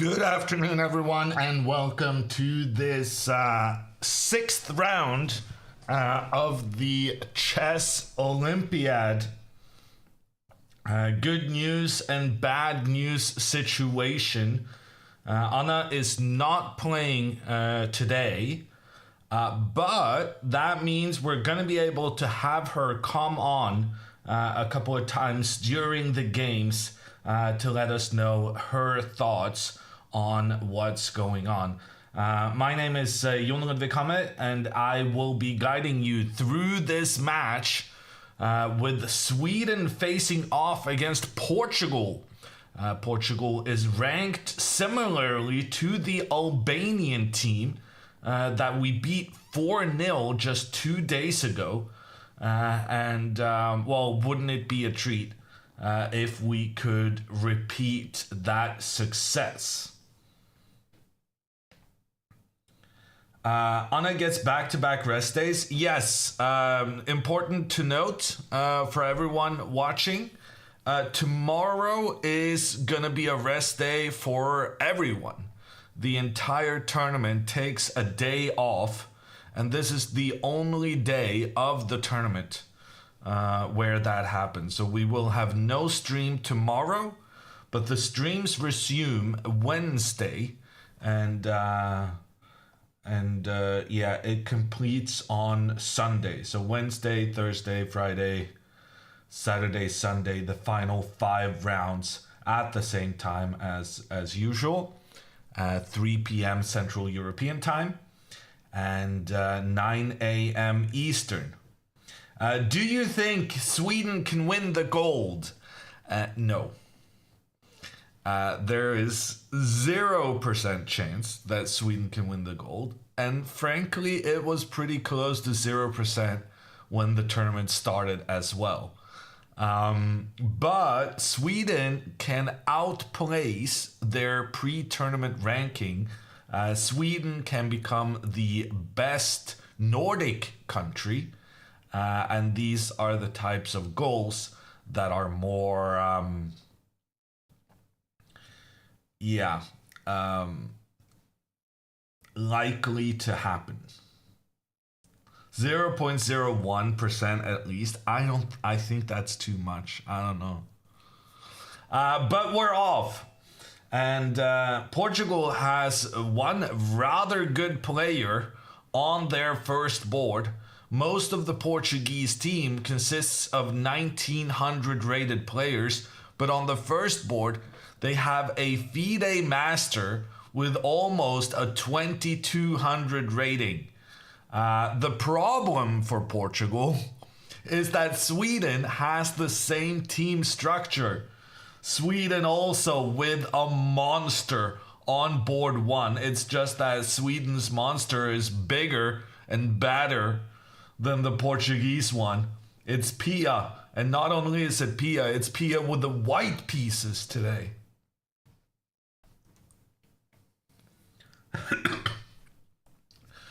Good afternoon, everyone, and welcome to this sixth round of the Chess Olympiad. Good news and bad news situation. Anna is not playing today, but that means we're going to be able to have her come on a couple of times during the games to let us know her thoughts on what's going on. My name is Jon Ludvig Hammer, and I will be guiding you through this match with Sweden facing off against Portugal. Portugal is ranked similarly to the Albanian team that we beat 4-0 just 2 days ago. Well, wouldn't it be a treat if we could repeat that success? Anna gets back-to-back rest days. Yes, important to note for everyone watching. Tomorrow is gonna be a rest day for everyone. The entire tournament takes a day off, and this is the only day of the tournament where that happens. So we will have no stream tomorrow, but the streams resume Wednesday, and it completes on Sunday. So Wednesday, Thursday, Friday, Saturday, Sunday, the final 5 rounds at the same time as usual, 3 p.m. Central European time and 9 a.m. Eastern. Do you think Sweden can win the gold? No. There is 0% chance that Sweden can win the gold. And frankly, it was pretty close to 0% when the tournament started as well. But Sweden can outplace their pre-tournament ranking. Sweden can become the best Nordic country. And these are the types of goals that are more, likely to happen. 0.01% at least. I think that's too much. I don't know. But we're off. And Portugal has one rather good player on their first board. Most of the Portuguese team consists of 1900 rated players, but on the first board, they have a Fide master with almost a 2200 rating. The problem for Portugal is that Sweden has the same team structure. Sweden also with a monster on board 1. It's just that Sweden's monster is bigger and badder than the Portuguese one. It's Pia, and not only is it Pia, it's Pia with the white pieces today.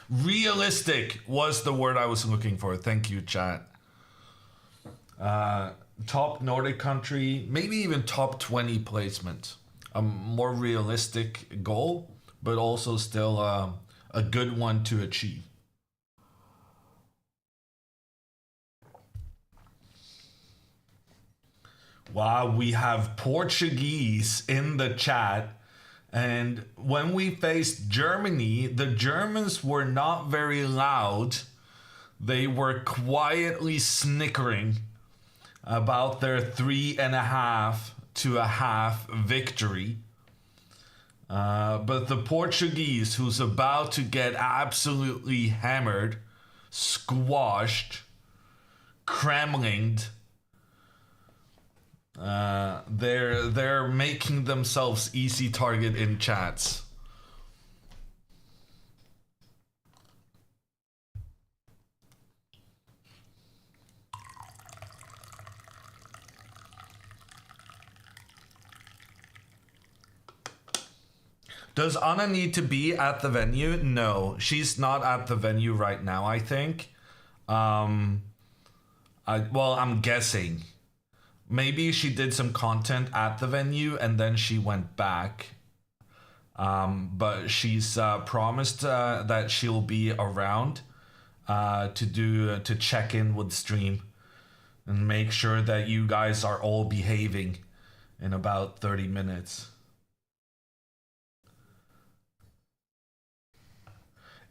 Realistic was the word I was looking for. Thank you, chat. Top Nordic country, maybe even top 20 placement. A more realistic goal, but also still a good one to achieve. Wow, we have Portuguese in the chat. And when we faced Germany, the Germans were not very loud. They were quietly snickering about their 3.5 to a half victory. But the Portuguese, who's about to get absolutely hammered, squashed, Kremlinged, they're making themselves easy target in chats. Does Anna need to be at the venue? No, she's not at the venue right now, I think. I'm guessing. Maybe she did some content at the venue and then she went back. But she's promised that she'll be around to check in with stream and make sure that you guys are all behaving in about 30 minutes.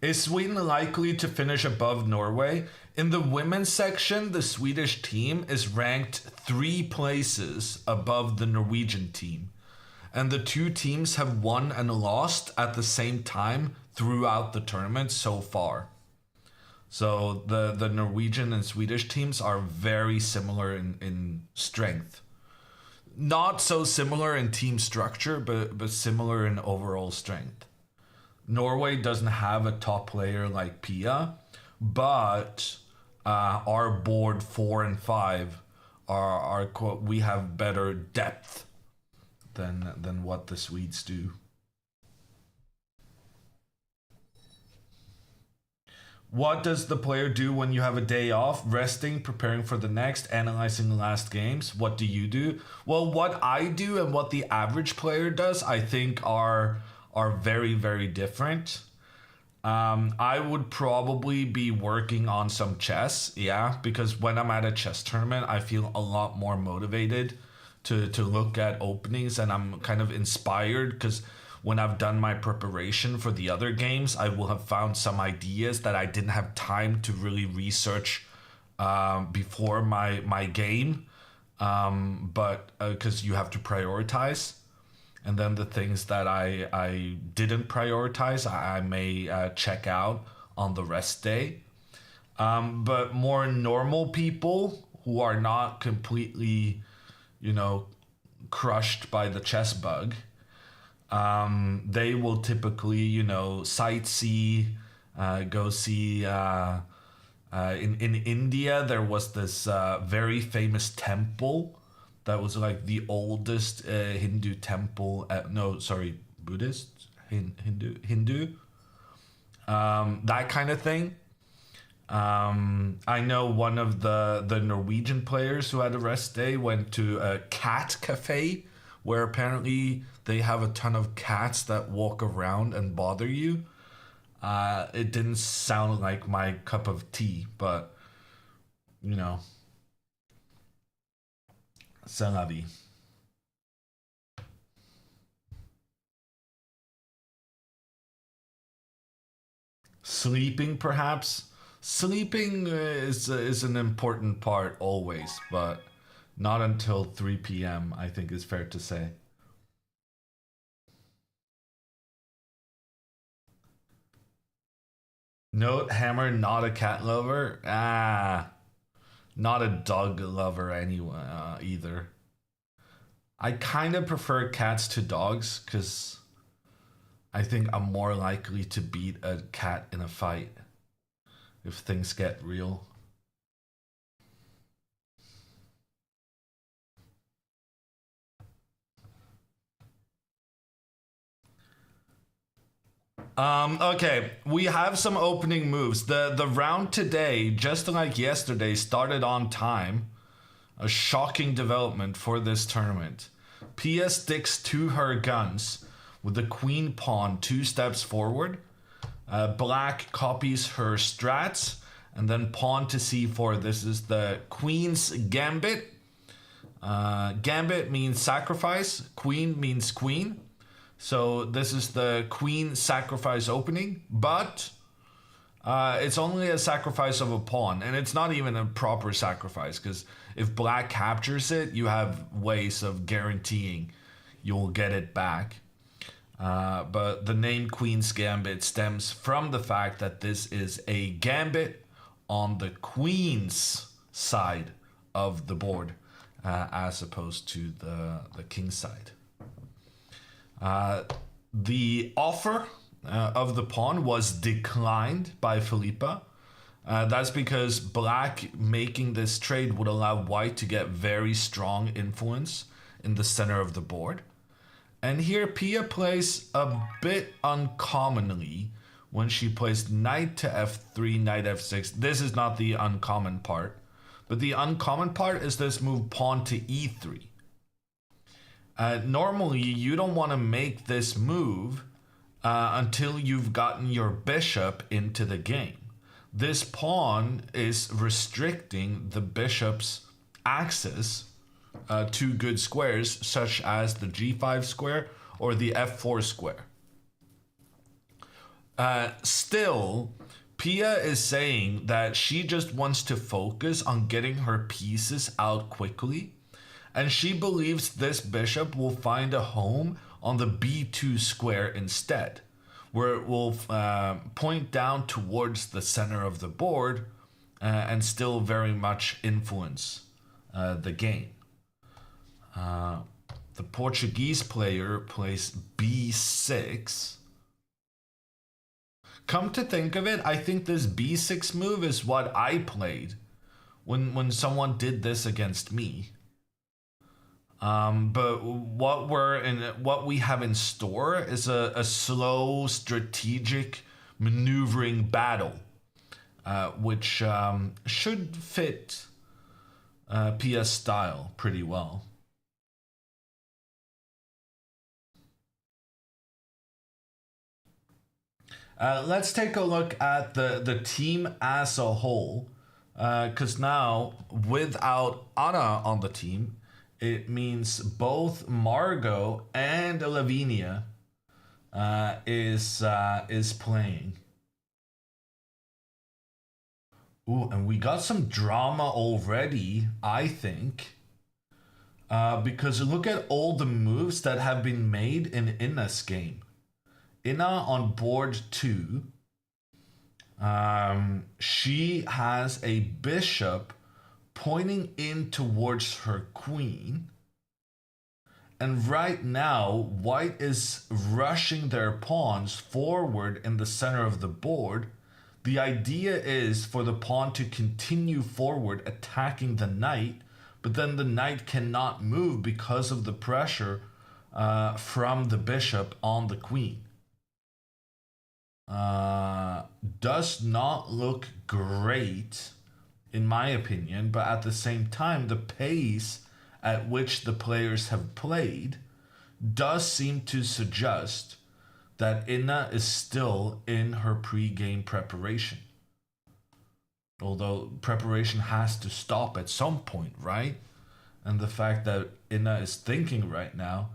Is Sweden likely to finish above Norway? In the women's section, the Swedish team is ranked 3 places above the Norwegian team. And the two teams have won and lost at the same time throughout the tournament so far. So the Norwegian and Swedish teams are very similar in strength. Not so similar in team structure, but similar in overall strength. Norway doesn't have a top player like Pia, but our board 4 and 5 are we have better depth than what the Swedes do. What does the player do when you have a day off? Resting, preparing for the next, analyzing the last games. What do you do? Well, what I do and what the average player does, I think are very, very different. I would probably be working on some chess, yeah, because when I'm at a chess tournament, I feel a lot more motivated to look at openings, and I'm kind of inspired because when I've done my preparation for the other games, I will have found some ideas that I didn't have time to really research before my game, but because you have to prioritize. And then the things that I didn't prioritize, I may check out on the rest day. But more normal people who are not completely, crushed by the chess bug, they will typically, sightsee, go see. In India, there was this very famous temple that was like the oldest Hindu temple. Buddhist, Hindu. That kind of thing. I know one of the Norwegian players who had a rest day went to a cat cafe where apparently they have a ton of cats that walk around and bother you. It didn't sound like my cup of tea, but c'est la vie. Sleeping, perhaps. Sleeping is an important part always, but not until 3 p.m., I think is fair to say. Note, Hammer, not a cat lover. Not a dog lover anyway, either. I kind of prefer cats to dogs because I think I'm more likely to beat a cat in a fight if things get real. Okay, we have some opening moves. The round today, just like yesterday, started on time. A shocking development for this tournament. Pia sticks to her guns with the queen pawn 2 steps forward. Black copies her strats and then pawn to c4. This is the queen's gambit. Gambit means sacrifice. Queen means queen. So this is the queen sacrifice opening, but it's only a sacrifice of a pawn, and it's not even a proper sacrifice because if black captures it, you have ways of guaranteeing you'll get it back. But the name Queen's Gambit stems from the fact that this is a gambit on the queen's side of the board, as opposed to the king's side. The offer of the pawn was declined by Felipa. That's because black making this trade would allow white to get very strong influence in the center of the board. And here Pia plays a bit uncommonly when she plays knight to f3, knight f6. This is not the uncommon part, but the uncommon part is this move pawn to e3. Normally, you don't want to make this move until you've gotten your bishop into the game. This pawn is restricting the bishop's access to good squares, such as the g5 square or the f4 square. Still, Pia is saying that she just wants to focus on getting her pieces out quickly, and she believes this bishop will find a home on the b2 square instead, where it will point down towards the center of the board and still very much influence the game. The Portuguese player plays b6. Come to think of it, I think this b6 move is what I played when someone did this against me. But what we have in store is a slow, strategic, maneuvering battle, which should fit Pia's style pretty well. Let's take a look at the team as a whole, because now without Anna on the team, it means both Margot and Lavinia is playing. Ooh, and we got some drama already, I think. Because look at all the moves that have been made in Inna's game. Inna on board 2, she has a bishop pointing in towards her queen. And right now, white is rushing their pawns forward in the center of the board. The idea is for the pawn to continue forward, attacking the knight, but then the knight cannot move because of the pressure from the bishop on the queen. Does not look great, in my opinion, but at the same time, the pace at which the players have played does seem to suggest that Inna is still in her pre-game preparation. Although preparation has to stop at some point, right? And the fact that Inna is thinking right now,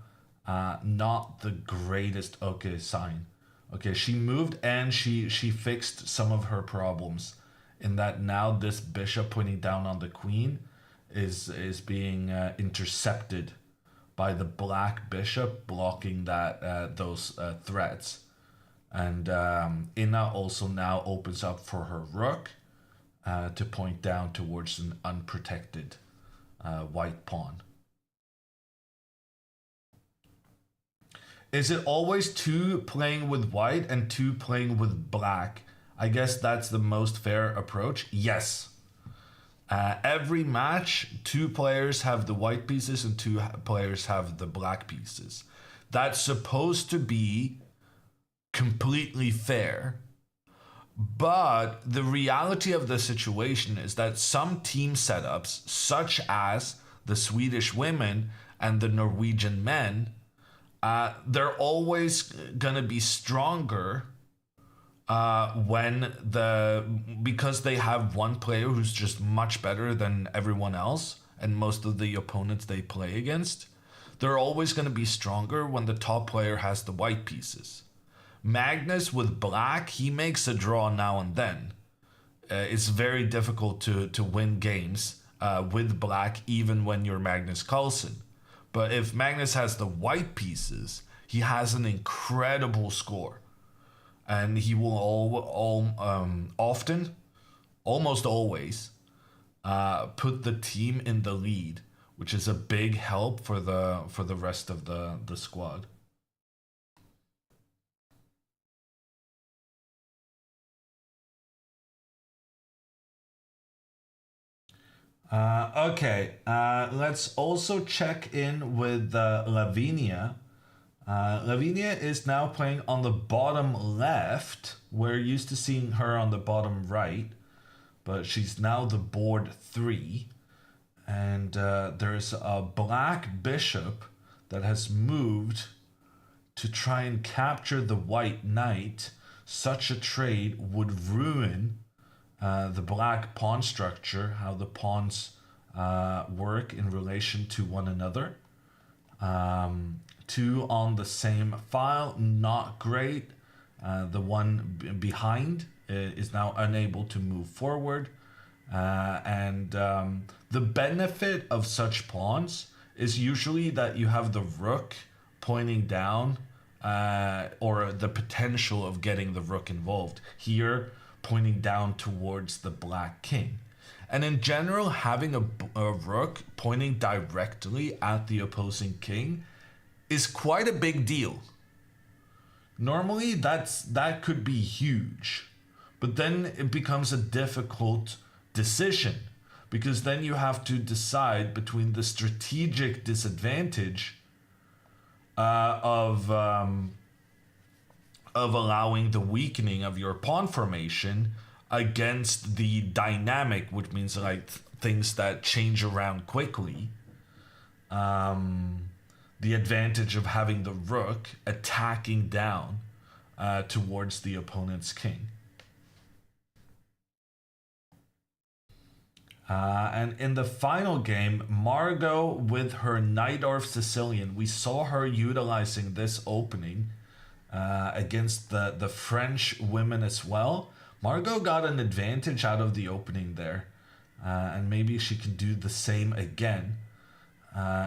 not the greatest sign. Okay, she moved and she fixed some of her problems in that now this bishop pointing down on the queen is being intercepted by the black bishop blocking those threats. And Inna also now opens up for her rook to point down towards an unprotected white pawn. Is it always 2 playing with white and 2 playing with black? I guess that's the most fair approach. Yes. Every match, 2 players have the white pieces and 2 players have the black pieces. That's supposed to be completely fair. But the reality of the situation is that some team setups, such as the Swedish women and the Norwegian men, they're always gonna be stronger because they have one player who's just much better than everyone else and most of the opponents they play against. They're always going to be stronger when the top player has the white pieces. Magnus with black, he makes a draw now and then. It's very difficult to win games with black even when you're Magnus Carlsen. But if Magnus has the white pieces, he has an incredible score. And he will often, almost always, put the team in the lead, which is a big help for the rest of the squad. Okay, let's also check in with Lavinia. Lavinia is now playing on the bottom left. We're used to seeing her on the bottom right, but she's now the board 3. And there's a black bishop that has moved to try and capture the white knight, such a trade would ruin the black pawn structure, how the pawns work in relation to one another. Two on the same file, not great. The one behind is now unable to move forward. And the benefit of such pawns is usually that you have the rook pointing down, or the potential of getting the rook involved. Here, pointing down towards the black king. And in general, having a rook pointing directly at the opposing king is quite a big deal. Normally, that could be huge. But then it becomes a difficult decision, because then you have to decide between the strategic disadvantage of allowing the weakening of your pawn formation against the dynamic, which means like things that change around quickly. The advantage of having the rook attacking down towards the opponent's king. And in the final game, Margot with her Najdorf Sicilian, we saw her utilizing this opening against the French women as well. Margot got an advantage out of the opening there, and maybe she can do the same again.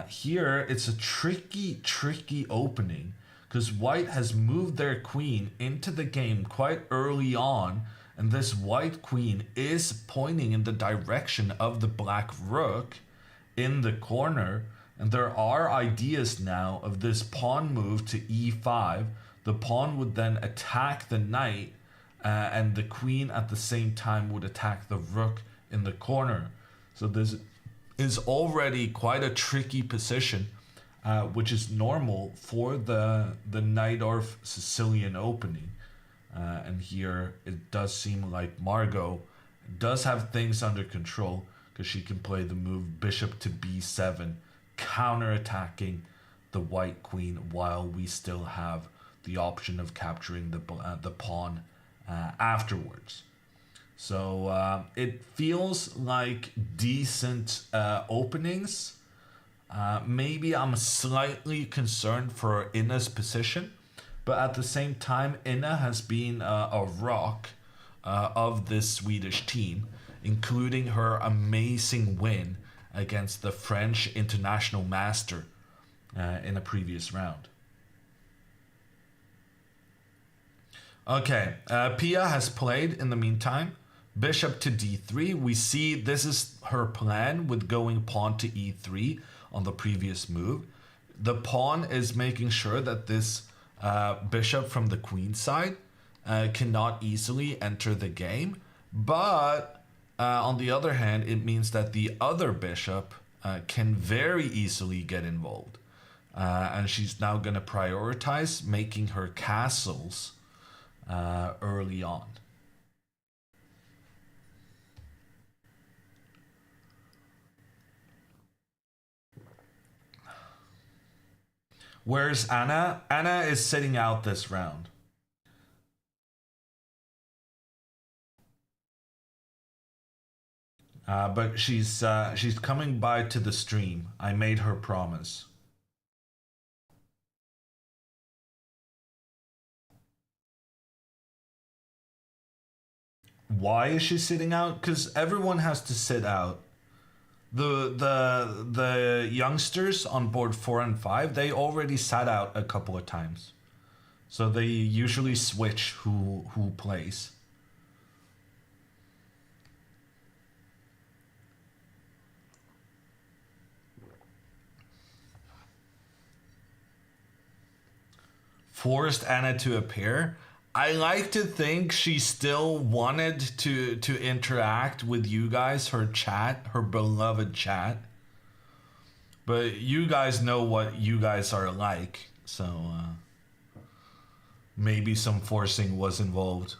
Here, it's a tricky opening, because white has moved their queen into the game quite early on, and this white queen is pointing in the direction of the black rook in the corner. And there are ideas now of this pawn move to e5. The pawn would then attack the knight, and the queen at the same time would attack the rook in the corner. So this is already quite a tricky position, which is normal for the Najdorf Sicilian opening. And here it does seem like Margot does have things under control, because she can play the move bishop to b7, counterattacking the white queen while we still have the option of capturing the pawn afterwards. So it feels like decent openings. Maybe I'm slightly concerned for Inna's position, but at the same time, Inna has been a rock of this Swedish team, including her amazing win against the French international master in a previous round. Okay, Pia has played in the meantime. Bishop to d3. We see this is her plan with going pawn to e3 on the previous move. The pawn is making sure that this bishop from the queen side cannot easily enter the game. But on the other hand, it means that the other bishop can very easily get involved. And she's now going to prioritize making her castles early on. Where's Anna? Anna is sitting out this round. But she's coming by to the stream. I made her promise. Why is she sitting out? Because everyone has to sit out. The youngsters on board 4 and 5, they already sat out a couple of times. So they usually switch who plays. Forced Anna to appear. I like to think she still wanted to interact with you guys, her chat, her beloved chat. But you guys know what you guys are like, so maybe some forcing was involved.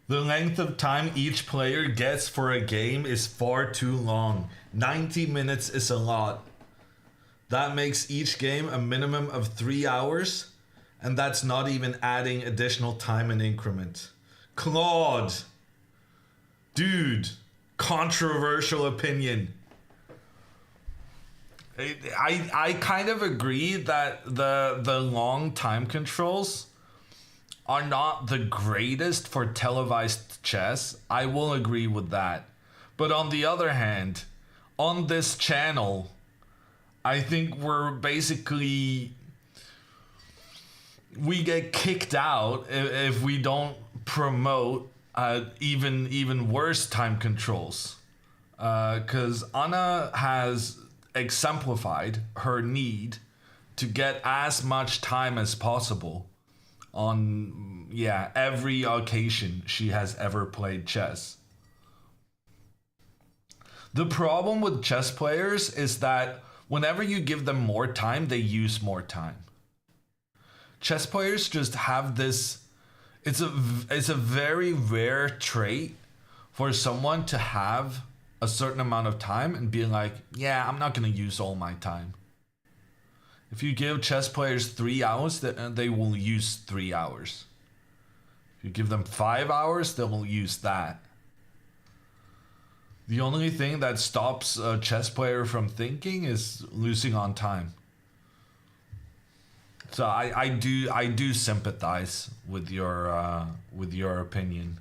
The length of time each player gets for a game is far too long. 90 minutes is a lot. That makes each game a minimum of 3 hours, and that's not even adding additional time in increment. Claude! Dude! Controversial opinion. I kind of agree that the long time controls are not the greatest for televised chess. I will agree with that. But on the other hand, on this channel, I think we get kicked out if we don't promote even worse time controls. Because Anna has exemplified her need to get as much time as possible on every occasion she has ever played chess. The problem with chess players is that whenever you give them more time, they use more time. Chess players just have this, it's a very rare trait for someone to have a certain amount of time and be like, yeah, I'm not going to use all my time. If you give chess players 3 hours, they will use 3 hours. If you give them 5 hours, they will use that. The only thing that stops a chess player from thinking is losing on time. So I do sympathize with your opinion.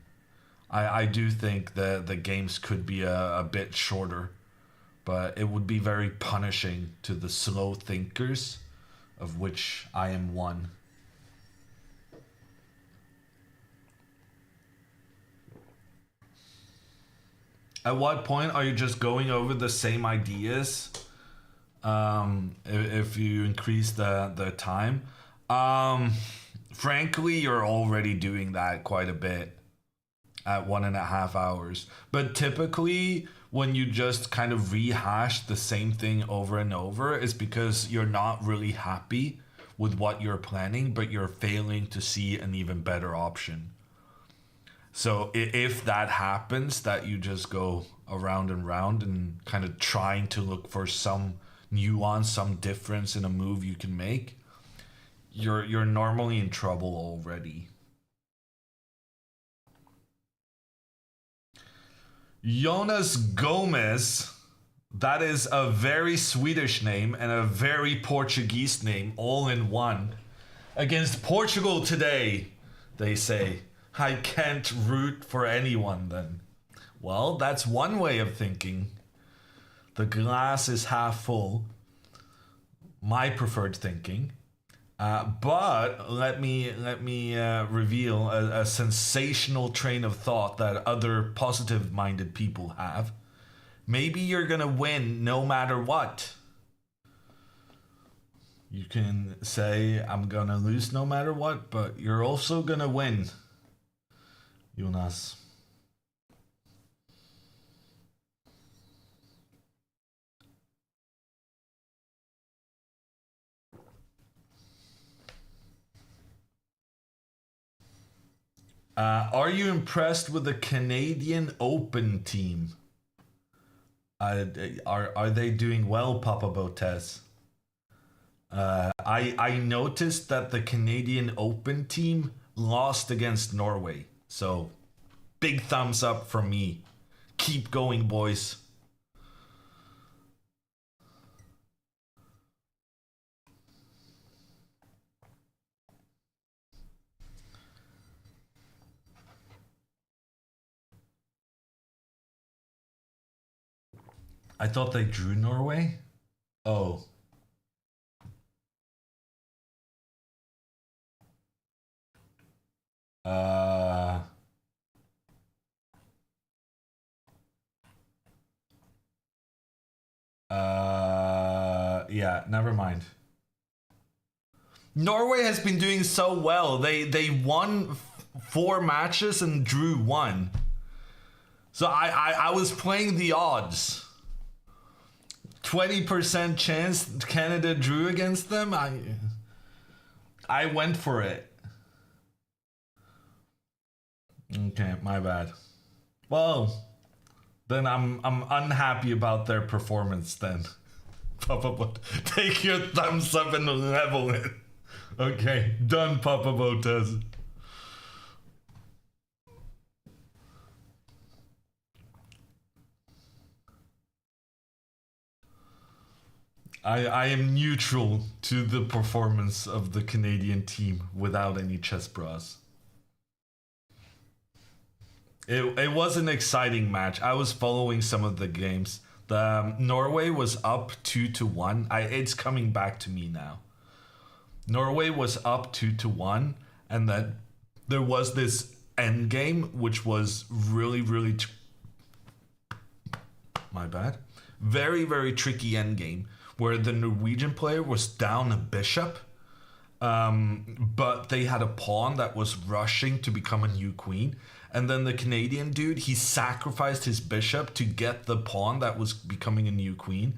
I do think that the games could be a bit shorter, but it would be very punishing to the slow thinkers, of which I am one. At what point are you just going over the same ideas? If you increase the time, frankly, you're already doing that quite a bit at 1.5 hours. But typically, when you just kind of rehash the same thing over and over, it's because you're not really happy with what you're planning, but you're failing to see an even better option. So if that happens, that you just go around and round and kind of trying to look for some nuance, some difference in a move you can make, you're normally in trouble already. Jonas Gomez, that is a very Swedish name and a very Portuguese name all in one. Against Portugal today, they say. I can't root for anyone then. Well, that's one way of thinking. The glass is half full. My preferred thinking. But let me reveal a sensational train of thought that other positive-minded people have. Maybe you're gonna win no matter what. You can say, I'm gonna lose no matter what, but you're also gonna win. Jonas. Are you impressed with the Canadian Open team? Are they doing well, Papa Botes? I noticed that the Canadian Open team lost against Norway. So, big thumbs up from me. Keep going, boys. I thought they drew Norway? Oh. Yeah, never mind. Norway has been doing so well. They won 4 matches and drew 1. So I was playing the odds. 20% chance Canada drew against them. I went for it. Okay, my bad. Well, then I'm unhappy about their performance then. Papa Bot, take your thumbs up and level it. Okay, done, Papa Botas. I am neutral to the performance of the Canadian team without any chess bras. It was an exciting match. I was following some of the games. The Norway was up 2-1. It's coming back to me now. Norway was up 2-1, and then there was this Endgame, which was really my bad. Very tricky endgame where the Norwegian player was down a bishop, but they had a pawn that was rushing to become a new queen. And then the Canadian dude, he sacrificed his bishop to get the pawn that was becoming a new queen.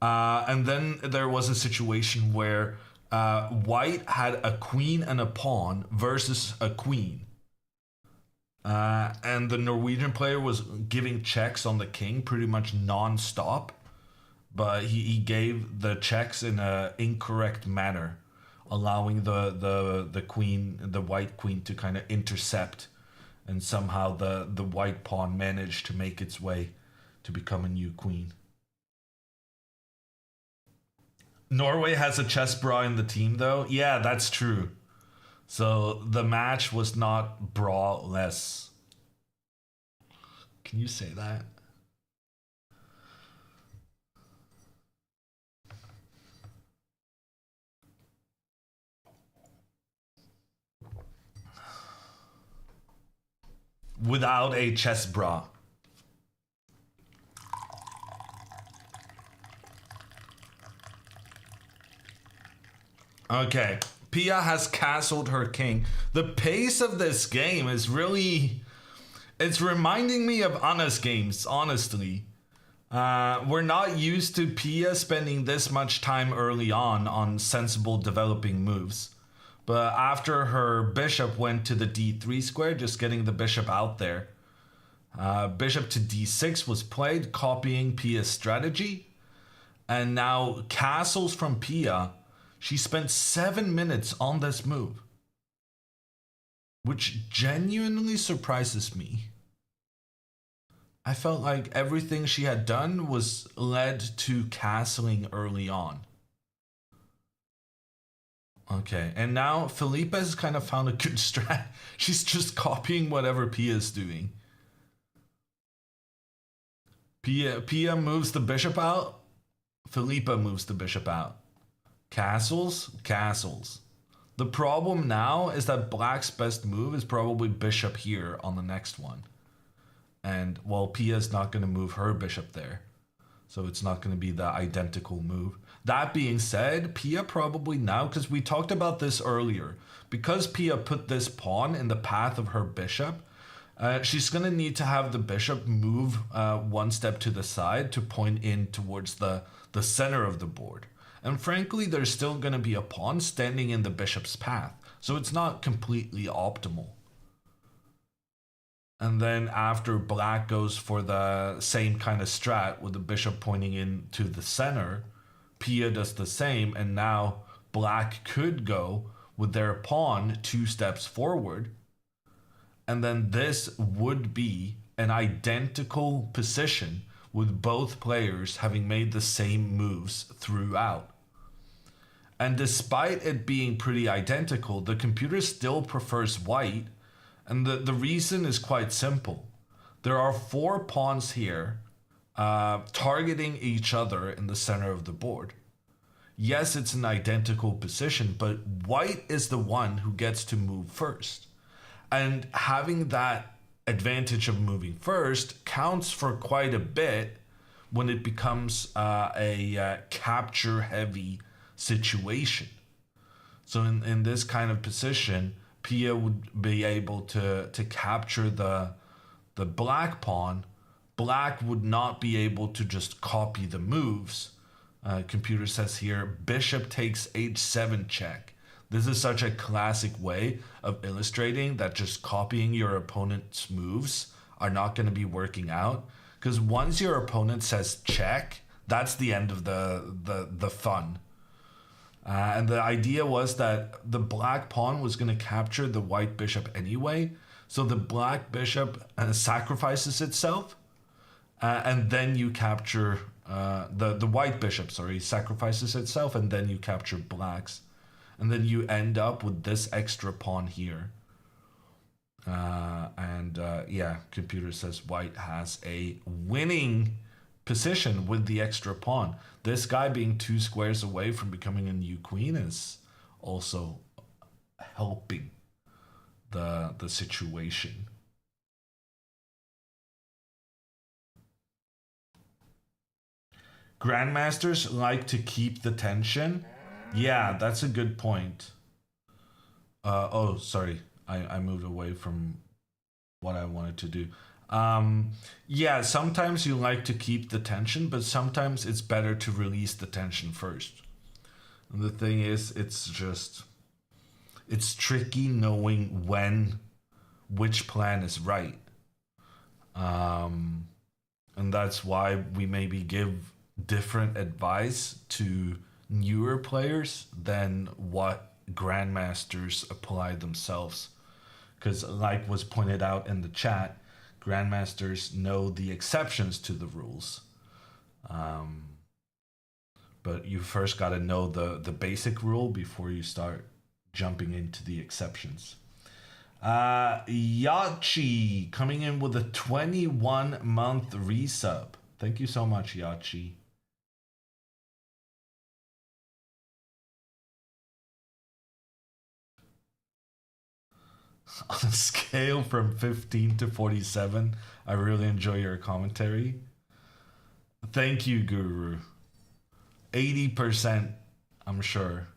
And then there was a situation where white had a queen and a pawn versus a queen. And the Norwegian player was giving checks on the king pretty much non-stop. But he gave the checks in an incorrect manner, allowing the queen, the white queen, to kind of intercept. And somehow the white pawn managed to make its way to become a new queen. Norway has a chess bra in the team, though. Yeah, that's true. So the match was not bra-less. Can you say that? Without a chess bra. Okay, Pia has castled her king. The pace of this game is really... It's reminding me of Anna's games, honestly. We're not used to Pia spending this much time early on sensible developing moves. But after her bishop went to the d3 square, just getting the bishop out there, bishop to d6 was played, copying Pia's strategy. And now castles from Pia. She spent 7 minutes on this move, which genuinely surprises me. I felt like everything she had done was led to castling early on. Okay, and now Felipe has kind of found a good strat. She's just copying whatever Pia is doing. Pia moves the bishop out. Felipe moves the bishop out. Castles. The problem now is that black's best move is probably bishop here on the next one. And, well, Pia's not going to move her bishop there. So it's not going to be the identical move. That being said, Pia probably now, because we talked about this earlier, because Pia put this pawn in the path of her bishop, she's going to need to have the bishop move one step to the side to point in towards the center of the board. And frankly, there's still going to be a pawn standing in the bishop's path. So it's not completely optimal. And then after black goes for the same kind of strat with the bishop pointing in to the center, Pia does the same, and now black could go with their pawn 2 steps forward. And then this would be an identical position with both players having made the same moves throughout. And despite it being pretty identical, the computer still prefers white. And the reason is quite simple. There are 4 pawns here targeting each other in the center of the board. Yes, it's an identical position, but white is the one who gets to move first. And having that advantage of moving first counts for quite a bit when it becomes a capture-heavy situation. So in this kind of position, Pia would be able to capture the black pawn. Black would not be able to just copy the moves. Computer says here, bishop takes h7 check. This is such a classic way of illustrating that just copying your opponent's moves are not going to be working out. Because once your opponent says check, that's the end of the fun. And the idea was that the black pawn was going to capture the white bishop anyway. So the black bishop sacrifices itself, and then you capture the white bishop, sorry, sacrifices itself, and then you capture blacks. And then you end up with this extra pawn here. Yeah, computer says white has a winning position with the extra pawn. This guy being 2 squares away from becoming a new queen is also helping the situation. Grandmasters like to keep the tension. Yeah, that's a good point. Oh, sorry. I moved away from what I wanted to do. Yeah, sometimes you like to keep the tension, but sometimes it's better to release the tension first. And the thing is, it's tricky knowing which plan is right. And that's why we maybe give different advice to newer players than what grandmasters apply themselves. Because like was pointed out in the chat, grandmasters know the exceptions to the rules. But you first got to know the basic rule before you start jumping into the exceptions. Yachi coming in with a 21-month resub. Thank you so much, Yachi. On a scale from 15 to 47, I really enjoy your commentary. Thank you, Guru. 80%, I'm sure.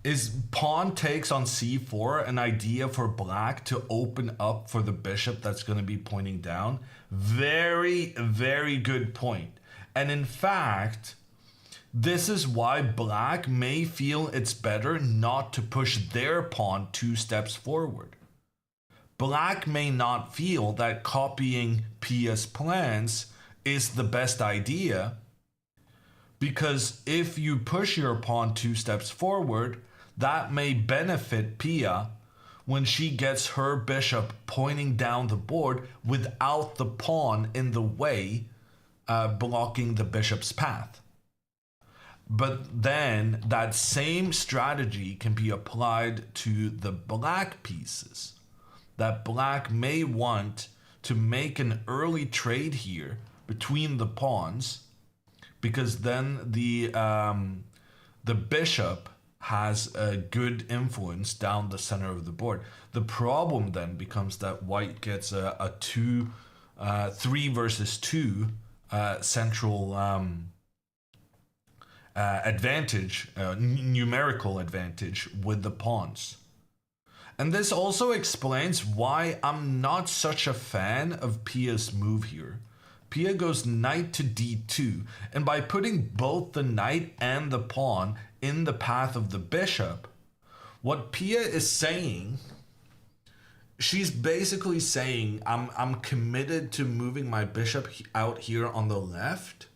Is pawn takes on c4 an idea for black to open up for the bishop that's going to be pointing down? Very, very good point. And in fact, this is why black may feel it's better not to push their pawn 2 steps forward. Black may not feel that copying Pia's plans is the best idea, because if you push your pawn 2 steps forward, that may benefit Pia when she gets her bishop pointing down the board without the pawn in the way, blocking the bishop's path. But then that same strategy can be applied to the black pieces. That black may want to make an early trade here between the pawns, because then the bishop has a good influence down the center of the board. The problem then becomes that white gets a 3 versus 2 central advantage, numerical advantage with the pawns. And this also explains why I'm not such a fan of Pia's move here. Pia goes knight to d2, and by putting both the knight and the pawn in the path of the bishop, what Pia is saying, she's basically saying, I'm committed to moving my bishop out here on the left,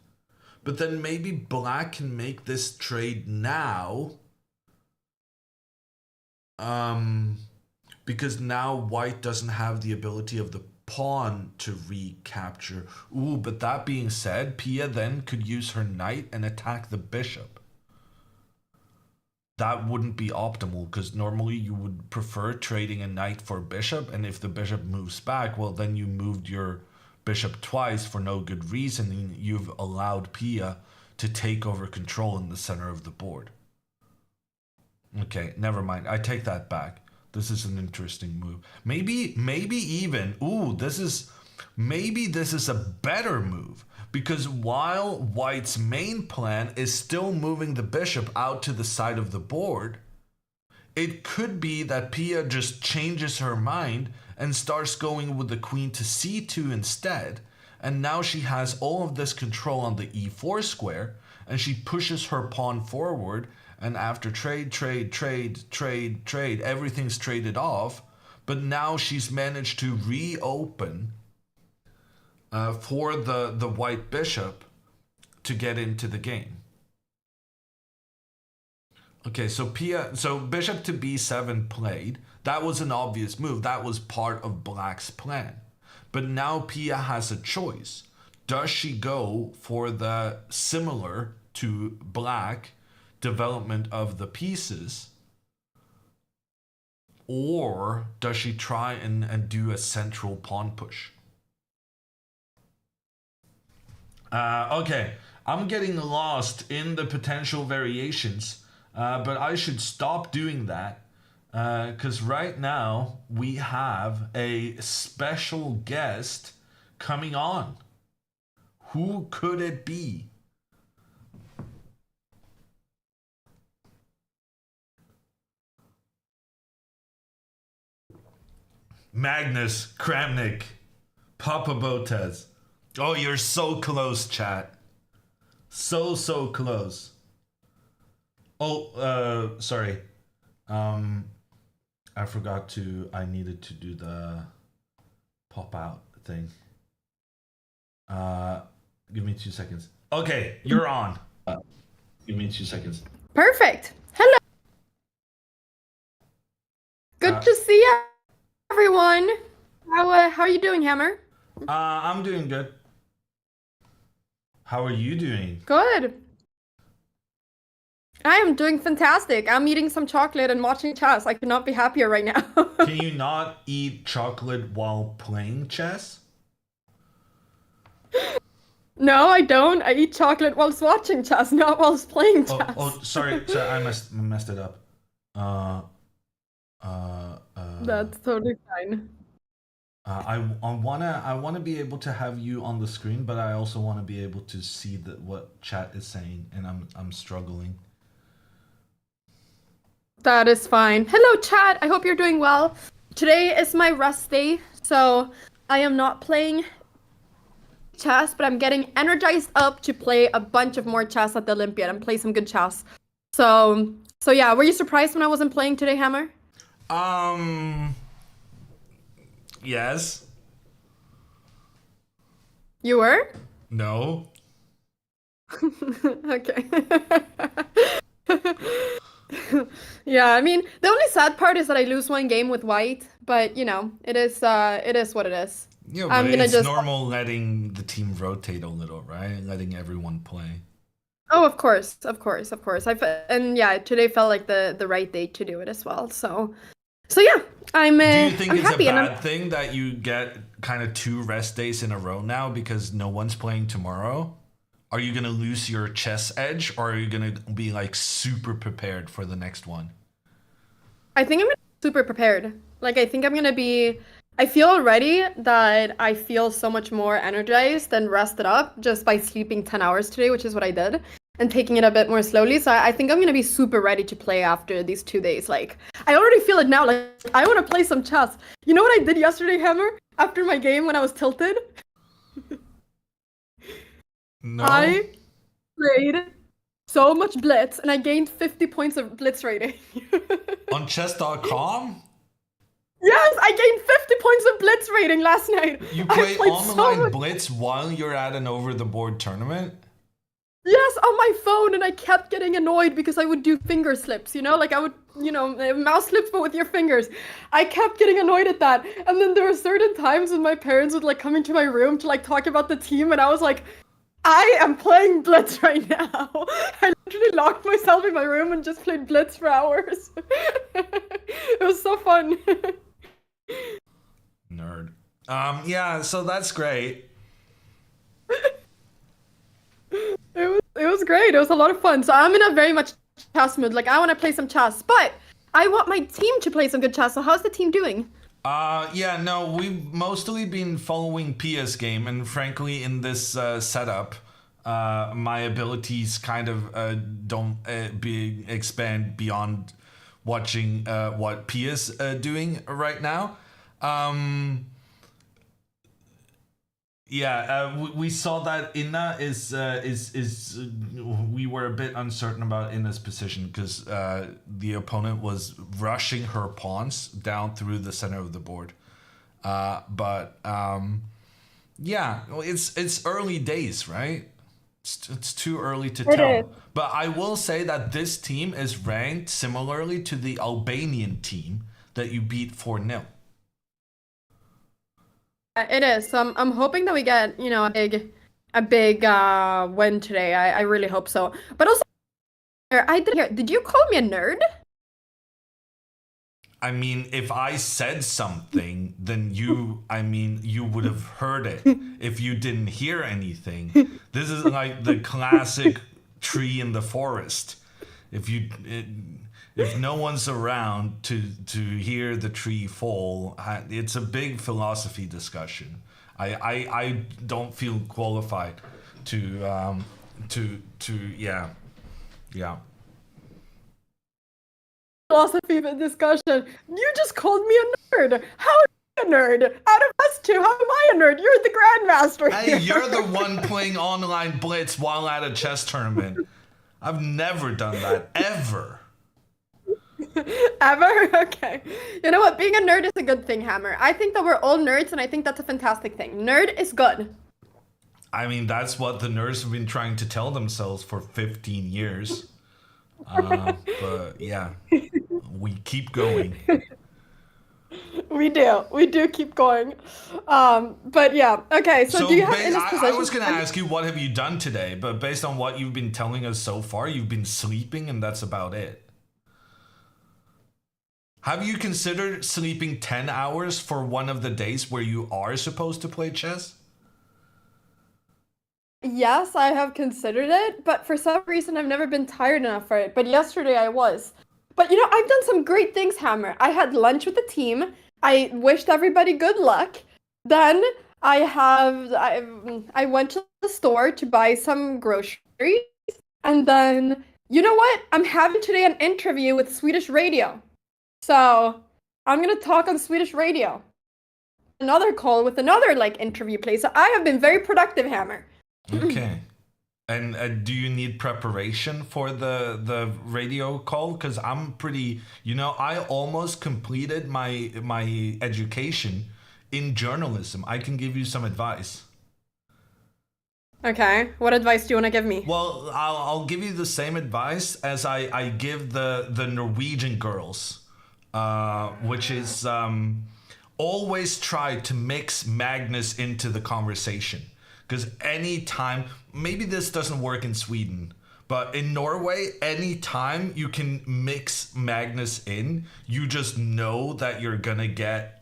but then maybe black can make this trade now, because now white doesn't have the ability of the pawn to recapture. Ooh, but that being said, Pia then could use her knight and attack the bishop. That wouldn't be optimal, because normally you would prefer trading a knight for bishop, and if the bishop moves back, well, then you moved your bishop twice for no good reason, and you've allowed Pia to take over control in the center of the board. Okay, never mind. I take that back. This is an interesting move. Maybe even, maybe this is a better move, because while white's main plan is still moving the bishop out to the side of the board, it could be that Pia just changes her mind and starts going with the queen to c2 instead, and now she has all of this control on the e4 square, and she pushes her pawn forward, and after trade, everything's traded off. But now she's managed to reopen for the white bishop to get into the game. Okay, so bishop to b7 played. That was an obvious move. That was part of black's plan. But now Pia has a choice. Does she go for the similar to black development of the pieces? Or does she try and do a central pawn push? Okay, I'm getting lost in the potential variations, but I should stop doing that because right now we have a special guest coming on. Who could it be? Magnus Kramnik, Papa Botez. Oh, you're so close, chat. So close. Oh, sorry. I forgot to. I needed to do the pop out thing. Give me 2 seconds. Okay, you're on. Give me 2 seconds. Perfect. Hello. Good to see everyone. How are you doing, Hammer? I'm doing good. How are you doing? Good. I am doing fantastic. I'm eating some chocolate and watching chess. I could not be happier right now. Can you not eat chocolate while playing chess? No, I don't. I eat chocolate whilst watching chess, not whilst playing chess. Sorry, I messed it up. That's totally fine. I wanna be able to have you on the screen, but I also want to be able to see what chat is saying, and I'm struggling. That is fine. Hello, chat. I hope you're doing well. Today is my rest day, so I am not playing chess, but I'm getting energized up to play a bunch of more chess at the Olympiad and play some good chess. So yeah, were you surprised when I wasn't playing today, Hammer? Yes. You were? No. Okay. Yeah, I mean, the only sad part is that I lose one game with white, but you know, it is what it is. Yeah, but it's normal letting the team rotate a little, right? Letting everyone play. Oh, of course. And yeah, today felt like the right day to do it as well. So yeah, I'm Do you think I'm it's happy a bad thing that you get kind of 2 rest days in a row now because no one's playing tomorrow? Are you gonna lose your chess edge, or are you gonna be like super prepared for the next one? I think I'm gonna be super prepared. Like, I think I'm gonna be. I feel already that I feel so much more energized and rested up just by sleeping 10 hours today, which is what I did, and taking it a bit more slowly. So I think I'm gonna be super ready to play after these 2 days. Like, I already feel it now. Like, I want to play some chess. You know what I did yesterday, Hammer? After my game when I was tilted? No. I played so much Blitz, and I gained 50 points of Blitz rating. On chess.com? Yes, I gained 50 points of Blitz rating last night. You play online Blitz while you're at an over-the-board tournament? Yes, on my phone, and I kept getting annoyed because I would do finger slips, you know? Like, I would, mouse slips, but with your fingers. I kept getting annoyed at that. And then there were certain times when my parents would, like, come into my room to, like, talk about the team, and I was like, I am playing Blitz right now. I literally locked myself in my room and just played Blitz for hours. It was so fun. Nerd. Yeah, so that's great. It was great. It was a lot of fun. So I'm in a very much chess mood. Like, I want to play some chess, but I want my team to play some good chess. So how's the team doing? Yeah, no, we've mostly been following Pia's game, and frankly, in this setup, my abilities kind of don't expand beyond watching what Pia's doing right now. Yeah, we saw that Inna we were a bit uncertain about Inna's position because the opponent was rushing her pawns down through the center of the board. But yeah, well, it's early days, right? It's too early to It is. tell. But I will say that this team is ranked similarly to the Albanian team that you beat 4-0. It is. So I'm hoping that we get, a big win today. I really hope so. But also, I did hear. Did you call me a nerd? I mean, if I said something, then you would have heard it. If you didn't hear anything, this is like the classic tree in the forest. If no one's around to hear the tree fall, it's a big philosophy discussion. I don't feel qualified to yeah. Philosophy of a discussion. You just called me a nerd. How am I a nerd? Out of us two, how am I a nerd? You're the grandmaster Hey, here. you're the one playing online Blitz while at a chess tournament. I've never done that ever. Ever? Okay. You know what? Being a nerd is a good thing, Hammer. I think that we're all nerds, and I think that's a fantastic thing. Nerd is good. I mean, that's what the nerds have been trying to tell themselves for 15 years. But yeah, we keep going. We do keep going. But yeah. Okay. So do you have any I was going to ask you, what have you done today? But based on what you've been telling us so far, you've been sleeping, and that's about it. Have you considered sleeping 10 hours for one of the days where you are supposed to play chess? Yes, I have considered it, but for some reason I've never been tired enough for it. But yesterday I was. But I've done some great things, Hammer. I had lunch with the team. I wished everybody good luck. Then I went to the store to buy some groceries. And then, you know what? I'm having today an interview with Swedish radio. So I'm gonna talk on Swedish radio. Another call with another interview place. So I have been very productive, Hammer. Okay. And do you need preparation for the radio call? Because I'm pretty, I almost completed my education in journalism. I can give you some advice. Okay, what advice do you want to give me? Well, I'll give you the same advice as I give the Norwegian girls, which is always try to mix Magnus into the conversation. Because anytime, maybe this doesn't work in Sweden, but in Norway, anytime you can mix Magnus in, you just know that you're gonna get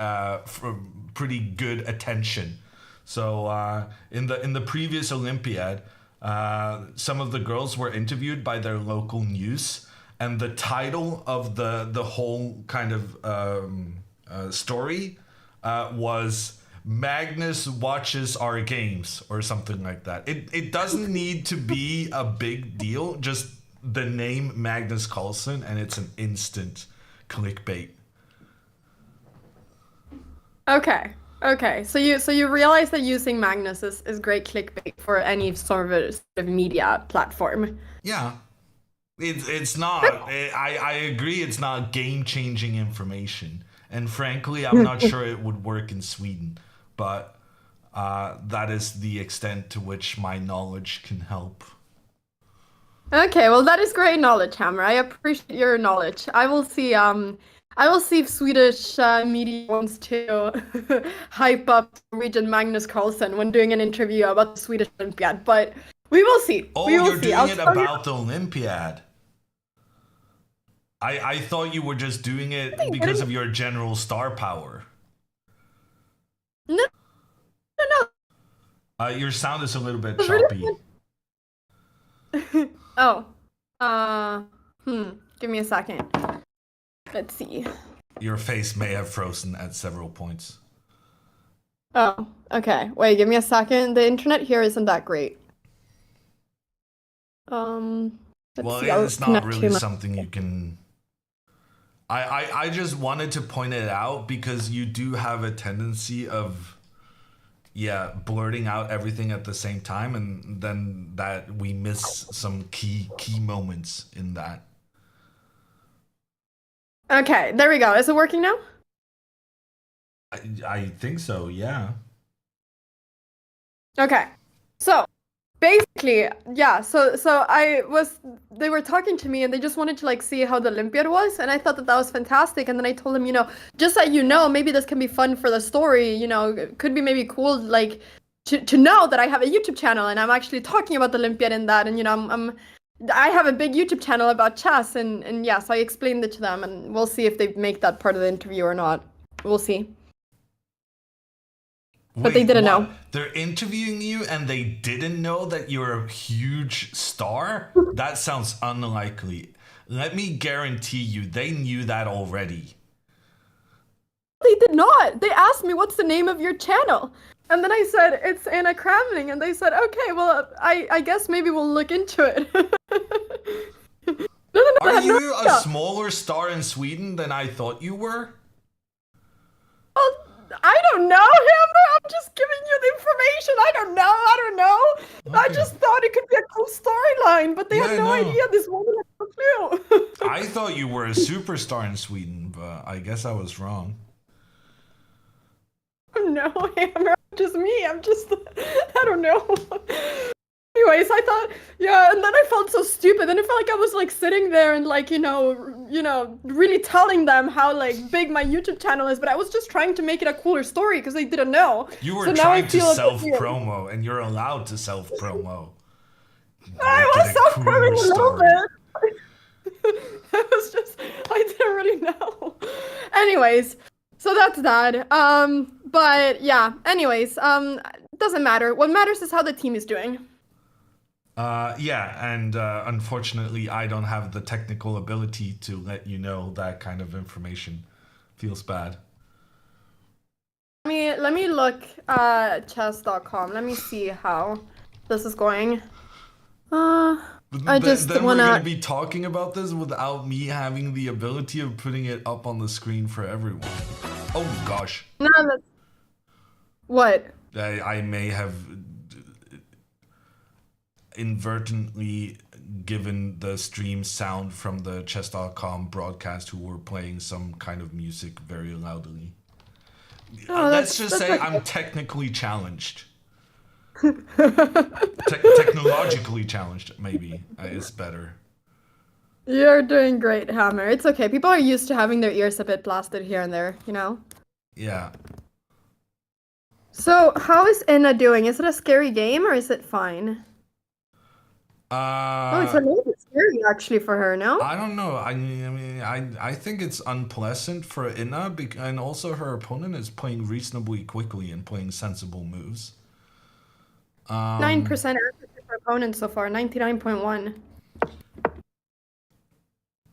pretty good attention. So in the previous Olympiad, some of the girls were interviewed by their local news, and the title of the whole kind of story was Magnus watches our games or something like that. It doesn't need to be a big deal, just the name Magnus Carlsen, and it's an instant clickbait. Okay. So you realize that using Magnus is great clickbait for any sort of media platform. Yeah. It's not. I agree. It's not game-changing information, and frankly, I'm not sure it would work in Sweden. But that is the extent to which my knowledge can help. Okay, well that is great knowledge, Hammer. I appreciate your knowledge. I will see if Swedish media wants to hype up Norwegian Magnus Carlsen when doing an interview about the Swedish Olympiad, but we will see. Oh, we will you're see. doing it about the Olympiad. I thought you were just doing it because of your general star power. No. Your sound is a little bit choppy. Oh. Give me a second. Let's see. Your face may have frozen at several points. Oh, okay. Wait, give me a second. The internet here isn't that great. Let's Well, see. I'll it's not connect really to my- something you can. I just wanted to point it out because you do have a tendency of, yeah, blurting out everything at the same time, and then that we miss some key moments in that. Okay, there we go. Is it working now? I think so, yeah. Okay. So basically, yeah, so they were talking to me and they just wanted to like see how the Olympiad was, and I thought that that was fantastic. And then I told them, just so you know, maybe this can be fun for the story, it could be maybe cool, like to know that I have a YouTube channel and I'm actually talking about the Olympiad in that, and I have a big YouTube channel about chess, and yeah, so I explained it to them, and we'll see if they make that part of the interview or not. We'll see. But they Wait, didn't what? know. They're interviewing you and they didn't know that you're a huge star? That sounds unlikely. Let me guarantee you, they knew that already. They did not. They asked me, "What's the name of your channel?" And then I said, "It's Anna Kramling." And they said, "Okay, well, I guess maybe we'll look into it." No, they Are had no you a idea. smaller star in Sweden than I thought you were? Well, I don't know, Hammer. I'm just giving you the information. I don't know. I don't know. I Okay. just thought it could be a cool storyline, but they Yeah, had no no. idea. This woman had no clue. I thought you were a superstar in Sweden, but I guess I was wrong. No, Hammer. Just me. I don't know. Anyways, I thought, yeah, and then I felt so stupid. And I felt like I was like sitting there and like, really telling them how like big my YouTube channel is, but I was just trying to make it a cooler story because they didn't know. You were So now I trying to feel a bit weird. self-promo, and you're allowed to self-promo. I Make was it a self-promoting cooler a little story. bit. I didn't really know. Anyways, so that's that. But yeah, anyways, doesn't matter. What matters is how the team is doing. Yeah, and unfortunately, I don't have the technical ability to let you know that kind of information. Feels bad. Let me look chess.com. Let me see how this is going. I just Then we're wanna. gonna be talking about this without me having the ability of putting it up on the screen for everyone. Oh gosh, No, that's what? I may have inadvertently given the stream sound from the chess.com broadcast who were playing some kind of music very loudly. Oh, Let's just that's say okay. I'm technically challenged. Technologically challenged, maybe, is better. You're doing great, Hammer. It's okay. People are used to having their ears a bit blasted here and there, Yeah. So, how is Inna doing? Is it a scary game or is it fine? Oh, it's a little bit scary actually for her, no? I don't know. I think it's unpleasant for Inna, and also her opponent is playing reasonably quickly and playing sensible moves. 9% accuracy for opponent so far, 99.1.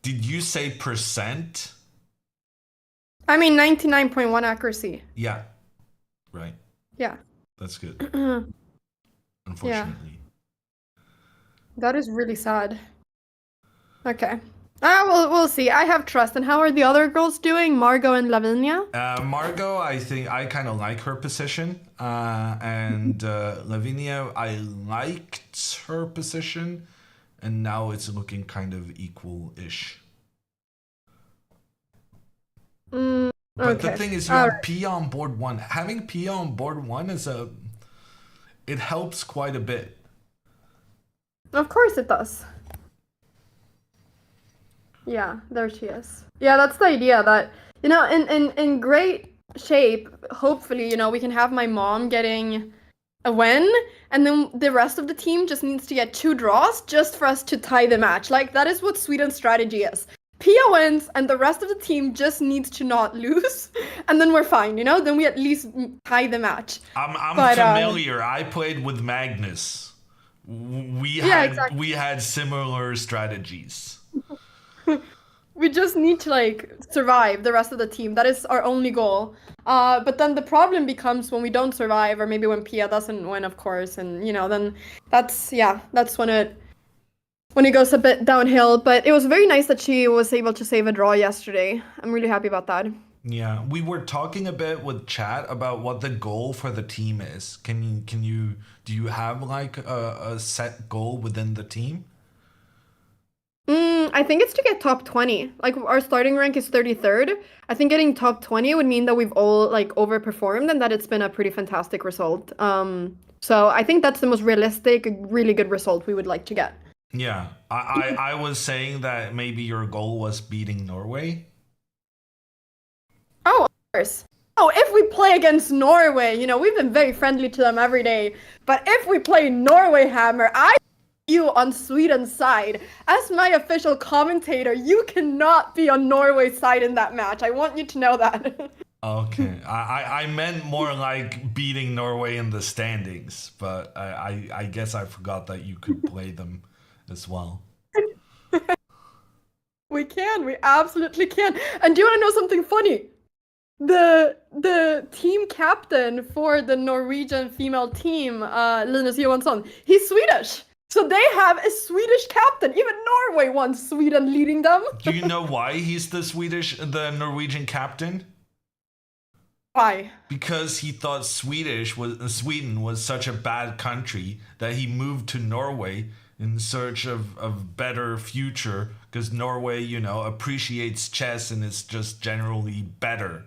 Did you say percent? I mean 99.1 accuracy. Yeah. Right. Yeah. That's good. Yeah. Unfortunately. That is really sad. Okay. We'll see. I have trust. And how are the other girls doing? Margot and Lavinia? Margot, I think I kind of like her position. And Lavinia, I liked her position. And now it's looking kind of equal-ish. But Okay. the thing is, you have Pia on board 1. Having Pia on board 1 it helps quite a bit. Of course it does. Yeah, there she is. Yeah, that's the idea that, in great shape, hopefully, we can have my mom getting a win, and then the rest of the team just needs to get 2 draws just for us to tie the match. Like, that is what Sweden's strategy is. Pia wins, and the rest of the team just needs to not lose, and then we're fine, Then we at least tie the match. I'm But, familiar. I played with Magnus. We had similar strategies. We just need to survive the rest of the team. That is our only goal. But then the problem becomes when we don't survive, or maybe when Pia doesn't win, of course, and then that's when it goes a bit downhill. But it was very nice that she was able to save a draw yesterday. I'm really happy about that. Yeah, we were talking a bit with chat about what the goal for the team is. Do you have like a set goal within the team? I think it's to get top 20. Like our starting rank is 33rd. I think getting top 20 would mean that we've all like overperformed and that it's been a pretty fantastic result. So I think that's the most realistic, really good result we would like to get. Yeah, I was saying that maybe your goal was beating Norway. Oh, of course. Oh, if we play against Norway, we've been very friendly to them every day. But if we play Norway, Hammer, I you on Sweden's side. As my official commentator, you cannot be on Norway's side in that match. I want you to know that. Okay, I meant more like beating Norway in the standings, but I guess I forgot that you could play them as well. We absolutely can. And do you want to know something funny? The team captain for the Norwegian female team, Linus Johansson, he's Swedish. So they have a Swedish captain. Even Norway wants Sweden leading them. Do you know why he's the Norwegian captain? Why? Because he thought Sweden was such a bad country that he moved to Norway in search of better future, because Norway, appreciates chess and is just generally better.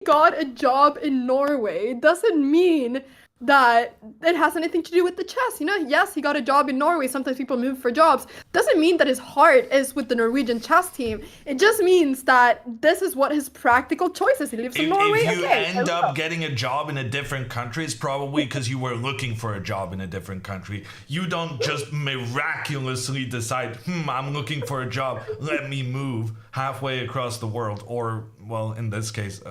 Got a job in Norway doesn't mean that it has anything to do with the chess. Yes, he got a job in Norway. Sometimes people move for jobs. Doesn't mean that his heart is with the Norwegian chess team. It just means that this is what his practical choice is. He lives in Norway. If you end up getting a job in a different country, it's probably because you were looking for a job in a different country. You don't just miraculously decide, I'm looking for a job, let me move halfway across the world, or, well, in this case,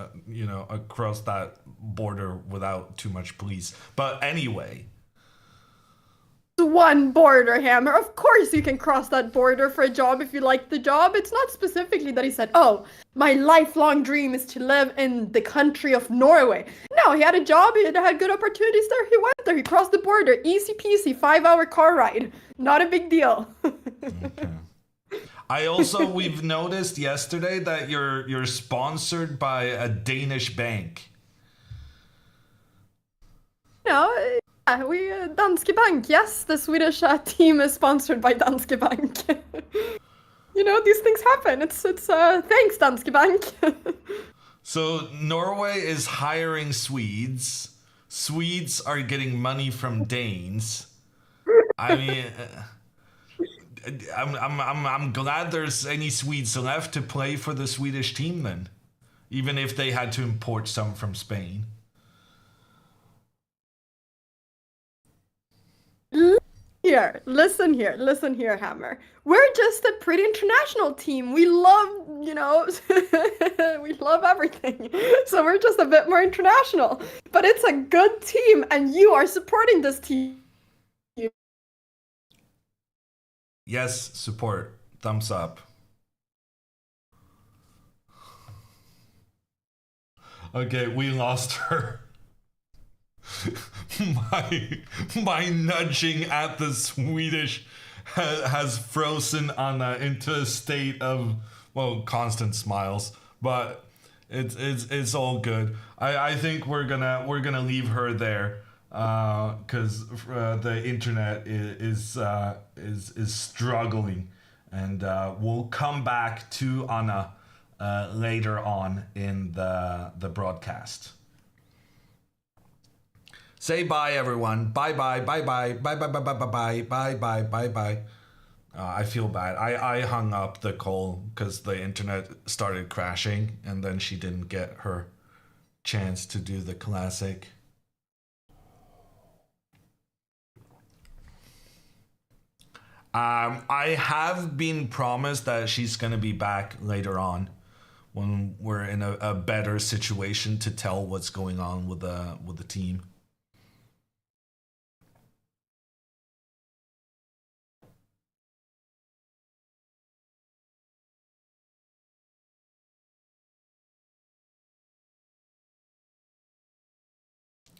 across that border without too much police. But anyway, one border, Hammer. Of course you can cross that border for a job if you like the job. It's not specifically that he said, oh, my lifelong dream is to live in the country of Norway. No, he had a job, he had good opportunities there, he went there, he crossed the border, easy peasy, 5-hour car ride. Not a big deal. Okay. We've noticed yesterday that you're sponsored by a Danish bank. Danske Bank, yes, the Swedish team is sponsored by Danske Bank. These things happen. It's thanks, Danske Bank. So Norway is hiring Swedes. Swedes are getting money from Danes. I mean, I'm glad there's any Swedes left to play for the Swedish team then, even if they had to import some from Spain. Listen here, Hammer. We're just a pretty international team. We love, we love everything. So we're just a bit more international. But it's a good team, and you are supporting this team. Yes, support. Thumbs up. Okay, we lost her. my nudging at the Swedish has frozen Anna into a state of, well, constant smiles, but it's all good. I think we're gonna leave her there because the internet is struggling, and we'll come back to Anna later on in the broadcast. Say bye, everyone. Bye, bye, bye, bye, bye, bye, bye, bye, bye, bye, bye, bye, bye. I feel bad. I hung up the call because the internet started crashing, and then she didn't get her chance to do the classic. I have been promised that she's gonna be back later on when we're in a better situation to tell what's going on with the team.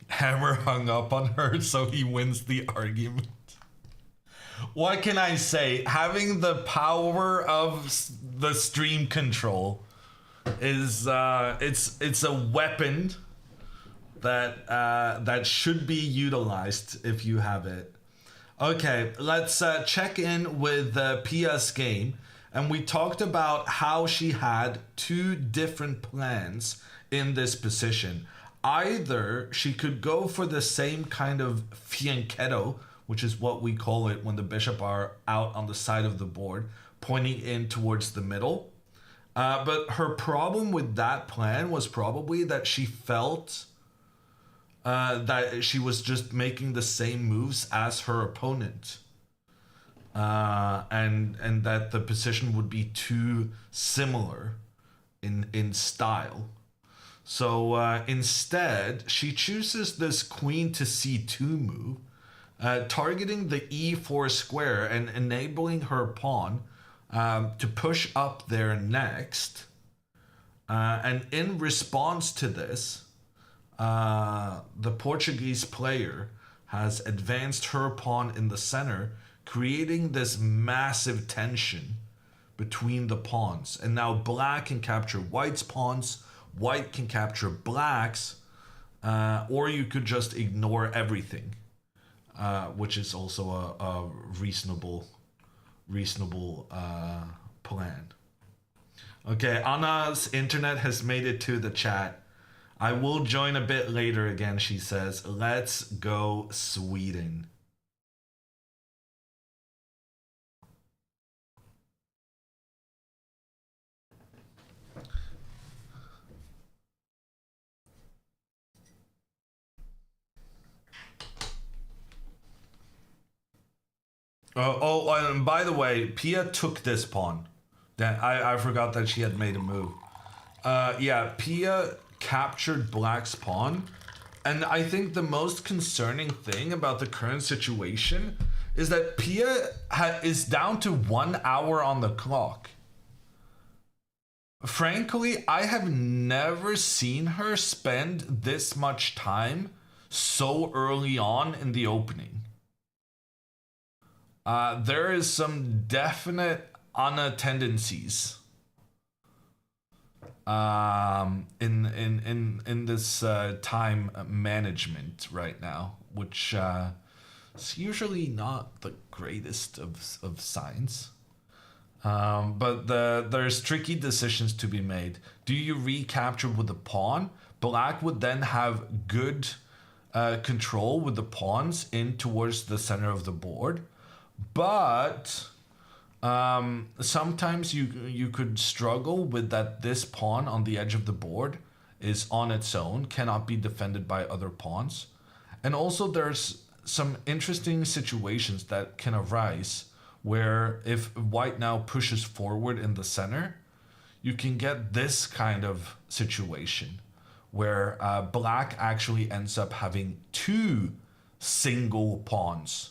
Hammer hung up on her, so he wins the argument. what can I say? Having the power of the stream control is it's a weapon that that should be utilized if you have it. Okay, let's check in with Pia's game. And we talked about how she had two different plans in this position. Either she could go for the same kind of fianchetto, which is what we call it when the bishop are out on the side of the board, pointing in towards the middle. But her problem with that plan was probably that she felt that she was just making the same moves as her opponent. And that the position would be too similar in style. So instead, she chooses this queen to c2 move, targeting the e4 square and enabling her pawn to push up there next. And in response to this, the Portuguese player has advanced her pawn in the center, creating this massive tension between the pawns. And now black can capture white's pawns, white can capture black's, or you could just ignore everything, which is also a reasonable plan. Okay, Anna's internet has made it to the chat. I will join a bit later again, she says. Let's go Sweden. And by the way, Pia took this pawn. I forgot that she had made a move. Yeah, Pia captured black's pawn. And I think the most concerning thing about the current situation is that Pia is down to 1 hour on the clock. Frankly, I have never seen her spend this much time so early on in the opening. There is some definite Anna tendencies in this time management right now, which is usually not the greatest of signs. But there's tricky decisions to be made. Do you recapture with the pawn? Black would then have good control with the pawns in towards the center of the board. But sometimes you could struggle with that this pawn on the edge of the board is on its own, cannot be defended by other pawns. And also there's some interesting situations that can arise where if white now pushes forward in the center, you can get this kind of situation where black actually ends up having two single pawns.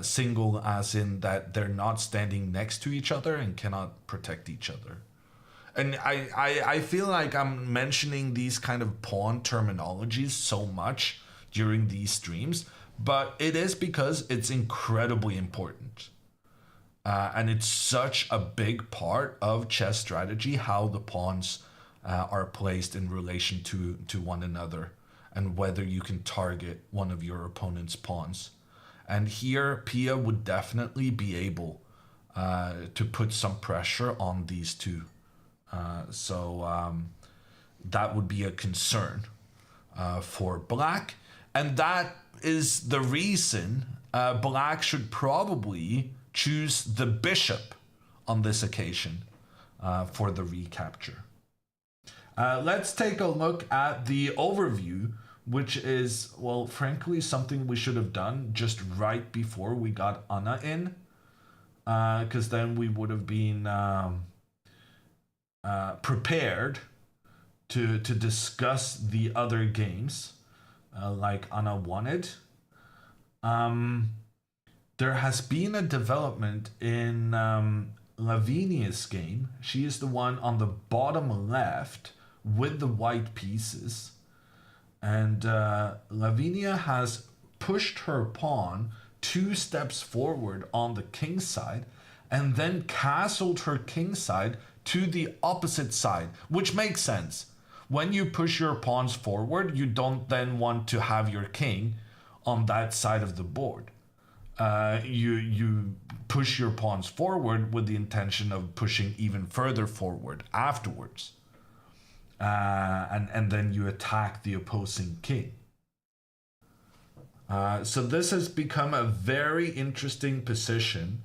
Single as in that they're not standing next to each other and cannot protect each other. And I feel like I'm mentioning these kind of pawn terminologies so much during these streams, but it is because it's incredibly important. And it's such a big part of chess strategy, how the pawns are placed in relation to one another and whether you can target one of your opponent's pawns. And here, Pia would definitely be able to put some pressure on these two. So that would be a concern for black. And that is the reason black should probably choose the bishop on this occasion for the recapture. Let's take a look at the overview, which is, well, frankly, something we should have done just right before we got Anna in, because then we would have been prepared to discuss the other games like Anna wanted. There has been a development in Lavinia's game. She is the one on the bottom left with the white pieces. And Lavinia has pushed her pawn 2 steps forward on the king side and then castled her king side to the opposite side, which makes sense. When you push your pawns forward, you don't then want to have your king on that side of the board. You push your pawns forward with the intention of pushing even further forward afterwards. And then you attack the opposing king. So this has become a very interesting position.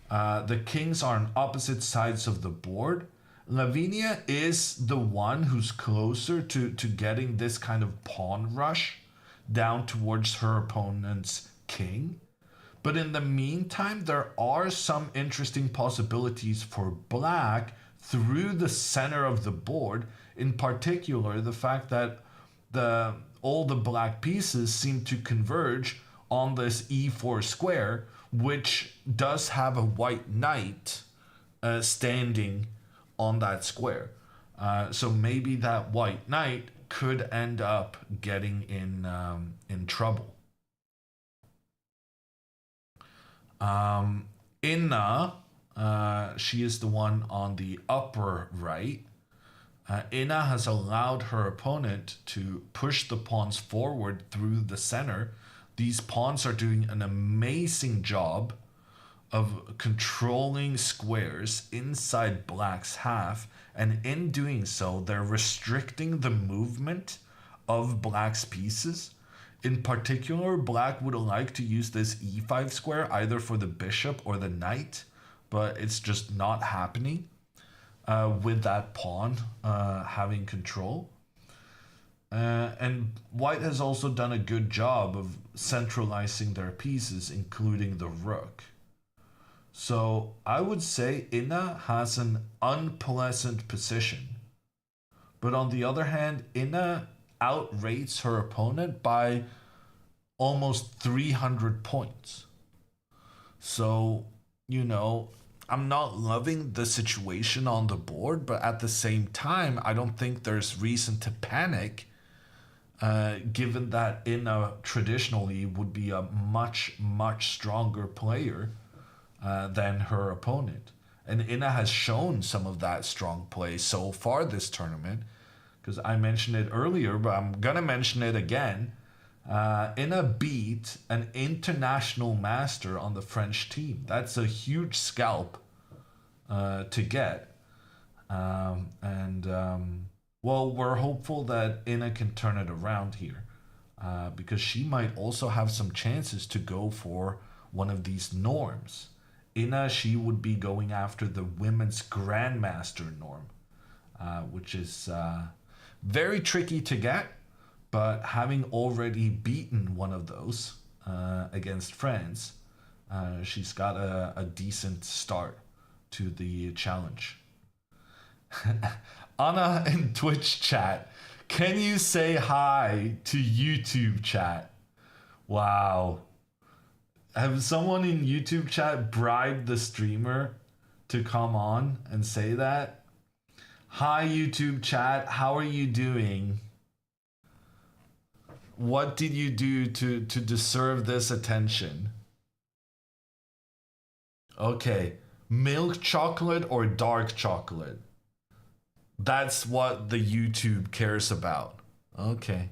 The kings are on opposite sides of the board. Lavinia is the one who's closer to getting this kind of pawn rush down towards her opponent's king. But in the meantime, there are some interesting possibilities for black through the center of the board. In particular, the fact that all the black pieces seem to converge on this e4 square, which does have a white knight standing on that square. So maybe that white knight could end up getting in trouble. Inna, she is the one on the upper right. Inna has allowed her opponent to push the pawns forward through the center. These pawns are doing an amazing job of controlling squares inside black's half, and in doing so, they're restricting the movement of black's pieces. In particular, black would like to use this e5 square either for the bishop or the knight, but it's just not happening with that pawn having control. And white has also done a good job of centralizing their pieces, including the rook. So I would say Inna has an unpleasant position. But on the other hand, Inna outrates her opponent by almost 300 points. So, I'm not loving the situation on the board, but at the same time, I don't think there's reason to panic, given that Inna traditionally would be a much, much stronger player than her opponent. And Inna has shown some of that strong play so far this tournament, because I mentioned it earlier, but I'm going to mention it again. Inna beat an international master on the French team. That's a huge scalp to get. Well, we're hopeful that Inna can turn it around here, because she might also have some chances to go for one of these norms. Inna, she would be going after the women's grandmaster norm, which is very tricky to get, but having already beaten one of those against France, she's got a decent start to the challenge. Anna in Twitch chat, can you say hi to YouTube chat? Wow. Have someone in YouTube chat bribed the streamer to come on and say that? Hi YouTube chat, how are you doing? What did you do to deserve this attention? Okay, milk chocolate or dark chocolate? That's what the YouTube cares about. Okay.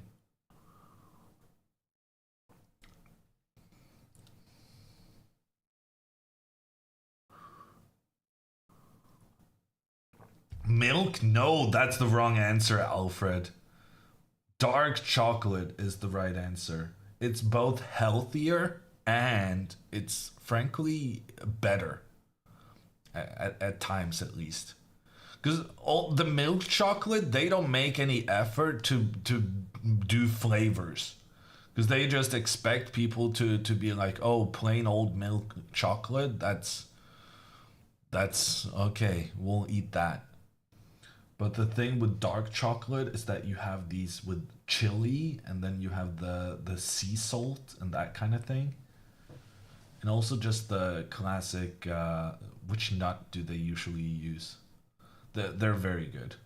Milk? No, that's the wrong answer, Alfred. Dark chocolate is the right answer. It's both healthier and it's frankly better. At times, at least. Because all the milk chocolate, they don't make any effort to do flavors. Because they just expect people to be like, oh, plain old milk chocolate, that's okay, we'll eat that. But the thing with dark chocolate is that you have these with chili, and then you have the sea salt and that kind of thing. And also just the classic, which nut do they usually use? They're very good.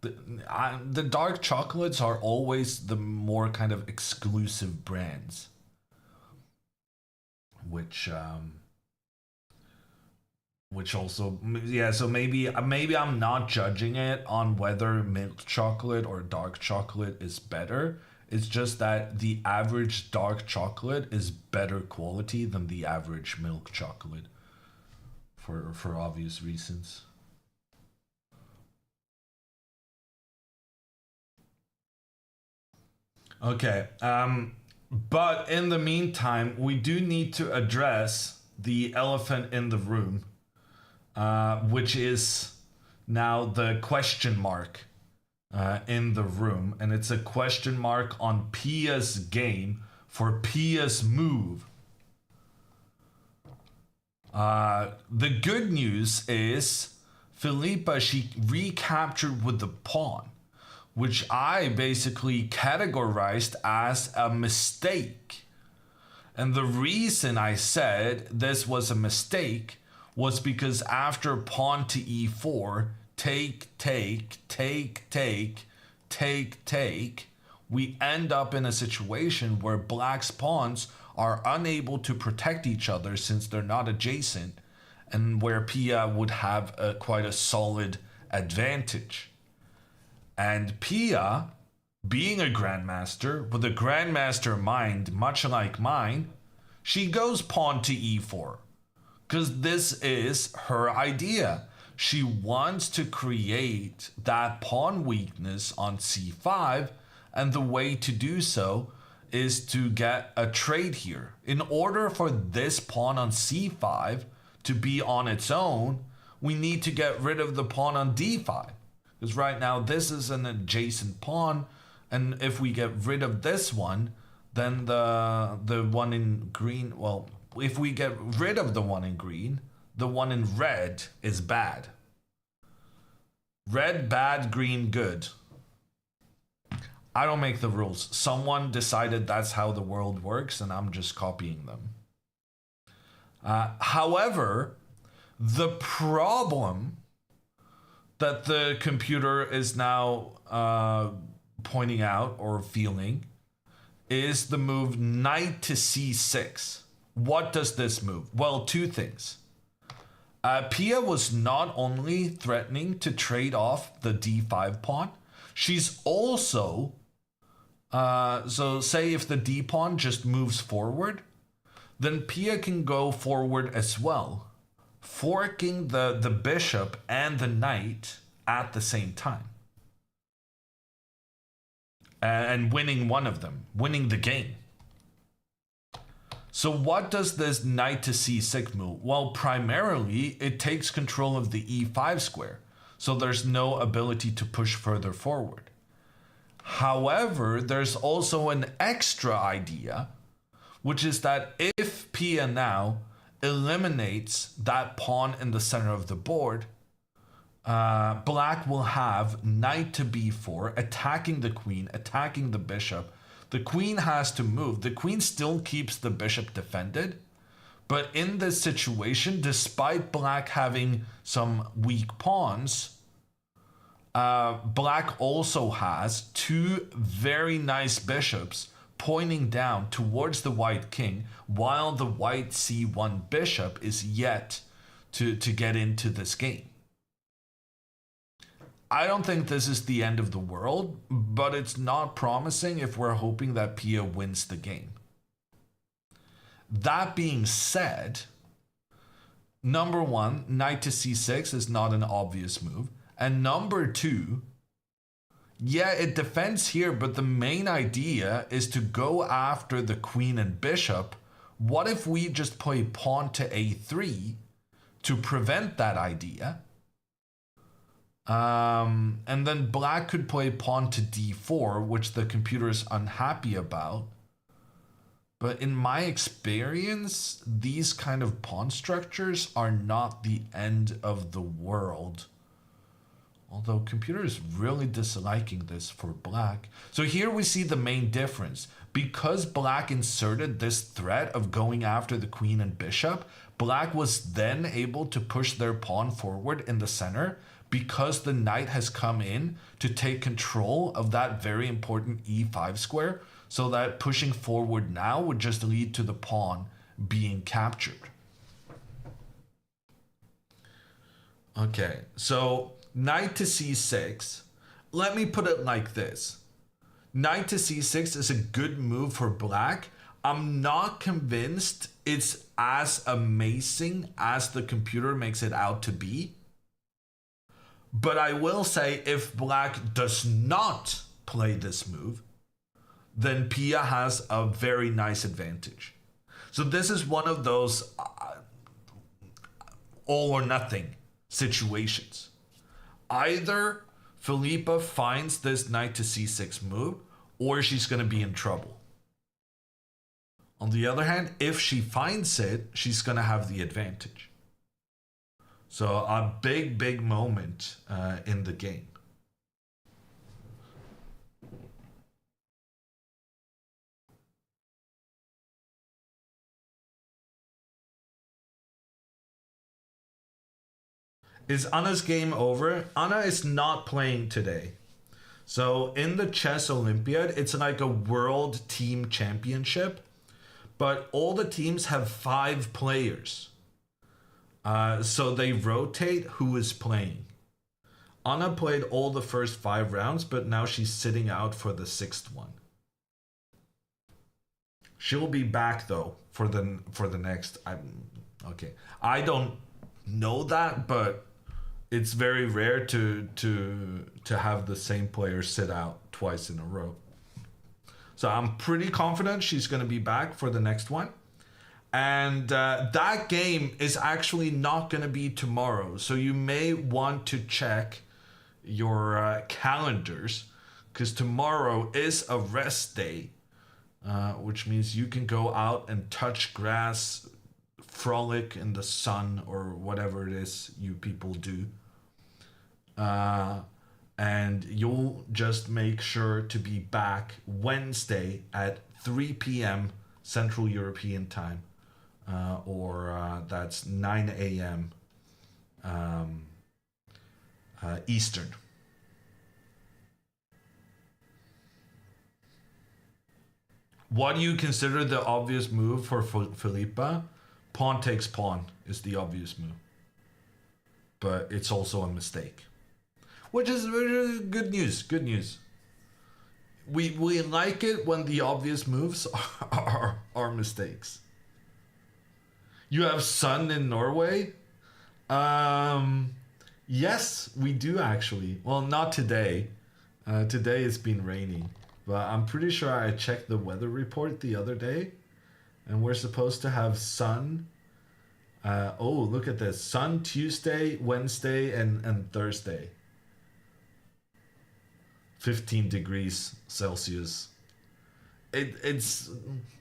The dark chocolates are always the more kind of exclusive brands. which also, yeah, so maybe I'm not judging it on whether milk chocolate or dark chocolate is better. It's just that the average dark chocolate is better quality than the average milk chocolate for obvious reasons. Okay. But in the meantime, we do need to address the elephant in the room, which is now the question mark in the room. And it's a question mark on Pia's game for Pia's move. The good news is Filipa, she recaptured with the pawn, which I basically categorized as a mistake. And the reason I said this was a mistake was because after pawn to e4, take, we end up in a situation where black's pawns are unable to protect each other since they're not adjacent, and where Pia would have quite a solid advantage. And Pia, being a grandmaster with a grandmaster mind much like mine, she goes pawn to e4 because this is her idea. She wants to create that pawn weakness on c5, and the way to do so is to get a trade here. In order for this pawn on c5 to be on its own, we need to get rid of the pawn on d5. Because right now this is an adjacent pawn, and if we get rid of this one, then the one in green, well, if we get rid of the one in green, the one in red is bad. Red bad, green good. I don't make the rules. Someone decided that's how the world works, and I'm just copying them. However, the problem that the computer is now pointing out or feeling is the move knight to c6. What does this move? Well, two things. Pia was not only threatening to trade off the d5 pawn, she's also, so say if the d pawn just moves forward, then Pia can go forward as well, forking the bishop and the knight at the same time. And winning one of them, winning the game. So what does this knight to c6 move? Well, primarily, it takes control of the e5 square, so there's no ability to push further forward. However, there's also an extra idea, which is that if Pia now eliminates that pawn in the center of the board, black will have knight to b4, attacking the queen, attacking the bishop. The queen has to move. The queen still keeps the bishop defended. But in this situation, despite black having some weak pawns, black also has two very nice bishops pointing down towards the white king, while the white c1 bishop is yet to get into this game. I don't think this is the end of the world, but it's not promising if we're hoping that Pia wins the game. That being said, number one, knight to c6 is not an obvious move. And number two, yeah, it defends here, but the main idea is to go after the queen and bishop. What if we just play pawn to a3 to prevent that idea? And then black could play pawn to d4, which the computer is unhappy about. But in my experience, these kind of pawn structures are not the end of the world. Although computer is really disliking this for black. So here we see the main difference. Because black inserted this threat of going after the queen and bishop, black was then able to push their pawn forward in the center, because the knight has come in to take control of that very important e5 square, so that pushing forward now would just lead to the pawn being captured. Okay, so knight to c6. Let me put it like this. Knight to c6 is a good move for black. I'm not convinced it's as amazing as the computer makes it out to be. But I will say if black does not play this move, then Pia has a very nice advantage. So this is one of those all or nothing situations. Either Felipa finds this knight to c6 move, or she's going to be in trouble. On the other hand, if she finds it, she's going to have the advantage. So a big moment in the game. Is Anna's game over? Anna is not playing today. So in the chess Olympiad, it's like a world team championship, but all the teams have 5 players. So they rotate who is playing. Anna played all the first 5 rounds, but now she's sitting out for the 6th one. She'll be back though for the next. Okay. I don't know that, but it's very rare to have the same player sit out twice in a row. So I'm pretty confident she's going to be back for the next one. And that game is actually not going to be tomorrow. So you may want to check your calendars, because tomorrow is a rest day, which means you can go out and touch grass, frolic in the sun, or whatever it is you people do. And you'll just make sure to be back Wednesday at 3 p.m. Central European time, or that's 9 a.m. Eastern. What do you consider the obvious move for Felipa? Pawn takes pawn is the obvious move, but it's also a mistake. Which is good news. Good news. We like it when the obvious moves are mistakes. You have sun in Norway? Yes, we do actually. Well, not today. Today it's been raining, but I'm pretty sure I checked the weather report the other day, and we're supposed to have sun. Oh, look at this. Sun Tuesday, Wednesday, and Thursday. 15 degrees Celsius. It's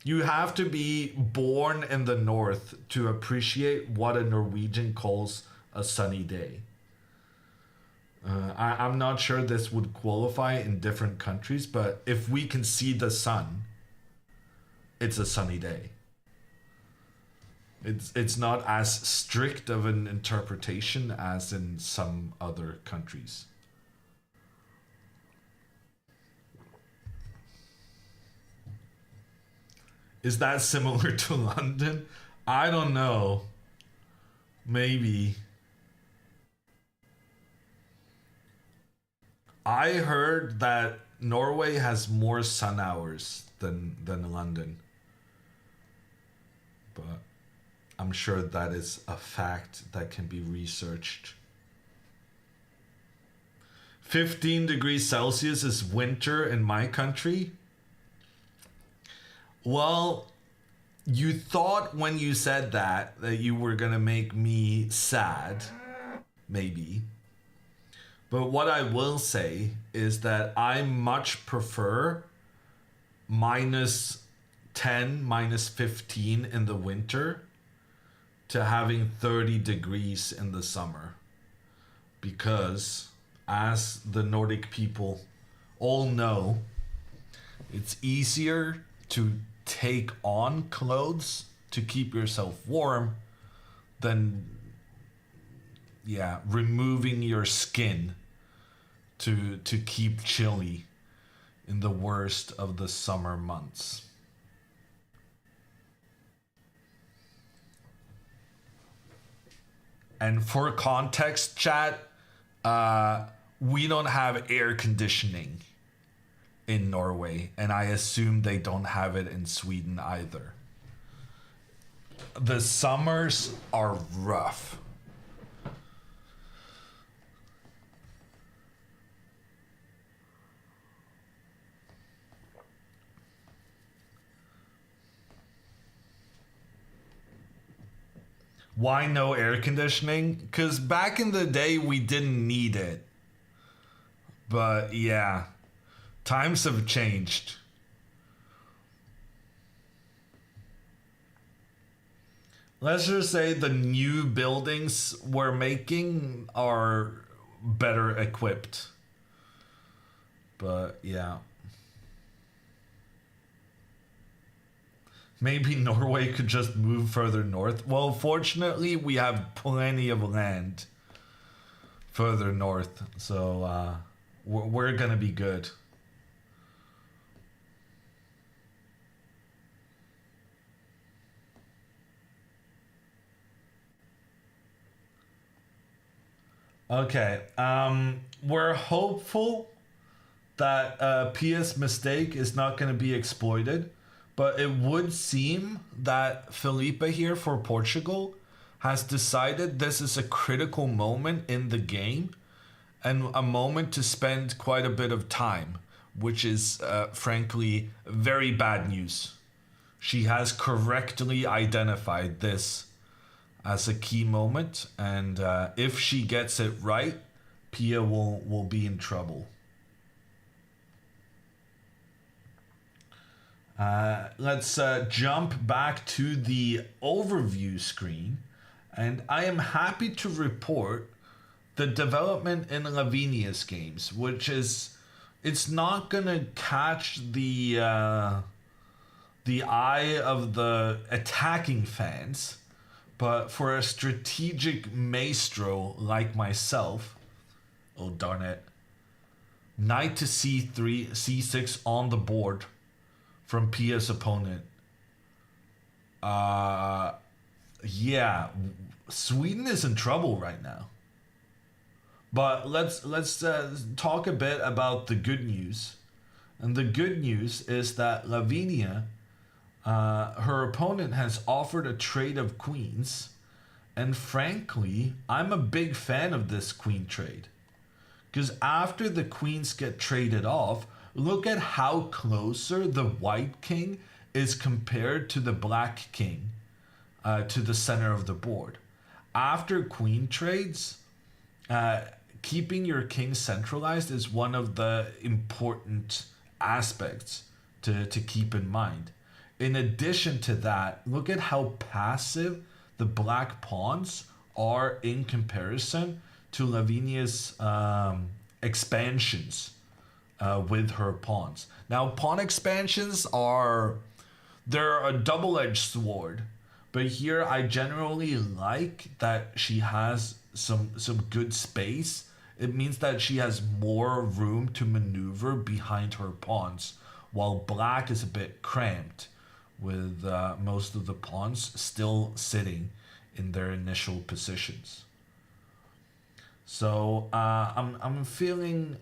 you have to be born in the north to appreciate what a Norwegian calls a sunny day. I'm not sure this would qualify in different countries, but if we can see the sun, it's a sunny day. It's not as strict of an interpretation as in some other countries. Is that similar to London? I don't know. Maybe. I heard that Norway has more sun hours than London. But I'm sure that is a fact that can be researched. 15 degrees Celsius is winter in my country. Well, you thought when you said that you were going to make me sad, maybe. But what I will say is that I much prefer minus 10, minus 15 in the winter to having 30 degrees in the summer. Because, as the Nordic people all know, it's easier to take on clothes to keep yourself warm than removing your skin to keep chilly in the worst of the summer months. And for context, chat, we don't have air conditioning in Norway, and I assume they don't have it in Sweden either. The summers are rough. Why no air conditioning? Because back in the day, we didn't need it. But yeah, times have changed. Let's just say the new buildings we're making are better equipped. But yeah. Maybe Norway could just move further north. Well, fortunately, we have plenty of land further north. So we're going to be good. Okay. We're hopeful that Pia's mistake is not going to be exploited. But it would seem that Felipe here for Portugal has decided this is a critical moment in the game and a moment to spend quite a bit of time, which is frankly very bad news. She has correctly identified this as a key moment, and if she gets it right, Pia will be in trouble. Let's jump back to the overview screen, and I am happy to report the development in Lavinia's games, which is, it's not gonna catch the eye of the attacking fans, but for a strategic maestro like myself, oh darn it, knight to c3, c6 on the board from Pia's opponent. Yeah, Sweden is in trouble right now. But let's talk a bit about the good news. And the good news is that Lavinia, her opponent has offered a trade of queens. And frankly, I'm a big fan of this queen trade. Because after the queens get traded off, look at how closer the white king is compared to the black king to the center of the board. After queen trades, keeping your king centralized is one of the important aspects to keep in mind. In addition to that, look at how passive the black pawns are in comparison to Lavinia's expansions with her pawns. Now, pawn expansions they're a double-edged sword, but here I generally like that she has some good space. It means that she has more room to maneuver behind her pawns, while black is a bit cramped with most of the pawns still sitting in their initial positions. So I'm feeling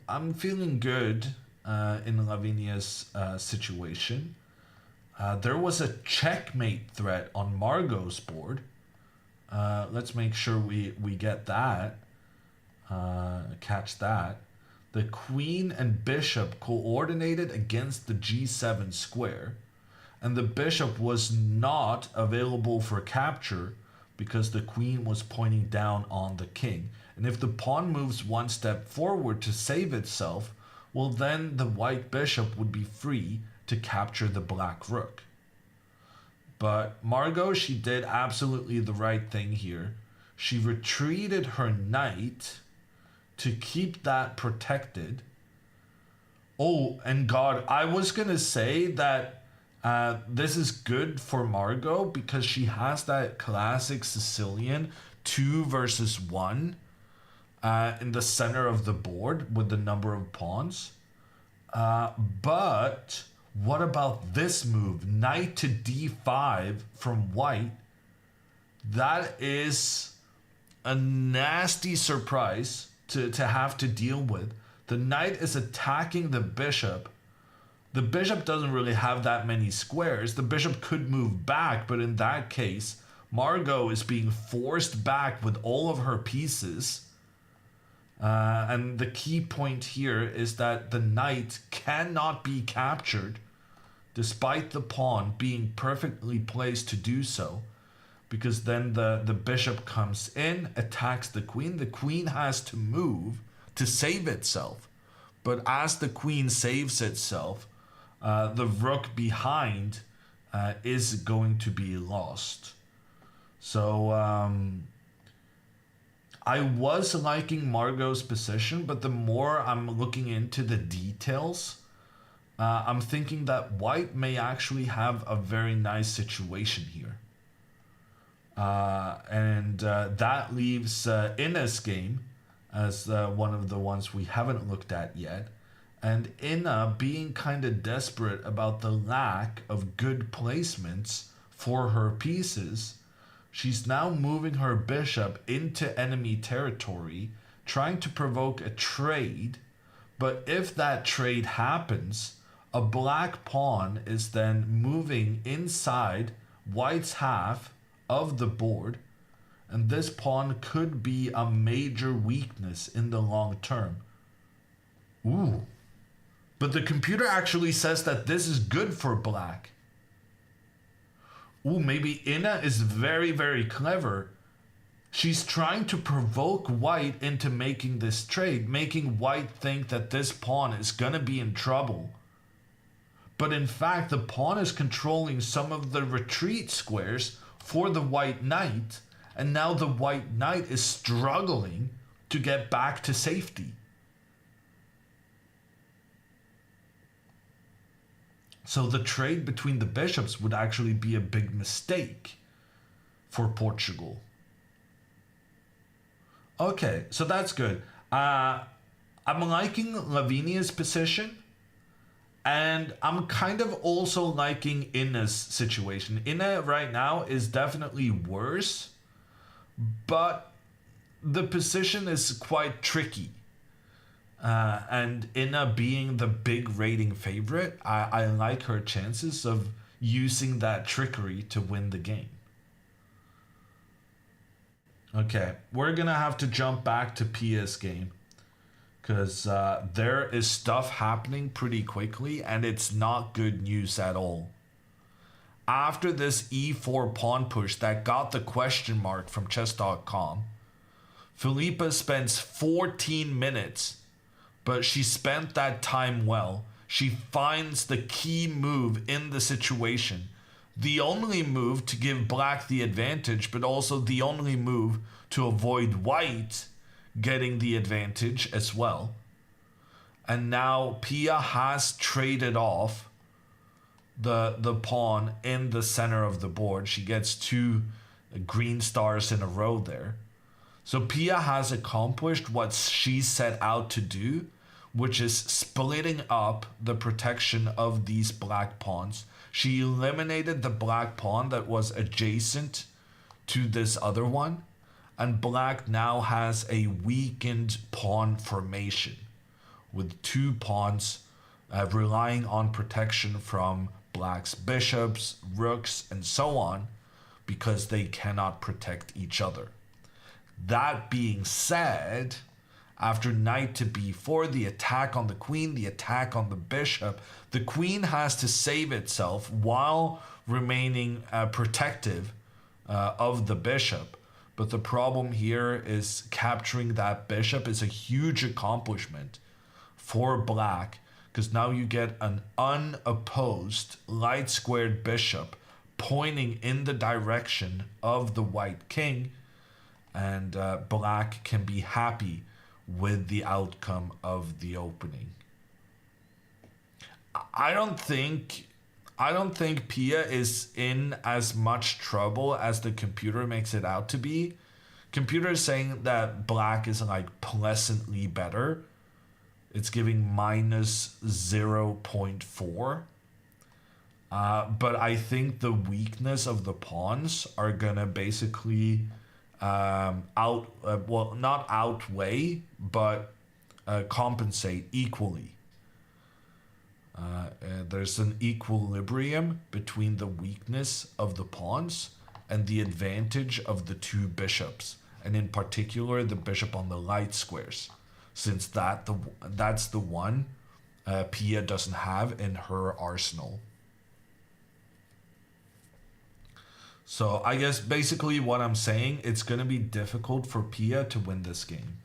good in Lavinia's situation. There was a checkmate threat on Margot's board. Let's make sure we get that. Catch that. The queen and bishop coordinated against the g7 square, and the bishop was not available for capture because the queen was pointing down on the king. And if the pawn moves one step forward to save itself, well, then the white bishop would be free to capture the black rook. But Margot, she did absolutely the right thing here. She retreated her knight to keep that protected. Oh, and God, I was going to say that this is good for Margot because she has that classic Sicilian 2 versus 1 in the center of the board with the number of pawns. But what about this move? Knight to d5 from white. That is a nasty surprise to have to deal with. The knight is attacking the bishop. The bishop doesn't really have that many squares. The bishop could move back, but in that case, Margot is being forced back with all of her pieces. And the key point here is that the knight cannot be captured, despite the pawn being perfectly placed to do so. Because then the bishop comes in, attacks the queen. The queen has to move to save itself. But as the queen saves itself, the rook behind is going to be lost. So I was liking Margot's position, but the more I'm looking into the details, I'm thinking that white may actually have a very nice situation here. And that leaves Inna's game as one of the ones we haven't looked at yet. And Inna being kind of desperate about the lack of good placements for her pieces, she's now moving her bishop into enemy territory, trying to provoke a trade. But if that trade happens, a black pawn is then moving inside white's half of the board, and this pawn could be a major weakness in the long term. Ooh. But the computer actually says that this is good for black. Ooh, maybe Inna is very, very clever. She's trying to provoke white into making this trade, making white think that this pawn is gonna be in trouble. But in fact, the pawn is controlling some of the retreat squares for the white knight, and now the white knight is struggling to get back to safety. So the trade between the bishops would actually be a big mistake for Portugal. Okay, so that's good. I'm liking Lavinia's position, and I'm kind of also liking Inna's situation. Inna right now is definitely worse, but the position is quite tricky. And Inna being the big rating favorite, I like her chances of using that trickery to win the game. Okay, we're gonna have to jump back to Pia's game, because there is stuff happening pretty quickly, and it's not good news at all. After this e4 pawn push that got the question mark from chess.com, Felipa spends 14 minutes, but she spent that time well. She finds the key move in the situation. The only move to give black the advantage, but also the only move to avoid white getting the advantage as well. And now Pia has traded off the pawn in the center of the board. She gets 2 green stars in a row there. So Pia has accomplished what she set out to do, which is splitting up the protection of these black pawns. She eliminated the black pawn that was adjacent to this other one, and black now has a weakened pawn formation with 2 pawns relying on protection from black's bishops, rooks, and so on, because they cannot protect each other. That being said, after knight to b4, the attack on the queen, the attack on the bishop, the queen has to save itself while remaining protective of the bishop. But the problem here is capturing that bishop is a huge accomplishment for black, because now you get an unopposed light squared bishop pointing in the direction of the white king, and black can be happy with the outcome of the opening. I don't think Pia is in as much trouble as the computer makes it out to be. Computer is saying that black is like pleasantly better. It's giving minus 0.4. But I think the weakness of the pawns are gonna basically well, not outweigh, but compensate equally. There's an equilibrium between the weakness of the pawns and the advantage of the two bishops, and in particular the bishop on the light squares, since that's the one Pia doesn't have in her arsenal. So I guess basically what I'm saying, it's gonna be difficult for Pia to win this game.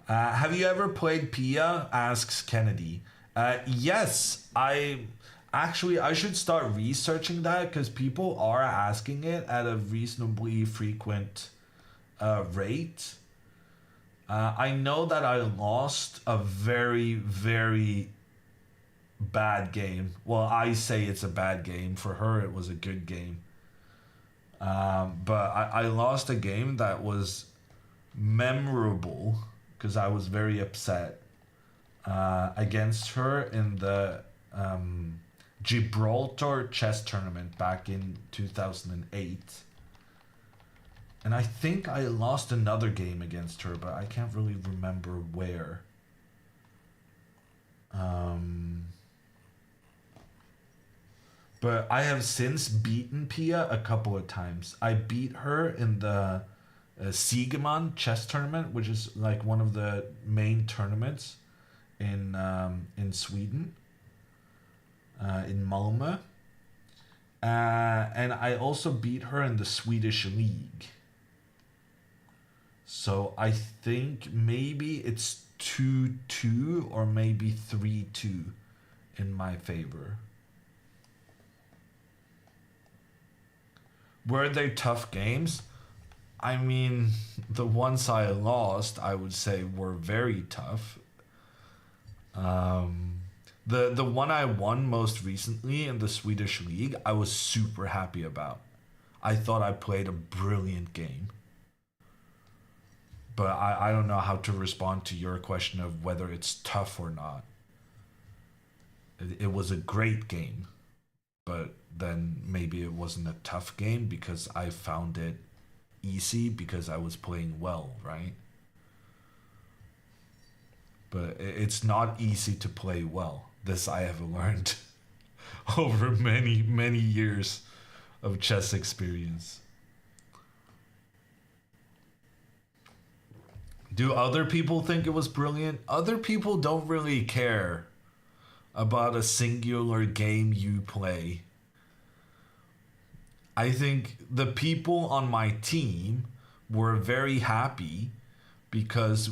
Have you ever played Pia? Asks Kennedy. Yes, I should start researching that because people are asking it at a reasonably frequent rate. I know that I lost a very, very bad game. Well, I say it's a bad game. For her, it was a good game. But I lost a game that was memorable because I was very upset against her in the Gibraltar chess tournament back in 2008. And I think I lost another game against her, but I can't really remember where. But I have since beaten Pia a couple of times. I beat her in the Siegemann chess tournament, which is like one of the main tournaments in Sweden, in Malmö. And I also beat her in the Swedish league. So I think maybe it's 2-2 or maybe 3-2 in my favor. Were they tough games? I mean, the ones I lost, I would say, were very tough. The one I won most recently in the Swedish league, I was super happy about. I thought I played a brilliant game. But I don't know how to respond to your question of whether it's tough or not. It was a great game, but then maybe it wasn't a tough game because I found it easy because I was playing well, right? But it's not easy to play well. This I have learned over many, many years of chess experience. Do other people think it was brilliant? Other people don't really care about a singular game you play. I think the people on my team were very happy because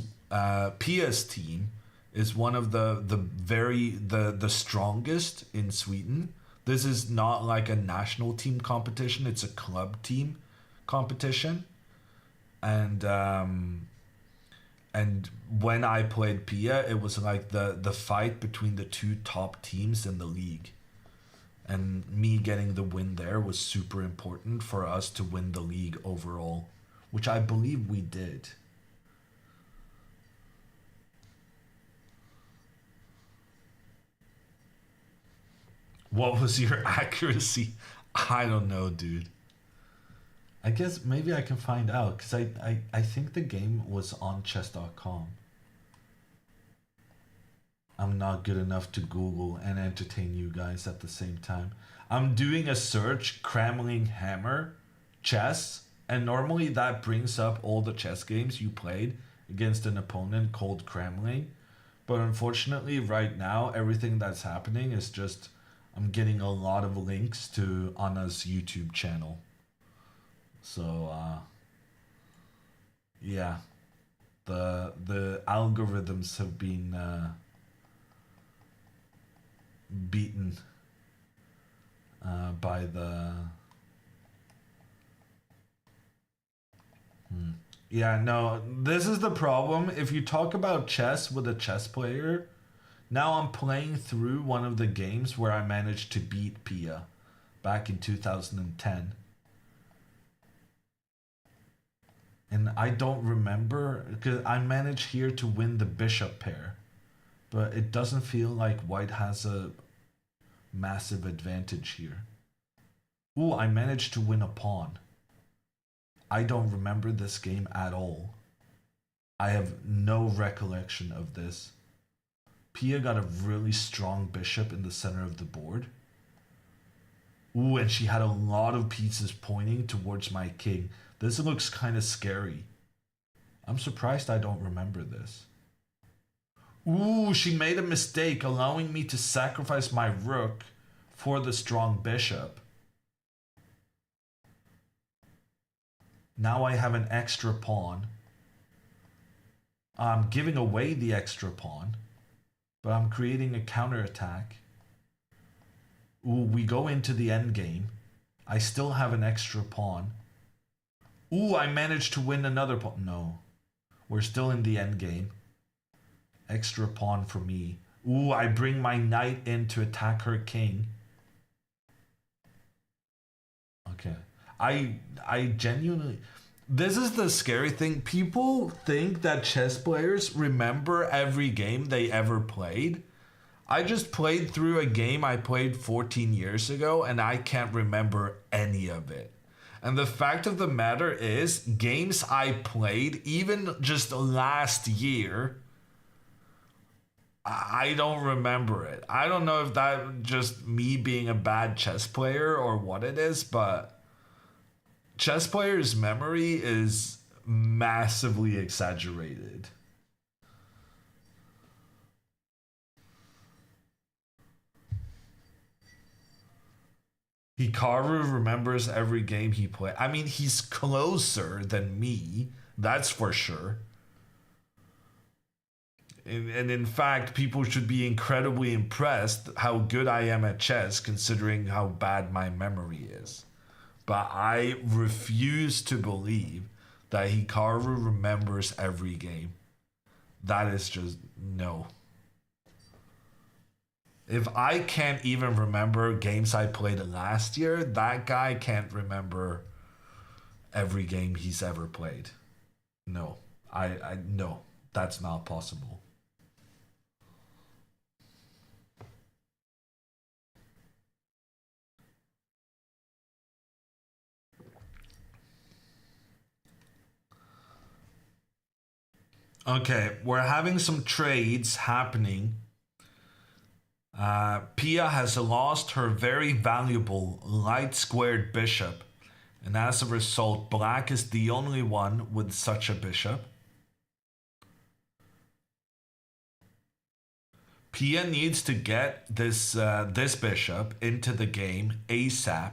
Pia's team is one of the strongest in Sweden. This is not like a national team competition, it's a club team competition. And when I played Pia, it was like the fight between the two top teams in the league. And me getting the win there was super important for us to win the league overall, which I believe we did. What was your accuracy? I don't know, dude. I guess maybe I can find out because I think the game was on chess.com. I'm not good enough to Google and entertain you guys at the same time. I'm doing a search, Kremlin Hammer, chess, and normally that brings up all the chess games you played against an opponent called Kremlin. But unfortunately, right now, everything that's happening is just I'm getting a lot of links to Anna's YouTube channel. So yeah, the algorithms have been beaten by the yeah, no, this is the problem. If you talk about chess with a chess player, now I'm playing through one of the games where I managed to beat Pia back in 2010. And I don't remember because I managed here to win the bishop pair. But it doesn't feel like white has a massive advantage here. Ooh, I managed to win a pawn. I don't remember this game at all. I have no recollection of this. Pia got a really strong bishop in the center of the board. Ooh, and she had a lot of pieces pointing towards my king. This looks kind of scary. I'm surprised I don't remember this. Ooh, she made a mistake allowing me to sacrifice my rook for the strong bishop. Now I have an extra pawn. I'm giving away the extra pawn, but I'm creating a counterattack. Ooh, we go into the endgame. I still have an extra pawn. Ooh, I managed to win another pawn. No, we're still in the endgame. Extra pawn for me. Ooh, I bring my knight in to attack her king. Okay. I genuinely... This is the scary thing. People think that chess players remember every game they ever played. I just played through a game I played 14 years ago and I can't remember any of it. And the fact of the matter is, games I played, even just last year, I don't remember it. I don't know if that just me being a bad chess player or what it is, but chess players' memory is massively exaggerated. Hikaru remembers every game he played. I mean, he's closer than me, that's for sure. And in fact, people should be incredibly impressed how good I am at chess considering how bad my memory is. But I refuse to believe that Hikaru remembers every game. That is just no. If I can't even remember games I played last year, that guy can't remember every game he's ever played. No. I no, that's not possible. Okay, we're having some trades happening. Pia has lost her very valuable light squared bishop, and as a result, black is the only one with such a bishop. Pia needs to get this bishop into the game ASAP.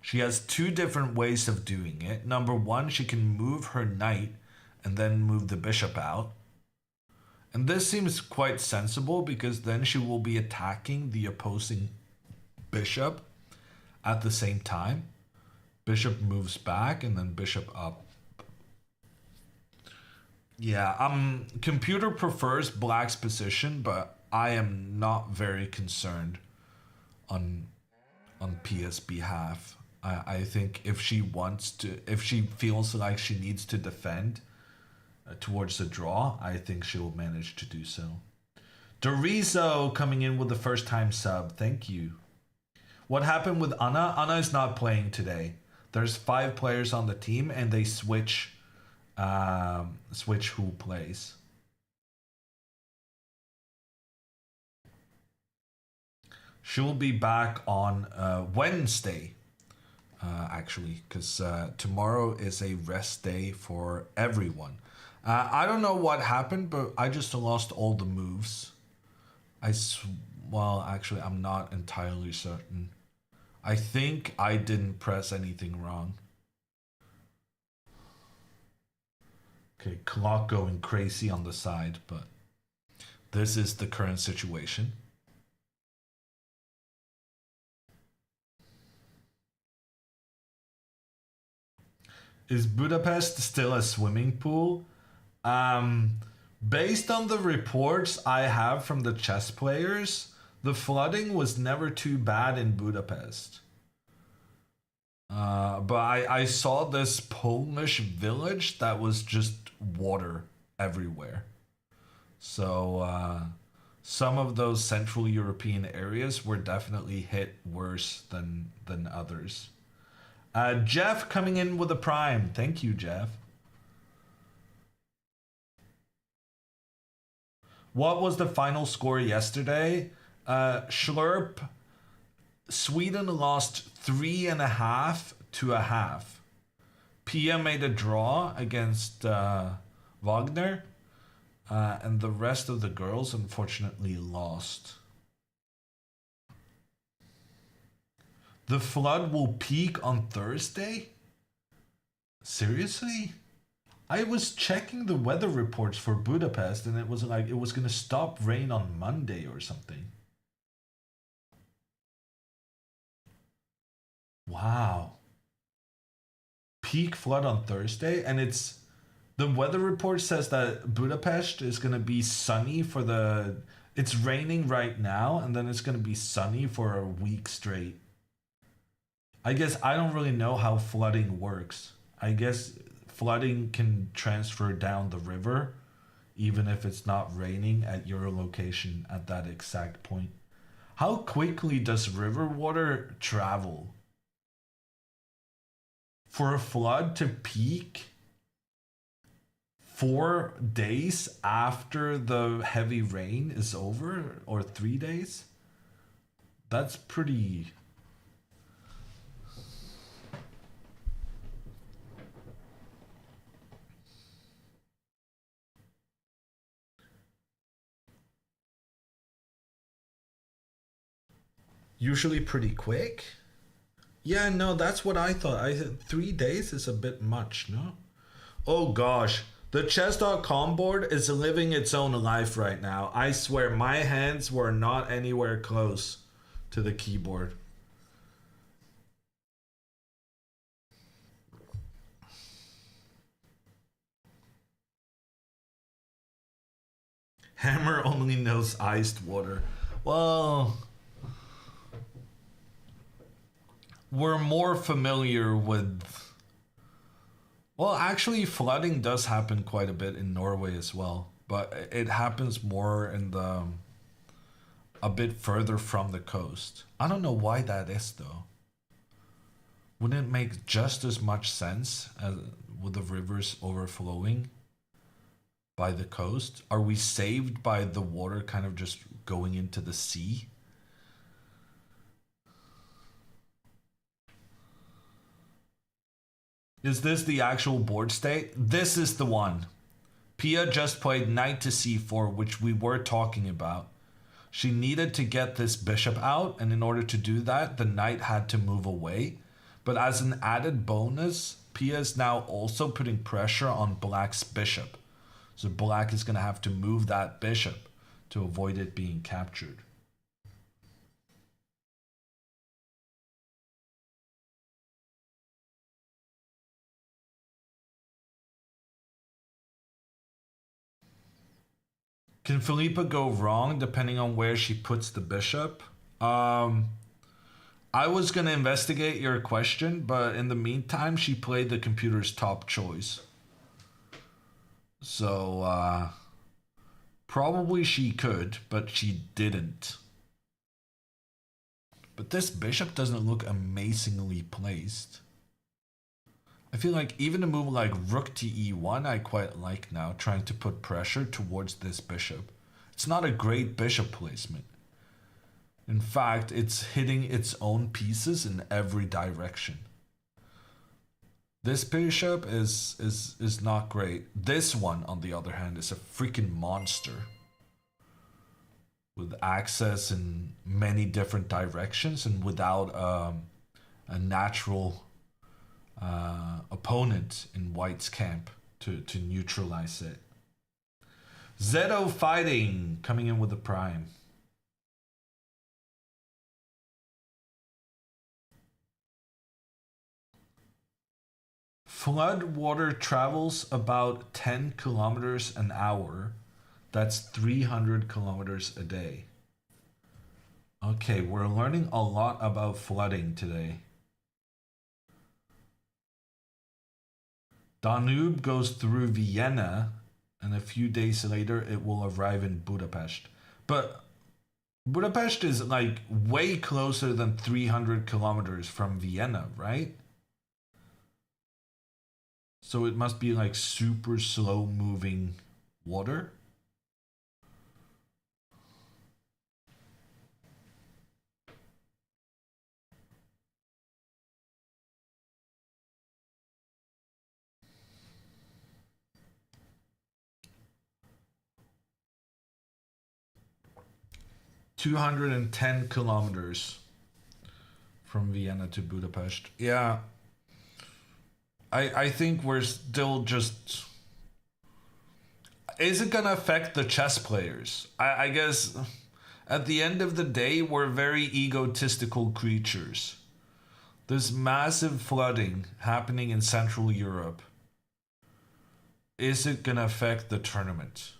She has two different ways of doing it. Number one, she can move her knight and then move the bishop out. And this seems quite sensible because then she will be attacking the opposing bishop at the same time. Bishop moves back and then bishop up. Yeah, computer prefers black's position, but I am not very concerned on Pia's behalf. I think if she feels like she needs to defend towards the draw, I think she will manage to do so. Dorizo coming in with the first time sub. Thank you. What happened with Anna? Anna is not playing today. There's 5 players on the team and they switch who plays. She'll be back on Wednesday, actually, because tomorrow is a rest day for everyone. I don't know what happened, but I just lost all the moves. Well, actually, I'm not entirely certain. I think I didn't press anything wrong. Okay, clock going crazy on the side, but this is the current situation. Is Budapest still a swimming pool? Based on the reports I have from the chess players, the flooding was never too bad in Budapest. But I saw this Polish village that was just water everywhere. So some of those Central European areas were definitely hit worse than others. Jeff coming in with a prime. Thank you, Jeff. What was the final score yesterday? Schlurp, Sweden lost 3.5 to a half. Pia made a draw against Wagner, and the rest of the girls unfortunately lost. The flood will peak on Thursday? Seriously? I was checking the weather reports for Budapest and it was like it was gonna stop rain on Monday or something. Wow. Peak flood on Thursday, and the weather report says that Budapest is gonna be sunny for the. It's raining right now, and then it's gonna be sunny for a week straight. I guess I don't really know how flooding works. I guess flooding can transfer down the river, even if it's not raining at your location at that exact point. How quickly does river water travel? For a flood to peak 4 days after the heavy rain is over, or 3 days, that's pretty. Usually pretty quick. Yeah, no, that's what I thought. I said 3 days is a bit much, no? Oh gosh, the chess.com board is living its own life right now. I swear my hands were not anywhere close to the keyboard. Hammer only knows iced water. Well, we're more familiar with. Well, actually, flooding does happen quite a bit in Norway as well, but it happens more in the a bit further from the coast. I don't know why that is though. Wouldn't it make just as much sense as with the rivers overflowing by the coast? Are we saved by the water kind of just going into the sea? Is this the actual board state? This is the one. Pia just played knight to c4, which we were talking about. She needed to get this bishop out, and in order to do that, the knight had to move away. But as an added bonus, Pia is now also putting pressure on black's bishop. So black is going to have to move that bishop to avoid it being captured. Can Philippa go wrong depending on where she puts the bishop? I was going to investigate your question, but in the meantime, she played the computer's top choice. So, probably she could, but she didn't. But this bishop doesn't look amazingly placed. I feel like even a move like rook to e1 I quite like now, trying to put pressure towards this bishop. It's not a great bishop placement. In fact, it's hitting its own pieces in every direction. This bishop is not great. This one, on the other hand, is a freaking monster. With access in many different directions and without a natural opponent in white's camp to neutralize it. Zeto fighting, coming in with the prime. Flood water travels about 10 kilometers an hour. That's 300 kilometers a day. Okay, we're learning a lot about flooding today. Danube goes through Vienna, and a few days later it will arrive in Budapest. But Budapest is like way closer than 300 kilometers from Vienna, right? So it must be like super slow moving water. $210 kilometers from Vienna to Budapest. Yeah, I think we're still just. Is it gonna affect the chess players? I guess at the end of the day, we're very egotistical creatures. There's massive flooding happening in Central Europe. Is it gonna affect the tournament?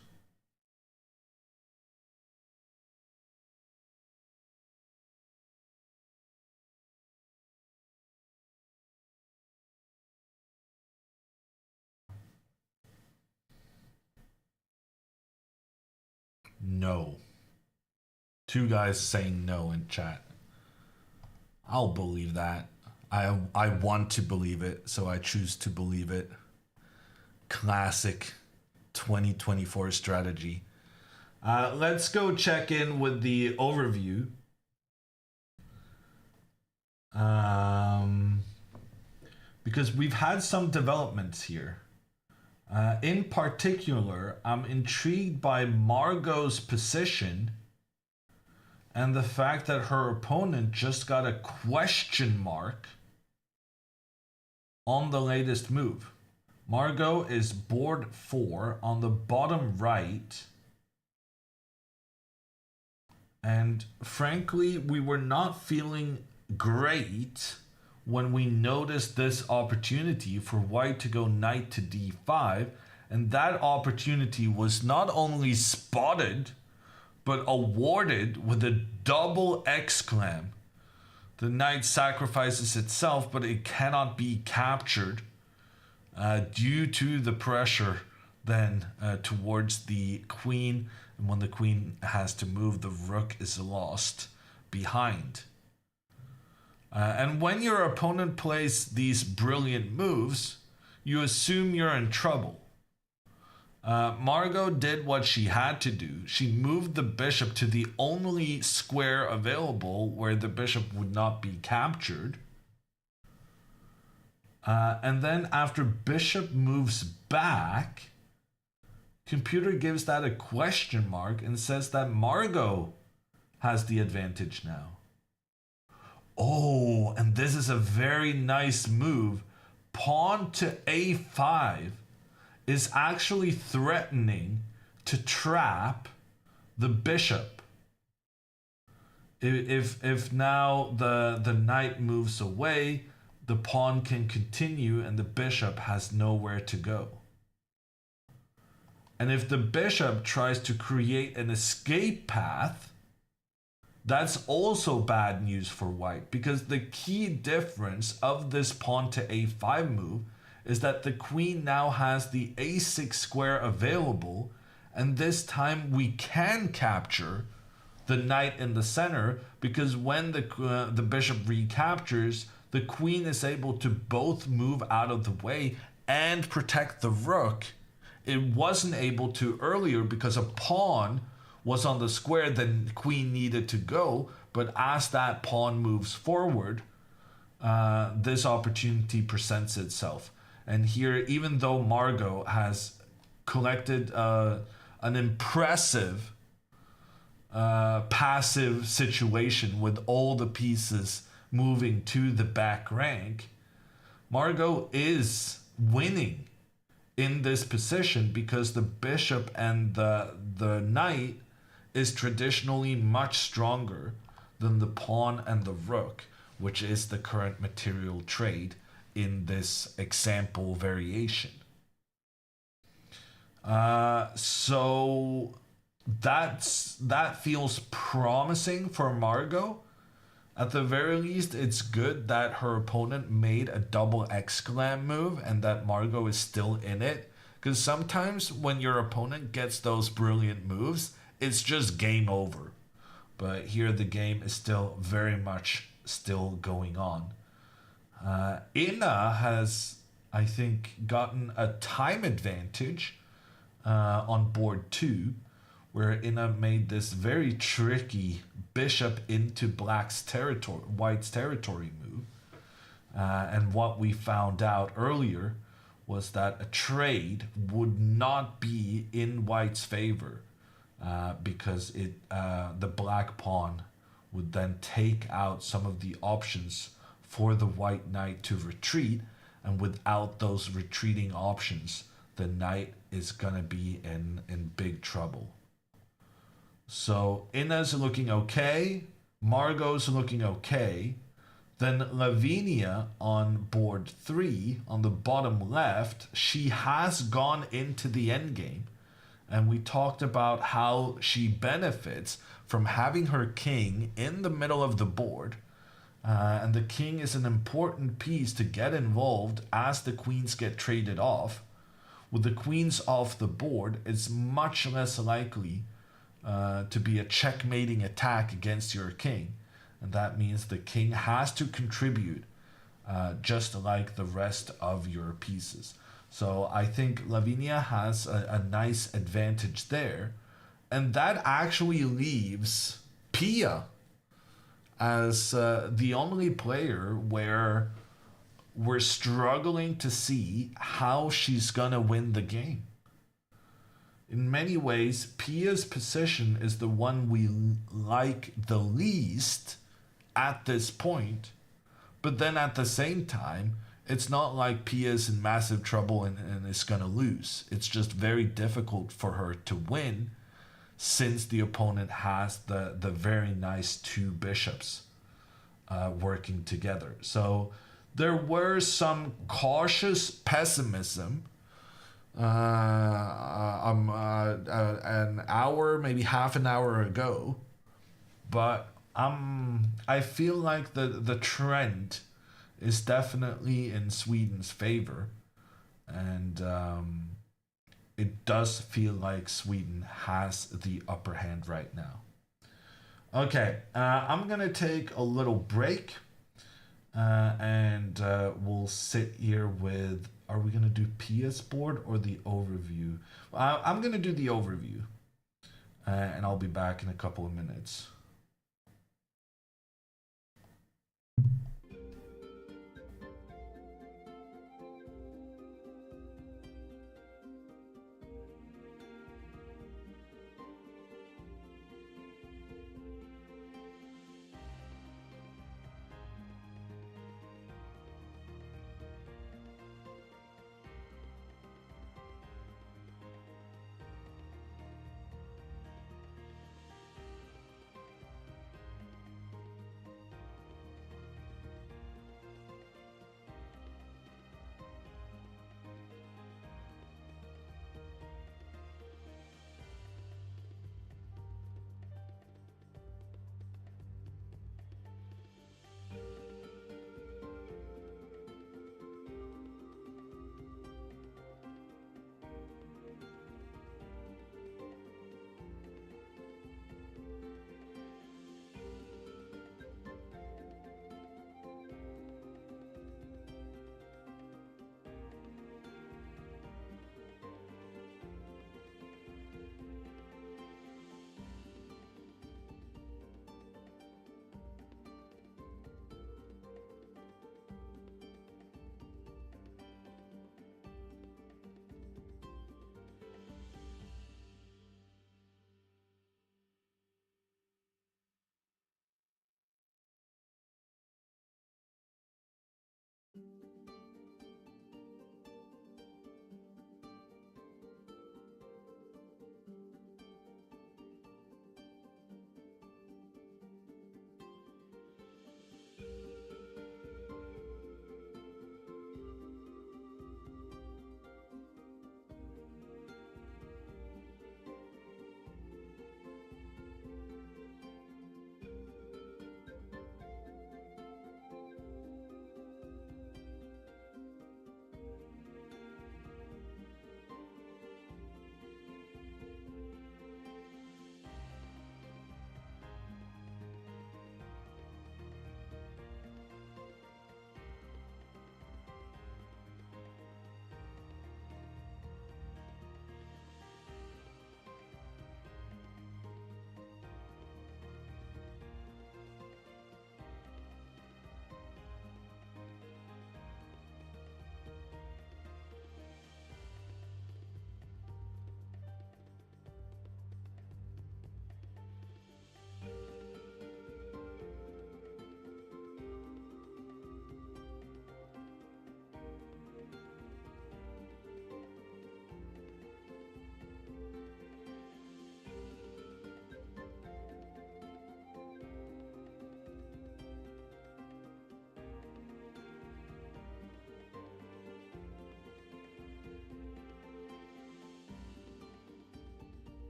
No. Two guys saying no in chat. I'll believe that. I want to believe it, so I choose to believe it. Classic 2024 strategy. Let's go check in with the overview. Because we've had some developments here. In particular, I'm intrigued by Margot's position and the fact that her opponent just got a question mark on the latest move. Margot is board 4 on the bottom right. And frankly, we were not feeling great when we noticed this opportunity for white to go knight to d5. And that opportunity was not only spotted, but awarded with a double exclam. The knight sacrifices itself, but it cannot be captured due to the pressure then towards the queen. And when the queen has to move, the rook is lost behind. And when your opponent plays these brilliant moves, you assume you're in trouble. Margot did what she had to do. She moved the bishop to the only square available where the bishop would not be captured. And then after bishop moves back, computer gives that a question mark and says that Margot has the advantage now. Oh, and this is a very nice move. Pawn to a5 is actually threatening to trap the bishop. If now the knight moves away, the pawn can continue and the bishop has nowhere to go. And if the bishop tries to create an escape path, that's also bad news for white, because the key difference of this pawn to a5 move is that the queen now has the a6 square available, and this time we can capture the knight in the center, because when the bishop recaptures, the queen is able to both move out of the way and protect the rook. It wasn't able to earlier because a pawn was on the square, then queen needed to go. But as that pawn moves forward, this opportunity presents itself. And here, even though Margot has collected an impressive passive situation with all the pieces moving to the back rank, Margot is winning in this position because the bishop and the knight is traditionally much stronger than the pawn and the rook, which is the current material trade in this example variation. So that feels promising for Margot. At the very least, it's good that her opponent made a double exclam move and that Margot is still in it. Because sometimes when your opponent gets those brilliant moves, it's just game over. But here the game is still very much still going on. Ina has, I think, gotten a time advantage on board 2, where Ina made this very tricky bishop into white's territory move. And what we found out earlier was that a trade would not be in white's favor, because the black pawn would then take out some of the options for the white knight to retreat, and without those retreating options, the knight is gonna be in big trouble. So Ina's looking okay, Margot's looking okay. Then Lavinia on board 3 on the bottom left, she has gone into the endgame. And we talked about how she benefits from having her king in the middle of the board. And the king is an important piece to get involved as the queens get traded off. With the queens off the board, it's much less likely to be a checkmating attack against your king. And that means the king has to contribute just like the rest of your pieces. So I think Lavinia has a nice advantage there. And that actually leaves Pia as the only player where we're struggling to see how she's gonna win the game. In many ways, Pia's position is the one we like the least at this point. But then at the same time, it's not like Pia's in massive trouble and is gonna lose. It's just very difficult for her to win, since the opponent has the very nice 2 bishops working together. So there were some cautious pessimism an hour, maybe half an hour ago, but I feel like the trend is definitely in Sweden's favor, and it does feel like Sweden has the upper hand right now. Okay, I'm gonna take a little break, and we'll sit here with. Are we gonna do PS board or the overview? I'm gonna do the overview, and I'll be back in a couple of minutes.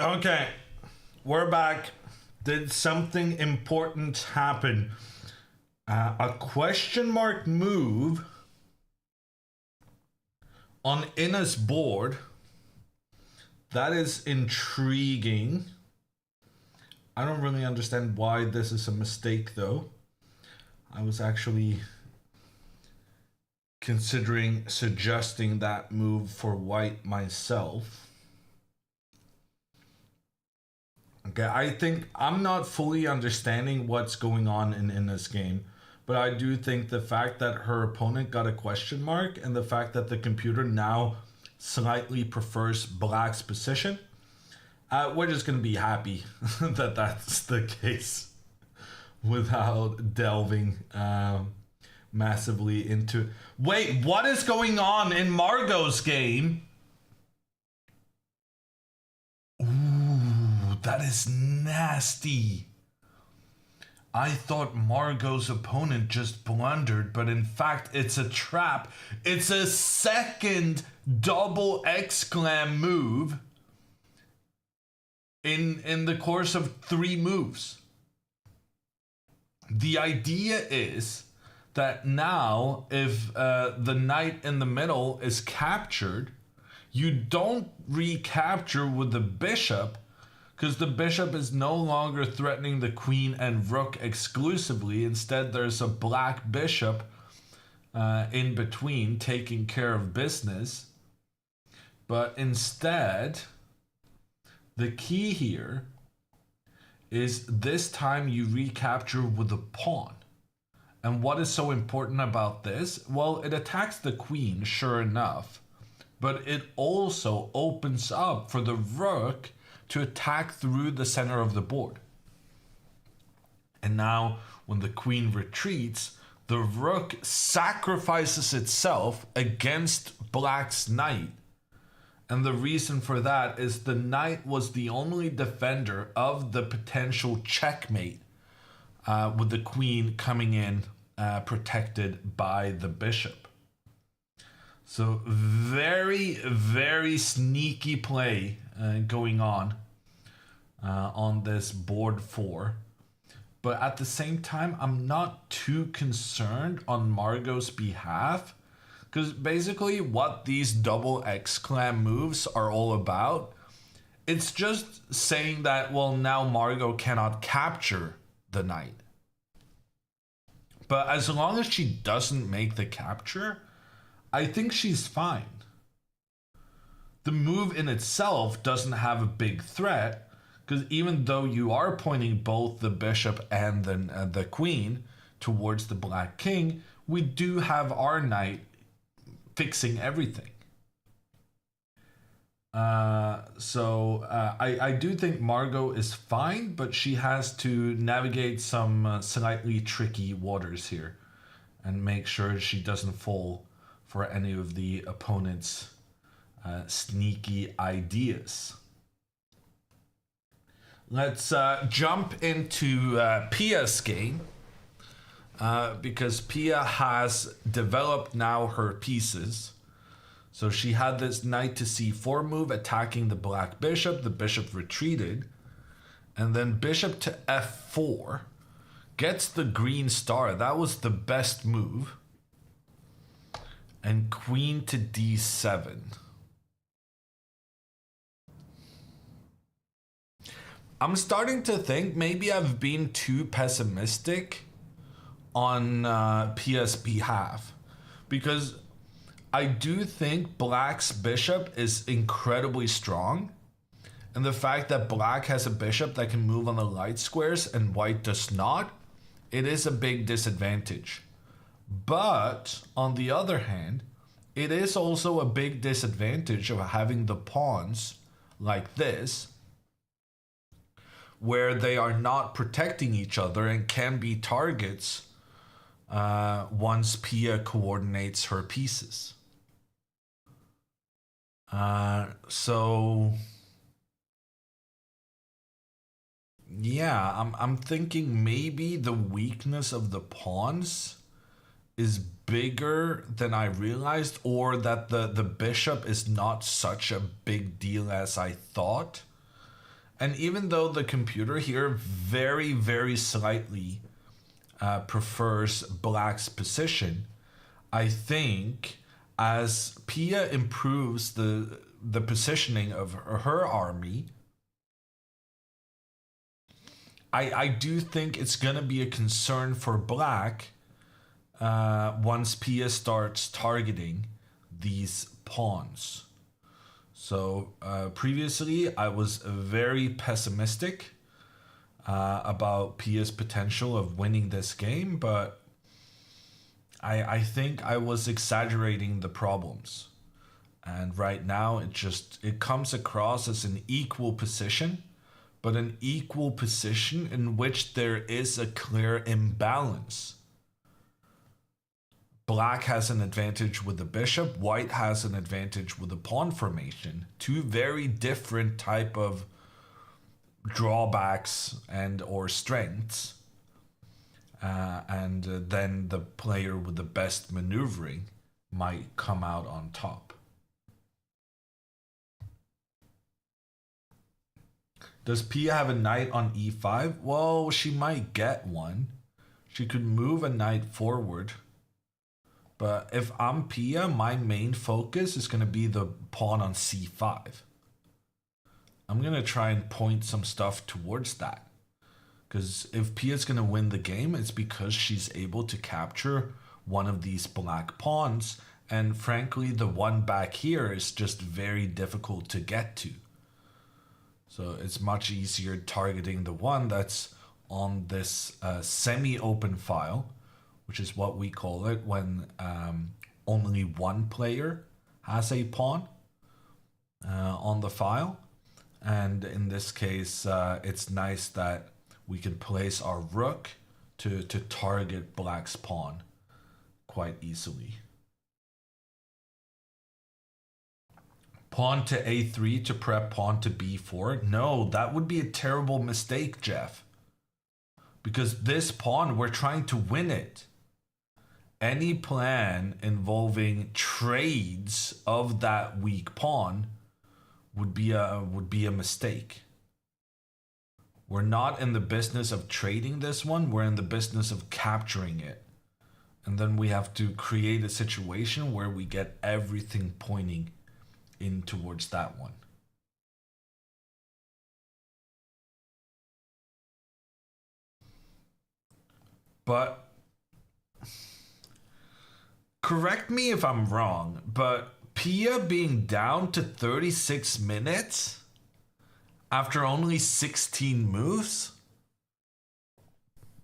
Okay, we're back. Did something important happen? A question mark move on Ina's board. That is intriguing. I don't really understand why this is a mistake, though. I was actually considering suggesting that move for white myself. Okay, I think I'm not fully understanding what's going on in this game, but I do think the fact that her opponent got a question mark and the fact that the computer now slightly prefers black's position, we're just going to be happy that that's the case without delving massively into... Wait, what is going on in Margot's game? Ooh, that is nasty. I thought Margot's opponent just blundered, but in fact, it's a trap. It's a second double exclam move in the course of 3 moves. The idea is that now, if the knight in the middle is captured, you don't recapture with the bishop, because the bishop is no longer threatening the queen and rook exclusively. Instead, there's a black bishop in between taking care of business. But instead, the key here is this time you recapture with a pawn. And what is so important about this? Well, it attacks the queen, sure enough, but it also opens up for the rook to attack through the center of the board. And now, when the queen retreats, the rook sacrifices itself against black's knight. And the reason for that is the knight was the only defender of the potential checkmate, with the queen coming in protected by the bishop. So very, very sneaky play going on this board 4. But at the same time, I'm not too concerned on Margot's behalf, because basically what these double exclam moves are all about, it's just saying that, well, now Margot cannot capture the knight. But as long as she doesn't make the capture, I think she's fine. The move in itself doesn't have a big threat, because even though you are pointing both the bishop and the queen towards the black king, we do have our knight fixing everything. So I do think Margot is fine, but she has to navigate some slightly tricky waters here and make sure she doesn't fall for any of the opponent's sneaky ideas. Let's jump into Pia's game, because Pia has developed now her pieces. So she had this knight to c4 move attacking the black bishop. The bishop retreated. And then bishop to f4 gets the green star. That was the best move. And queen to d7. I'm starting to think maybe I've been too pessimistic on Pia's behalf, because I do think black's bishop is incredibly strong, and the fact that black has a bishop that can move on the light squares and white does not, it is a big disadvantage. But on the other hand, it is also a big disadvantage of having the pawns like this, where they are not protecting each other and can be targets once Pia coordinates her pieces. So yeah, I'm thinking maybe the weakness of the pawns is bigger than I realized, or that the bishop is not such a big deal as I thought. And even though the computer here very, very slightly prefers black's position, I think as Pia improves the positioning of her army, I do think it's gonna be a concern for black once Pia starts targeting these pawns. So previously, I was very pessimistic about Pia's potential of winning this game, but I think I was exaggerating the problems. And right now, it comes across as an equal position, but an equal position in which there is a clear imbalance. Black has an advantage with the bishop, white has an advantage with the pawn formation. Two very different type of drawbacks and or strengths. And then the player with the best maneuvering might come out on top. Does Pia have a knight on e5? Well, she might get one. She could move a knight forward. But if I'm Pia, my main focus is going to be the pawn on c5. I'm going to try and point some stuff towards that. Because if Pia's going to win the game, it's because she's able to capture one of these black pawns. And frankly, the one back here is just very difficult to get to. So it's much easier targeting the one that's on this semi-open file, which is what we call it when only one player has a pawn on the file. And in this case, it's nice that we can place our rook to target black's pawn quite easily. Pawn to a3 to prep pawn to b4. No, that would be a terrible mistake, Jeff. Because this pawn, we're trying to win it. Any plan involving trades of that weak pawn would be a mistake. We're not in the business of trading this one, we're in the business of capturing it. And then we have to create a situation where we get everything pointing in towards that one. But correct me if I'm wrong, but Pia being down to 36 minutes after only 16 moves?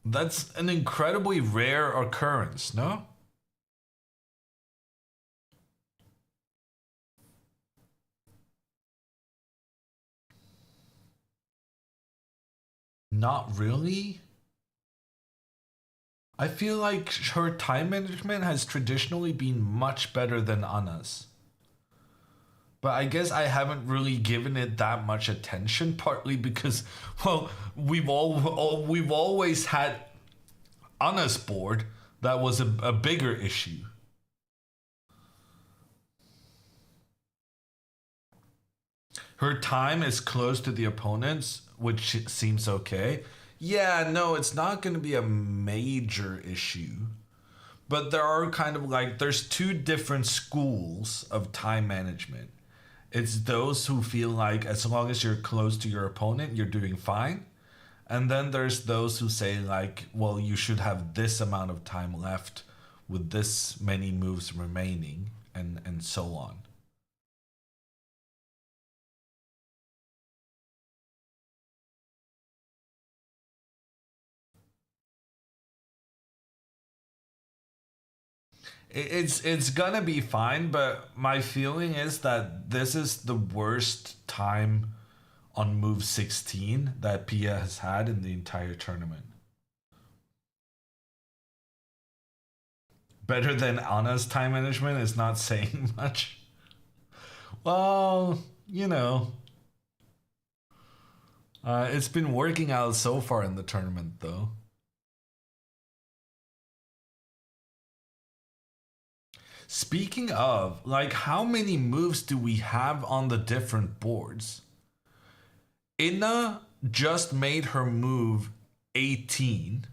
That's an incredibly rare occurrence, no? Not really. I feel like her time management has traditionally been much better than Anna's. But I guess I haven't really given it that much attention, partly because, well, we've always had Anna's board that was a bigger issue. Her time is close to the opponent's, which seems okay. Yeah, no, it's not going to be a major issue. But there are kind of like, there's two different schools of time management. It's those who feel like as long as you're close to your opponent, you're doing fine. And then there's those who say like, well, you should have this amount of time left with this many moves remaining and so on. It's gonna be fine, but my feeling is that this is the worst time on move 16 that Pia has had in the entire tournament. Better than Anna's time management is not saying much. Well, you know, it's been working out so far in the tournament, though. Speaking of, like, how many moves do we have on the different boards? Inna just made her move 18,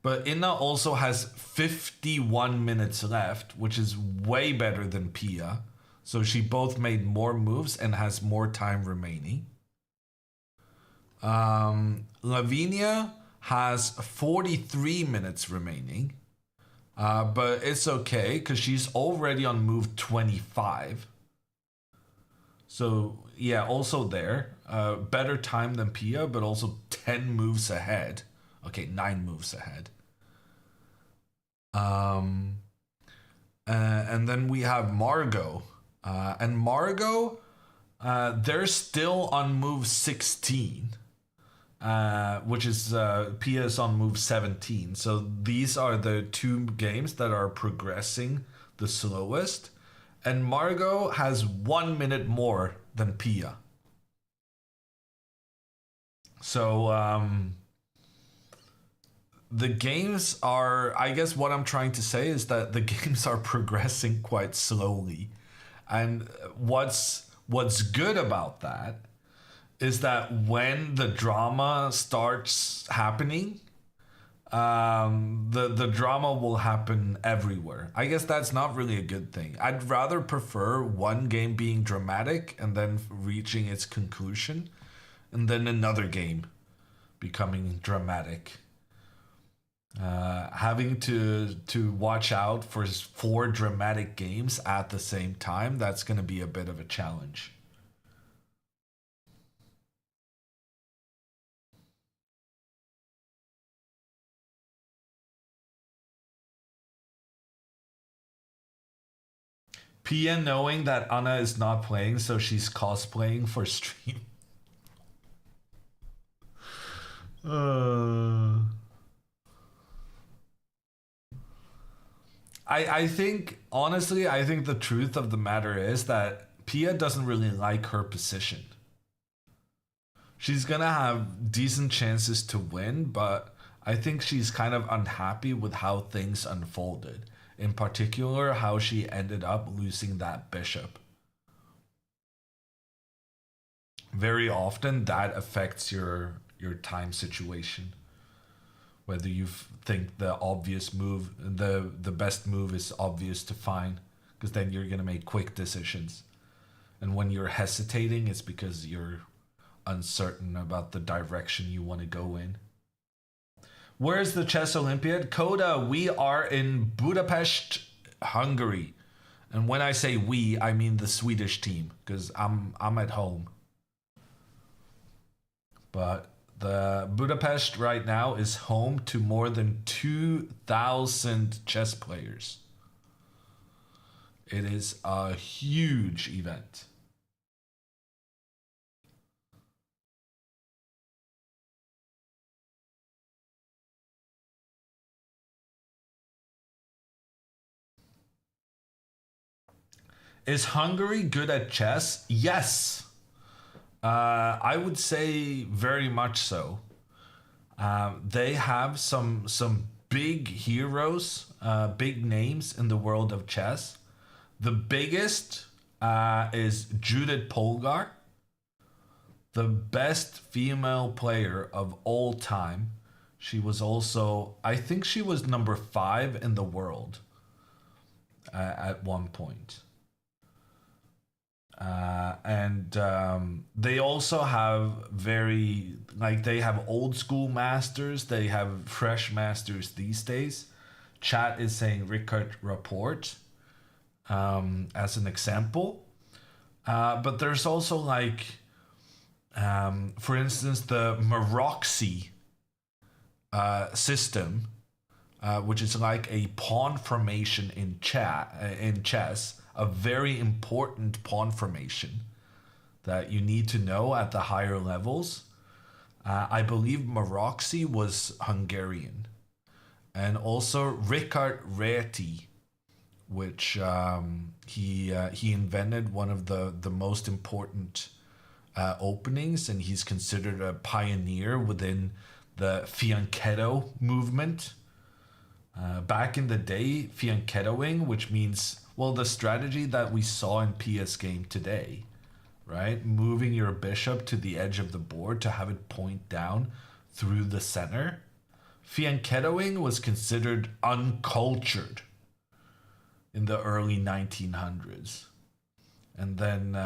but Inna also has 51 minutes left, which is way better than Pia. So she both made more moves and has more time remaining. Lavinia has 43 minutes remaining. But it's okay because she's already on move 25. So yeah, also there. Better time than Pia, but also 10 moves ahead. Okay, 9 moves ahead. And then we have Margot. And Margot, they're still on move 16. Which is Pia's on move 17. So these are the two games that are progressing the slowest. And Margot has 1 minute more than Pia. So the games are, I guess what I'm trying to say is that the games are progressing quite slowly. And what's good about that is that when the drama starts happening, the drama will happen everywhere. I guess that's not really a good thing. I'd rather prefer one game being dramatic and then reaching its conclusion, and then another game becoming dramatic. Having to watch out for 4 dramatic games at the same time, that's going to be a bit of a challenge. Pia knowing that Anna is not playing, so she's cosplaying for stream. I think, honestly, I think the truth of the matter is that Pia doesn't really like her position. She's gonna have decent chances to win, but I think she's kind of unhappy with how things unfolded. In particular, how she ended up losing that bishop. Very often that affects your time situation. Whether you think the obvious move, the best move is obvious to find, because then you're gonna make quick decisions. And when you're hesitating, it's because you're uncertain about the direction you want to go in. Where's the chess Olympiad? Coda, we are in Budapest, Hungary. And when I say we, I mean the Swedish team, because I'm at home. But the Budapest right now is home to more than 2,000 chess players. It is a huge event. Is Hungary good at chess? Yes. I would say very much so. They have some big heroes, big names in the world of chess. The biggest is Judith Polgar, the best female player of all time. She was also, I think she was number 5 in the world at one point. And they also have they have old school masters, they have fresh masters these days. Chat is saying Rickard Rapport as an example. But there's also for instance, the Maroxy system, which is like a pawn formation in chess, a very important pawn formation that you need to know at the higher levels. I believe Maroxy was Hungarian. And also Rickard Reti, which he invented one of the most important openings, and he's considered a pioneer within the fianchetto movement. Back in the day, fianchettoing, which means, well, the strategy that we saw in PS game today, right? Moving your bishop to the edge of the board to have it point down through the center. Fianchettoing was considered uncultured in the early 1900s. And then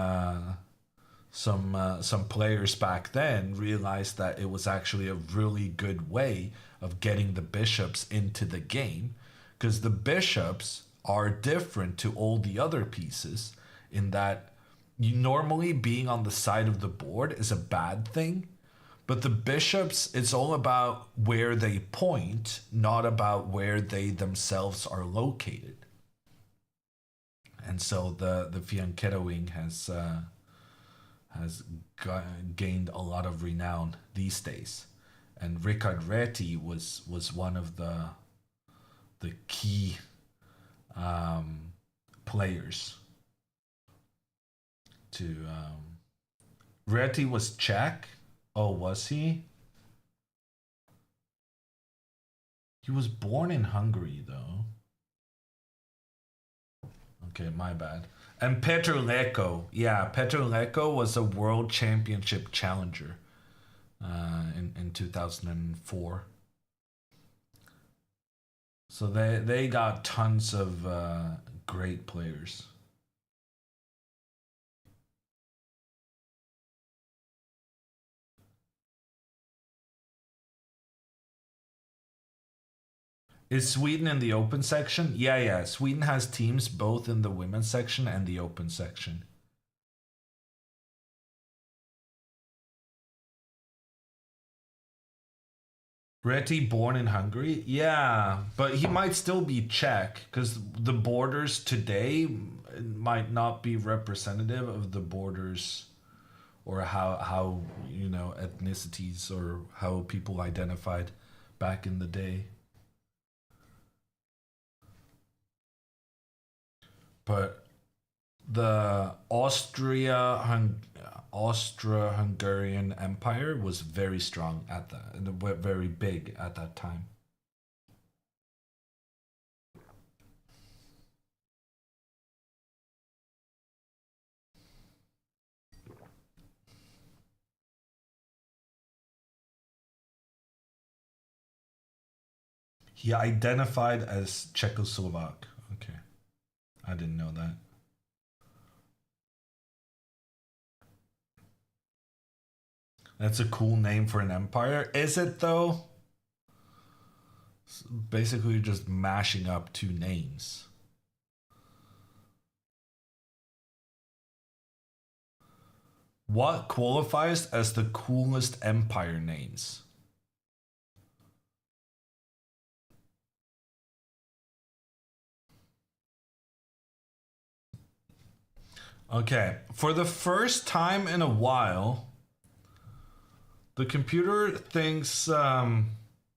some players back then realized that it was actually a really good way of getting the bishops into the game, because the bishops are different to all the other pieces in that you normally being on the side of the board is a bad thing, but the bishops, it's all about where they point, not about where they themselves are located. And so the fianchettoing has gained a lot of renown these days. And Ricard Reti was one of the key players to Reti was Czech. Oh, was he? He was born in Hungary, though. Okay, my bad. And Petr Leko. Yeah, Petr Leko was a world championship challenger in 2004. So they got tons of great players. Is Sweden in the open section? Yeah. Sweden has teams both in the women's section and the open section. Reti born in Hungary? Yeah, but he might still be Czech because the borders today might not be representative of the borders or how ethnicities or how people identified back in the day. But the Austro-Hungarian Empire was very strong at that, and very big at that time. He identified as Czechoslovak. Okay, I didn't know that. That's a cool name for an empire. Is it though? It's basically just mashing up two names. What qualifies as the coolest empire names? Okay, for the first time in a while, the computer thinks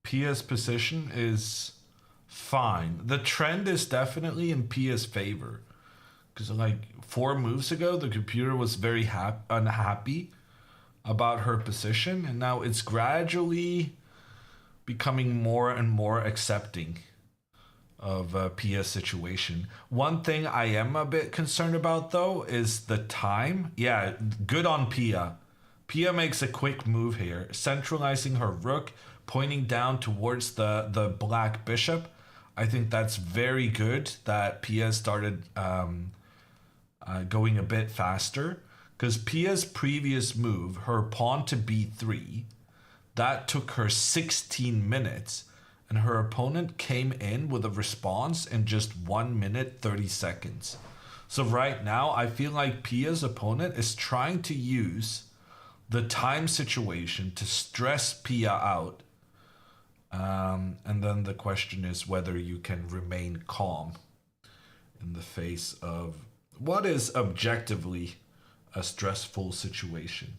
Pia's position is fine. The trend is definitely in Pia's favor. Because like 4 moves ago, the computer was very unhappy about her position. And now it's gradually becoming more and more accepting of Pia's situation. One thing I am a bit concerned about, though, is the time. Yeah, good on Pia. Pia makes a quick move here, centralizing her rook, pointing down towards the black bishop. I think that's very good that Pia started going a bit faster, because Pia's previous move, her pawn to b3, that took her 16 minutes, and her opponent came in with a response in just 1 minute 30 seconds. So right now, I feel like Pia's opponent is trying to use the time situation to stress Pia out. And then the question is whether you can remain calm in the face of what is objectively a stressful situation.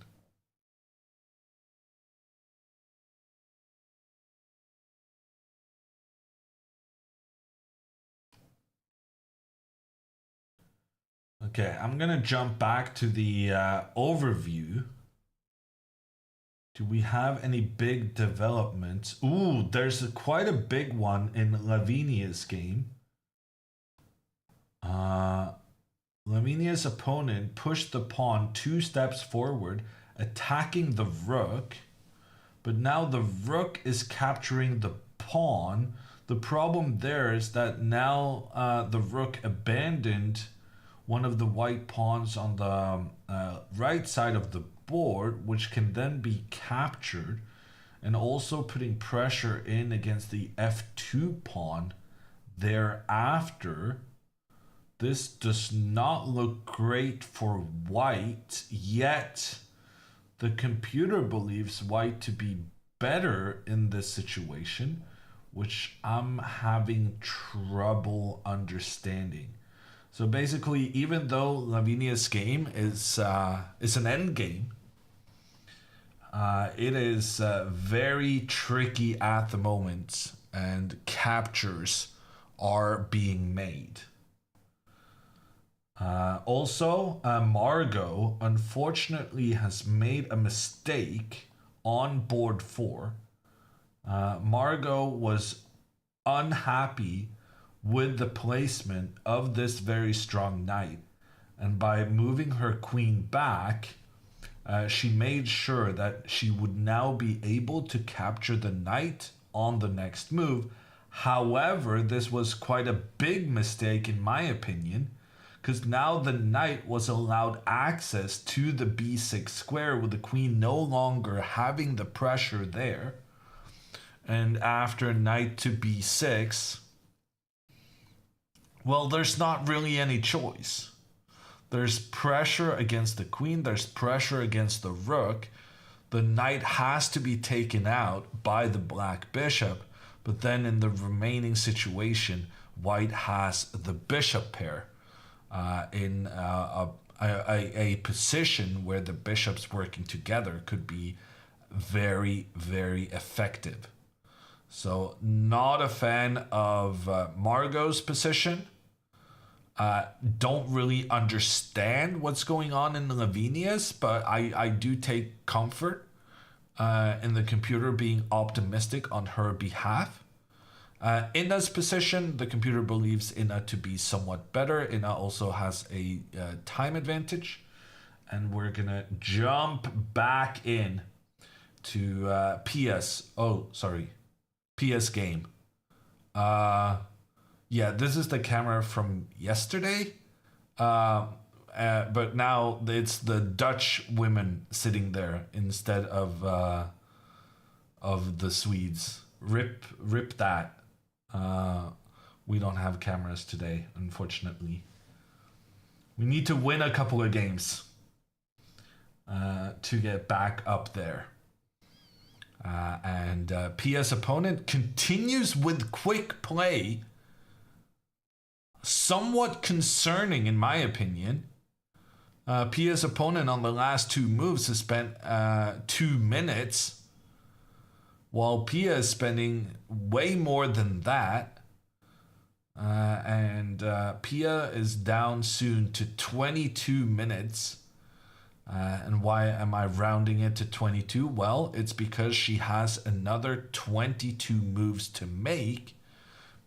Okay, I'm gonna jump back to the overview. Do we have any big developments? Ooh, there's quite a big one in Lavinia's game. Lavinia's opponent pushed the pawn 2 steps forward, attacking the rook. But now the rook is capturing the pawn. The problem there is that now the rook abandoned one of the white pawns on the right side of the board, which can then be captured, and also putting pressure in against the f2 pawn thereafter. This does not look great for white, yet the computer believes white to be better in this situation, which I'm having trouble understanding. So basically, even though Lavinia's game is an end game, it is very tricky at the moment, and captures are being made. Also, Margot unfortunately has made a mistake on board 4. Margot was unhappy with the placement of this very strong knight, and by moving her queen back, she made sure that she would now be able to capture the knight on the next move. However, this was quite a big mistake in my opinion, because now the knight was allowed access to the b6 square with the queen no longer having the pressure there. And after knight to b6, well, there's not really any choice. There's pressure against the queen, there's pressure against the rook. The knight has to be taken out by the black bishop, but then in the remaining situation, white has the bishop pair in a position where the bishops working together could be very, very effective. So not a fan of Margot's position. Don't really understand what's going on in Lavinia's, but I do take comfort in the computer being optimistic on her behalf. Ina's position, the computer believes Ina to be somewhat better. Ina also has a time advantage. And we're going to jump back in to PS. Oh, sorry. PS game. Yeah, this is the camera from yesterday. But now it's the Dutch women sitting there instead of the Swedes. Rip that. We don't have cameras today, unfortunately. We need to win a couple of games to get back up there. And PS opponent continues with quick play. Somewhat concerning, in my opinion. PS opponent on the last 2 moves has spent 2 minutes, while Pia is spending way more than that. And Pia is down soon to 22 minutes. And why am I rounding it to 22? Well, it's because she has another 22 moves to make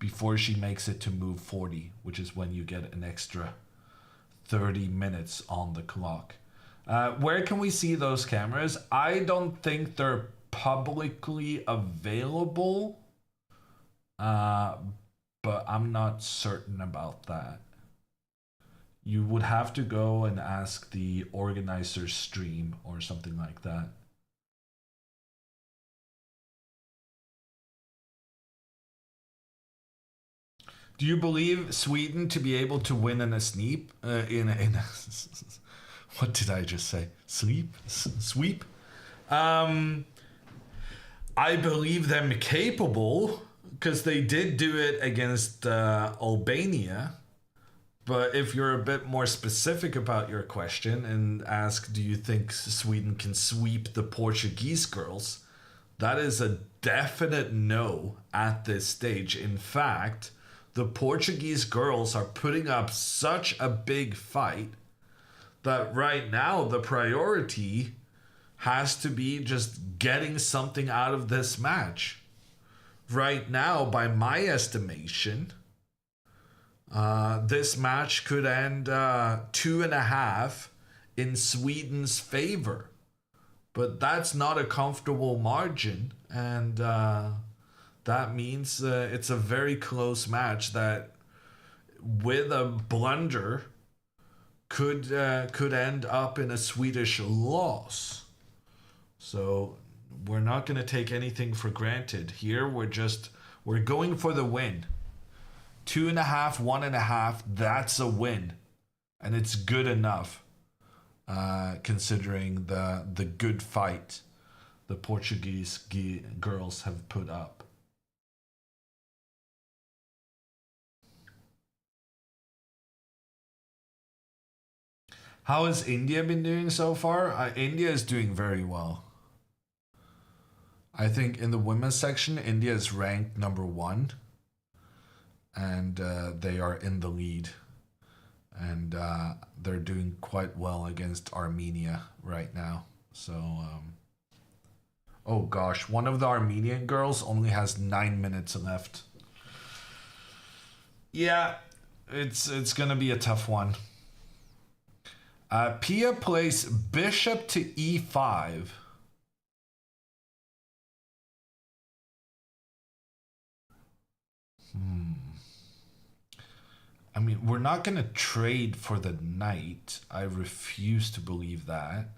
before she makes it to move 40, which is when you get an extra 30 minutes on the clock. Where can we see those cameras? I don't think they're publicly available, but I'm not certain about that. You would have to go and ask the organizer's stream or something like that. Do you believe Sweden to be able to win in a sweep? What did I just say? Sweep? I believe them capable, because they did do it against Albania. But if you're a bit more specific about your question and ask, do you think Sweden can sweep the Portuguese girls? That is a definite no at this stage. In fact, the Portuguese girls are putting up such a big fight that right now the priority has to be just getting something out of this match. Right now, by my estimation, This match could end 2.5 in Sweden's favor. But that's not a comfortable margin. And that means it's a very close match that, with a blunder, could end up in a Swedish loss. So we're not going to take anything for granted here. We're going for the win. 2.5, 1.5, that's a win. And it's good enough, considering the good fight the Portuguese girls have put up. How has India been doing so far? India is doing very well. I think in the women's section, India is ranked number 1. And they are in the lead. And they're doing quite well against Armenia right now. So, oh gosh, one of the Armenian girls only has 9 minutes left. Yeah, it's gonna be a tough one. Pia plays bishop to e5. I mean, we're not going to trade for the knight. I refuse to believe that.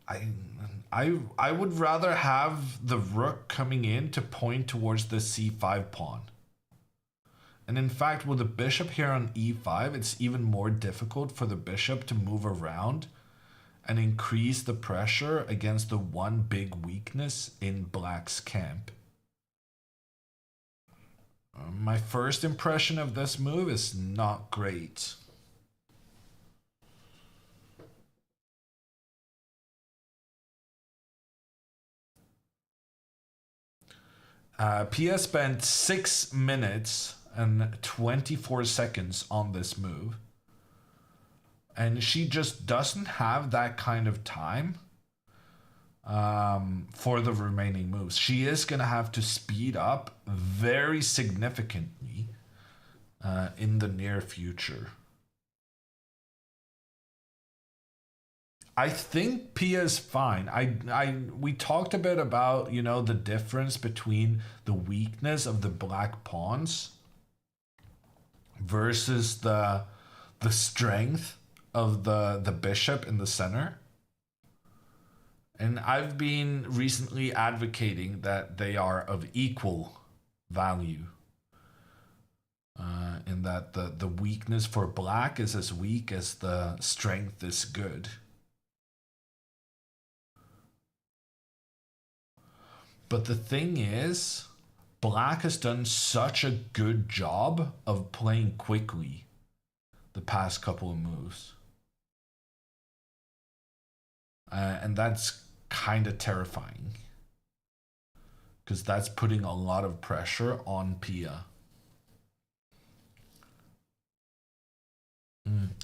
I would rather have the rook coming in to point towards the c5 pawn. And in fact, with the bishop here on e5, it's even more difficult for the bishop to move around and increase the pressure against the one big weakness in black's camp. My first impression of this move is not great. Pia spent 6 minutes and 24 seconds on this move. And she just doesn't have that kind of time for the remaining moves. She is going to have to speed up very significantly in the near future. I think Pia is fine. We talked a bit about, you know, the difference between the weakness of the black pawns versus the strength of the bishop in the center. And I've been recently advocating that they are of equal value. In that the weakness for black is as weak as the strength is good. But the thing is, black has done such a good job of playing quickly the past couple of moves. And that's kind of terrifying. Because that's putting a lot of pressure on Pia.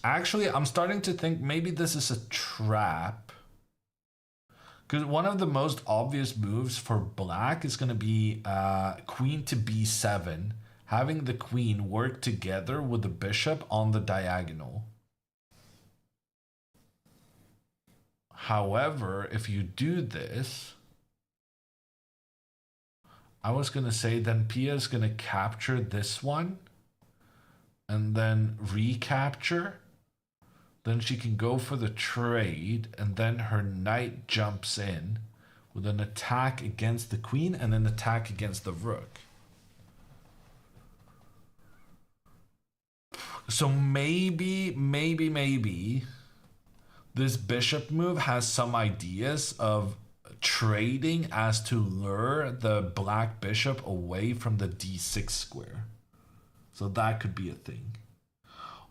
Actually, I'm starting to think maybe this is a trap. Because one of the most obvious moves for black is going to be queen to b7, having the queen work together with the bishop on the diagonal. However, if you do this, I was going to say then Pia is going to capture this one and then recapture. Then she can go for the trade, and then her knight jumps in with an attack against the queen and an attack against the rook. So maybe this bishop move has some ideas of trading as to lure the black bishop away from the d6 square. So that could be a thing.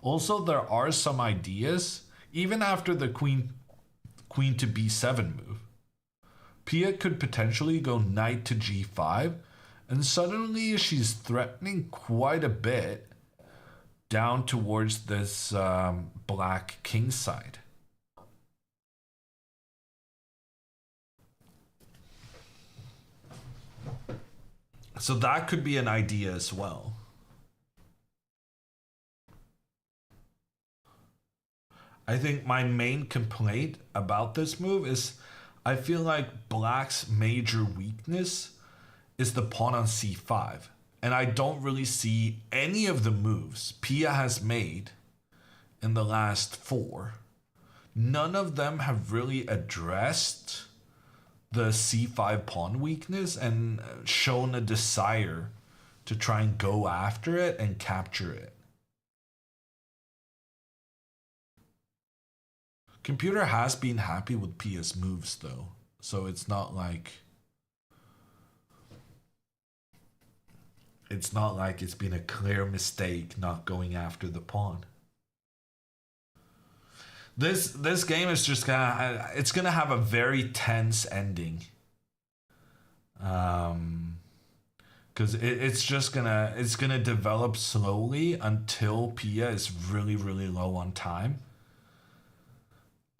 Also, there are some ideas, even after the queen to b7 move. Pia could potentially go knight to g5, and suddenly she's threatening quite a bit down towards this black king side. So that could be an idea as well. I think my main complaint about this move is I feel like black's major weakness is the pawn on c5. And I don't really see any of the moves Pia has made in the last four. None of them have really addressed the c5 pawn weakness and shown a desire to try and go after it and capture it. Computer has been happy with Pia's moves though, so it's not like it's been a clear mistake not going after the pawn. This game is just gonna have a very tense ending. Because it's gonna develop slowly until Pia is really low on time.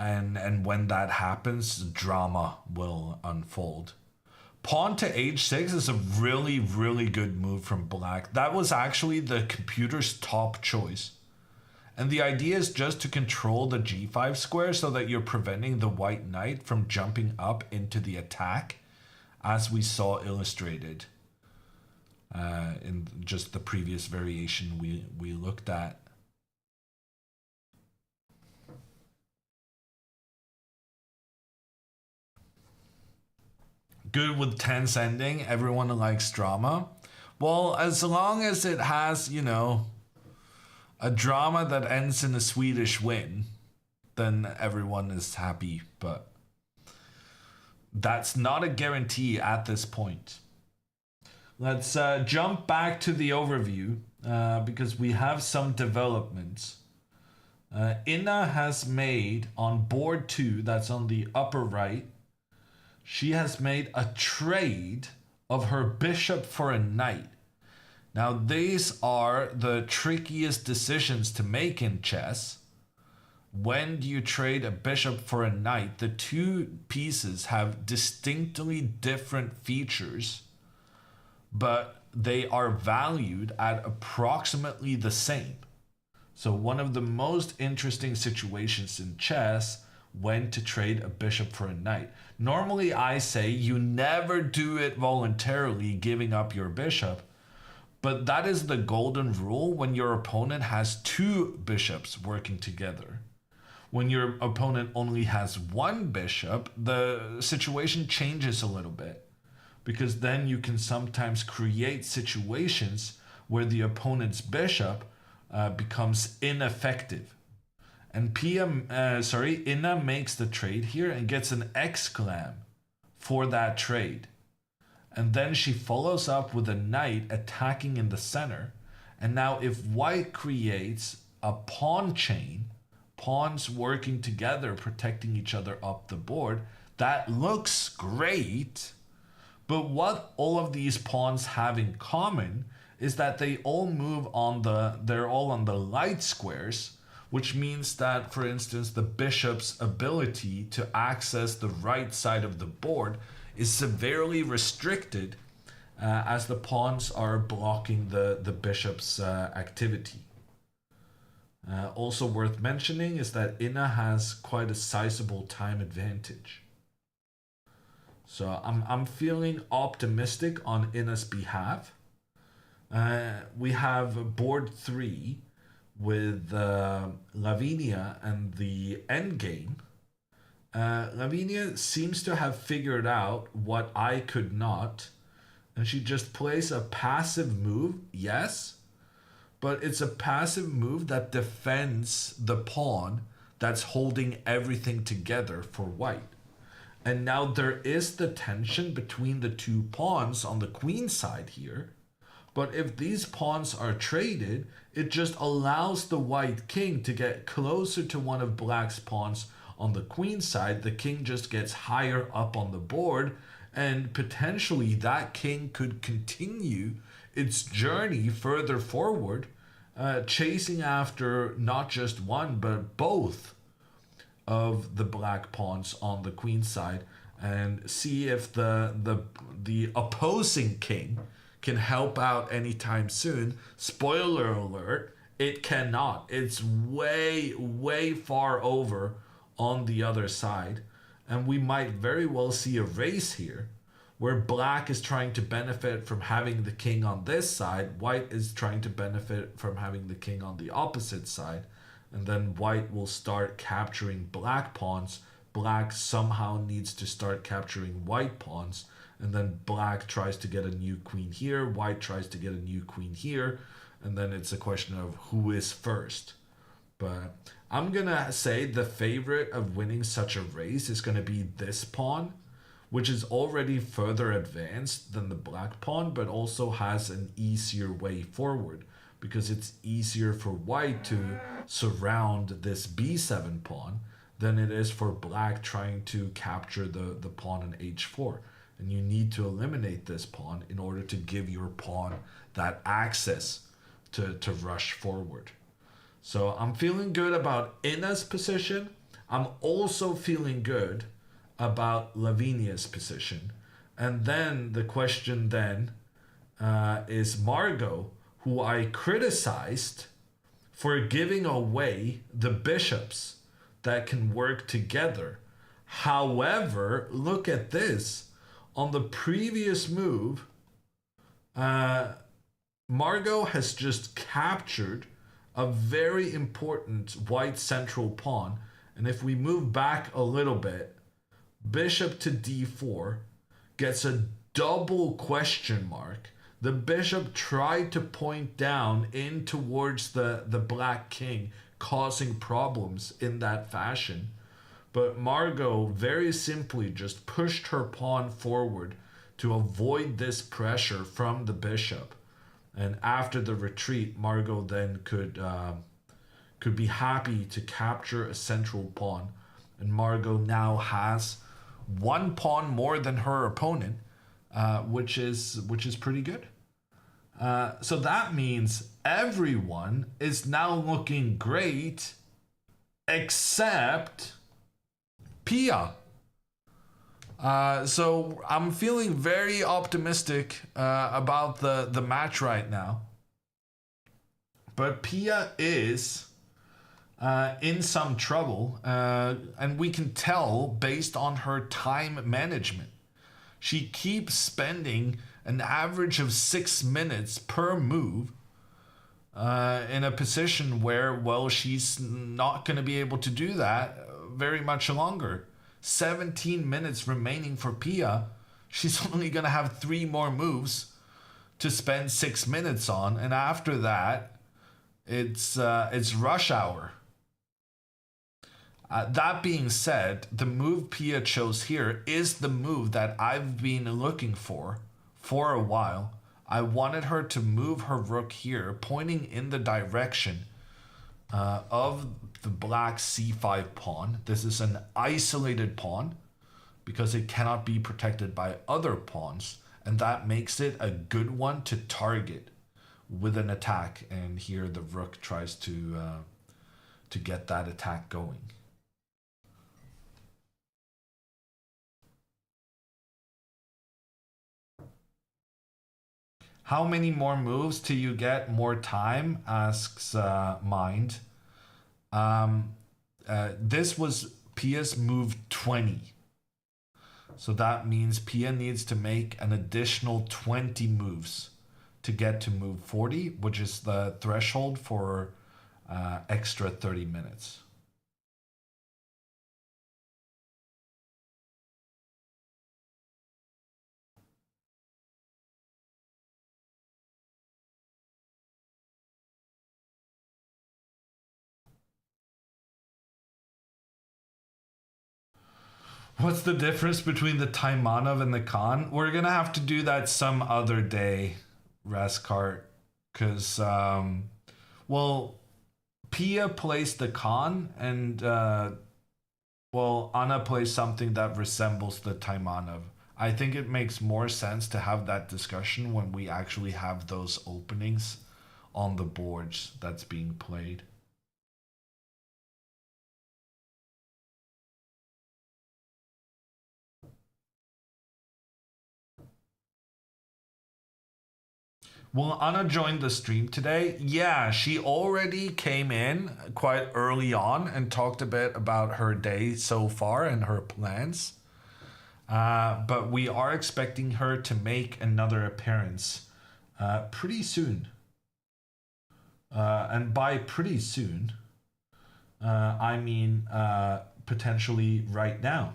And when that happens, drama will unfold. Pawn to h6 is a really good move from black. That was actually the computer's top choice. And the idea is just to control the g5 square so that you're preventing the white knight from jumping up into the attack, as we saw illustrated in just the previous variation we looked at. Good with tense ending. Everyone likes drama. Well, as long as it has, a drama that ends in a Swedish win, then everyone is happy. But that's not a guarantee at this point. Let's jump back to the overview because we have some developments. Inna has made on board 2, that's on the upper right, she has made a trade of her bishop for a knight. Now, these are the trickiest decisions to make in chess. When do you trade a bishop for a knight? The two pieces have distinctly different features, but they are valued at approximately the same. So one of the most interesting situations in chess, when to trade a bishop for a knight. Normally I say you never do it voluntarily, giving up your bishop, but that is the golden rule when your opponent has two bishops working together. When your opponent only has one bishop, the situation changes a little bit, because then you can sometimes create situations where the opponent's bishop becomes ineffective. And Inna makes the trade here and gets an exclam for that trade. And then she follows up with a knight attacking in the center. And now if white creates a pawn chain, pawns working together, protecting each other up the board, that looks great. But what all of these pawns have in common is that they all they're all on the light squares, which means that, for instance, the bishop's ability to access the right side of the board is severely restricted as the pawns are blocking the bishop's activity. Also worth mentioning is that Inna has quite a sizable time advantage. So I'm feeling optimistic on Inna's behalf. We have board 3 with Lavinia and the Endgame. Lavinia seems to have figured out what I could not, and she just plays a passive move, yes, but it's a passive move that defends the pawn that's holding everything together for white. And now there is the tension between the two pawns on the queen side here. But if these pawns are traded, it just allows the white king to get closer to one of black's pawns on the queen side. The king just gets higher up on the board, and potentially that king could continue its journey further forward, chasing after not just one, but both of the black pawns on the queen side, and see if the opposing king can help out anytime soon. Spoiler alert, it cannot. It's way, way far over on the other side. And we might very well see a race here where black is trying to benefit from having the king on this side, white is trying to benefit from having the king on the opposite side, and then white will start capturing black pawns. Black somehow needs to start capturing white pawns, and then black tries to get a new queen here, white tries to get a new queen here, and then it's a question of who is first. But I'm gonna say the favorite of winning such a race is gonna be this pawn, which is already further advanced than the black pawn, but also has an easier way forward because it's easier for white to surround this b7 pawn than it is for black trying to capture the pawn in h4. And you need to eliminate this pawn in order to give your pawn that access to rush forward. So I'm feeling good about Ina's position. I'm also feeling good about Lavinia's position. And then the question then is Margot, who I criticized for giving away the bishops that can work together. However, look at this. On the previous move, Margot has just captured a very important white central pawn. And if we move back a little bit, bishop to d4 gets a double question mark. The bishop tried to point down in towards the black king, causing problems in that fashion. But Margot very simply just pushed her pawn forward to avoid this pressure from the bishop. And after the retreat, Margot then could be happy to capture a central pawn. And Margot now has one pawn more than her opponent, which is pretty good. So that means everyone is now looking great except Pia. So I'm feeling very optimistic about the match right now. But Pia is in some trouble, and we can tell based on her time management. She keeps spending an average of 6 minutes per move in a position where, well, she's not going to be able to do that very much longer. 17 minutes remaining for Pia. She's only going to have 3 more moves to spend 6 minutes on, and after that, it's rush hour. That being said, the move Pia chose here is the move that I've been looking for a while. I wanted her to move her rook here, pointing in the direction of the black c5 pawn. This is an isolated pawn because it cannot be protected by other pawns, and that makes it a good one to target with an attack. And here the rook tries to get that attack going. How many more moves till you get more time? Asks Mind. This was Pia's move 20. So that means Pia needs to make an additional 20 moves to get to move 40, which is the threshold for extra 30 minutes. What's the difference between the Taimanov and the Khan? We're gonna have to do that some other day, Raskart, because well, Pia plays the Khan, and well, Anna plays something that resembles the Taimanov. I think it makes more sense to have that discussion when we actually have those openings on the boards that's being played. Will Anna join the stream today? Yeah, she already came in quite early on and talked a bit about her day so far and her plans. But we are expecting her to make another appearance pretty soon. And by pretty soon, I mean potentially right now.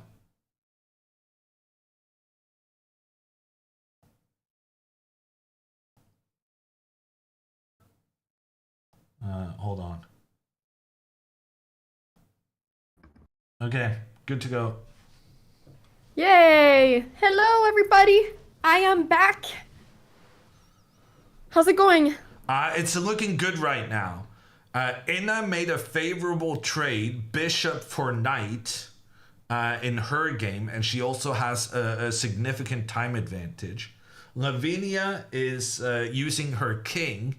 Hold on. Okay, good to go. Yay! Hello, everybody. I am back. How's it going? It's looking good right now. Inna made a favorable trade, bishop for knight, in her game, and she also has a significant time advantage. Lavinia is using her king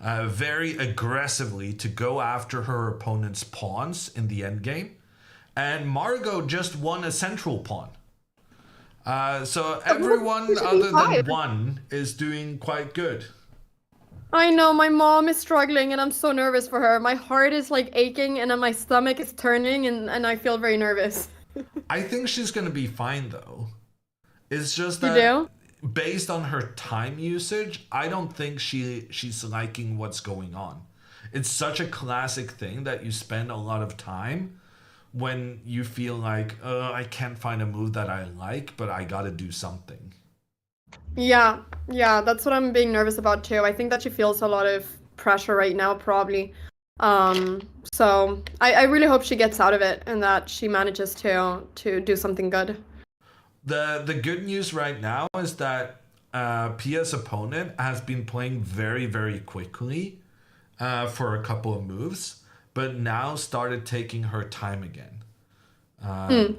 very aggressively to go after her opponent's pawns in the endgame. And Margot just won a central pawn. So everyone other than one is doing quite good. I know my mom is struggling and I'm so nervous for her. My heart is like aching and then my stomach is turning and I feel very nervous. I think she's gonna be fine though. It's just You that do? based on her time usage, I don't think she's liking what's going on. It's such a classic thing that you spend a lot of time when you feel like, I can't find a move that I like, but I gotta do something. Yeah, that's what I'm being nervous about too. I think that she feels a lot of pressure right now, probably. So I really hope she gets out of it and that she manages to do something good. The good news right now is that Pia's opponent has been playing very, very quickly for a couple of moves, but now started taking her time again.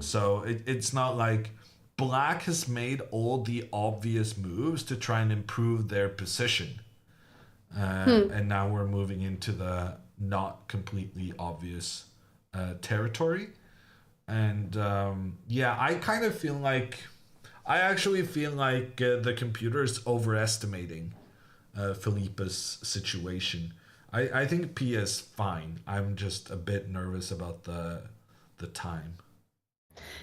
So it's not like Black has made all the obvious moves to try and improve their position. And now we're moving into the not completely obvious territory. And yeah, I kind of feel like I actually feel like the computer is overestimating Felipe's situation. I think Pia is fine. I'm just a bit nervous about the time.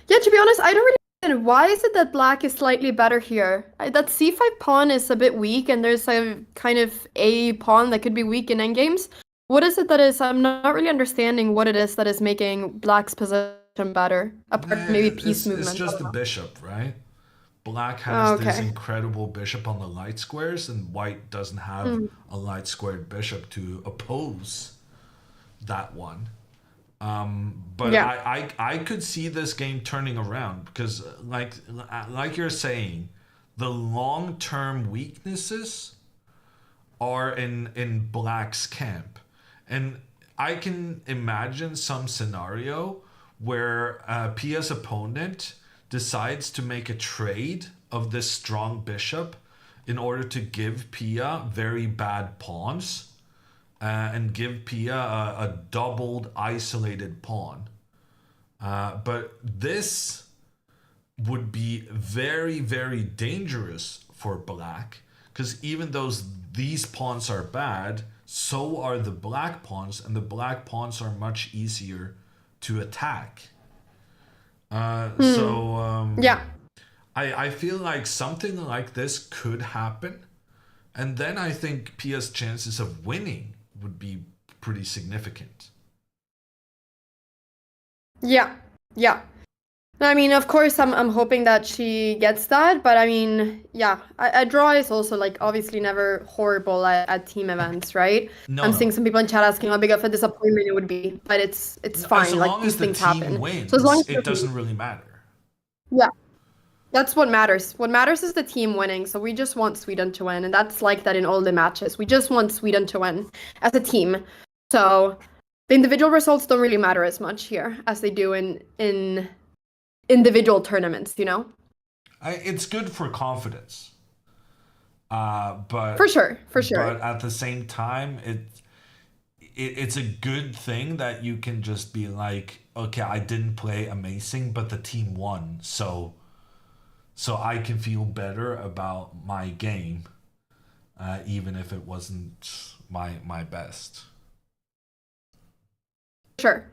Yeah, to be honest, I don't really understand. Why is it that black is slightly better here? That c5 pawn is a bit weak, and there's a kind of a pawn that could be weak in endgames. What is it that is? I'm not really understanding what it is that is making black's position better, apart from maybe piece movement. It's just the bishop, right? Black Oh, has this okay. incredible bishop on the light squares, and white doesn't have a light squared bishop to oppose that one. But Yeah. I could see this game turning around because like you're saying, the long term weaknesses are in Black's camp, and I can imagine some scenario where Pia's opponent decides to make a trade of this strong bishop in order to give Pia very bad pawns and give Pia a doubled isolated pawn. But this would be very, very dangerous for Black because even though these pawns are bad, so are the black pawns, and the black pawns are much easier to attack. Yeah. I feel like something like this could happen, and then I think Pia's chances of winning would be pretty significant. Yeah. Yeah. I mean, of course, I'm hoping that she gets that, but I mean, yeah, a draw is also like obviously never horrible at team events, right? No, I'm no. seeing some people in chat asking how big of a disappointment it would be, but it's fine. As Like long these as the things team happen. wins, So as long as it doesn't really matter. yeah, that's what matters. What matters is the team winning. So we just want Sweden to win, and that's like that in all the matches. We just want Sweden to win as a team. So the individual results don't really matter as much here as they do in individual tournaments, you know? It's good for confidence. But For sure. But at the same time, it's a good thing that you can just be like, okay, I didn't play amazing, but the team won, so I can feel better about my game. even if it wasn't my best. Sure.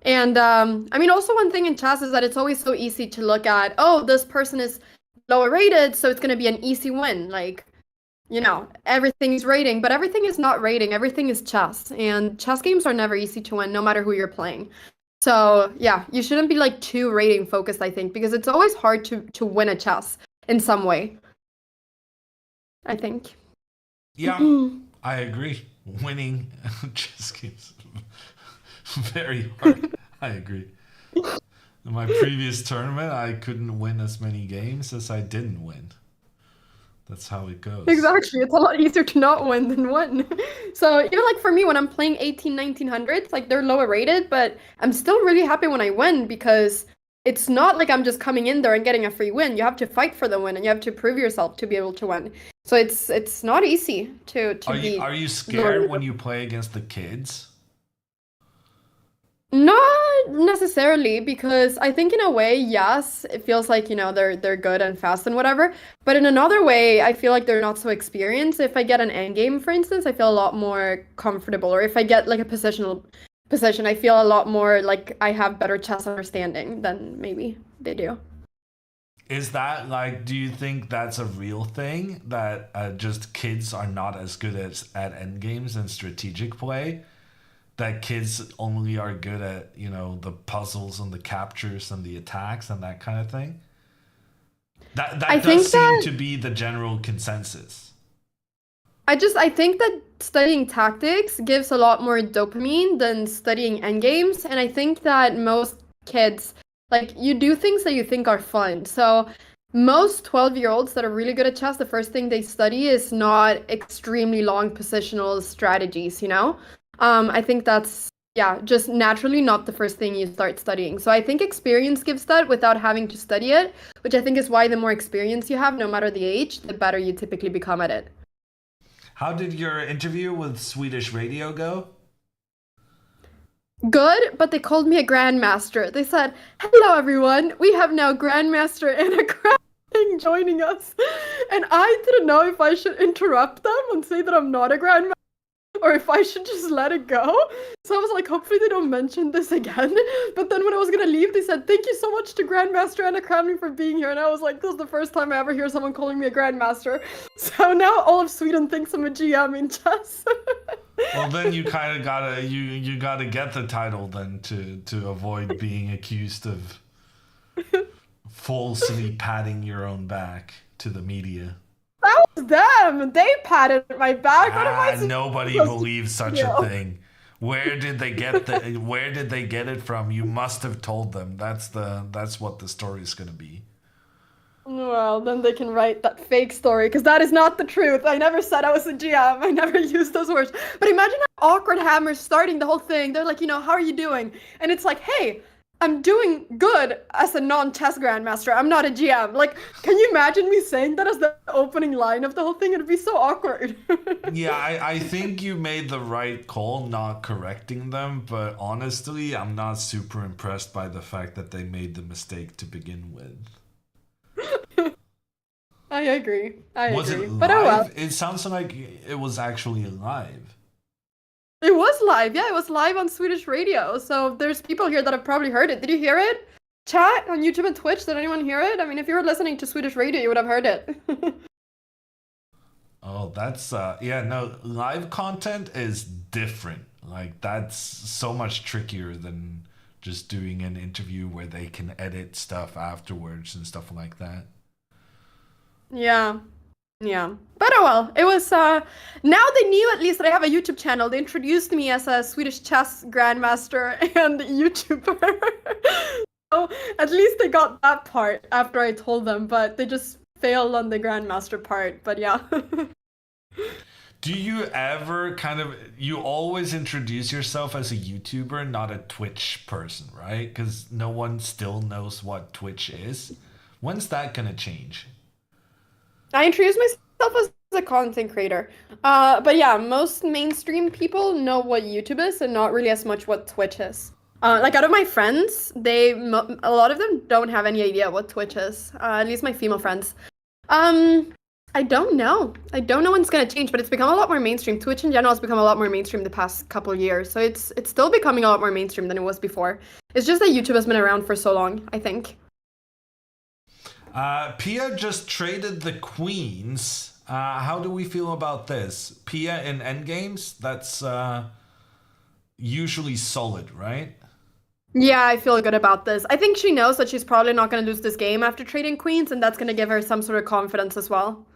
And I mean, also one thing in chess is that it's always so easy to look at, oh, this person is lower rated, so it's going to be an easy win. Like, everything's rating, but everything is not rating. Everything is chess. And chess games are never easy to win, no matter who you're playing. So, yeah, you shouldn't be like too rating focused, I think, because it's always hard to win a chess in some way, I think. Yeah, I agree. Winning chess games very hard. I agree. In my previous tournament, I couldn't win as many games as I didn't win. That's how it goes. Exactly. It's a lot easier to not win than win. So even like for me, when I'm playing 18, 1900s, like they're lower rated, but I'm still really happy when I win because it's not like I'm just coming in there and getting a free win. You have to fight for the win and you have to prove yourself to be able to win. So it's not easy to beat. Are you scared when you play against the kids? Not necessarily, because I think in a way, yes, it feels like, they're good and fast and whatever. But in another way, I feel like they're not so experienced. If I get an endgame, for instance, I feel a lot more comfortable. Or if I get like a positional position, I feel a lot more like I have better chess understanding than maybe they do. Is that like, do you think that's a real thing that just kids are not as good at end games and strategic play? That kids only are good at, the puzzles and the captures and the attacks and that kind of thing? That I think does seem that to be the general consensus. I think that studying tactics gives a lot more dopamine than studying endgames, and I think that most kids like you do things that you think are fun. So most 12-year-olds that are really good at chess, the first thing they study is not extremely long positional strategies. I think that's yeah, just naturally not the first thing you start studying. So I think experience gives that without having to study it, which I think is why the more experience you have, no matter the age, the better you typically become at it. How did your interview with Swedish radio go? Good, but they called me a grandmaster. They said, "Hello, everyone. We have now Grandmaster Anna Crafting joining us." And I didn't know if I should interrupt them and say that I'm not a grandmaster or if I should just let it go. So I was like, hopefully they don't mention this again. But then when I was gonna leave, they said, "Thank you so much to Grandmaster Anna Crafting for being here." And I was like, this is the first time I ever hear someone calling me a grandmaster. So now all of Sweden thinks I'm a GM in chess. Well, then you kind of gotta you gotta get the title then to avoid being accused of falsely patting your own back to the media. That was them. They patted my back. What am I Nobody supposed to believes such do? a thing. Where did they get where did they get it from? You must have told them. That's what the story's gonna be. Well, then they can write that fake story, because that is not the truth. I never said I was a GM. I never used those words. But imagine how awkward Hammer's starting the whole thing. They're like, how are you doing? And it's like, hey, I'm doing good as a non-chess grandmaster. I'm not a GM. Like, can you imagine me saying that as the opening line of the whole thing? It'd be so awkward. Yeah, I think you made the right call not correcting them, but honestly, I'm not super impressed by the fact that they made the mistake to begin with. I agree. Was it But oh well. live? It sounds like it was actually live. It was live. Yeah, it was live on Swedish radio. So there's people here that have probably heard it. Did you hear it? Chat on YouTube and Twitch. Did anyone hear it? I mean, if you were listening to Swedish radio, you would have heard it. Oh, that's yeah, no, live content is different. Like that's so much trickier than just doing an interview where they can edit stuff afterwards and stuff like that. Yeah. Yeah. But oh well. It was now they knew at least that I have a YouTube channel. They introduced me as a Swedish chess grandmaster and YouTuber. So at least they got that part after I told them, but they just failed on the grandmaster part. But yeah. Do you ever you always introduce yourself as a YouTuber, not a Twitch person, right? Because no one still knows what Twitch is. When's that gonna change? I introduced myself as a content creator. But yeah, most mainstream people know what YouTube is and not really as much what Twitch is. Like out of my friends, a lot of them don't have any idea what Twitch is. At least my female friends. I don't know. I don't know when it's gonna change, but it's become a lot more mainstream. Twitch in general has become a lot more mainstream the past couple of years, so it's still becoming a lot more mainstream than it was before. It's just that YouTube has been around for so long, I think. Pia just traded the queens. How do we feel about this? Pia in endgames? That's usually solid, right? Yeah, I feel good about this. I think she knows that she's probably not gonna lose this game after trading queens, and that's gonna give her some sort of confidence as well.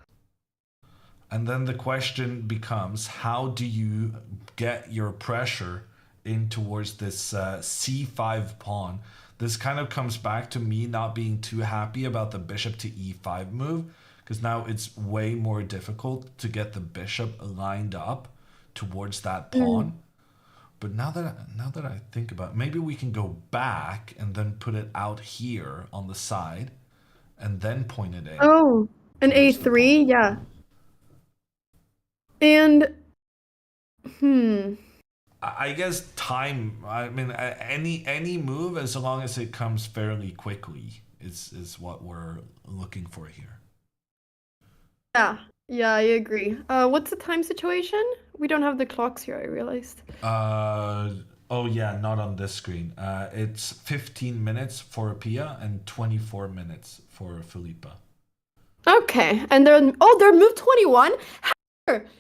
And then the question becomes, how do you get your pressure in towards this c5 pawn? This kind of comes back to me not being too happy about the bishop to e5 move, because now it's way more difficult to get the bishop lined up towards that Mm. pawn. But now that I think about it, maybe we can go back and then put it out here on the side and then point it in Oh, an towards the pawn. A3, yeah. And hmm. I guess time. I mean, any move as long as it comes fairly quickly is what we're looking for here. Yeah. Yeah, I agree. What's the time situation? We don't have the clocks here, I realized. Uh oh yeah, not on this screen. It's 15 minutes for Pia and 24 minutes for Felipa. Okay. And they're move 21?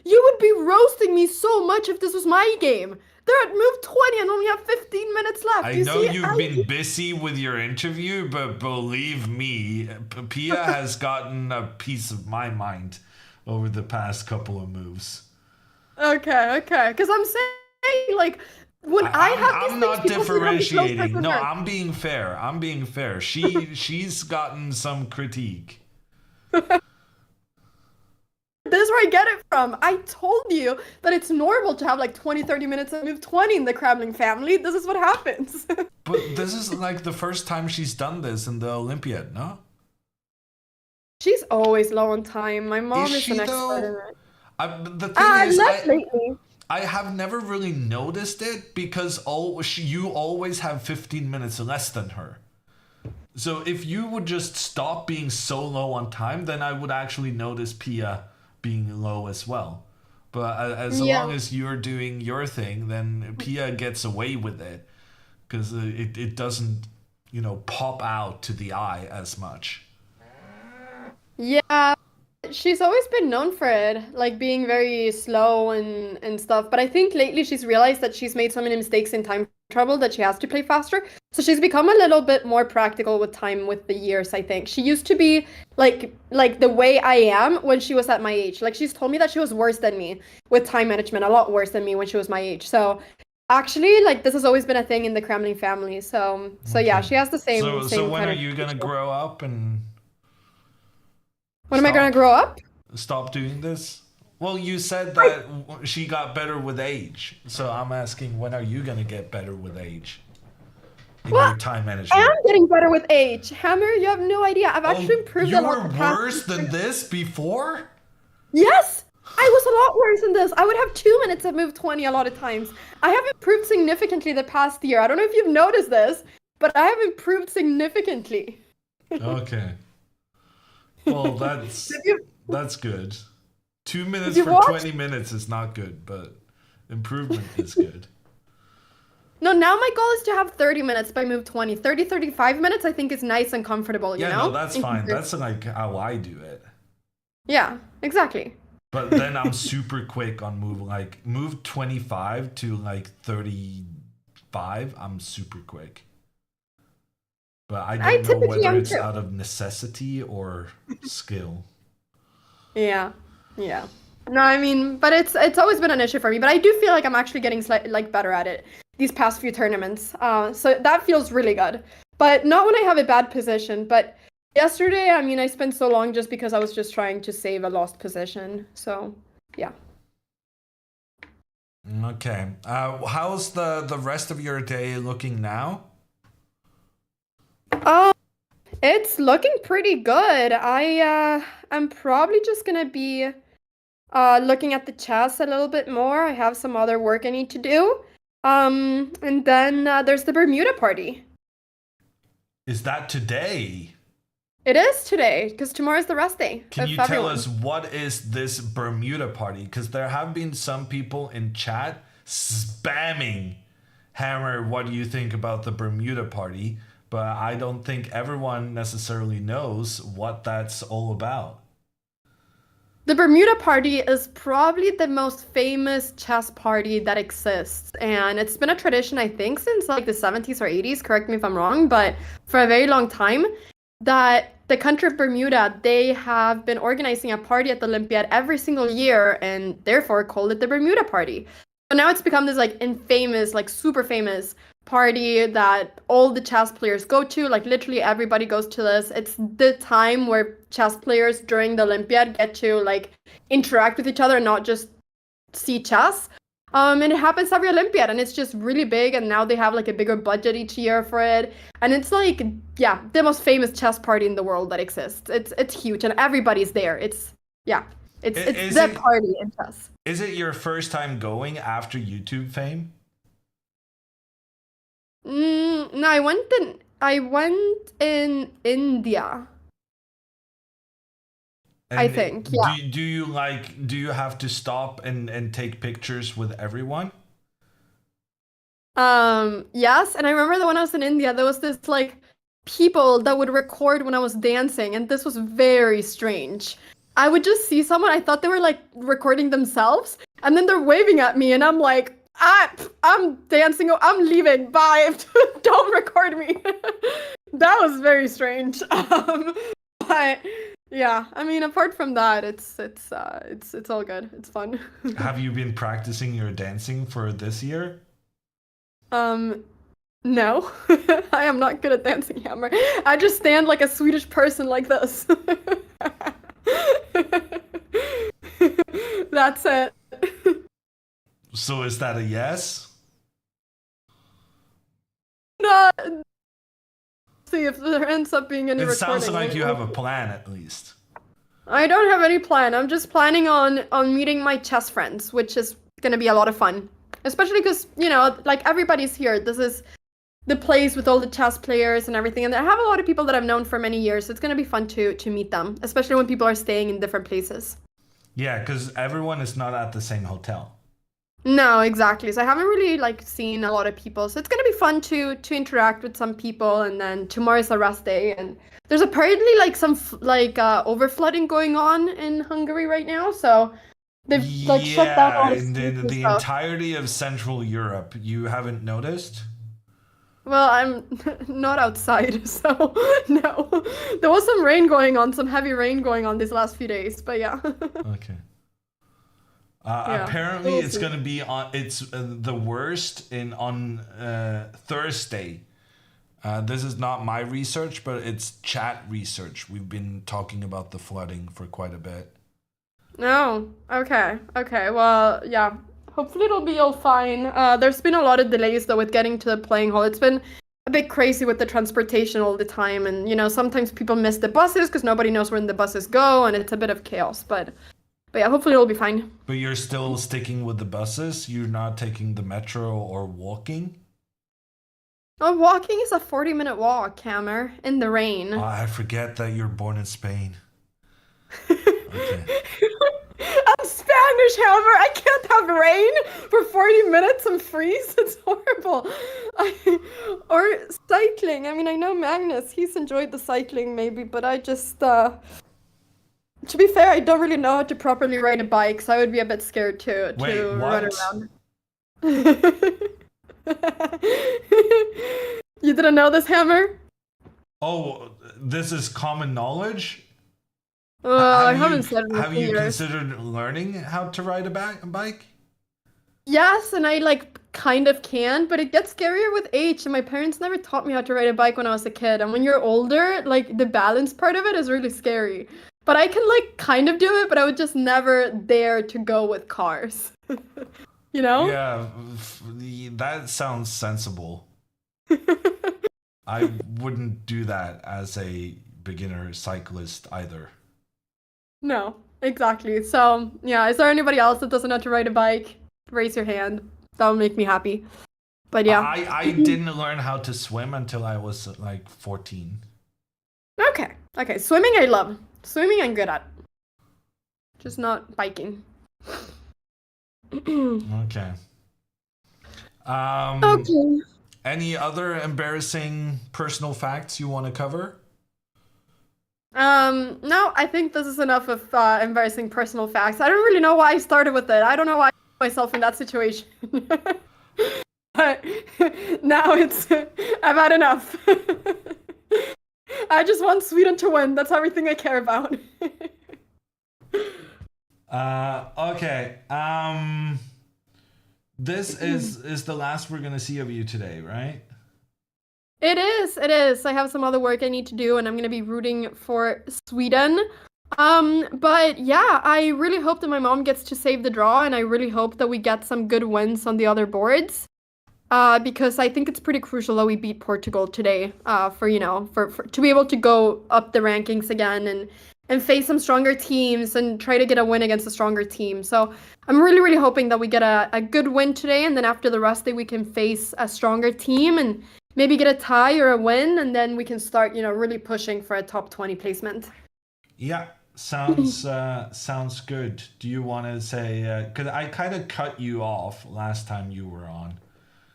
You would be roasting me so much if this was my game. They're at move 20 and only have 15 minutes left. I You know see, you've been busy with your interview, but believe me, Pia has gotten a piece of my mind over the past couple of moves. okay. Because I'm saying, like, when I have I'm these things, not people say that I'm closer differentiating. to No, her. I'm being fair. I'm being fair. She's gotten some critique. This is where I get it from. I told you that it's normal to have like 20, 30 minutes at move 20 in the Kremlin family. This is what happens. But this is like the first time she's done this in the Olympiad, no? She's always low on time. My Is mom is an she expert though? in it. The thing is, Less lately. I have never really noticed it because you always have 15 minutes less than her. So if you would just stop being so low on time, then I would actually notice Pia being low as well. But as Yeah. long as you're doing your thing, then Pia gets away with it because it doesn't, pop out to the eye as much. Yeah. She's always been known for it, like being very slow and stuff. But I think lately she's realized that she's made so many mistakes in time trouble that she has to play faster. So she's become a little bit more practical with time with the years, I think. She used to be like the way I am when she was at my age. Like she's told me that she was worse than me with time management, a lot worse than me when she was my age. So actually, like this has always been a thing in the Kremlin family. So yeah, Okay. she has the same So same when kind are of you gonna issue. grow up and When am I gonna stop grow up? stop doing this? Well, you said that she got better with age. So I'm asking, when are you gonna get better with age in Well, your time I management? am getting better with age. Hammer, you have no idea. I've actually Oh, improved you a lot were the past worse than year. this before? Yes! I was a lot worse than this. I would have 2 minutes at move 20 a lot of times. I have improved significantly the past year. I don't know if you've noticed this, but I have improved significantly. Okay. Well, If you that's good. 2 minutes if you for watched 20 minutes is not good, but improvement is good. No, now my goal is to have 30 minutes by move 20. 30, 35 minutes I think is nice and comfortable, you Yeah, no, know? that's In fine. comparison. That's like how I do it. Yeah, exactly. But then I'm super quick on move 25 to like 35. I'm super quick. But I I don't know typically whether am it's too. out of necessity or skill. Yeah, yeah. No, I mean, but it's always been an issue for me. But I do feel like I'm actually getting slightly like better at it these past few tournaments. So that feels really good. But not when I have a bad position. But yesterday, I mean, I spent so long just because I was just trying to save a lost position. So yeah. Okay. How's the rest of your day looking now? Um, it's looking pretty good. I'm probably just gonna be looking at the chess a little bit more. I have some other work I need to do. And then there's the Bermuda party. Is that today? It is today because tomorrow's the rest day Can you of tell everyone. us what is this Bermuda party? Because there have been some people in chat spamming Hammer, what do you think about the Bermuda party? But I don't think everyone necessarily knows what that's all about. The Bermuda party is probably the most famous chess party that exists. And it's been a tradition, I think, since like the 70s or 80s, correct me if I'm wrong, but for a very long time, that the country of Bermuda, they have been organizing a party at the Olympiad every single year and therefore called it the Bermuda party. But now it's become this like infamous, like super famous party that all the chess players go to. Like literally everybody goes to this. It's the time where chess players during the Olympiad get to like interact with each other, not just see chess. And it happens every Olympiad, and it's just really big. And now they have like a bigger budget each year for it, and it's like yeah, the most famous chess party in the world that exists. It's huge, and everybody's there. It's yeah, it's the party in chess. Is it your first time going after YouTube fame? No, I went in India. And I think, yeah. do you have to stop and take pictures with everyone? Yes, and I remember that when I was in India, there was this like people that would record when I was dancing, and this was very strange. I would just see someone, I thought they were like recording themselves, and then they're waving at me, and I'm like, I'm dancing, I'm leaving, bye, don't record me. That was very strange. But yeah, I mean, apart from that, it's all good. It's fun. Have you been practicing your dancing for this year? Um, no, I am not good at dancing, Hammer. I just stand like a Swedish person like this. That's it. So is that a yes? No, see if there ends up being any It sounds recording. like you have a plan at least. I don't have any plan. I'm just planning on meeting my chess friends, which is gonna be a lot of fun. Especially because, you know, like everybody's here. This is the place with all the chess players and everything. And I have a lot of people that I've known for many years. So it's gonna be fun to meet them, especially when people are staying in different places. Yeah, because everyone is not at the same hotel. No, exactly. So I haven't really like seen a lot of people. So it's gonna be fun to interact with some people. And then tomorrow's the rest day, and there's apparently like some over flooding going on in Hungary right now. So they've like shut down all the in streets and the stuff. entirety of Central Europe, you haven't noticed? Well, I'm not outside, so no. There was some rain going on, some heavy rain going on these last few days, but yeah. Okay. Yeah, Apparently, we'll it's see. gonna be on. It's the worst in on Thursday. This is not my research, but it's chat research. We've been talking about the flooding for quite a bit. Oh, okay, okay. Well, yeah. Hopefully it'll be all fine. There's been a lot of delays though with getting to the playing hall. It's been a bit crazy with the transportation all the time, and you know sometimes people miss the buses because nobody knows when the buses go, and it's a bit of chaos. But yeah, hopefully it'll be fine. But you're still sticking with the buses. You're not taking the metro or walking. Oh, walking is a 40-minute walk, Hammer, in the rain. I forget that you're born in Spain. Okay. I'm Spanish, Hammer. I can't have rain for 40 minutes and freeze. It's horrible. Or cycling. I mean, I know Magnus. He's enjoyed the cycling maybe, but I just, to be fair, I don't really know how to properly ride a bike, so I would be a bit scared to Wait, run what? around. You didn't know this, Hammer? Oh, this is common knowledge. I haven't said it in a Have few you years. considered learning how to ride a bike? Yes, and I like kind of can, but it gets scarier with age. And my parents never taught me how to ride a bike when I was a kid. And when you're older, like the balance part of it is really scary. But I can like kind of do it, but I would just never dare to go with cars. You know? Yeah, that sounds sensible. I wouldn't do that as a beginner cyclist either. No, exactly. So, yeah, is there anybody else that doesn't know how to ride a bike? Raise your hand. That would make me happy. But yeah. I didn't learn how to swim until I was like 14. Okay. Okay, swimming I love. Swimming I'm good at. Just not biking. Okay. Okay. Any other embarrassing personal facts you want to cover? No, I think this is enough of embarrassing personal facts. I don't really know why I started with it. I don't know why I put myself in that situation. But now it's I've had enough. I just want Sweden to win. That's everything I care about. Okay. This is the last we're gonna see of you today, right? It is, it is. I have some other work I need to do, and I'm gonna be rooting for Sweden. But yeah, I really hope that my mom gets to save the draw, and I really hope that we get some good wins on the other boards. Because I think it's pretty crucial that we beat Portugal today, for for to be able to go up the rankings again and face some stronger teams and try to get a win against a stronger team. So I'm really, really hoping that we get a good win today, and then after the rest day we can face a stronger team and maybe get a tie or a win, and then we can start, really pushing for a top 20 placement. Yeah, sounds good. Do you want to say? Because I kind of cut you off last time you were on,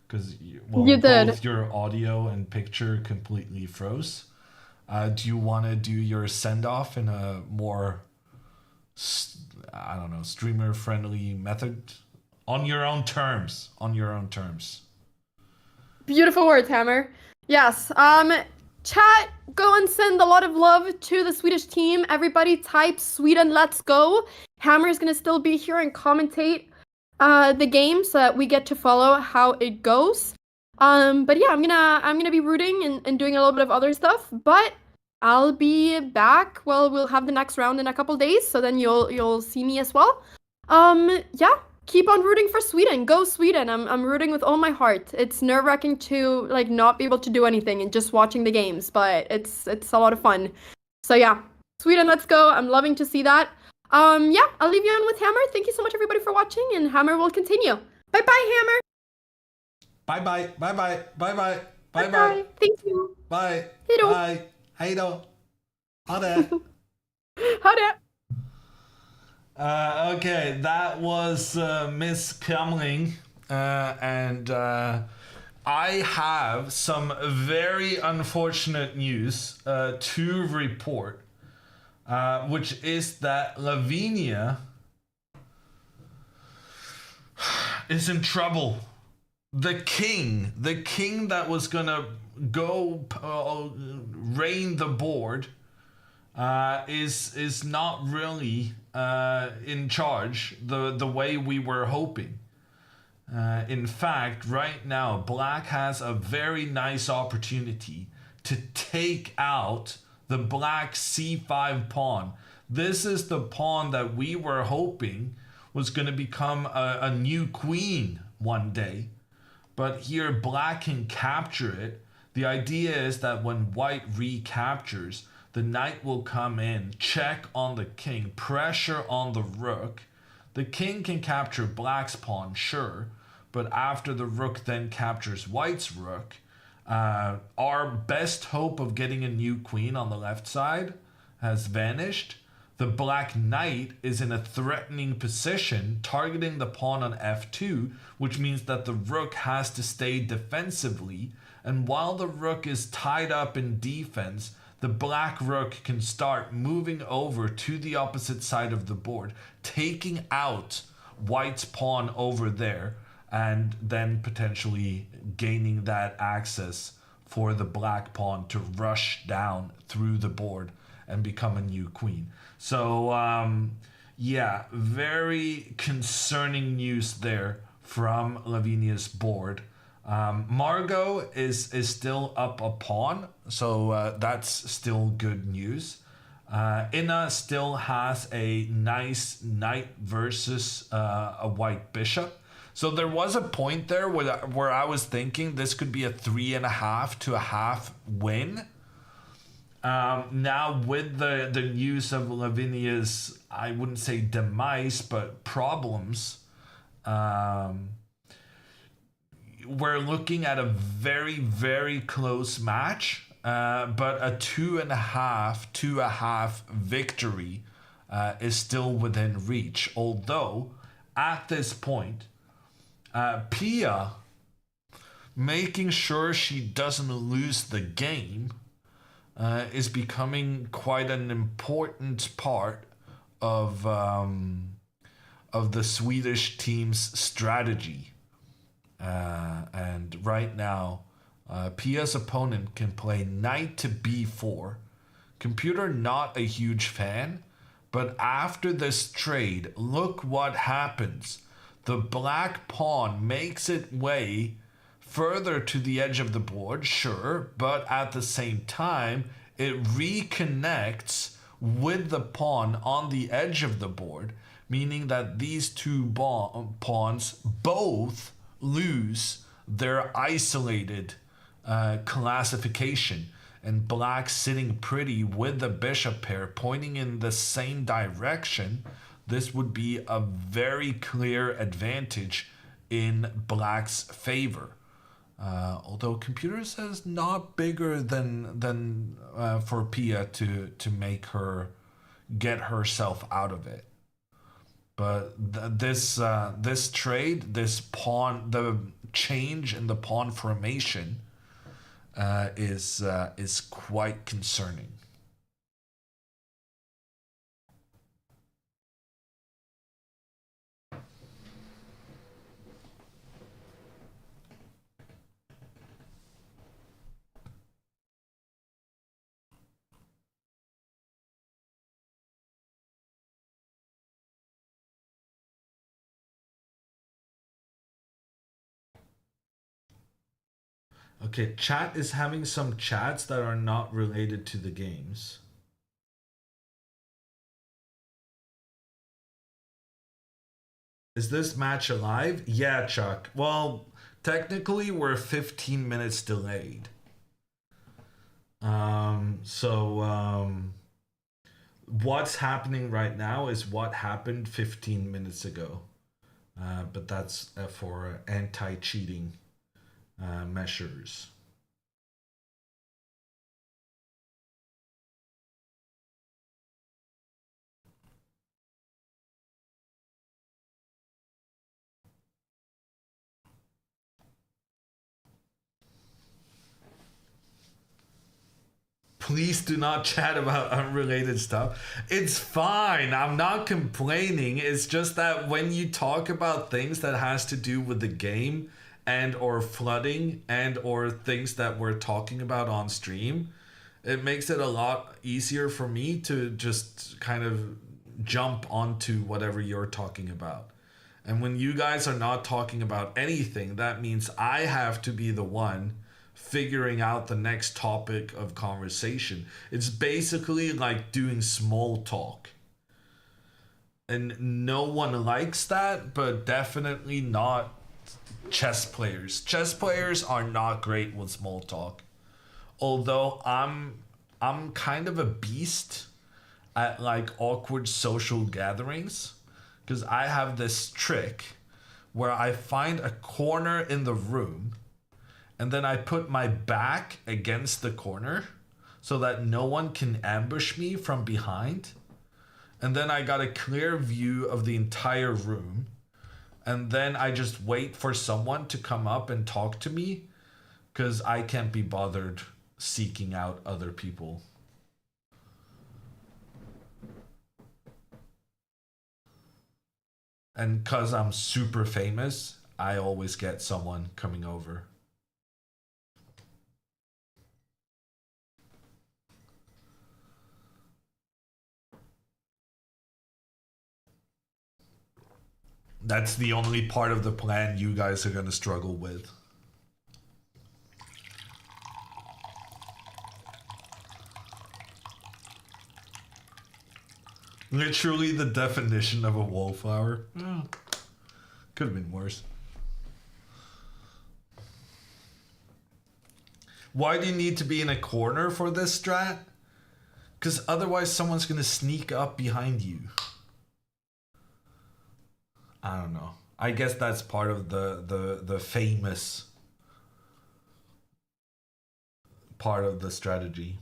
because You did. both your audio and picture completely froze. Do you want to do your send off in a more, I don't know, streamer friendly method on your own terms? On your own terms. Beautiful words, Hammer. Yes. Chat, go and send a lot of love to the Swedish team. Everybody type Sweden, let's go. Hammer is gonna still be here and commentate the game so that we get to follow how it goes. But yeah, I'm gonna be rooting and doing a little bit of other stuff. But I'll be back. Well, we'll have the next round in a couple days, so then you'll see me as well. Yeah, keep on rooting for Sweden. Go Sweden. I'm rooting with all my heart. It's nerve-wracking to like not be able to do anything and just watching the games, but it's a lot of fun. So yeah, Sweden, let's go. I'm loving to see that. Yeah, I'll leave you on with Hammer. Thank you so much everybody for watching, and Hammer will continue. Bye bye, Hammer. Bye bye. Bye bye. Bye bye. Bye Bye bye. bye. Thank you. Bye. Hejdå. Bye. Hej då. Ha det. Ha det. Okay, that was Miss Kamling, and I have some very unfortunate news to report, which is that Lavinia is in trouble. The king that was gonna go reign the board, is not really in charge the way we were hoping. In fact, right now, Black has a very nice opportunity to take out the Black C5 pawn. This is the pawn that we were hoping was going to become a new queen one day. But here, Black can capture it. The idea is that when White recaptures, the knight will come in, check on the king, pressure on the rook. The king can capture Black's pawn, sure, but after the rook then captures White's rook, our best hope of getting a new queen on the left side has vanished. The Black knight is in a threatening position, targeting the pawn on f2, which means that the rook has to stay defensively. And while the rook is tied up in defense, the Black rook can start moving over to the opposite side of the board, taking out White's pawn over there, and then potentially gaining that access for the Black pawn to rush down through the board and become a new queen. So, yeah, very concerning news there from Lavinia's board. Margot is still up a pawn, so that's still good news. Inna still has a nice knight versus a white bishop. So there was a point there where I was thinking this could be a 3.5 to a half win. Now with the news of Lavinia's, I wouldn't say demise, but problems, we're looking at a very, very close match. but a two and a half victory is still within reach. Although at this point, Pia making sure she doesn't lose the game is becoming quite an important part of the Swedish team's strategy. And right now, Pia's opponent can play knight to b4. Computer not a huge fan, but after this trade, look what happens. The black pawn makes its way further to the edge of the board, sure, but at the same time, it reconnects with the pawn on the edge of the board, meaning that these two pawns both lose their isolated classification, and black sitting pretty with the bishop pair pointing in the same direction. This would be a very clear advantage in black's favor. Although computer says not bigger than for Pia to make her get herself out of it. But this trade, this pawn, the change in the pawn formation is quite concerning. Okay, chat is having some chats that are not related to the games. Is this match alive? Yeah, Chuck. Well, technically we're 15 minutes delayed. What's happening right now is what happened 15 minutes ago. But that's for anti-cheating measures. Please do not chat about unrelated stuff. It's fine. I'm not complaining. It's just that when you talk about things that has to do with the game and or flooding and or things that we're talking about on stream, it makes it a lot easier for me to just kind of jump onto whatever you're talking about. And when you guys are not talking about anything, that means I have to be the one figuring out the next topic of conversation. It's basically like doing small talk. And no one likes that, but definitely not chess players. Chess players are not great with small talk. Although I'm kind of a beast at like awkward social gatherings, because I have this trick where I find a corner in the room and then I put my back against the corner so that no one can ambush me from behind. And then I got a clear view of the entire room. And then I just wait for someone to come up and talk to me because I can't be bothered seeking out other people. And because I'm super famous, I always get someone coming over. That's the only part of the plan you guys are going to struggle with. Literally the definition of a wallflower. Could have been worse. Why do you need to be in a corner for this strat? Because otherwise someone's going to sneak up behind you. I don't know. I guess that's part of the famous part of the strategy.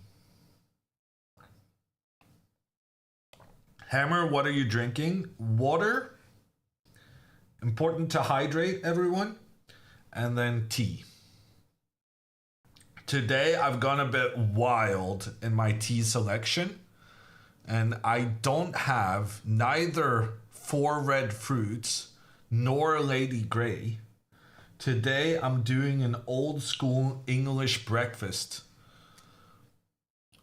Hammer, what are you drinking? Water. Important to hydrate, everyone. And then tea. Today, I've gone a bit wild in my tea selection. And I don't have neither 4 red fruits nor Lady Grey. Today, I'm doing an old school English breakfast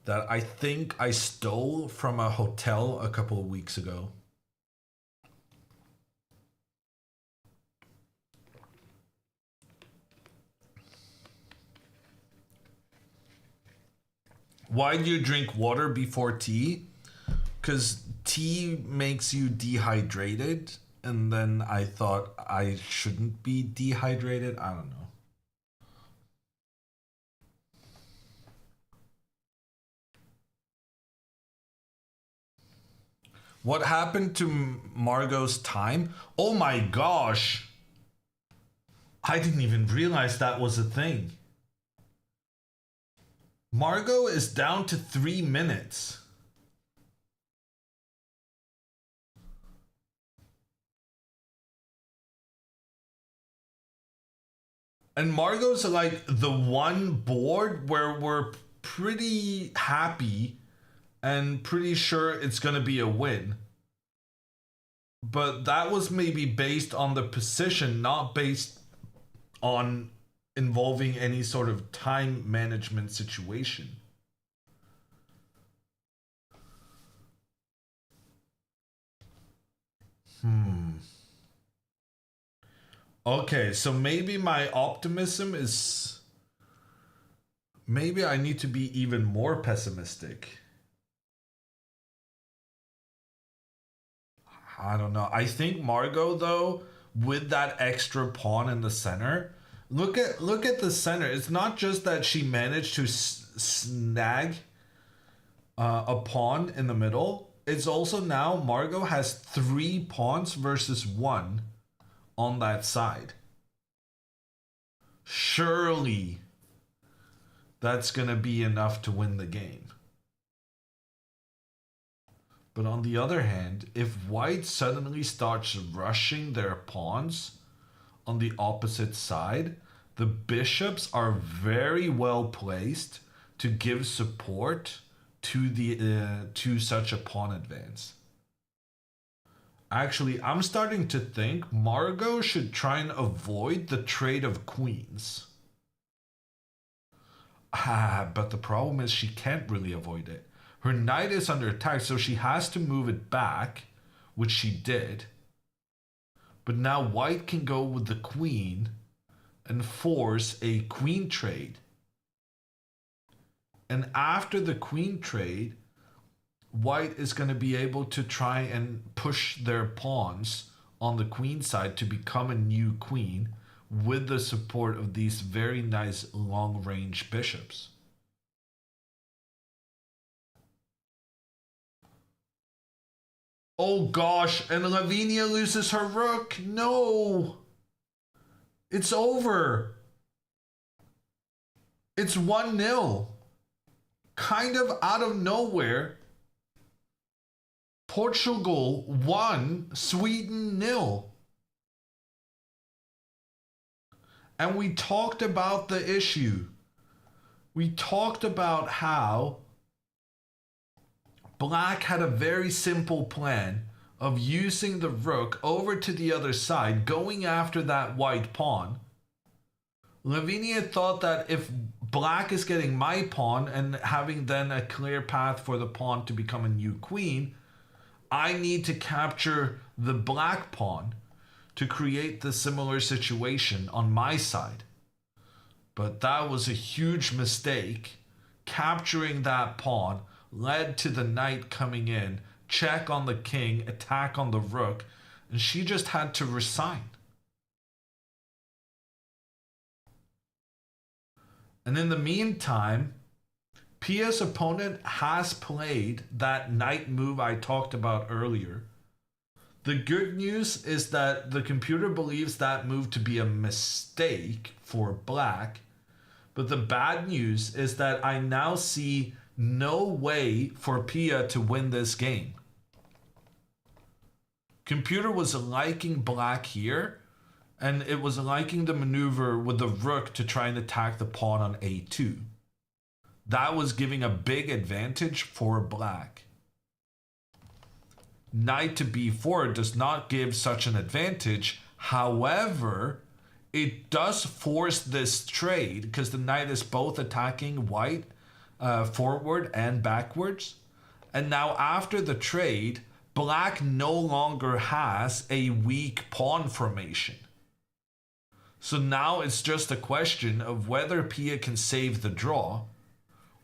that I think I stole from a hotel a couple of weeks ago. Why do you drink water before tea? Because tea makes you dehydrated, and then I thought I shouldn't be dehydrated. I don't know. What happened to Margot's time? Oh my gosh! I didn't even realize that was a thing. Margot is down to 3 minutes. And Margot's like the one board where we're pretty happy and pretty sure it's going to be a win. But that was maybe based on the position, not based on involving any sort of time management situation. Okay, so maybe my optimism is... Maybe I need to be even more pessimistic. I don't know. I think Margot, though, with that extra pawn in the center, look at the center. It's not just that she managed to snag a pawn in the middle. It's also now Margot has 3 pawns versus 1 on that side. Surely that's gonna be enough to win the game. But on the other hand, if white suddenly starts rushing their pawns on the opposite side, the bishops are very well placed to give support to such a pawn advance. Actually, I'm starting to think Margot should try and avoid the trade of queens. But the problem is she can't really avoid it. Her knight is under attack, so she has to move it back, which she did. But now white can go with the queen and force a queen trade. And after the queen trade, white is going to be able to try and push their pawns on the queen side to become a new queen with the support of these very nice long-range bishops. Oh gosh, and Lavinia loses her rook. No! It's over. It's 1-0. Kind of out of nowhere. Portugal 1, Sweden 0. And we talked about the issue. We talked about how Black had a very simple plan of using the rook over to the other side, going after that white pawn. Lavinia thought that if Black is getting my pawn and having then a clear path for the pawn to become a new queen, I need to capture the black pawn to create the similar situation on my side. But that was a huge mistake. Capturing that pawn led to the knight coming in, check on the king, attack on the rook, and she just had to resign. And in the meantime, Pia's opponent has played that knight move I talked about earlier. The good news is that the computer believes that move to be a mistake for black, But the bad news is that I now see no way for Pia to win this game. Computer was liking black here, and it was liking the maneuver with the rook to try and attack the pawn on a2. That was giving a big advantage for black. Knight to b4 does not give such an advantage. However, it does force this trade because the knight is both attacking white forward and backwards. And now after the trade, black no longer has a weak pawn formation. So now it's just a question of whether Pia can save the draw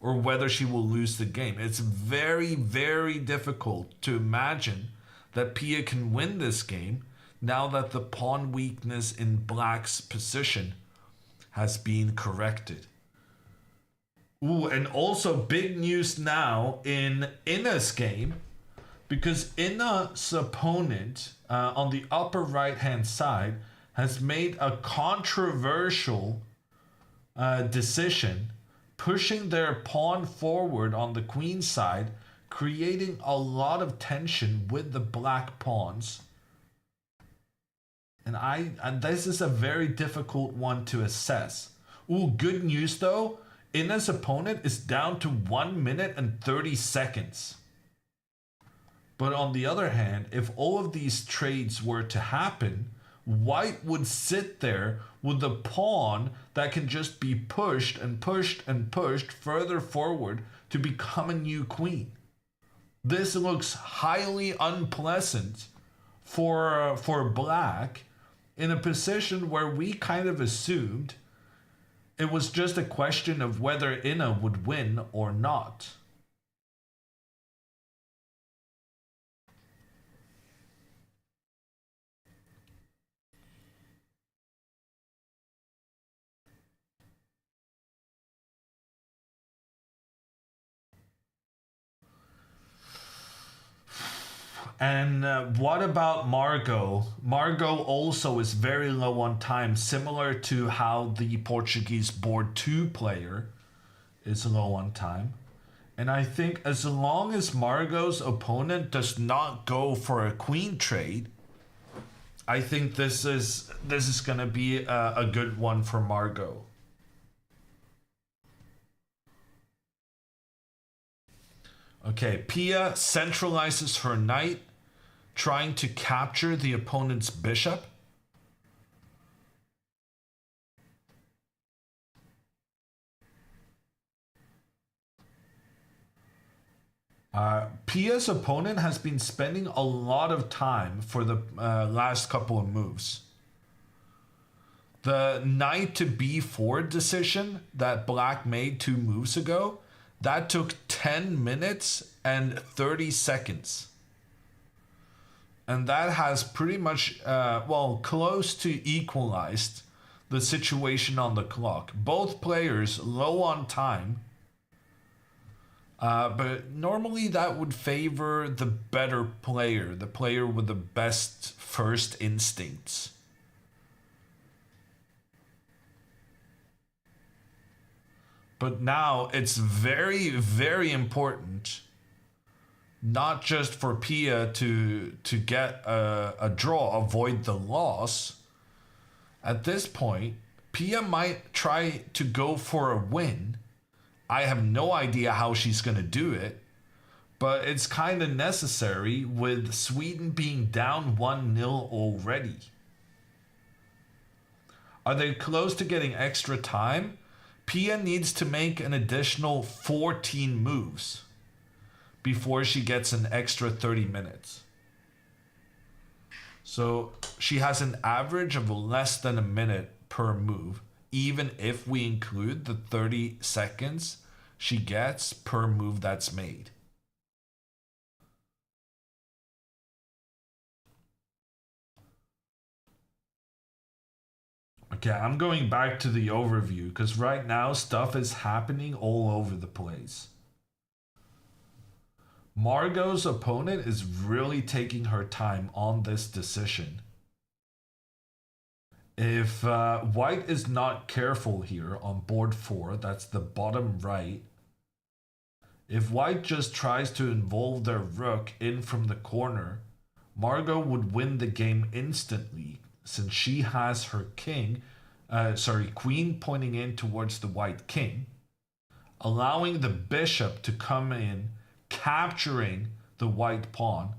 or whether she will lose the game. It's very, very difficult to imagine that Pia can win this game now that the pawn weakness in black's position has been corrected. Ooh, and also big news now in Inna's game, because Inna's opponent on the upper right hand side has made a controversial decision, pushing their pawn forward on the queen side, creating a lot of tension with the black pawns. And this is a very difficult one to assess. Ooh, good news though. Inna's opponent is down to 1 minute and 30 seconds. But on the other hand, if all of these trades were to happen, white would sit there with the pawn that can just be pushed and pushed and pushed further forward to become a new queen. This looks highly unpleasant for black in a position where we kind of assumed it was just a question of whether Inna would win or not. And what about Margot? Margot also is very low on time, similar to how the Portuguese board 2 player is low on time. And I think as long as Margot's opponent does not go for a queen trade, I think this is going to be a good one for Margot. Okay, Pia centralizes her knight, trying to capture the opponent's bishop. Pia's opponent has been spending a lot of time for the last couple of moves. The knight to b4 decision that black made 2 moves ago, that took 10 minutes and 30 seconds. And that has pretty much, close to equalized the situation on the clock. Both players low on time. But normally that would favor the better player, the player with the best first instincts. But now it's very, very important, not just for Pia to get a draw, avoid the loss. At this point, Pia might try to go for a win. I have no idea how she's going to do it, but it's kind of necessary with Sweden being down 1-0 already. Are they close to getting extra time? Pia needs to make an additional 14 moves before she gets an extra 30 minutes. So she has an average of less than a minute per move, even if we include the 30 seconds she gets per move that's made. Okay, I'm going back to the overview because right now stuff is happening all over the place. Margot's opponent is really taking her time on this decision. If white is not careful here on board 4, that's the bottom right. If white just tries to involve their rook in from the corner, Margot would win the game instantly since she has her queen pointing in towards the white king, allowing the bishop to come in, capturing the white pawn,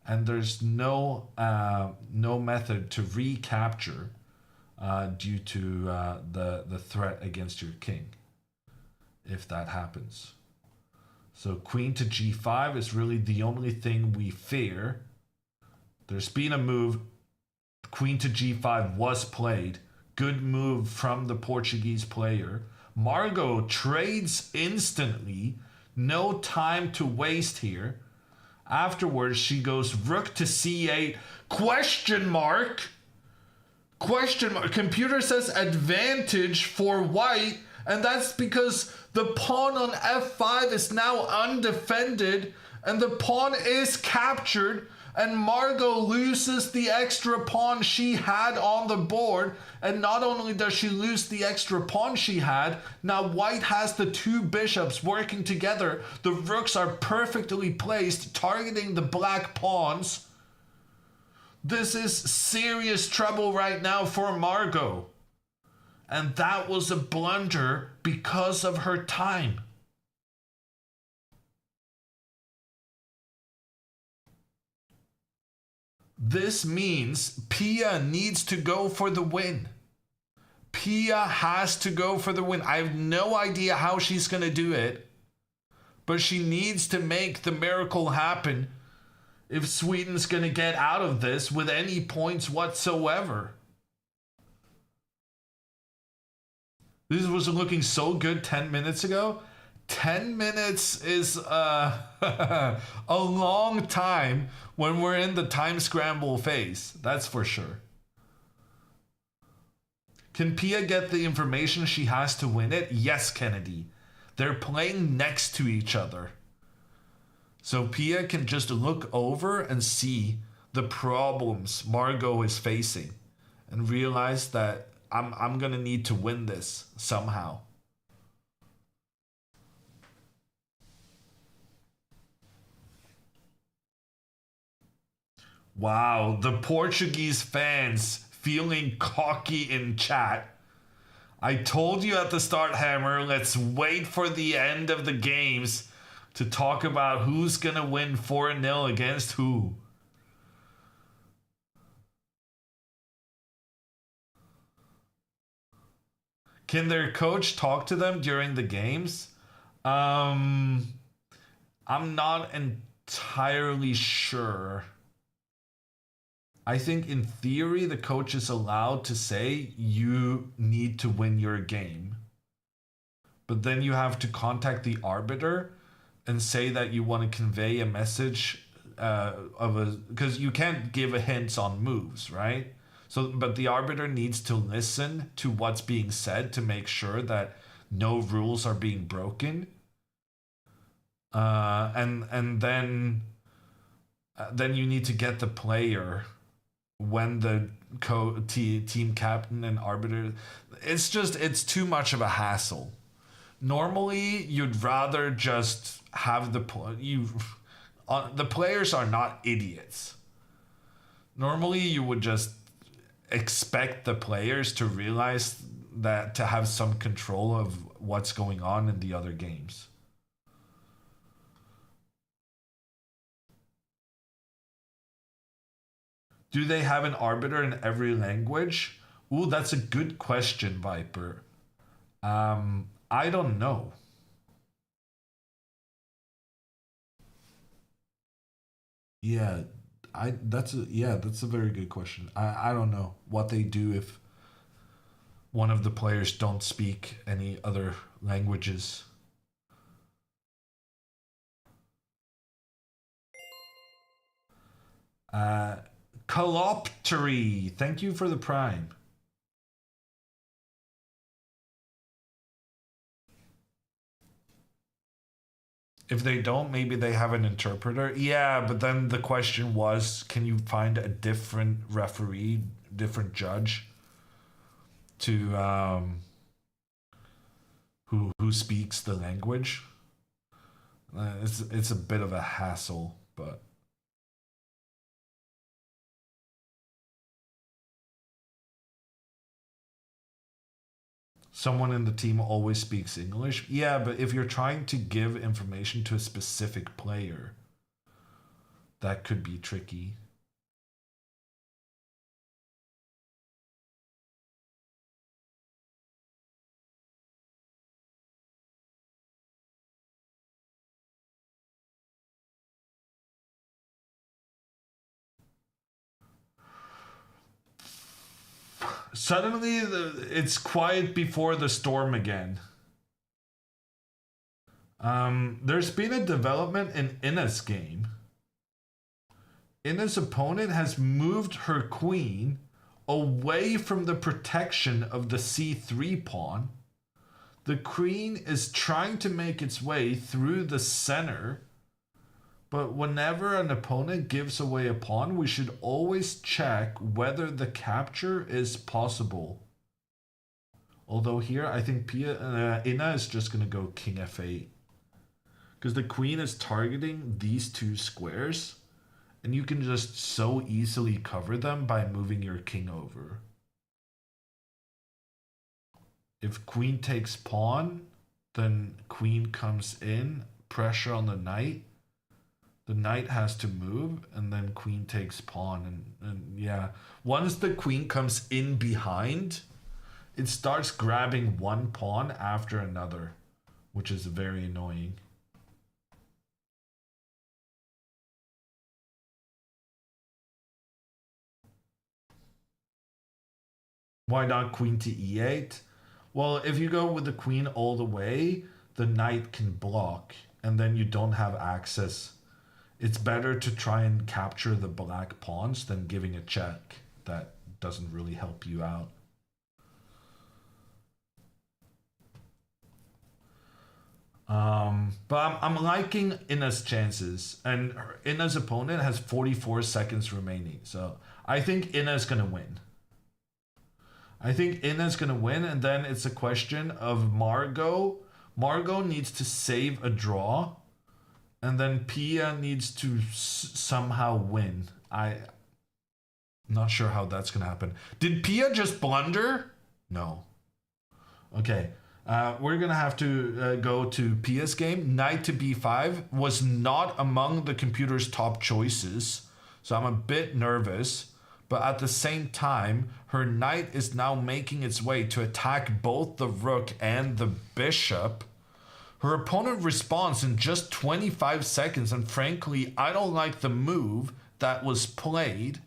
and there's no method to recapture due to the threat against your king if that happens. So queen to g5 is really the only thing we fear. There's been a move. Queen to g5 was played. Good move from the Portuguese player. Margot trades instantly. No time to waste here. Afterwards, she goes rook to c8. Question mark. Question mark. Computer says advantage for white. And that's because the pawn on f5 is now undefended. And the pawn is captured. And Margot loses the extra pawn she had on the board. And not only does she lose the extra pawn she had, now white has the two bishops working together. The rooks are perfectly placed, targeting the black pawns. This is serious trouble right now for Margot. And that was a blunder because of her time. This means Pia needs to go for the win. Pia has to go for the win. I have no idea how she's going to do it, but she needs to make the miracle happen if Sweden's going to get out of this with any points whatsoever. This was looking so good 10 minutes ago. 10 minutes is a long time when we're in the time scramble phase. That's for sure. Can Pia get the information she has to win it? Yes, Kennedy. They're playing next to each other. So Pia can just look over and see the problems Margot is facing and realize that I'm going to need to win this somehow. Wow, the Portuguese fans feeling cocky in chat. I told you at the start, Hammer, let's wait for the end of the games to talk about who's going to win 4-0 against who. Can their coach talk to them during the games? I'm not entirely sure. I think in theory, the coach is allowed to say you need to win your game. But then you have to contact the arbiter and say that you want to convey a message because you can't give a hints on moves, right? So, but the arbiter needs to listen to what's being said to make sure that no rules are being broken. And then you need to get the player when the team captain and arbiter. It's too much of a hassle. Normally, you'd rather just have the players are not idiots. Normally, you would just expect the players to realize that to have some control of what's going on in the other games. Do they have an arbiter in every language? Ooh, that's a good question, Viper. I don't know. Yeah, that's a very good question. I don't know what they do if one of the players don't speak any other languages. Caloptery, thank you for the prime. If they don't, maybe they have an interpreter. Yeah, but then the question was, can you find a different referee, different judge? to who speaks the language. It's a bit of a hassle, but someone in the team always speaks English. Yeah, but if you're trying to give information to a specific player, that could be tricky. Suddenly, it's quiet before the storm again. There's been a development in Ina's game. Ina's opponent has moved her queen away from the protection of the c3 pawn. The queen is trying to make its way through the center, but whenever an opponent gives away a pawn, we should always check whether the capture is possible. Although here, I think Ina is just going to go king f8. Because the queen is targeting these two squares, and you can just so easily cover them by moving your king over. If queen takes pawn, then queen comes in, pressure on the knight. The knight has to move, and then queen takes pawn. And yeah, once the queen comes in behind, it starts grabbing one pawn after another, which is very annoying. Why not queen to e8? Well, if you go with the queen all the way, the knight can block, and then you don't have access. It's better to try and capture the black pawns than giving a check. That doesn't really help you out. But I'm liking Ina's chances, and Ina's opponent has 44 seconds remaining, so I think Ina's gonna win. I think Ina's gonna win, and then it's a question of Margot. Margot needs to save a draw, and then Pia needs to somehow win. I'm not sure how that's gonna happen. Did Pia just blunder? No. Okay. We're gonna have to go to Pia's game. Knight to b5 was not among the computer's top choices, so I'm a bit nervous. But at the same time, her knight is now making its way to attack both the rook and the bishop. Her opponent responds in just 25 seconds, and frankly, I don't like the move that was played.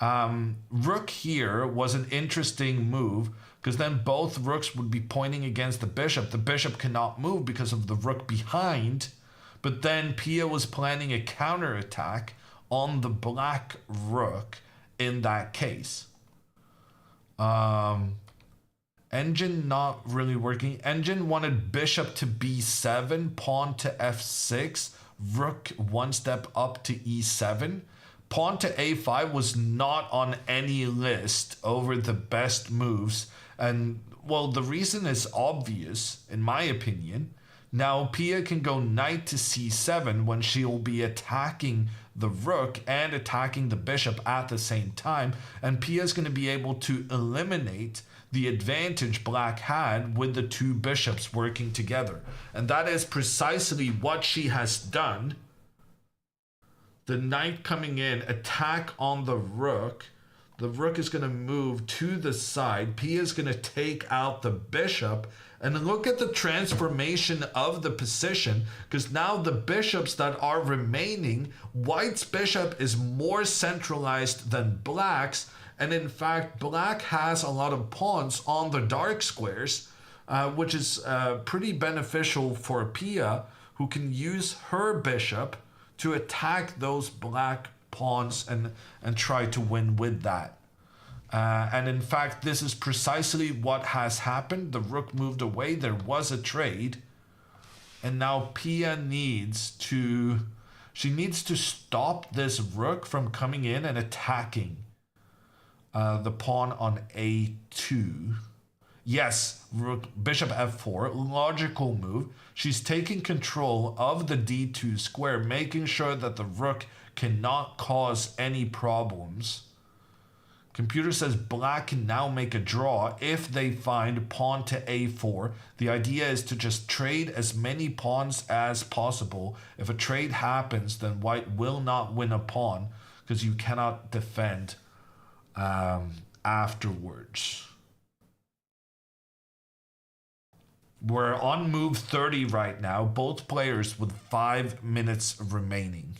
Rook here was an interesting move, because then both rooks would be pointing against the bishop. The bishop cannot move because of the rook behind, but then Pia was planning a counterattack on the black rook in that case. Engine not really working. Engine wanted bishop to b7, pawn to f6, rook one step up to e7. Pawn to a5 was not on any list over the best moves. And, well, the reason is obvious, in my opinion. Now, Pia can go knight to c7 when she will be attacking the rook and attacking the bishop at the same time. And Pia's going to be able to eliminate the advantage black had with the two bishops working together. And that is precisely what she has done. The knight coming in, attack on the rook. The rook is going to move to the side. Pia is going to take out the bishop. And look at the transformation of the position, because now the bishops that are remaining, white's bishop is more centralized than black's. And in fact, black has a lot of pawns on the dark squares, which is pretty beneficial for Pia, who can use her bishop to attack those black pawns and try to win with that. And in fact, this is precisely what has happened. The rook moved away. There was a trade. And now Pia needs to stop this rook from coming in and attacking. the pawn on a2. Yes, rook, bishop f4, logical move. She's taking control of the d2 square, making sure that the rook cannot cause any problems. Computer says black can now make a draw if they find pawn to a4. The idea is to just trade as many pawns as possible. If a trade happens, then white will not win a pawn because you cannot defend afterwards. We're on move 30 right now, both players with 5 minutes remaining.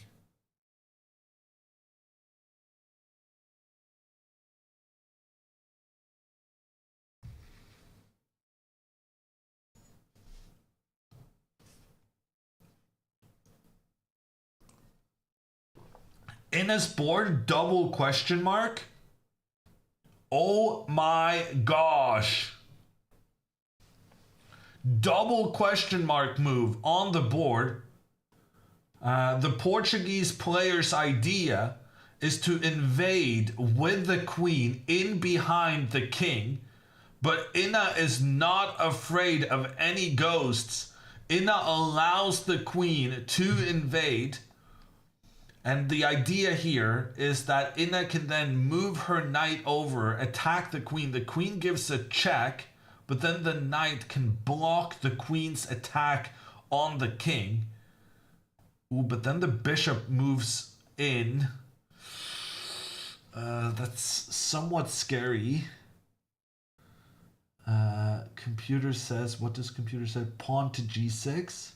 Ina's board, double question mark. Oh my gosh. Double question mark move on the board. The Portuguese player's idea is to invade with the queen in behind the king, but Ina is not afraid of any ghosts. Ina allows the queen to invade, and the idea here is that Ina can then move her knight over, attack the queen. The queen gives a check, but then the knight can block the queen's attack on the king. Ooh, but then the bishop moves in. That's somewhat scary. Computer says, what does computer say? Pawn to g6?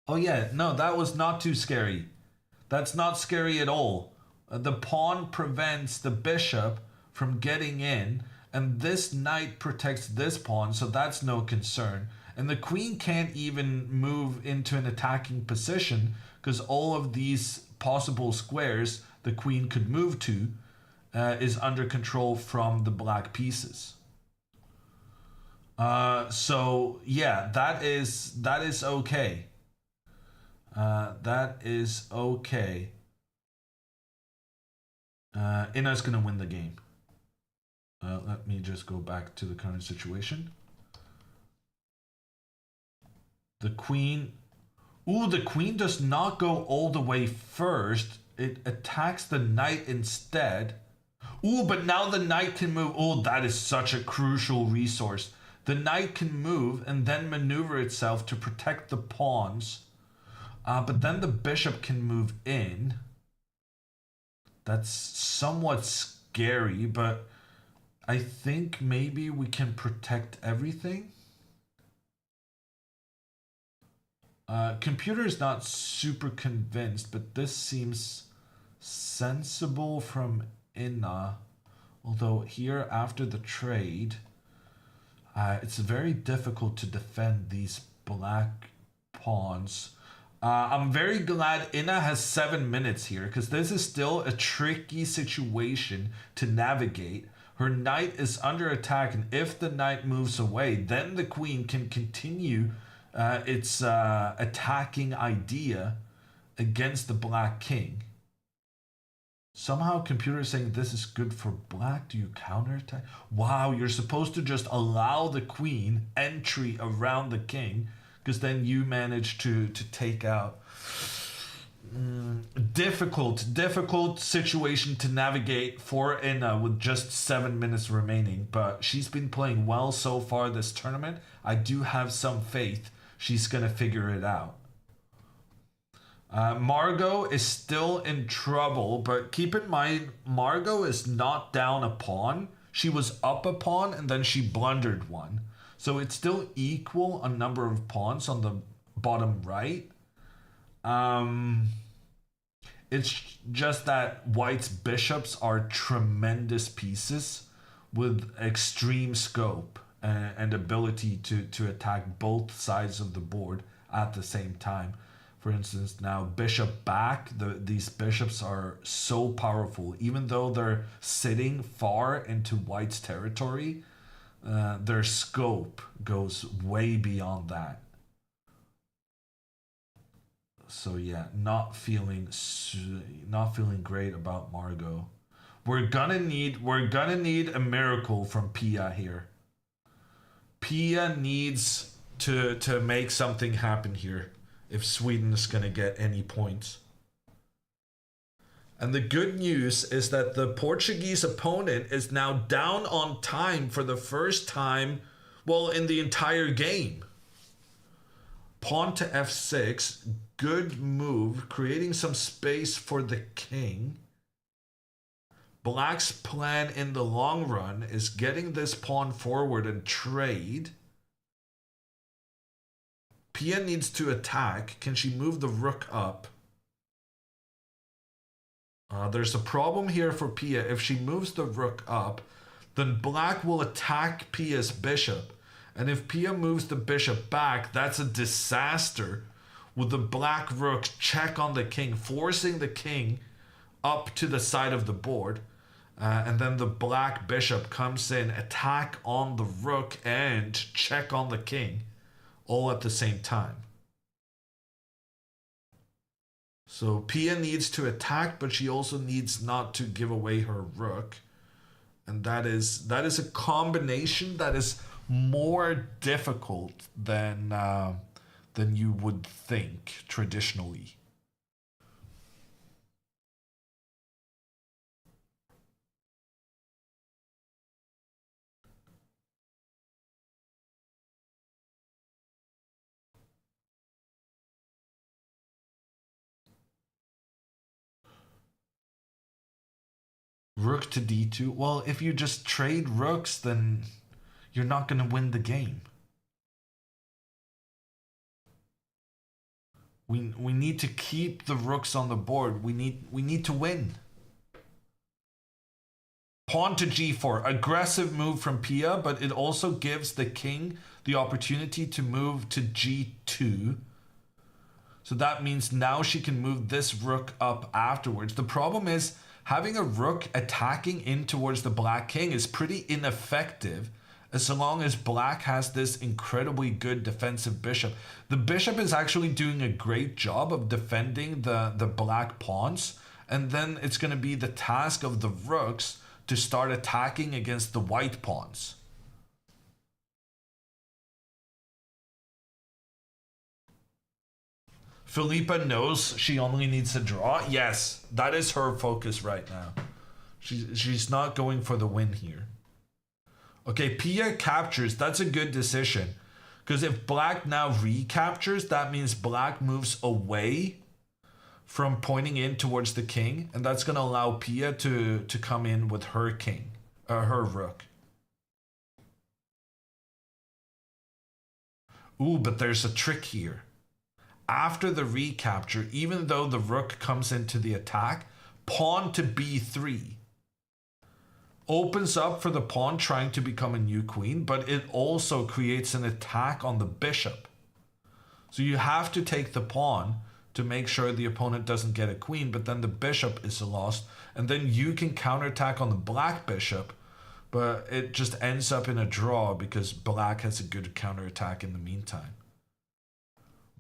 Oh yeah, no, that was not too scary. That's not scary at all. The pawn prevents the bishop from getting in, and this knight protects this pawn, so that's no concern. And the queen can't even move into an attacking position because all of these possible squares the queen could move to is under control from the black pieces. So yeah, that is okay. That is okay. Ina's gonna win the game. Let me just go back to the current situation. The queen. Ooh, the queen does not go all the way first. It attacks the knight instead. Ooh, but now the knight can move. Oh, that is such a crucial resource. The knight can move and then maneuver itself to protect the pawns. But then the bishop can move in. That's somewhat scary, but I think maybe we can protect everything. Computer is not super convinced, but this seems sensible from Ina. Although here after the trade, it's very difficult to defend these black pawns. I'm very glad Ina has 7 minutes here because this is still a tricky situation to navigate. Her knight is under attack, and if the knight moves away, then the queen can continue its attacking idea against the black king. Somehow computer is saying this is good for black. Do you counterattack? Wow, you're supposed to just allow the queen entry around the king because then you manage to take out. Difficult situation to navigate for Ina with just 7 minutes remaining, but she's been playing well so far this tournament. I do have some faith she's gonna figure it out. Margot is still in trouble, but keep in mind, Margot is not down a pawn. She was up a pawn and then she blundered one. So it's still equal a number of pawns on the bottom right. It's just that white's bishops are tremendous pieces with extreme scope and ability to attack both sides of the board at the same time. For instance, now bishop back, these bishops are so powerful. Even though they're sitting far into white's territory, their scope goes way beyond that. So yeah, not feeling great about Margot. we're gonna need a miracle from Pia here. Pia needs to make something happen here if Sweden is gonna get any points. And the good news is that the Portuguese opponent is now down on time for the first time, well, in the entire game. Pawn to f6, good move, creating some space for the king. Black's plan in the long run is getting this pawn forward and trade. Pia needs to attack. Can she move the rook up? There's a problem here for Pia. If she moves the rook up, then Black will attack Pia's bishop. And if Pia moves the bishop back, that's a disaster with the Black rook check on the king, forcing the king up to the side of the board. And then the Black bishop comes in, attack on the rook and check on the king, all at the same time. So Pia needs to attack, but she also needs not to give away her rook. And that is a combination that is more difficult than you would think traditionally. Rook to d2. Well, if you just trade rooks, then you're not going to win the game. We need to keep the rooks on the board. We need to win. Pawn to g4. Aggressive move from Pia, but it also gives the king the opportunity to move to g2. So that means now she can move this rook up afterwards. The problem is having a rook attacking in towards the Black king is pretty ineffective as long as Black has this incredibly good defensive bishop. The bishop is actually doing a great job of defending the Black pawns, and then it's going to be the task of the rooks to start attacking against the white pawns. Filipa knows she only needs to draw. Yes, that is her focus right now. She's not going for the win here. Okay, Pia captures. That's a good decision. Because if Black now recaptures, that means Black moves away from pointing in towards the king. And that's going to allow Pia to come in with her king, her rook. Ooh, but there's a trick here. After the recapture, even though the rook comes into the attack, pawn to b3 opens up for the pawn trying to become a new queen, but it also creates an attack on the bishop. So you have to take the pawn to make sure the opponent doesn't get a queen, but then the bishop is lost, and then you can counterattack on the Black bishop, but it just ends up in a draw because Black has a good counterattack in the meantime.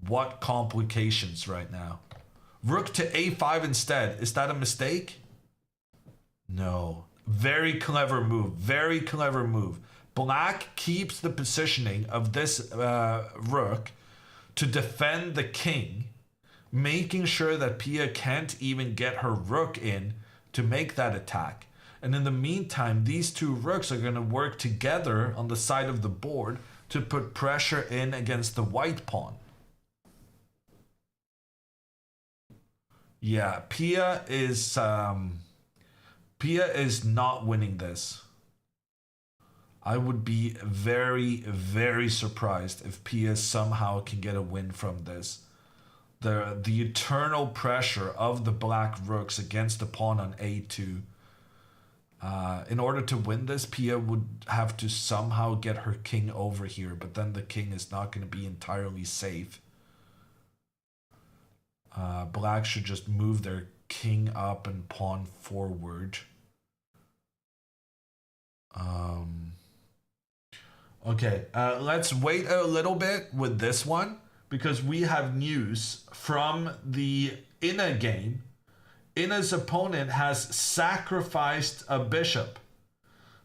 What complications right now? Rook to a5 instead. Is that a mistake? No. Very clever move. Very clever move. Black keeps the positioning of this rook to defend the king, making sure that Pia can't even get her rook in to make that attack. And in the meantime, these two rooks are going to work together on the side of the board to put pressure in against the white pawn. Yeah, Pia is not winning this. I would be very, very surprised if Pia somehow can get a win from this. The eternal pressure of the Black rooks against the pawn on a2. In order to win this, Pia would have to somehow get her king over here, but then the king is not going to be entirely safe. Black should just move their king up and pawn forward. Okay, let's wait a little bit with this one because we have news from the inner game. Ina's opponent has sacrificed a bishop.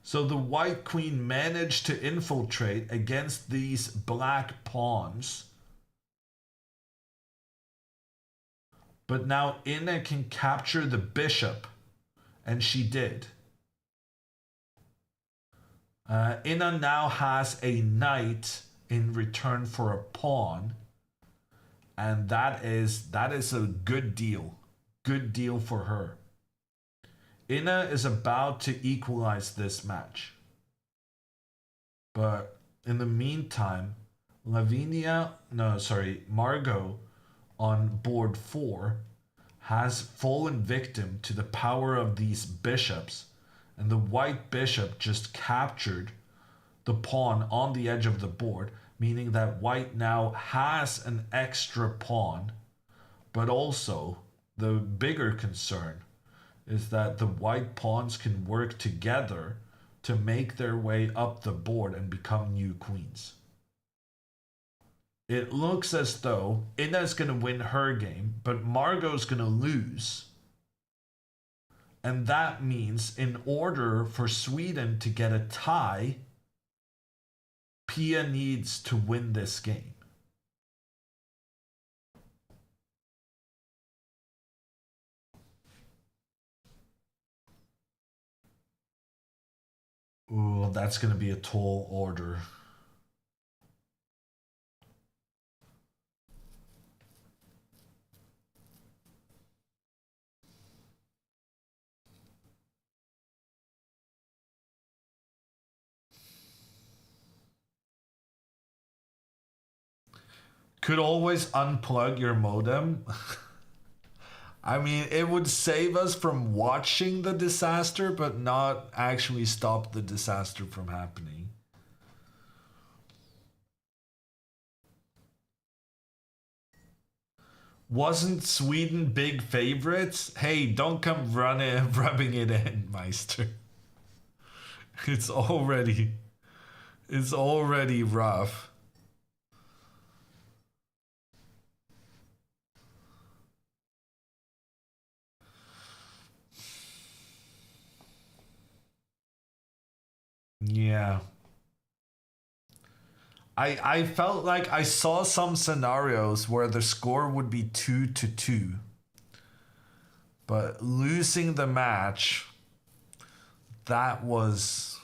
So the white queen managed to infiltrate against these black pawns. But now Ina can capture the bishop. And she did. Ina now has a knight in return for a pawn. And that is a good deal. Good deal for her. Ina is about to equalize this match. But in the meantime, Margot on board 4 has fallen victim to the power of these bishops, and the white bishop just captured the pawn on the edge of the board, meaning that white now has an extra pawn. But also, the bigger concern is that the white pawns can work together to make their way up the board and become new queens. It looks as though Ina's going to win her game, but Margot's going to lose. And that means in order for Sweden to get a tie, Pia needs to win this game. Ooh, that's going to be a tall order. Could always unplug your modem. I mean, it would save us from watching the disaster, but not actually stop the disaster from happening. Wasn't Sweden big favorites? Hey, don't come rubbing it in, Meister. It's already rough. Yeah. I felt like I saw some scenarios where the score would be 2-2. But losing the match, that was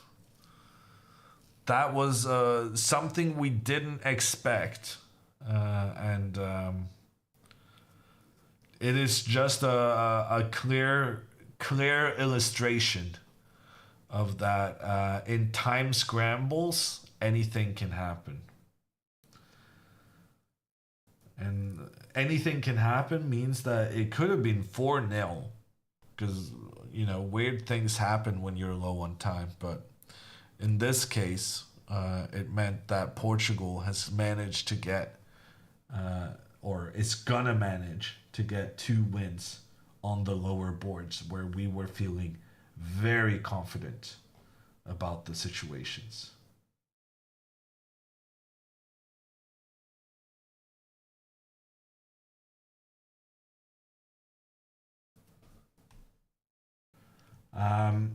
something we didn't expect. And it is just a clear illustration of that. In time scrambles, anything can happen. And anything can happen means that it could have been 4-0. Because, weird things happen when you're low on time. But in this case, it meant that Portugal has managed to get, or is gonna manage to get 2 wins on the lower boards where we were feeling very confident about the situations.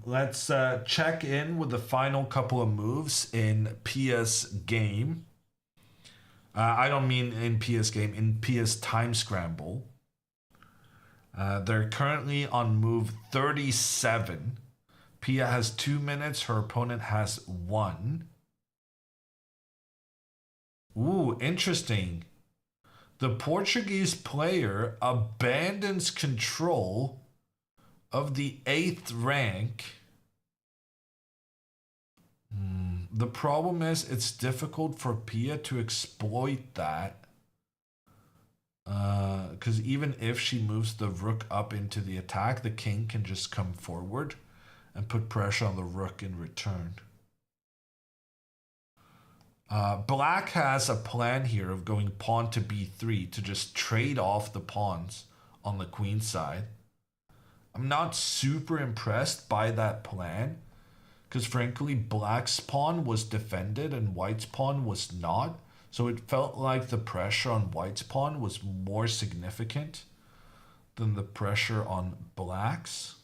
Let's check in with the final couple of moves in Pia's game. I don't mean in Pia's game, in Pia's time scramble. They're currently on move 37. Pia has 2 minutes. Her opponent has 1. Ooh, interesting. The Portuguese player abandons control of the 8th rank. The problem is it's difficult for Pia to exploit that. Because even if she moves the rook up into the attack, the king can just come forward and put pressure on the rook in return. Black has a plan here of going pawn to b3 to just trade off the pawns on the queen side. I'm not super impressed by that plan, because frankly, Black's pawn was defended and White's pawn was not. So it felt like the pressure on White's pawn was more significant than the pressure on blacks.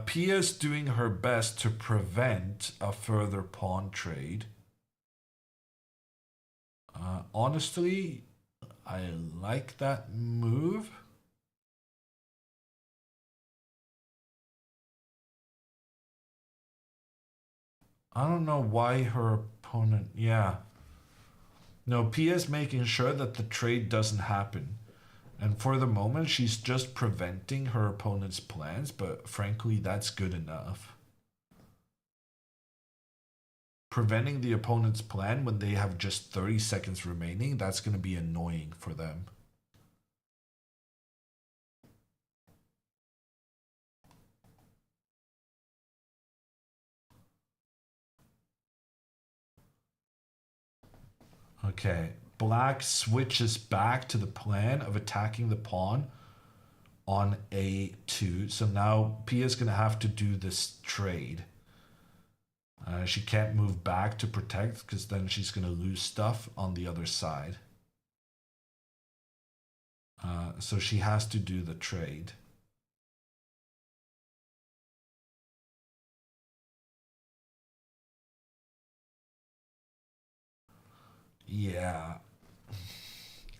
Pia's doing her best to prevent a further pawn trade. Honestly, I like that move. I don't know why her opponent... Yeah. No, Pia's making sure that the trade doesn't happen. And for the moment, she's just preventing her opponent's plans, but frankly, that's good enough. Preventing the opponent's plan when they have just 30 seconds remaining, that's going to be annoying for them. Okay, black switches back to the plan of attacking the pawn on a2. So now Pia's going to have to do this trade. She can't move back to protect because then she's going to lose stuff on the other side. So she has to do the trade. Yeah.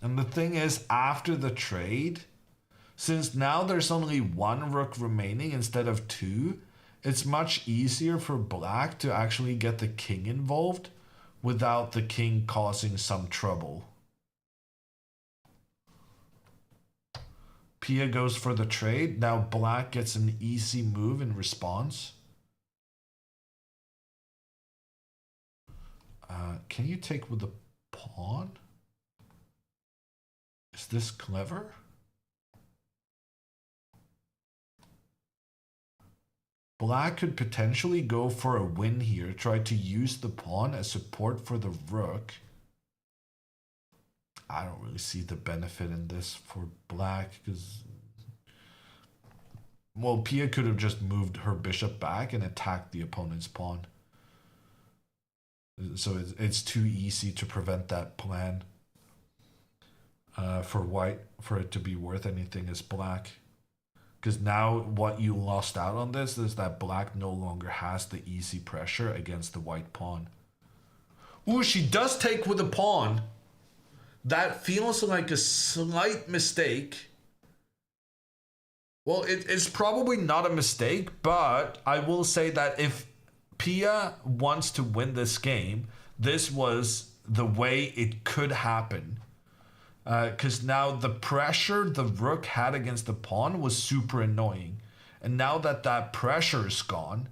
And the thing is, after the trade, since now there's only one rook remaining instead of two, it's much easier for black to actually get the king involved without the king causing some trouble. Pia goes for the trade. Now black gets an easy move in response. Can you take with the pawn? Is this clever? Black could potentially go for a win here, try to use the pawn as support for the rook. I don't really see the benefit in this for black because, well, Pia could have just moved her bishop back and attacked the opponent's pawn. So it's too easy to prevent that plan for white, for it to be worth anything as black. Because now what you lost out on this is that black no longer has the easy pressure against the white pawn. Ooh, she does take with a pawn. That feels like a slight mistake. Well, it's probably not a mistake, but I will say that if Pia wants to win this game, this was the way it could happen. Because now the pressure the rook had against the pawn was super annoying. And now that that pressure is gone,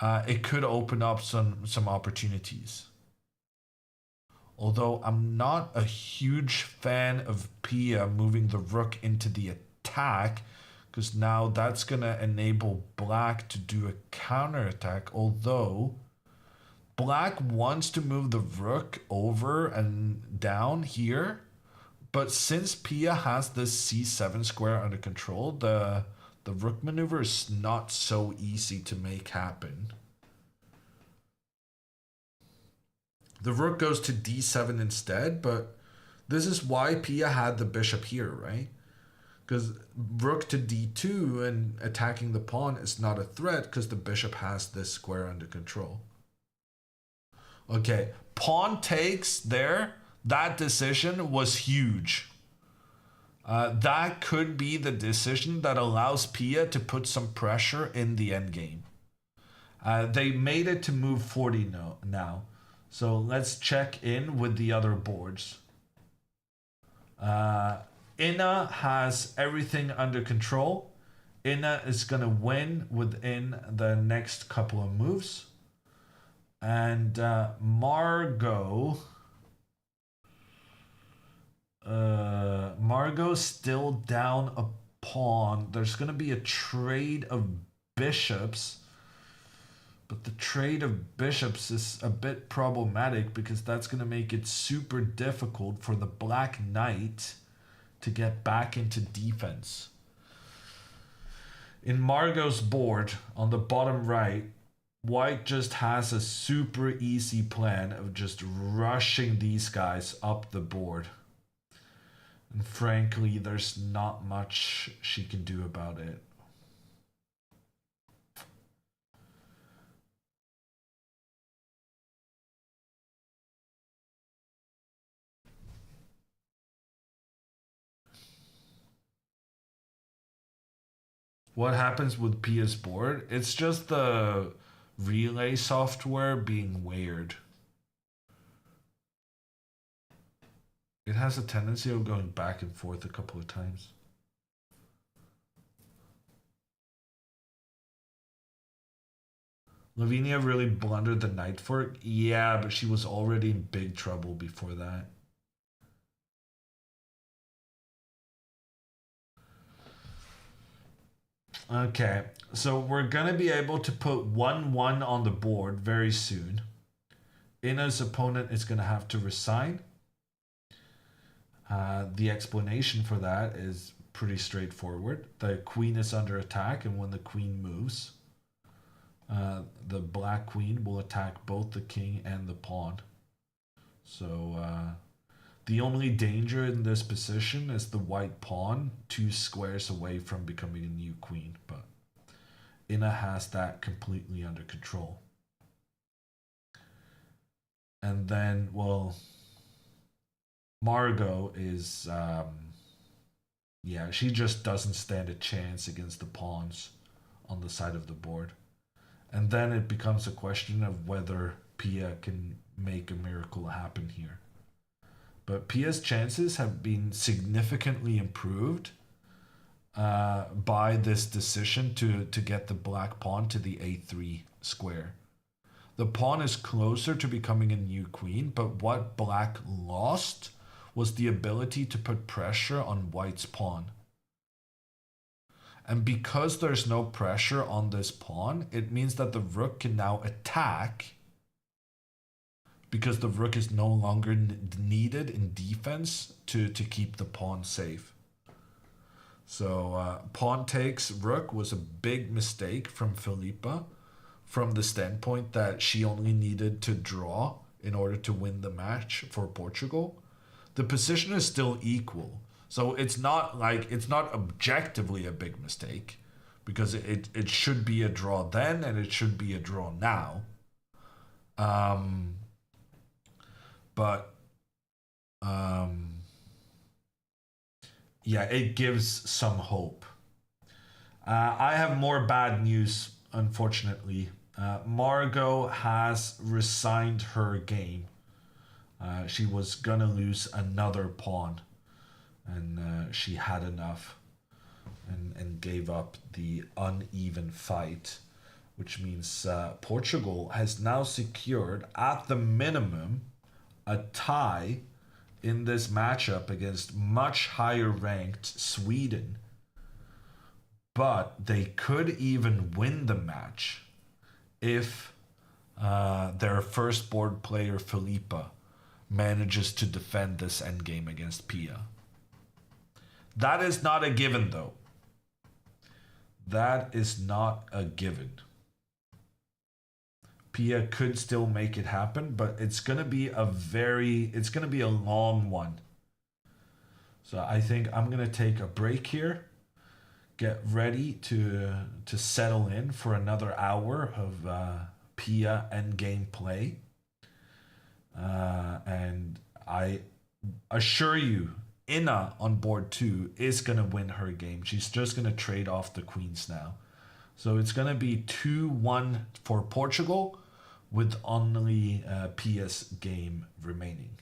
it could open up some opportunities. Although I'm not a huge fan of Pia moving the rook into the attack, because now that's going to enable black to do a counterattack. Although black wants to move the rook over and down here, but since Pia has this c7 square under control, the rook maneuver is not so easy to make happen. The rook goes to d7 instead, but this is why Pia had the bishop here, right? Because rook to d2 and attacking the pawn is not a threat because the bishop has this square under control. Okay, pawn takes there. That decision was huge. That could be the decision that allows Pia to put some pressure in the endgame. They made it to move 40 now. So let's check in with the other boards. Inna has everything under control. Inna is going to win within the next couple of moves. And Margot's still down a pawn. There's going to be a trade of bishops. But the trade of bishops is a bit problematic because that's going to make it super difficult for the black knight to get back into defense. In Margot's board, on the bottom right, white just has a super easy plan of just rushing these guys up the board. And frankly, there's not much she can do about it. What happens with PS board? It's just the relay software being weird. It has a tendency of going back and forth a couple of times. Lavinia really blundered the knight fork? Yeah, but she was already in big trouble before that. Okay, so we're gonna be able to put 1-1 on the board very soon. Ina's opponent is gonna have to resign. The explanation for that is pretty straightforward. The queen is under attack, and when the queen moves, the black queen will attack both the king and the pawn. So the only danger in this position is the white pawn 2 squares away from becoming a new queen, but Ina has that completely under control. And then, well, Margot is, yeah, she just doesn't stand a chance against the pawns on the side of the board. And then it becomes a question of whether Pia can make a miracle happen here. But Pia's chances have been significantly improved by this decision to get the black pawn to the a3 square. The pawn is closer to becoming a new queen, but what black lost was the ability to put pressure on white's pawn. And because there's no pressure on this pawn, it means that the rook can now attack because the rook is no longer needed in defense to keep the pawn safe. So pawn takes rook was a big mistake from Filipa, from the standpoint that she only needed to draw in order to win the match for Portugal. The position is still equal. So it's not objectively a big mistake, because it should be a draw then and it should be a draw now. Yeah, it gives some hope. I have more bad news, unfortunately. Margot has resigned her game. She was gonna lose another pawn, and she had enough, and gave up the uneven fight, which means Portugal has now secured, at the minimum, a tie in this matchup against much higher ranked Sweden. But they could even win the match if their first board player, Filipa, manages to defend this endgame against Pia. That is not a given, though. That is not a given. Pia could still make it happen, but it's gonna be a long one. So I think I'm gonna take a break here, get ready to settle in for another hour of Pia endgame play. And I assure you, Ina on board 2 is gonna win her game. She's just gonna trade off the queens now. So it's gonna be 2-1 for Portugal, with only Pia's game remaining.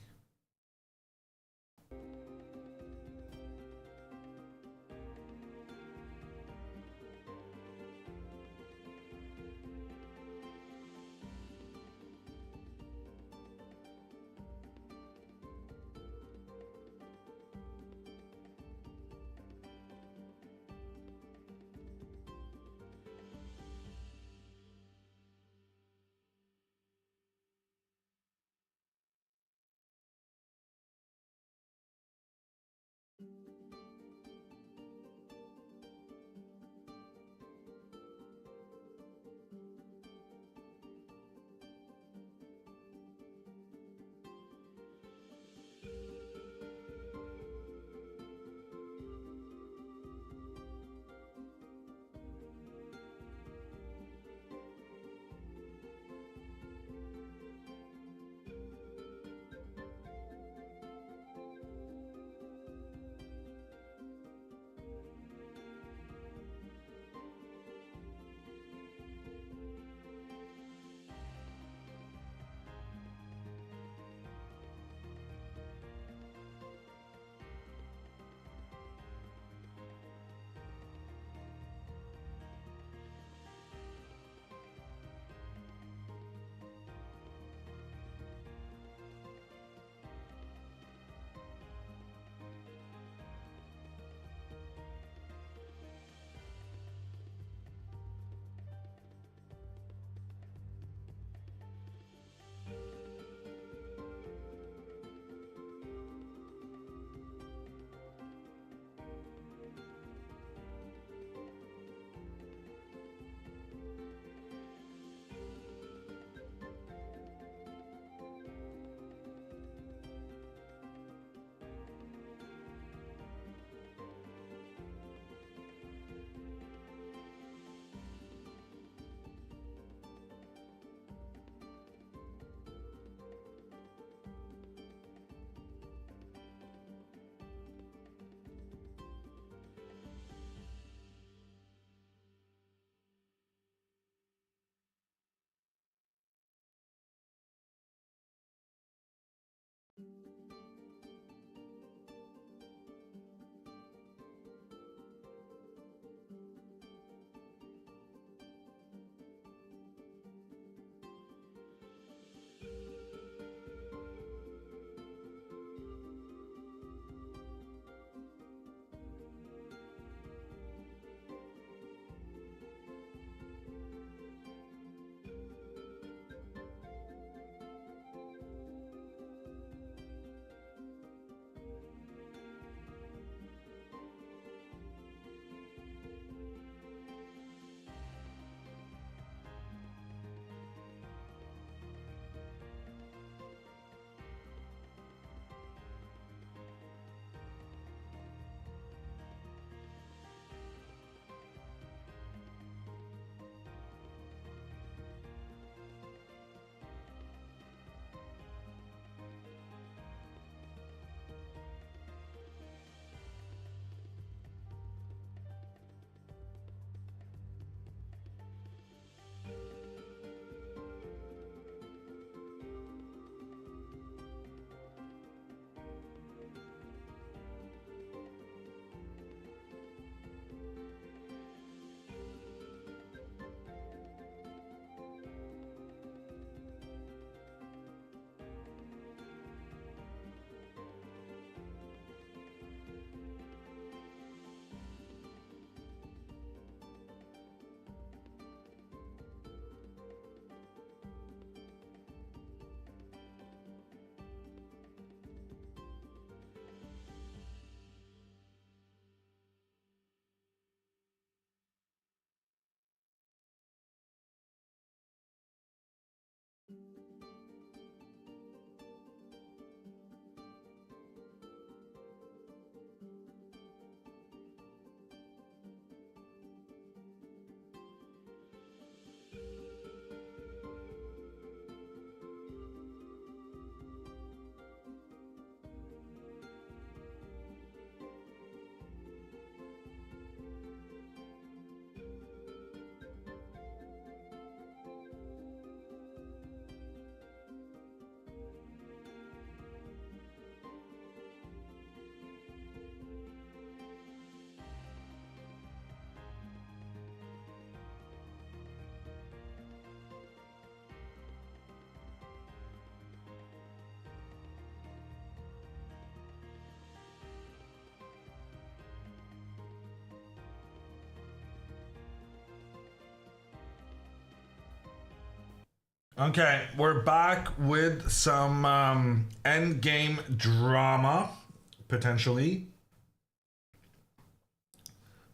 Okay, we're back with some endgame drama, potentially.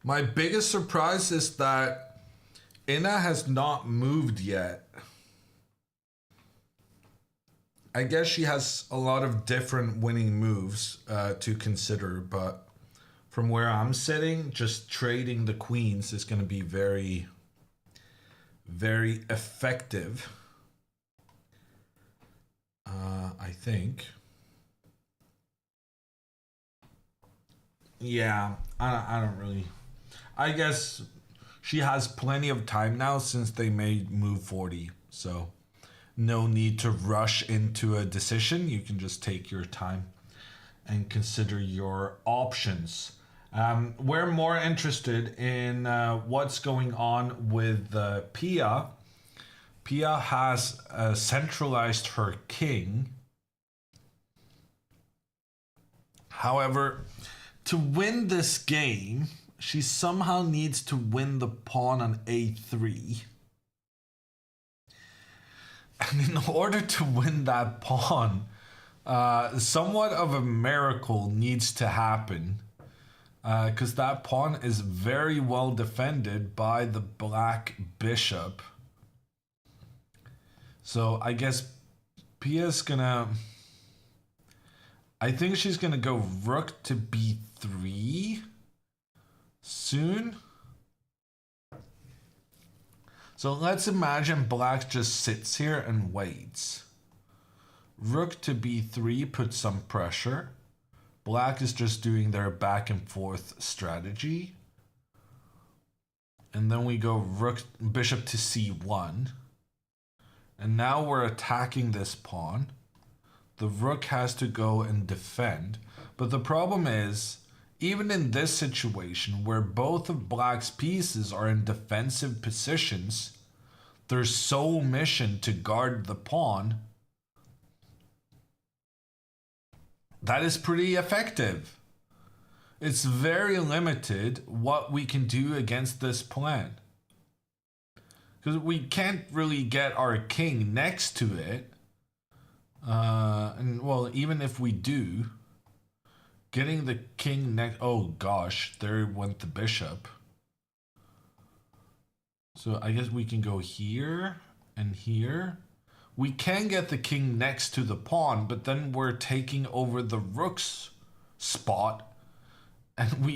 My biggest surprise is that Inna has not moved yet. I guess she has a lot of different winning moves to consider, but from where I'm sitting, just trading the queens is going to be very, very effective. I think. Yeah, I don't really. I guess she has plenty of time now since they made move 40. So no need to rush into a decision. You can just take your time and consider your options. We're more interested in what's going on with Pia. Pia has centralized her king. However, to win this game, she somehow needs to win the pawn on a3. And in order to win that pawn, somewhat of a miracle needs to happen. Because that pawn is very well defended by the black bishop. So I guess Pia's gonna... I think she's gonna go rook to b3 soon. So let's imagine black just sits here and waits. Rook to b3 puts some pressure. Black is just doing their back and forth strategy. And then we go rook, bishop to c1. And now we're attacking this pawn. The rook has to go and defend. But the problem is, even in this situation where both of black's pieces are in defensive positions, their sole mission to guard the pawn, that is pretty effective. It's very limited what we can do against this plan. Because we can't really get our king next to it. And well, even if we do, getting the king next... Oh gosh, there went the bishop. So I guess we can go here and here. We can get the king next to the pawn, but then we're taking over the rook's spot. And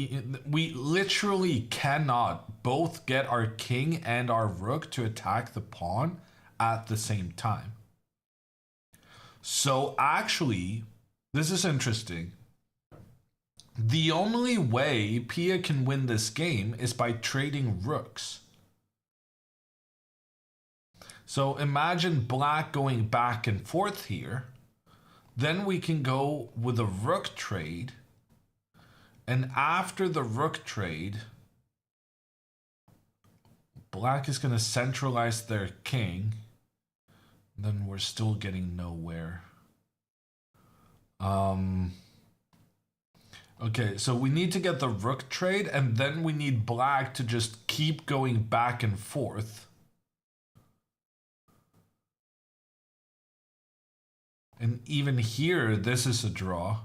we literally cannot both get our king and our rook to attack the pawn at the same time. So actually, this is interesting. The only way Pia can win this game is by trading rooks. So imagine black going back and forth here. Then we can go with a rook trade. And after the rook trade, black is going to centralize their king. Then we're still getting nowhere. Okay, so we need to get the rook trade, and then we need black to just keep going back and forth. And even here, this is a draw.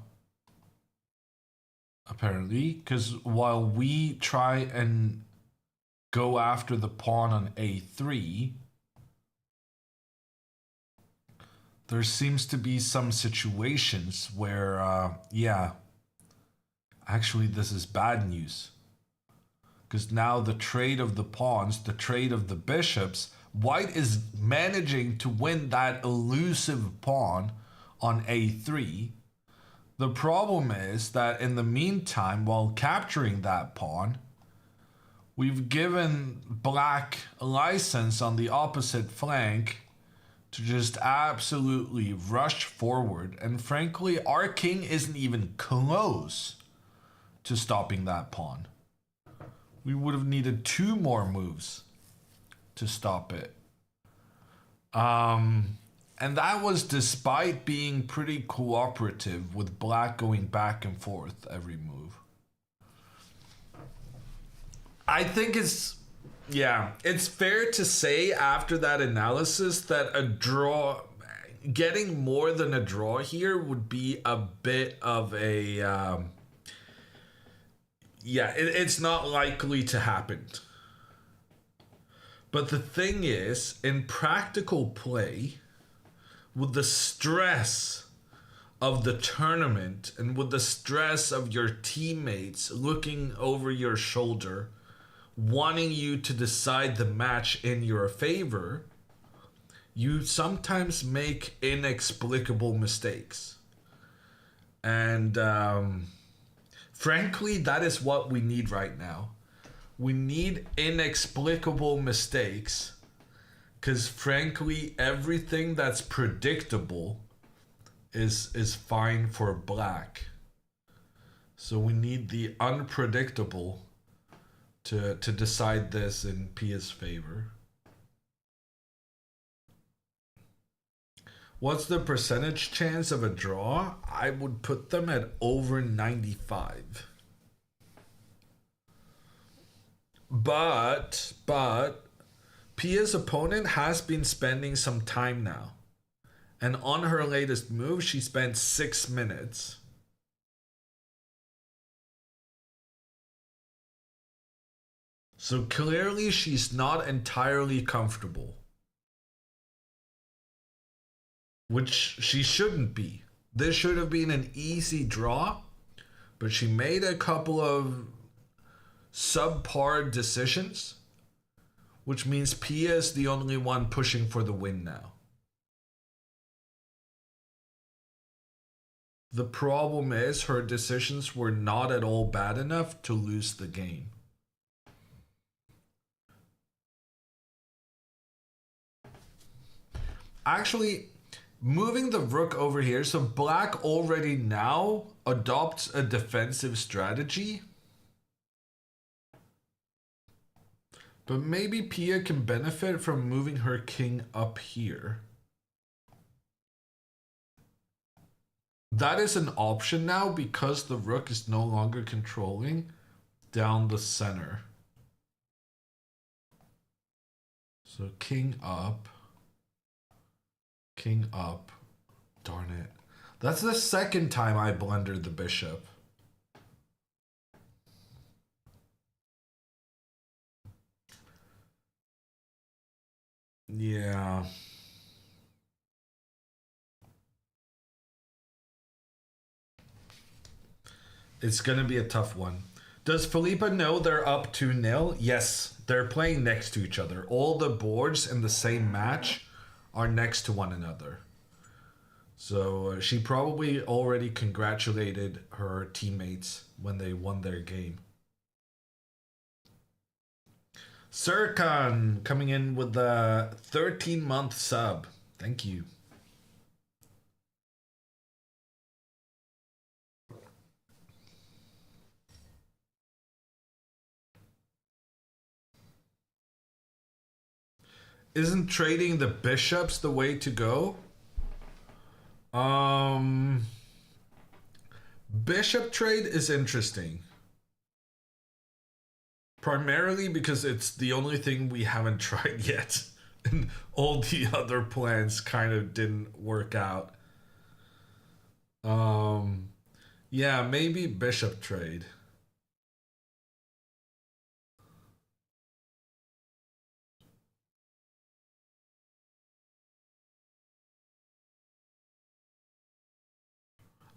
Apparently, because while we try and go after the pawn on a3, there seems to be some situations where, yeah, actually this is bad news. Because now the trade of the pawns, the trade of the bishops, white is managing to win that elusive pawn on a3. The problem is that in the meantime, while capturing that pawn, we've given black a license on the opposite flank to just absolutely rush forward. And frankly, our king isn't even close to stopping that pawn. We would have needed 2 more moves to stop it. And that was despite being pretty cooperative with black going back and forth every move. I think it's Yeah, it's fair to say after that analysis that a draw, getting more than a draw here would be a bit of a, yeah, it's not likely to happen. But the thing is, in practical play, with the stress of the tournament and with the stress of your teammates looking over your shoulder, wanting you to decide the match in your favor, you sometimes make inexplicable mistakes. And frankly, that is what we need right now. We need inexplicable mistakes because frankly, everything that's predictable is fine for black. So we need the unpredictable to decide this in Pia's favor. What's the percentage chance of a draw? I would put them at over 95. But Pia's opponent has been spending some time now. And on her latest move, she spent 6 minutes. So clearly she's not entirely comfortable. Which she shouldn't be. This should have been an easy draw, but she made a couple of subpar decisions, which means Pia is the only one pushing for the win now. The problem is her decisions were not at all bad enough to lose the game. Actually, moving the rook over here, so black already now adopts a defensive strategy. But maybe Pia can benefit from moving her king up here. That is an option now because the rook is no longer controlling down the center. So king up. King up. Darn it. That's the second time I blundered the bishop. Yeah. It's going to be a tough one. Does Felipe know they're up 2-0? Yes, they're playing next to each other. All the boards in the same match are next to one another. So she probably already congratulated her teammates when they won their game. Sirkan coming in with the 13-month sub. Thank you. Isn't trading the bishops the way to go? Bishop trade is interesting. Primarily because it's the only thing we haven't tried yet. And all the other plans kind of didn't work out. Yeah, maybe bishop trade.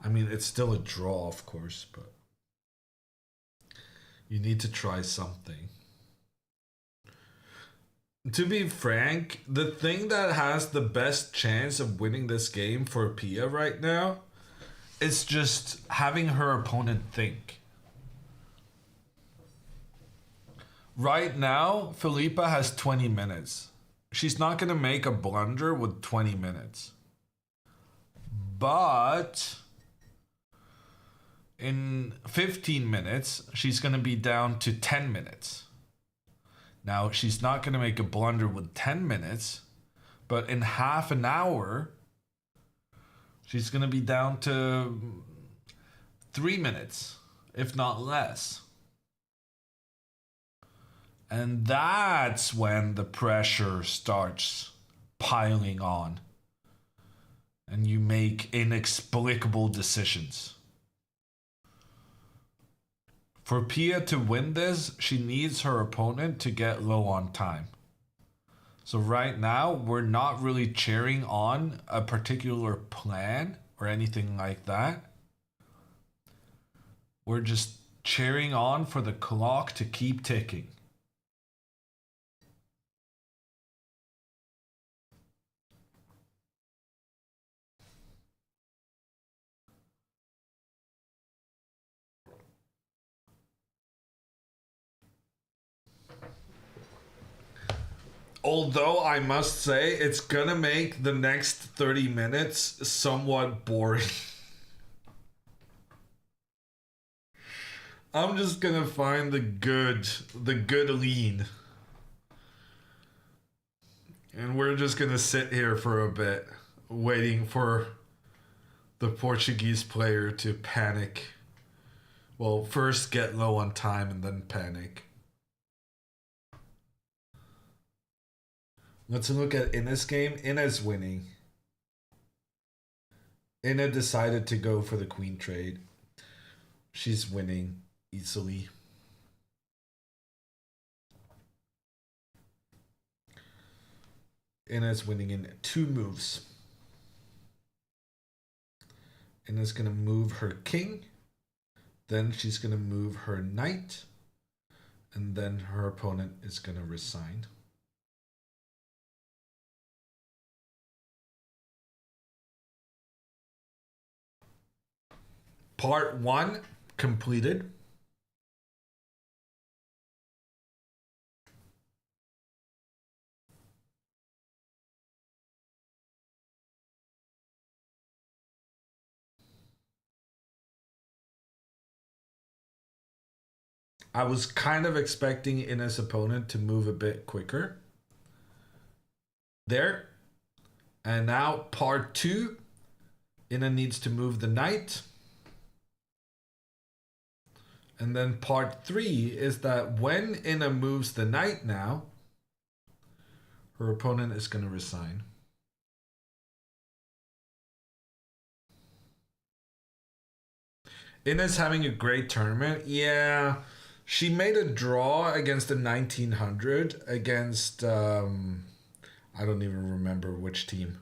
I mean, it's still a draw, of course, but you need to try something. To be frank, the thing that has the best chance of winning this game for Pia right now is just having her opponent think. Right now, Felipa has 20 minutes. She's not going to make a blunder with 20 minutes. But in 15 minutes, she's going to be down to 10 minutes. Now, she's not going to make a blunder with 10 minutes, but in half an hour, she's going to be down to 3 minutes, if not less. And that's when the pressure starts piling on. And you make inexplicable decisions. For Pia to win this, she needs her opponent to get low on time. So right now, we're not really cheering on a particular plan or anything like that. We're just cheering on for the clock to keep ticking. Although I must say, it's gonna make the next 30 minutes somewhat boring. I'm just gonna find the good lean. And we're just gonna sit here for a bit, waiting for the Portuguese player to panic. Well, first get low on time and then panic. Let's look at Ina's game. Ina's winning. Ina decided to go for the queen trade. She's winning easily. Ina's winning in 2 moves. Ina's gonna move her king. Then she's gonna move her knight. And then her opponent is gonna resign. Part 1 completed. I was kind of expecting Ina's opponent to move a bit quicker. There. And now part 2. Ina needs to move the knight. And then part 3 is that when Ina moves the knight now, her opponent is going to resign. Ina's having a great tournament. Yeah, she made a draw against the 1900 against, I don't even remember which team.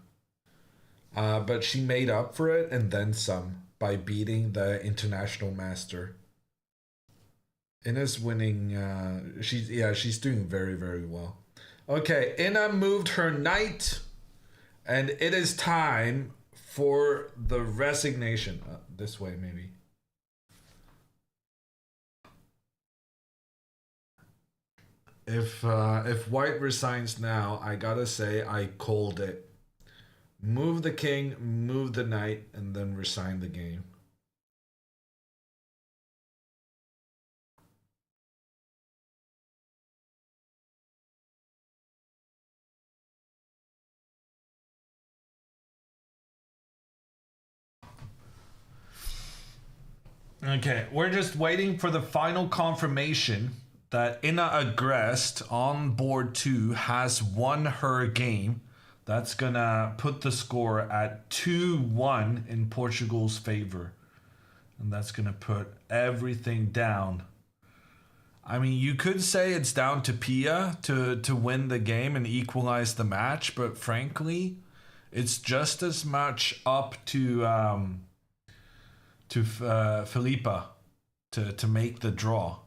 But she made up for it and then some by beating the international master. Ina's winning. She's doing very, very well. Okay, Ina moved her knight, and it is time for the resignation. This way, maybe. If White resigns now, I gotta say I called it. Move the king, move the knight, and then resign the game. Okay, we're just waiting for the final confirmation that Ina Agrest on board 2 has won her game. That's gonna put the score at 2-1 in Portugal's favor. And that's gonna put everything down. I mean, you could say it's down to Pia to win the game and equalize the match, but frankly, it's just as much up to Filipa to make the draw.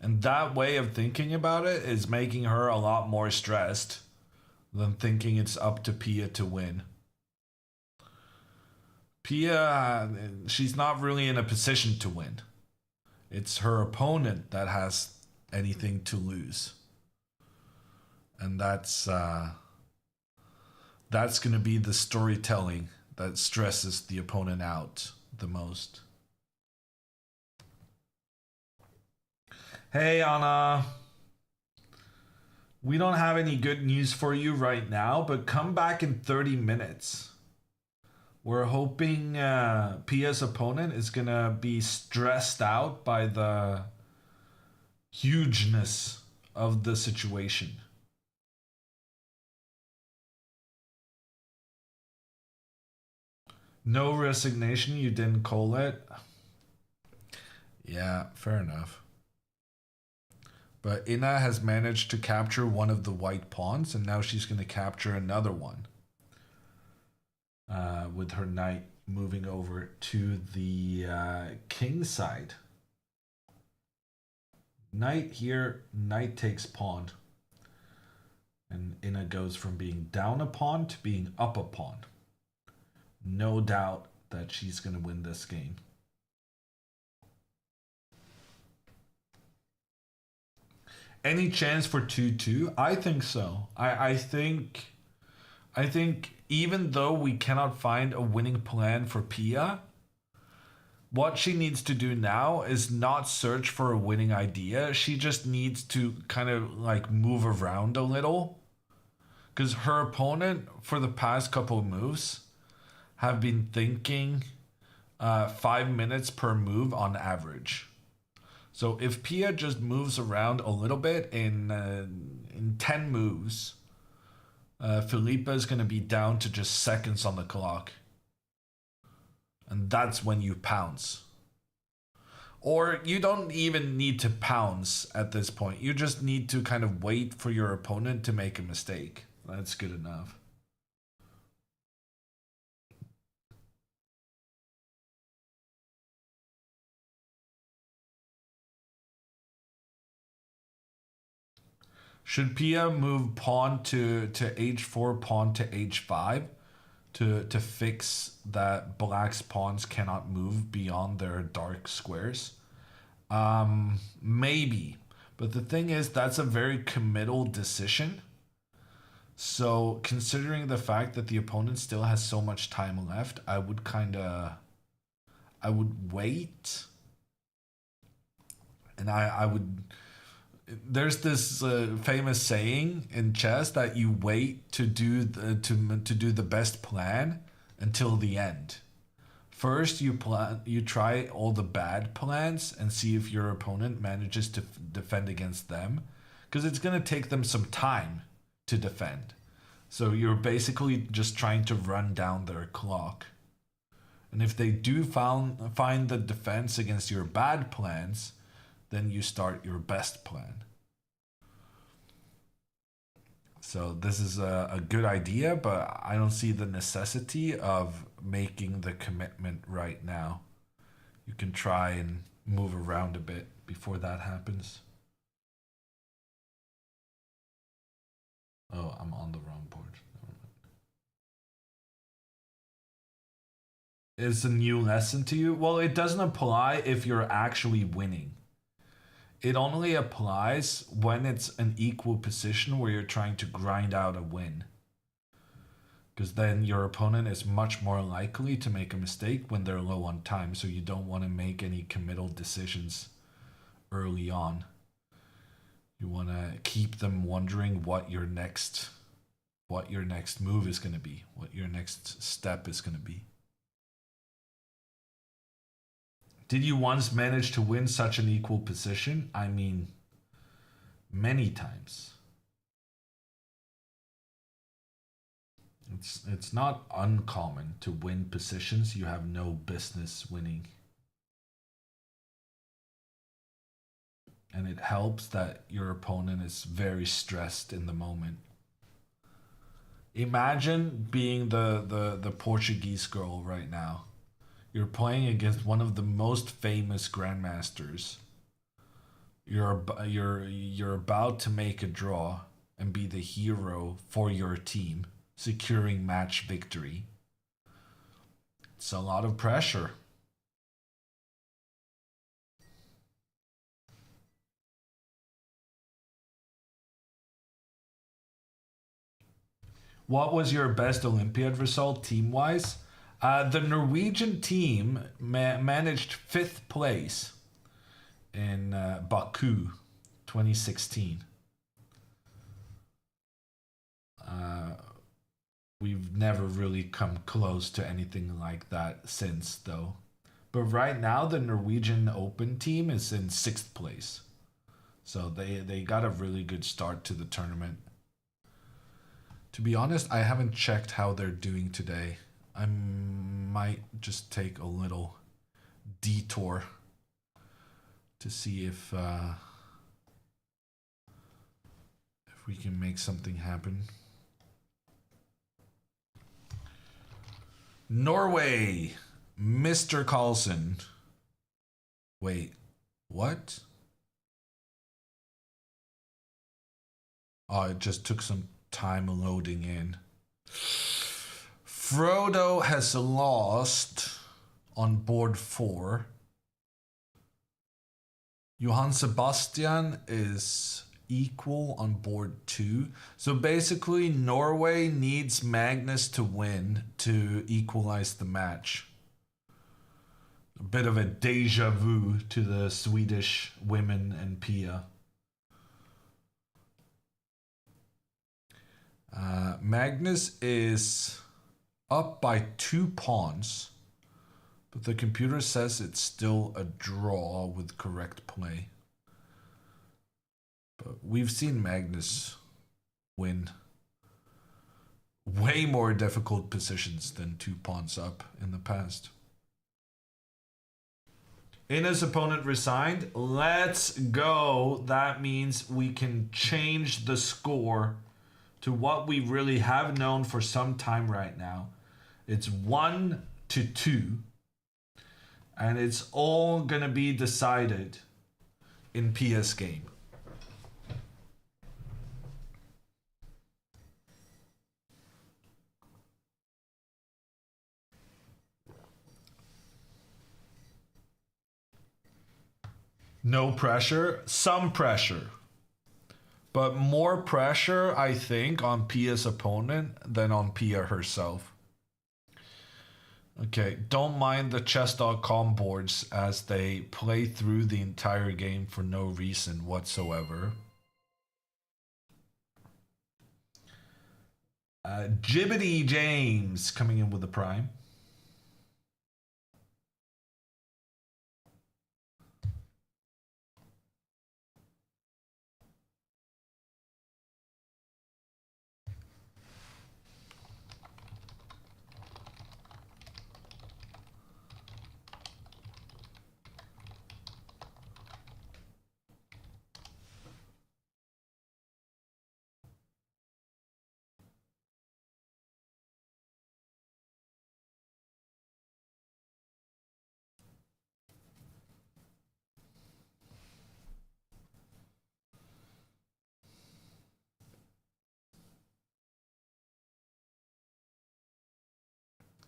And that way of thinking about it is making her a lot more stressed than thinking it's up to Pia to win. Pia, she's not really in a position to win. It's her opponent that has anything to lose. And that's going to be the storytelling that stresses the opponent out the most. Hey, Anna. We don't have any good news for you right now, but come back in 30 minutes. We're hoping Pia's opponent is going to be stressed out by the hugeness of the situation. No resignation, you didn't call it. Yeah, fair enough. But Ina has managed to capture one of the white pawns, and now she's going to capture another one. With her knight moving over to the king side. Knight here, knight takes pawn. And Ina goes from being down a pawn to being up a pawn. No doubt that she's going to win this game. Any chance for 2-2? I think so. I think even though we cannot find a winning plan for Pia, what she needs to do now is not search for a winning idea. She just needs to kind of like move around a little. Because her opponent for the past couple of moves have been thinking 5 minutes per move on average. So if Pia just moves around a little bit in 10 moves, Felipe is going to be down to just seconds on the clock. And that's when you pounce. Or you don't even need to pounce at this point. You just need to kind of wait for your opponent to make a mistake. That's good enough. Should Pia move pawn to h4, pawn to h5 to fix that black's pawns cannot move beyond their dark squares? Maybe. But the thing is, that's a very committal decision. So considering the fact that the opponent still has so much time left, I would wait. And I would... There's this famous saying in chess that you wait to do the best plan until the end. First, you try all the bad plans and see if your opponent manages to defend against them, because it's gonna take them some time to defend. So you're basically just trying to run down their clock. And if they do find the defense against your bad plans, then you start your best plan. So this is a good idea, but I don't see the necessity of making the commitment right now. You can try and move around a bit before that happens. Oh, I'm on the wrong board. Is a new lesson to you? Well, it doesn't apply if you're actually winning. It only applies when it's an equal position where you're trying to grind out a win. Because then your opponent is much more likely to make a mistake when they're low on time, so you don't want to make any committal decisions early on. You want to keep them wondering what your next move is going to be, what your next step is going to be. Did you once manage to win such an equal position? I mean, many times. It's not uncommon to win positions you have no business winning. And it helps that your opponent is very stressed in the moment. Imagine being the Portuguese girl right now. You're playing against one of the most famous grandmasters. You're about to make a draw and be the hero for your team, securing match victory. It's a lot of pressure. What was your best Olympiad result team-wise? The Norwegian team managed 5th place in Baku 2016. We've never really come close to anything like that since, though. But right now, the Norwegian Open team is in 6th place. So they got a really good start to the tournament. To be honest, I haven't checked how they're doing today. I might just take a little detour to see if we can make something happen. Norway, Mr. Carlson. Wait, what? Oh, it just took some time loading in. Frodo has lost on board 4. Johann Sebastian is equal on board 2. So basically, Norway needs Magnus to win to equalize the match. A bit of a deja vu to the Swedish women and Pia. Magnus is up by 2 pawns, but the computer says it's still a draw with correct play. But we've seen Magnus win way more difficult positions than 2 pawns up in the past. Ina's opponent resigned. Let's go. That means we can change the score to what we really have known for some time right now. It's 1-2. And it's all gonna be decided in PS game. No pressure, some pressure. But more pressure, I think, on Pia's opponent than on Pia herself. Okay, don't mind the chess.com boards as they play through the entire game for no reason whatsoever. Jibbity James coming in with the prime.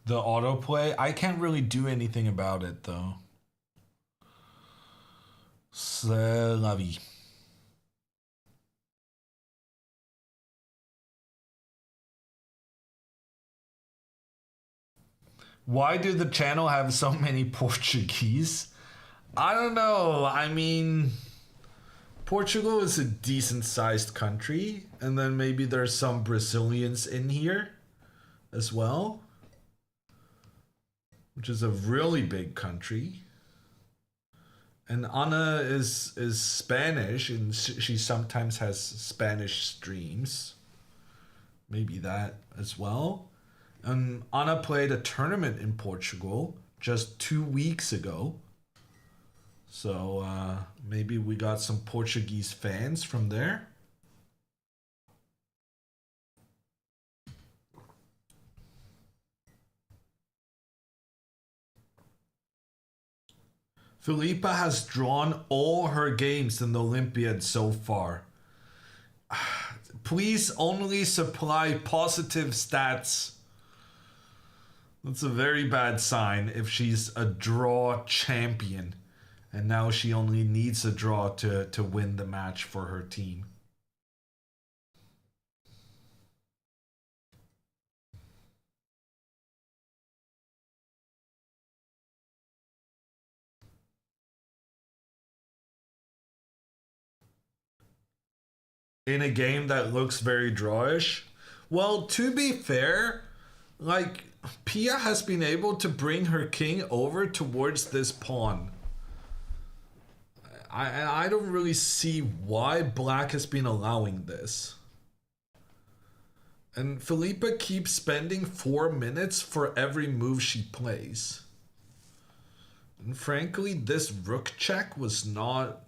The autoplay, I can't really do anything about it though. C'est la vie. Why do the channel have so many Portuguese? I don't know. I mean, Portugal is a decent sized country, and then maybe there's some Brazilians in here as well, which is a really big country. And Anna is Spanish, and she sometimes has Spanish streams. Maybe that as well. And Anna played a tournament in Portugal just 2 weeks ago. So maybe we got some Portuguese fans from there. Filipa has drawn all her games in the Olympiad so far. Please only supply positive stats. That's a very bad sign if she's a draw champion. And now she only needs a draw to win the match for her team. In a game that looks very drawish. Well, to be fair, like, Pia has been able to bring her king over towards this pawn. I don't really see why black has been allowing this. And Felipe keeps spending 4 minutes for every move she plays. And frankly, this rook check was not...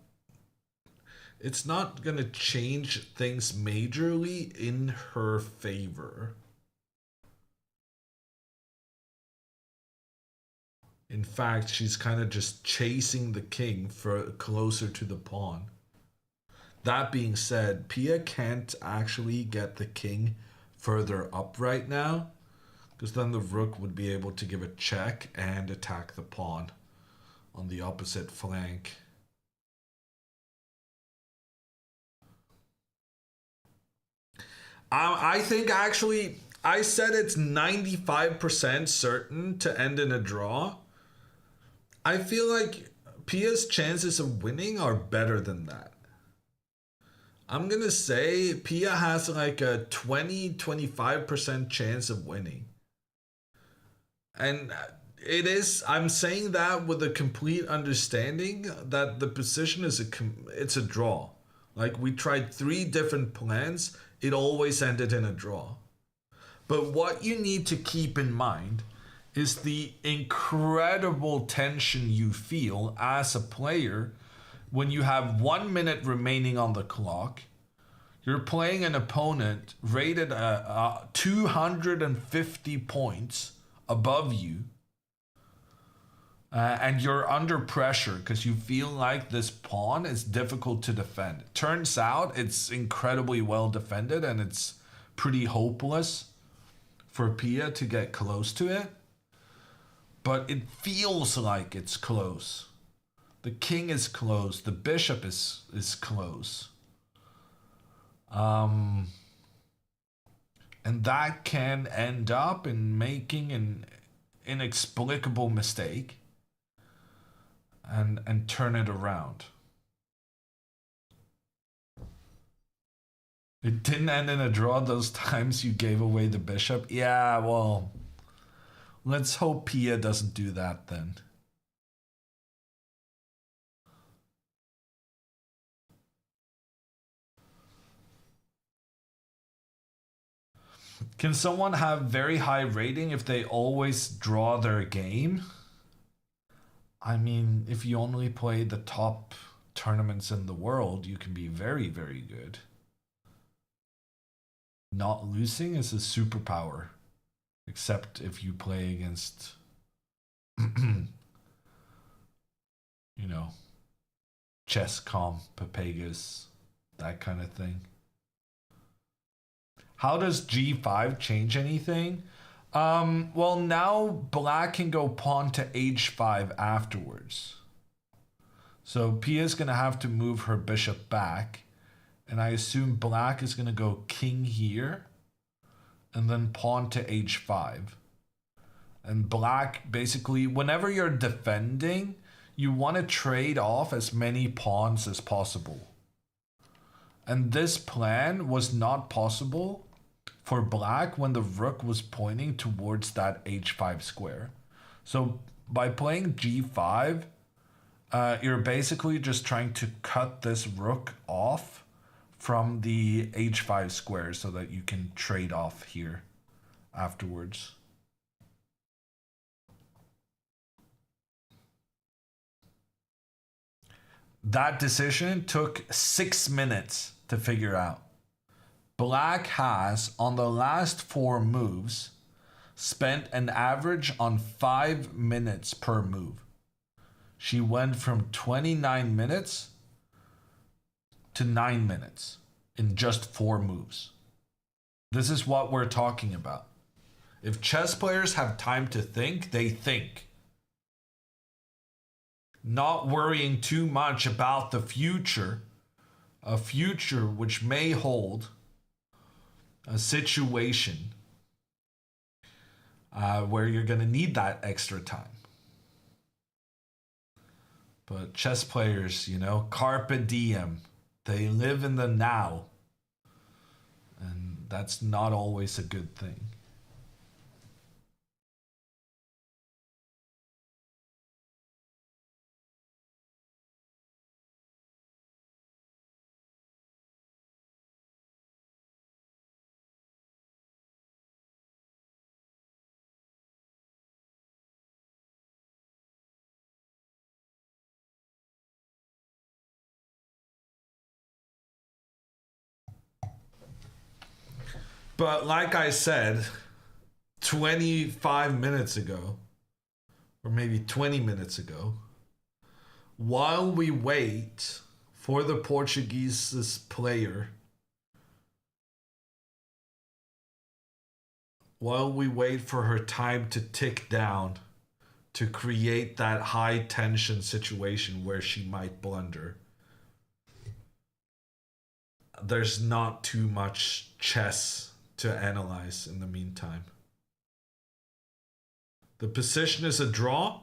It's not gonna change things majorly in her favor. In fact, she's kind of just chasing the king for closer to the pawn. That being said, Pia can't actually get the king further up right now, because then the rook would be able to give a check and attack the pawn on the opposite flank. I think actually, I said it's 95% certain to end in a draw. I feel like Pia's chances of winning are better than that. I'm gonna say Pia has like a 20-25% chance of winning. And it is, I'm saying that with a complete understanding that the position is it's a draw. Like, we tried 3 different plans, it always ended in a draw. But what you need to keep in mind is the incredible tension you feel as a player when you have 1 minute remaining on the clock. You're playing an opponent rated 250 points above you. And you're under pressure because you feel like this pawn is difficult to defend. Turns out it's incredibly well defended and it's pretty hopeless for Pia to get close to it. But it feels like it's close. The king is close. The bishop is close. And that can end up in making an inexplicable mistake and turn it around. It didn't end in a draw those times you gave away the bishop. Yeah, well, let's hope Pia doesn't do that then. Can someone have very high rating if they always draw their game? I mean, if you only play the top tournaments in the world, you can be very, very good. Not losing is a superpower. Except if you play against, you know, Chess.com, Papagas, that kind of thing. How does g5 change anything? Well, now black can go pawn to h5 afterwards. So Pia's going to have to move her bishop back. And I assume black is going to go king here. And then pawn to h5. And black, basically, whenever you're defending, you want to trade off as many pawns as possible. And this plan was not possible for black when the rook was pointing towards that h5 square. So by playing g5, you're basically just trying to cut this rook off from the h5 square so that you can trade off here afterwards. That decision took 6 minutes to figure out. Black has, on the last 4 moves, spent an average on 5 minutes per move. She went from 29 minutes to 9 minutes in just 4 moves. This is what we're talking about. If chess players have time to think, they think. Not worrying too much about the future, a future which may hold a situation where you're going to need that extra time. But chess players, you know, carpe diem, they live in the now. And that's not always a good thing. But like I said 25 minutes ago, or maybe 20 minutes ago, while we wait for the Portuguese player, while we wait for her time to tick down to create that high tension situation where she might blunder, there's not too much chess to analyze in the meantime. The position is a draw,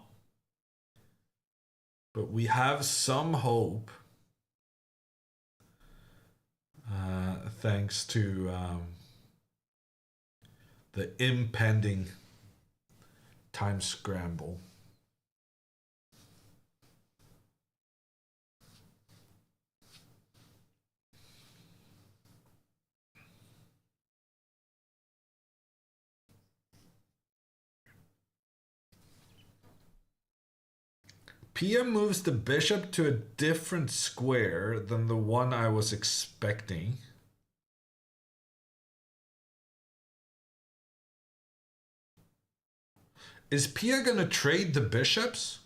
but we have some hope thanks to the impending time scramble. Pia moves the bishop to a different square than the one I was expecting. Is Pia gonna trade the bishops?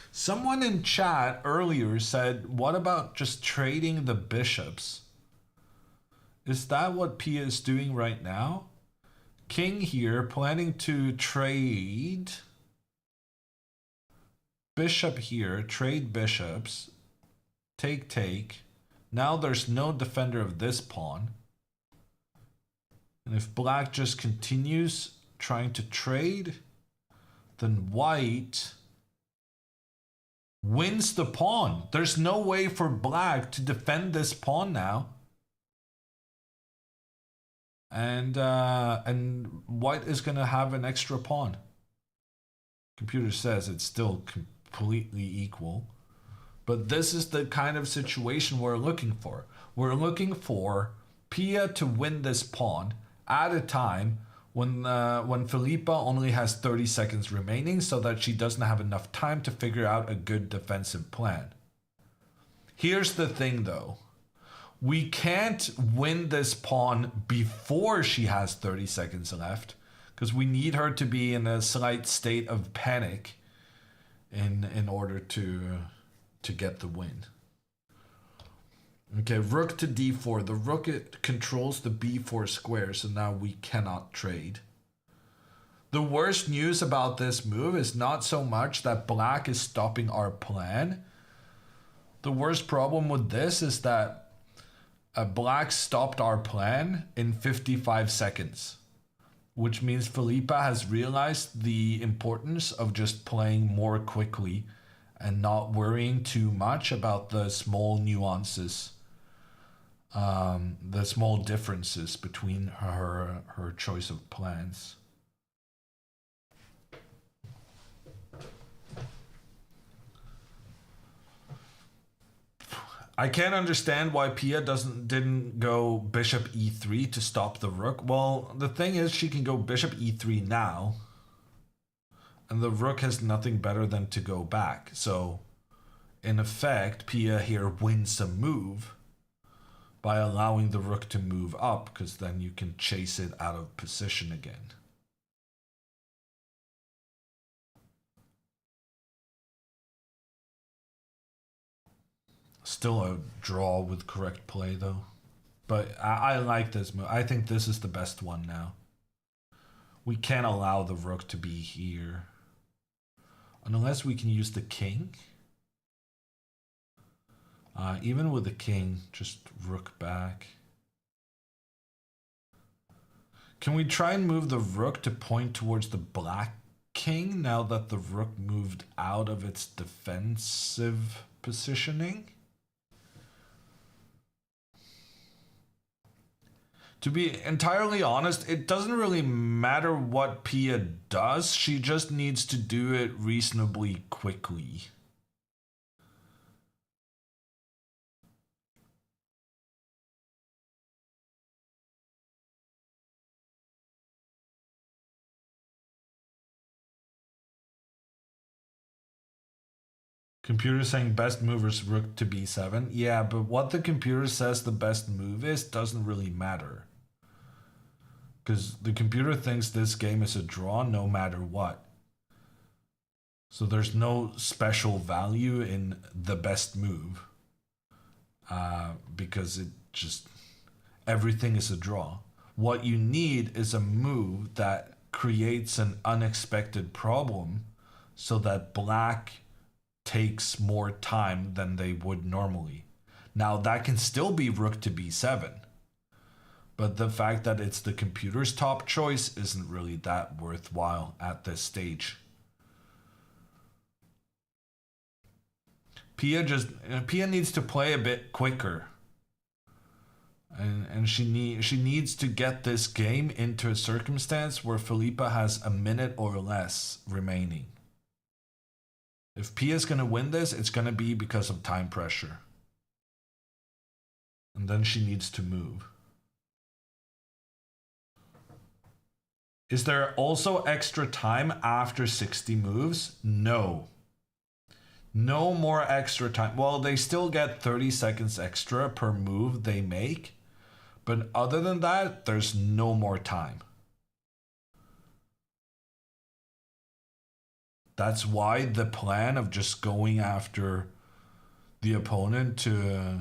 Someone in chat earlier said, what about just trading the bishops? Is that what Pia is doing right now? King here, planning to trade. Bishop here, trade bishops. Take, take. Now there's no defender of this pawn. And if black just continues trying to trade, then white wins the pawn. There's no way for black to defend this pawn now. And white is going to have an extra pawn. Computer says it's still completely equal. But this is the kind of situation we're looking for. We're looking for Pia to win this pawn at a time when Felipe only has 30 seconds remaining, so that she doesn't have enough time to figure out a good defensive plan. Here's the thing though. We can't win this pawn before she has 30 seconds left, because we need her to be in a slight state of panic in order to get the win. Okay, rook to d4. The rook, it controls the b4 square, so now we cannot trade. The worst news about this move is not so much that black is stopping our plan. The worst problem with this is that black stopped our plan in 55 seconds, which means Felipe has realized the importance of just playing more quickly and not worrying too much about the small nuances, the small differences between her choice of plans. I can't understand why Pia didn't go bishop e3 to stop the rook. Well, the thing is, she can go bishop e3 now, and the rook has nothing better than to go back. So, in effect, Pia here wins a move by allowing the rook to move up, because then you can chase it out of position again. Still a draw with correct play though. But I like this move. I think this is the best one now. We can't allow the rook to be here. Unless we can use the king. Even with the king, just rook back. Can we try and move the rook to point towards the black king now that the rook moved out of its defensive positioning? To be entirely honest, it doesn't really matter what Pia does. She just needs to do it reasonably quickly. Computer saying best move is rook to b7. Yeah, but what the computer says the best move is doesn't really matter. because the computer thinks this game is a draw no matter what. So there's no special value in the best move, because it just, everything is a draw. What you need is a move that creates an unexpected problem so that black takes more time than they would normally. Now that can still be rook to b7, but the fact that it's the computer's top choice isn't really that worthwhile at this stage. Pia needs to play a bit quicker. And she needs to get this game into a circumstance where Felipe has a minute or less remaining. If Pia's going to win this, it's going to be because of time pressure. And then she needs to move. Is there also extra time after 60 moves? No. No more extra time. Well, they still get 30 seconds extra per move they make. But other than that, there's no more time. That's why the plan of just going after the opponent to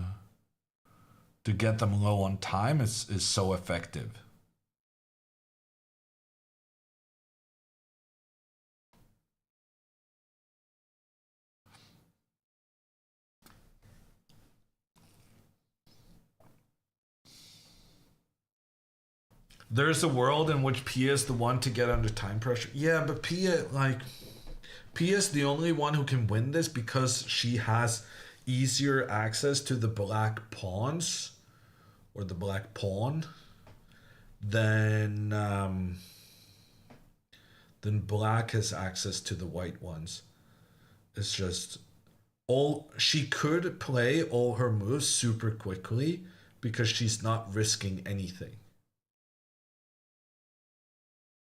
get them low on time is so effective. There's a world in which Pia is the one to get under time pressure. Yeah, but Pia is the only one who can win this because she has easier access to the black pawns, or the black pawn, than black has access to the white ones. It's just she could play all her moves super quickly because she's not risking anything.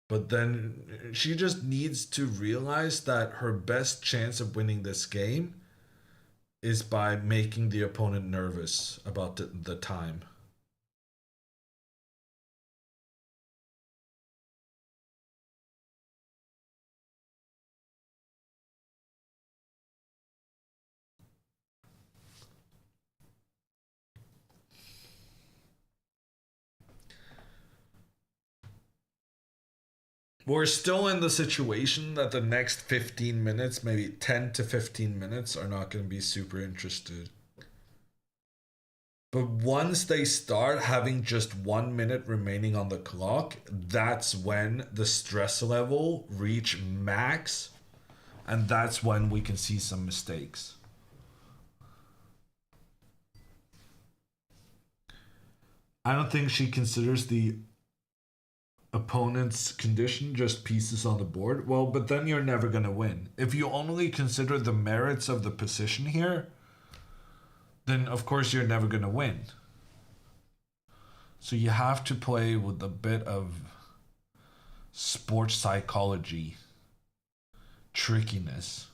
But then she just needs to realize that her best chance of winning this game is by making the opponent nervous about the time. We're still in the situation that the next 15 minutes, maybe 10 to 15 minutes, are not going to be super interested. But once they start having just 1 minute remaining on the clock, that's when the stress level reach max, and that's when we can see some mistakes. I don't think she considers the opponent's condition just pieces on the board. Well, but then you're never going to win. If you only consider the merits of the position here, then of course you're never going to win. So you have to play with a bit of sports psychology, trickiness.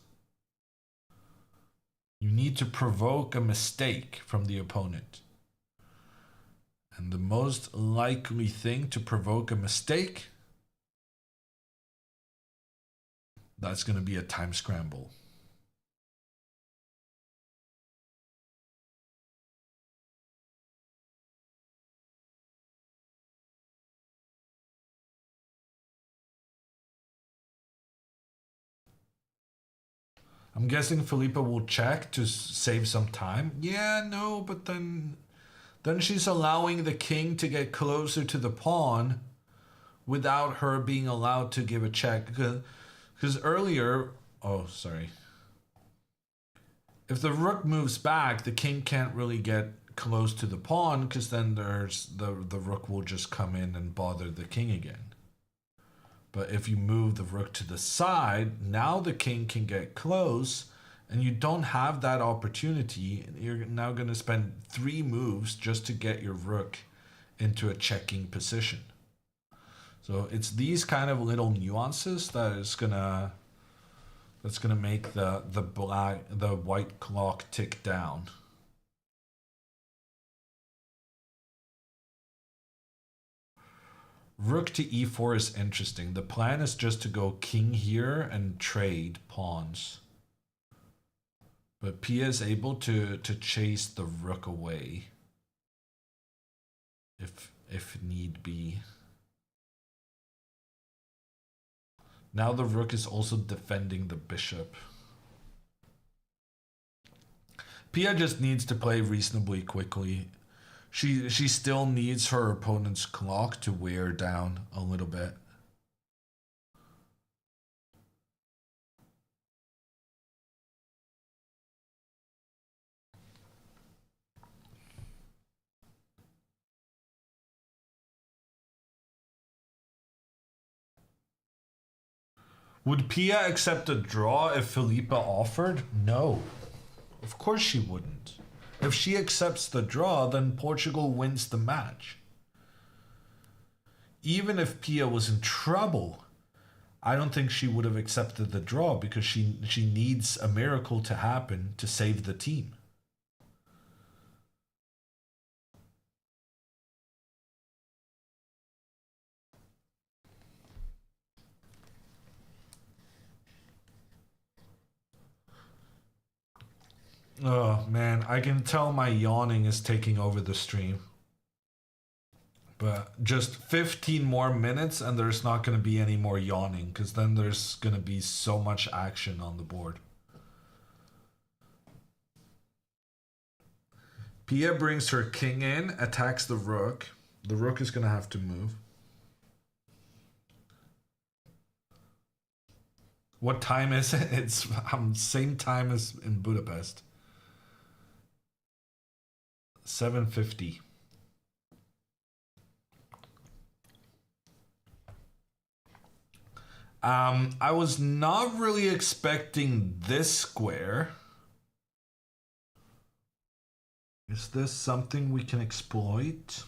You need to provoke a mistake from the opponent. And the most likely thing to provoke a mistake, that's going to be a time scramble. I'm guessing Felipe will check to save some time. Yeah, no, but then she's allowing the king to get closer to the pawn without her being allowed to give a check. Because earlier, if the rook moves back, the king can't really get close to the pawn, because then there's the rook will just come in and bother the king again. But if you move the rook to the side, now the king can get close, and you don't have that opportunity. You're now going to spend 3 moves just to get your rook into a checking position. So it's these kind of little nuances that's gonna make the white clock tick down. Rook to e4 is interesting. The plan is just to go king here and trade pawns. But Pia is able to chase the rook away. If need be. Now the rook is also defending the bishop. Pia just needs to play reasonably quickly. She still needs her opponent's clock to wear down a little bit. Would Pia accept a draw if Felipe offered? No. Of course she wouldn't. If she accepts the draw, then Portugal wins the match. Even if Pia was in trouble, I don't think she would have accepted the draw because she needs a miracle to happen to save the team. Oh man, I can tell my yawning is taking over the stream. But just 15 more minutes and there's not going to be any more yawning because then there's going to be so much action on the board. Pia brings her king in, attacks the rook. The rook is going to have to move. What time is it? It's same time as in Budapest. 7:50. I was not really expecting this square. Is this something we can exploit?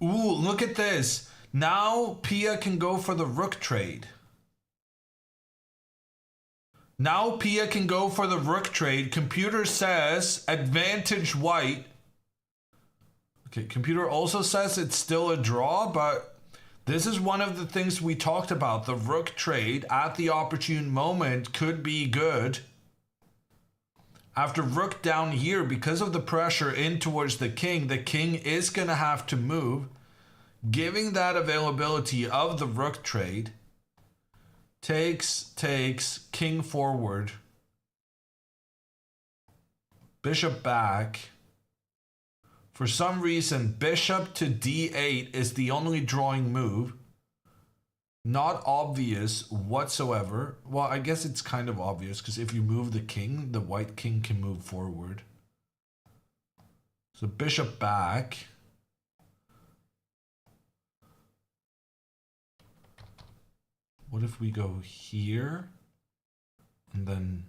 Ooh, look at this. Now Pia can go for the rook trade. Now Pia can go for the rook trade. Computer says advantage white. Okay, computer also says it's still a draw, but this is one of the things we talked about. The rook trade at the opportune moment could be good. After rook down here, because of the pressure in towards the king is going to have to move. Giving that availability of the rook trade. Takes, king forward. Bishop back. For some reason, bishop to d8 is the only drawing move. Not obvious whatsoever. Well, I guess it's kind of obvious because if you move the king, the white king can move forward. So bishop back. What if we go here and then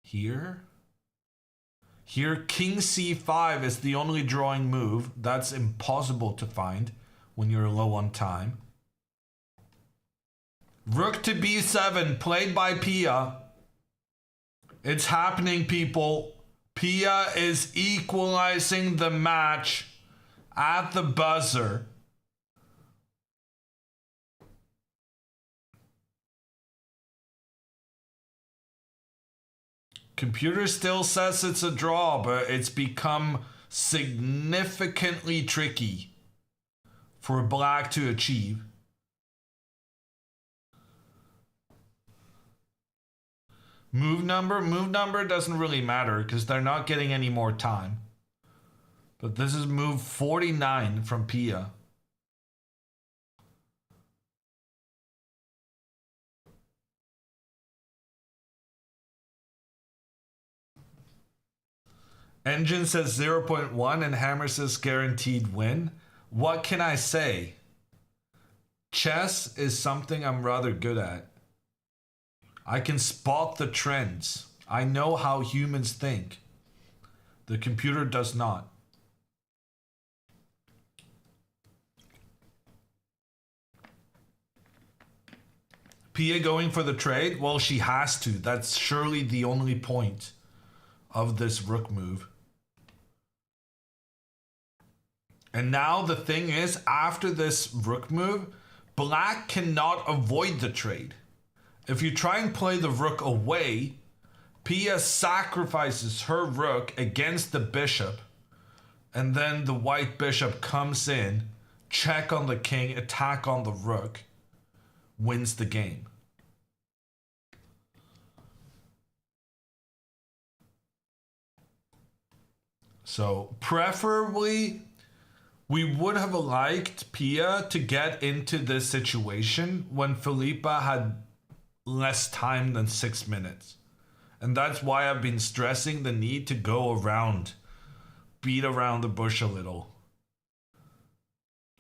here? Here, king c5 is the only drawing move. That's impossible to find when you're low on time. Rook to b7, played by Pia. It's happening, people. Pia is equalizing the match at the buzzer. Computer still says it's a draw, but it's become significantly tricky for black to achieve. Move number doesn't really matter because they're not getting any more time. But this is move 49 from Pia. Engine says 0.1 and Hammer says guaranteed win. What can I say? Chess is something I'm rather good at. I can spot the trends. I know how humans think. The computer does not. Pia going for the trade? Well, she has to. That's surely the only point of this rook move. And now the thing is, after this rook move, black cannot avoid the trade. If you try and play the rook away, Pia sacrifices her rook against the bishop, and then the white bishop comes in, check on the king, attack on the rook, wins the game. So preferably, we would have liked Pia to get into this situation when Felipa had less time than 6 minutes. And that's why I've been stressing the need to go around, beat around the bush a little.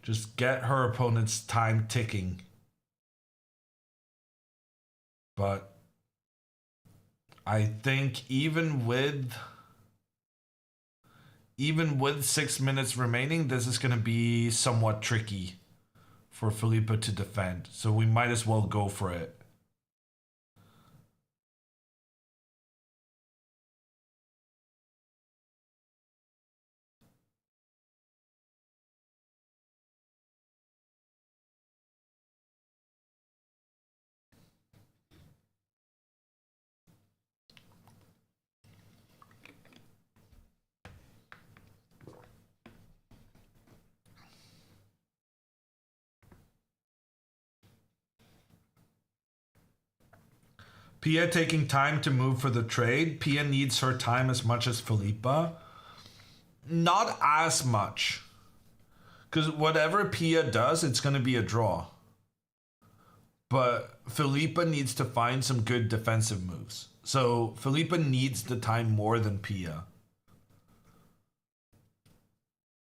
Just get her opponent's time ticking. But I think even with 6 minutes remaining, this is going to be somewhat tricky for Felipe to defend. So we might as well go for it. Pia taking time to move for the trade. Pia needs her time as much as Felipa. Not as much. Because whatever Pia does, it's going to be a draw. But Felipa needs to find some good defensive moves. So Felipa needs the time more than Pia.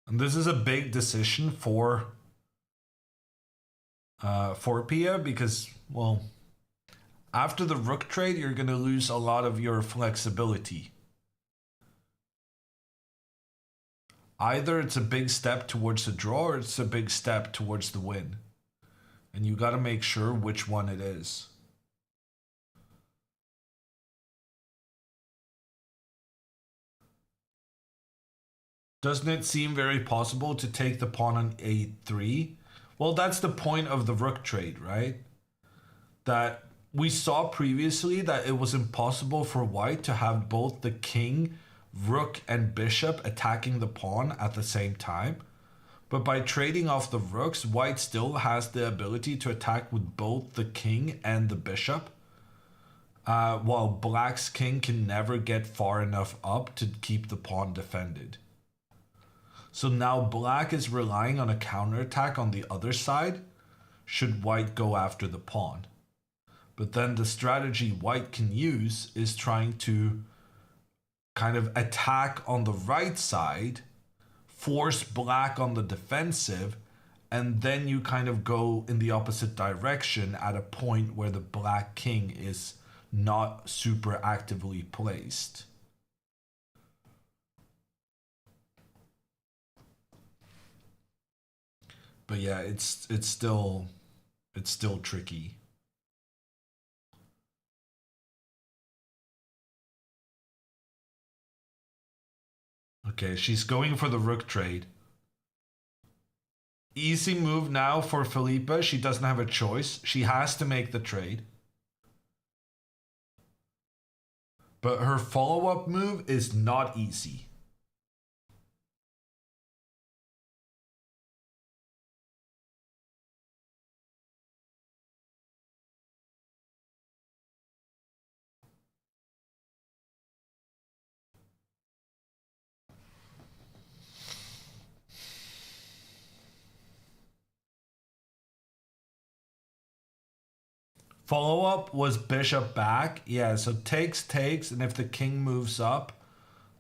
And this is a big decision for Pia because, well, after the rook trade, you're going to lose a lot of your flexibility. Either it's a big step towards the draw or it's a big step towards the win. And you got to make sure which one it is. Doesn't it seem very possible to take the pawn on a3? Well, that's the point of the rook trade, right? That we saw previously that it was impossible for white to have both the king, rook, and bishop attacking the pawn at the same time. But by trading off the rooks, white still has the ability to attack with both the king and the bishop. While black's king can never get far enough up to keep the pawn defended. So now black is relying on a counterattack on the other side, should white go after the pawn. But then the strategy white can use is trying to kind of attack on the right side, force black on the defensive, and then you kind of go in the opposite direction at a point where the black king is not super actively placed. But yeah, it's still tricky. Okay, she's going for the rook trade. Easy move now for Felipa. She doesn't have a choice. She has to make the trade. But her follow-up move is not easy. Follow-up was bishop back. Yeah, so takes, and if the king moves up,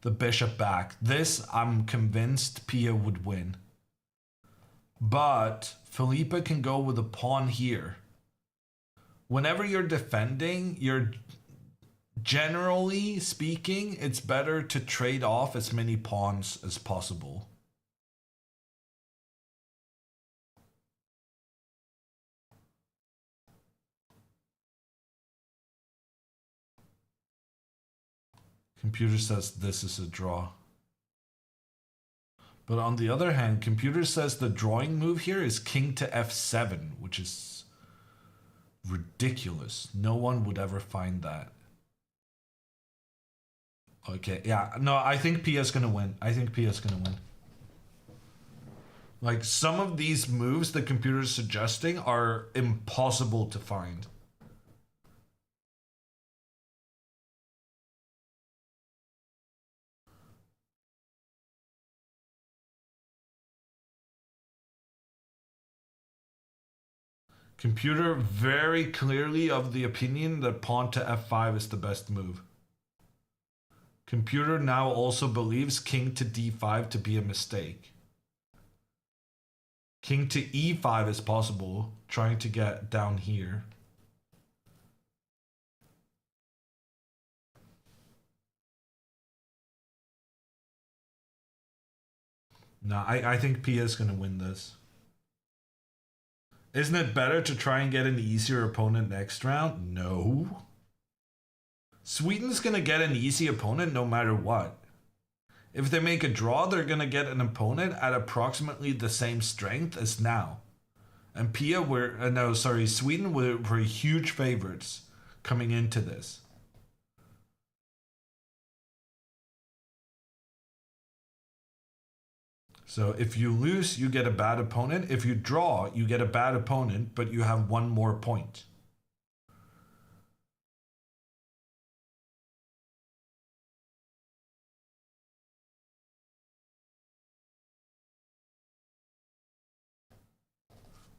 the bishop back. This, I'm convinced Pia would win. But Felipa can go with a pawn here. Whenever you're defending, you're generally speaking, it's better to trade off as many pawns as possible. Computer says this is a draw. But on the other hand, computer says the drawing move here is king to f7, which is ridiculous. No one would ever find that. Okay, yeah, no, I think Pia's gonna win. I think Pia's gonna win. Like, some of these moves the computer's suggesting are impossible to find. Computer very clearly of the opinion that pawn to f5 is the best move. Computer now also believes king to d5 to be a mistake. King to e5 is possible, trying to get down here. No, I think Pia is going to win this. Isn't it better to try and get an easier opponent next round? No. Sweden's going to get an easy opponent no matter what. If they make a draw, they're going to get an opponent at approximately the same strength as now. And Sweden were huge favorites coming into this. So if you lose, you get a bad opponent. If you draw, you get a bad opponent, but you have one more point.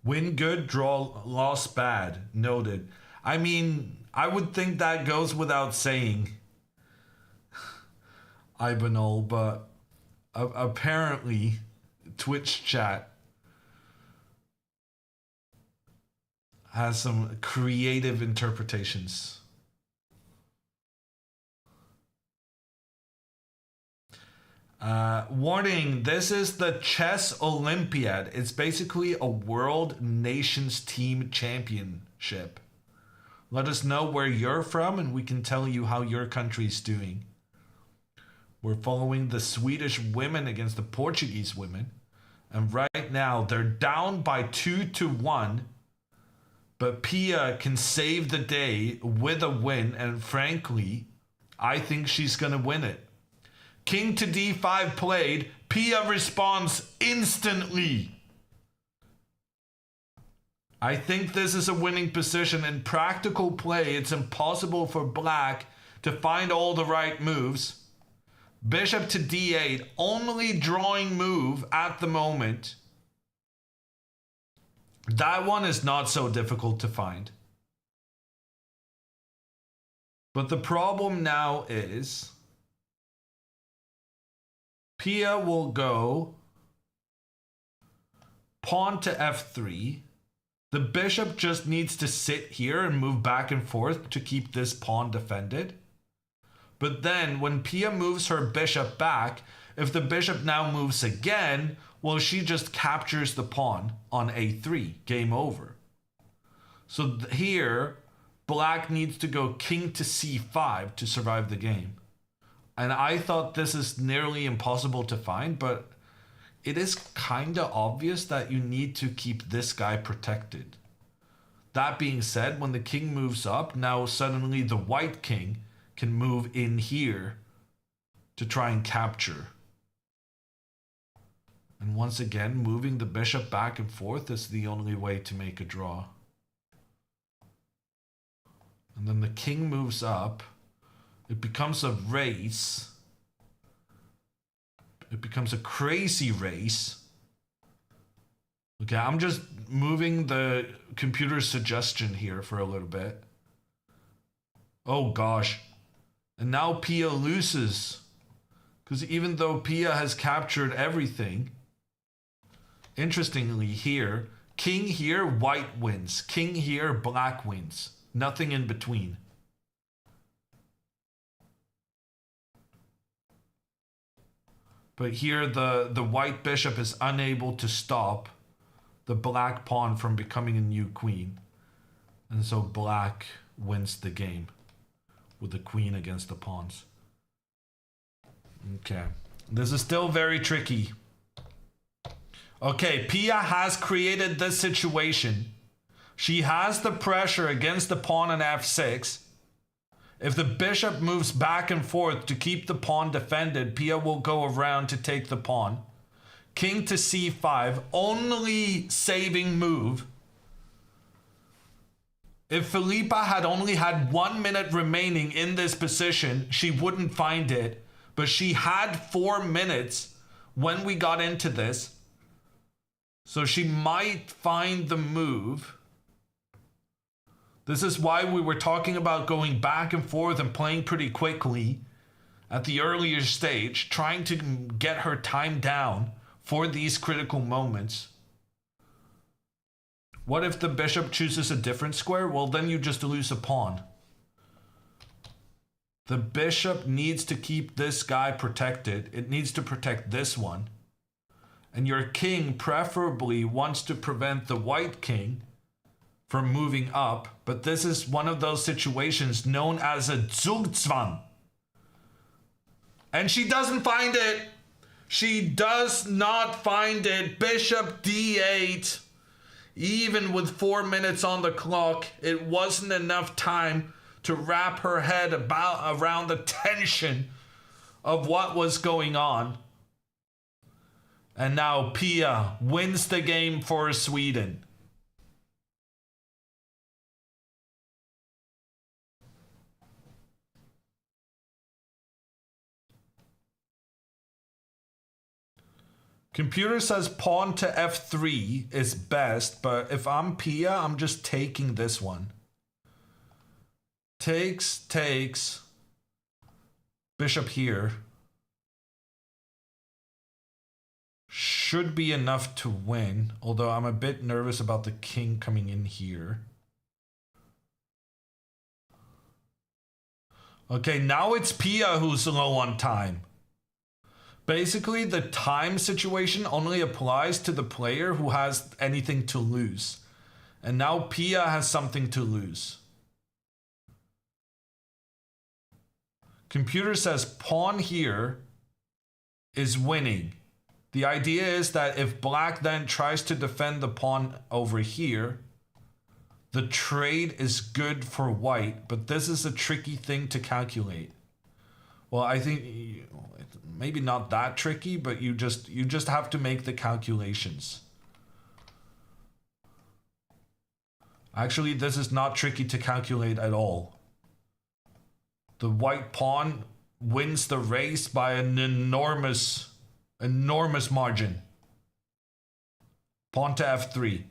Win good, draw, loss bad. Noted. I mean, I would think that goes without saying, Ibanol, but apparently Twitch chat has some creative interpretations. Warning, this is the Chess Olympiad. It's basically a World Nations Team Championship. Let us know where you're from and we can tell you how your country's doing. We're following the Swedish women against the Portuguese women. And right now, they're down by 2-1. But Pia can save the day with a win. And frankly, I think she's going to win it. King to d5 played. Pia responds instantly. I think this is a winning position. In practical play, it's impossible for black to find all the right moves. Bishop to d8, only drawing move at the moment. That one is not so difficult to find. But the problem now is Pia will go pawn to f3. The bishop just needs to sit here and move back and forth to keep this pawn defended. But then when Pia moves her bishop back, if the bishop now moves again, well, she just captures the pawn on a3. Game over. So here, black needs to go king to c5 to survive the game. And I thought this is nearly impossible to find, but it is kind of obvious that you need to keep this guy protected. That being said, when the king moves up, now suddenly the white king can move in here to try and capture. And once again, moving the bishop back and forth is the only way to make a draw. And then the king moves up. It becomes a race. It becomes a crazy race. Okay, I'm just moving the computer suggestion here for a little bit. Oh gosh. And now Pia loses. Because even though Pia has captured everything, interestingly here, king here, white wins. King here, black wins. Nothing in between. But here the white bishop is unable to stop the black pawn from becoming a new queen. And so black wins the game with the queen against the pawns. Okay. This is still very tricky. Okay, Pia has created this situation. She has the pressure against the pawn on f6. If the bishop moves back and forth to keep the pawn defended, Pia will go around to take the pawn. King to c5, only saving move. If Filipa had only had 1 minute remaining in this position, she wouldn't find it. But she had 4 minutes when we got into this. So she might find the move. This is why we were talking about going back and forth and playing pretty quickly at the earlier stage, trying to get her time down for these critical moments. What if the bishop chooses a different square? Well, then you just lose a pawn. The bishop needs to keep this guy protected. It needs to protect this one. And your king preferably wants to prevent the white king from moving up, but this is one of those situations known as a Zugzwang. And she doesn't find it. She does not find it. Bishop d8. Even with 4 minutes on the clock, it wasn't enough time to wrap her head around the tension of what was going on. And now Pia wins the game for Sweden. Computer says pawn to f3 is best, but if I'm Pia, I'm just taking this one. Takes. Bishop here. Should be enough to win, although I'm a bit nervous about the king coming in here. Okay, now it's Pia who's low on time. Basically, the time situation only applies to the player who has anything to lose. And now Pia has something to lose. Computer says pawn here is winning. The idea is that if black then tries to defend the pawn over here, the trade is good for white, but this is a tricky thing to calculate. Well, I think maybe not that tricky, but you just have to make the calculations. Actually, this is not tricky to calculate at all. The white pawn wins the race by an enormous margin. Pawn to f3.